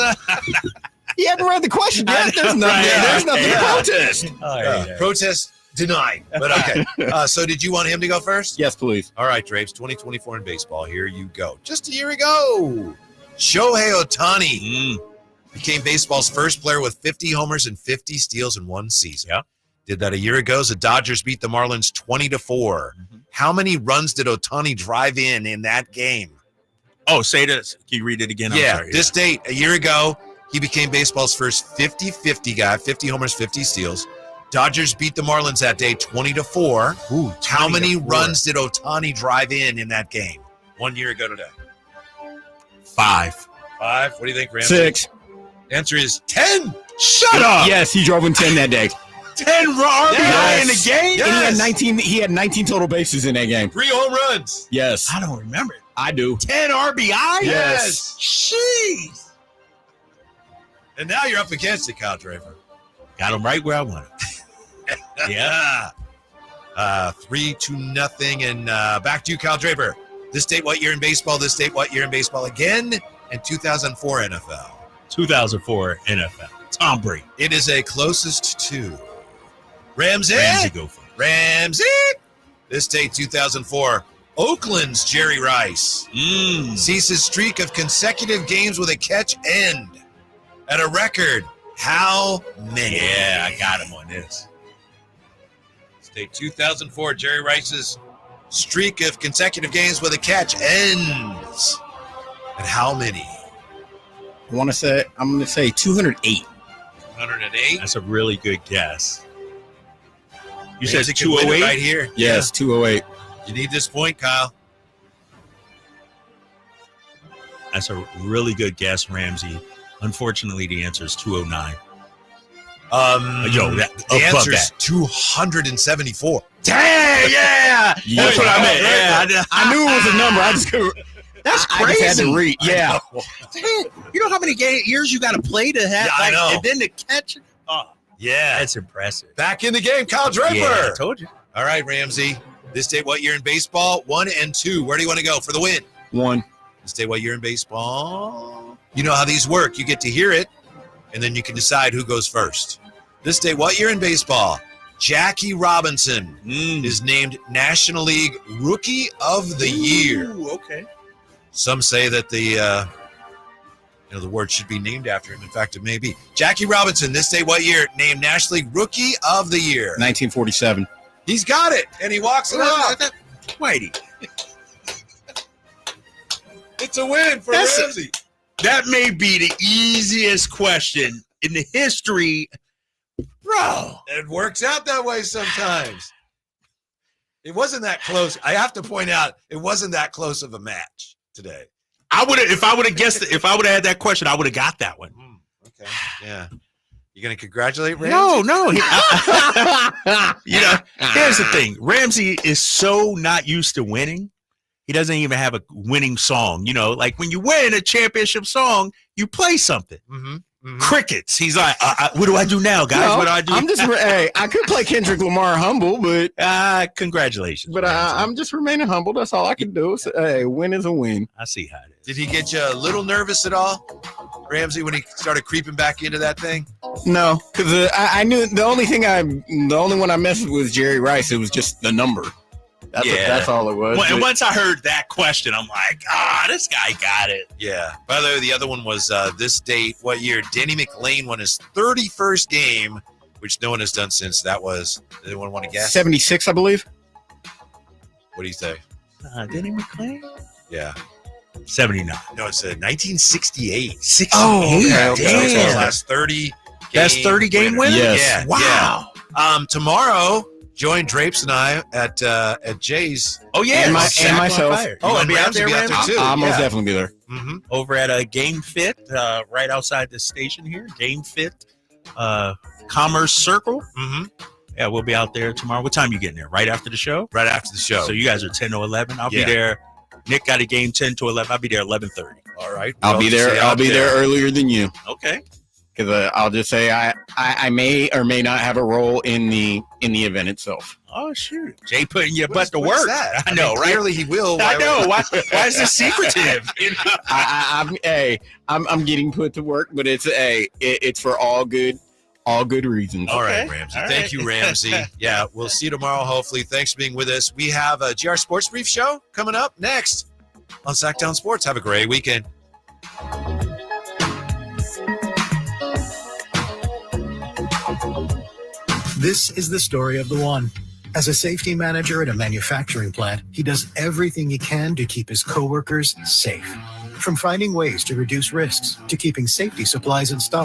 You haven't read the question yet. There's nothing. There's nothing to protest. Protest denied. But okay. So did you want him to go first? Yes, please. All right, Drapes. 2024 in baseball. Here you go. Just a year ago, Shohei Ohtani Became baseball's first player with 50 homers and 50 steals in one season. Yeah. Did that a year ago. The Dodgers beat the Marlins 20-4. How many runs did Ohtani drive in that game? Oh, say this. Can you read it again? I'm sorry. This date, a year ago, he became baseball's first 50-50 guy, 50 homers, 50 steals. Dodgers beat the Marlins that day 20-4. Ooh, How many runs did Ohtani drive in that game 1 year ago today? 5. 5. What do you think, Ramsey? 6. Answer is 10. Shut up. Yes, he drove in 10 that day. 10 RBI in the game? And he had 19 total bases in that game. 3 home runs. Yes. I don't remember. I do. 10 RBI? Yes. Jeez. And now you're up against it, Kyle Draper. Got him right where I want him. Yeah. 3-0. And back to you, Kyle Draper. This date, what year in baseball? This date, what year in baseball again? And 2004 NFL. 2004 NFL. Tom Brady. It is a closest to Ramsey. Ramsey, go for it. Ramsey. This date, 2004. Oakland's Jerry Rice sees his streak of consecutive games with a catch end at a record. How many? Yeah, I got him on this. This date, 2004. Jerry Rice's streak of consecutive games with a catch ends. And how many? I'm going to say 208. 108. That's a really good guess. You Ramsey said can win it 208? right here. Yes, 208. You need this point, Kyle. That's a really good guess, Ramsey. Unfortunately, the answer is 209. The answer is 274. Dang, yeah. That's what I meant. Yeah, I knew it was a number. I just couldn't. That's I crazy. just had to read. Yeah. Dang, you know how many years you got to play to have, I know. and then to catch it? Oh, Yeah. that's impressive. Back in the game, Kyle Draper. Yeah, I told you. All right, Ramsey. This date, what year in baseball? 1 and 2. Where do you want to go for the win? 1. This date, what year in baseball? You know how these work. You get to hear it, and then you can decide who goes first. This date, what year in baseball? Jackie Robinson is named National League Rookie of the Year. Ooh, okay. Some say that the word should be named after him. In fact, it may be. Jackie Robinson, this day, what year? Named National League Rookie of the Year. 1947. He's got it, and he walks it off. Whitey. It's a win for Ramsey. That may be the easiest question in the history. Bro. It works out that way sometimes. It wasn't that close. I have to point out, it wasn't that close of a match today. I would have, if I would have guessed it, if I would have had that question, I would have got that one. Okay. Yeah. You going to congratulate Ramsey? No. Here's the thing. Ramsey is so not used to winning. He doesn't even have a winning song. Like when you win a championship song, you play something. Crickets. He's like, what do I do now, guys? No, what do I do? I'm just, hey, I could play Kendrick Lamar humble, but congratulations. But I'm just remaining humble. That's all I can do. So, hey, win is a win. I see how it is. Did he get you a little nervous at all, Ramsey, when he started creeping back into that thing? No, because I knew the only one I messed with was Jerry Rice. It was just the number. That's all it was. And once I heard that question, I'm like, this guy got it. Yeah. By the way, the other one was this date, what year? Denny McLain won his 31st game, which no one has done since. That was, anyone want to guess? 76, I believe. What do you say? Denny McLain? Yeah. 79. No, it's 1968. Oh, okay. His last 30 That's 30 game winner? Yes. Yeah. Wow. Yeah. Tomorrow, join Drapes and I at Jay's. Oh, yeah. And myself. Oh, and Ramsey Ramsey will be out there too. I'll most definitely be there. Mm-hmm. Over at Game Fit, right outside the station here. Game Fit, Commerce Circle. Mm-hmm. Yeah, we'll be out there tomorrow. What time you getting there? Right after the show? Right after the show. So you guys are 10 to 11. I'll be there. Nick got a game 10 to 11. I'll be there 11:30. All right. I'll be there. I'll be there earlier than you. Okay. Because I'll just say I may or may not have a role in the event itself. Oh shoot, Jay putting your butt to work. That? I know, right? Clearly he will. I know. Why is this secretive? I'm getting put to work, but it's for all good reasons. All right, Ramsey. All Thank right. you, Ramsey. Yeah, we'll see you tomorrow, hopefully. Thanks for being with us. We have a GR Sports Brief show coming up next on Sacktown Sports. Have a great weekend. This is the story of the one. As a safety manager at a manufacturing plant, he does everything he can to keep his coworkers safe. From finding ways to reduce risks to keeping safety supplies in stock.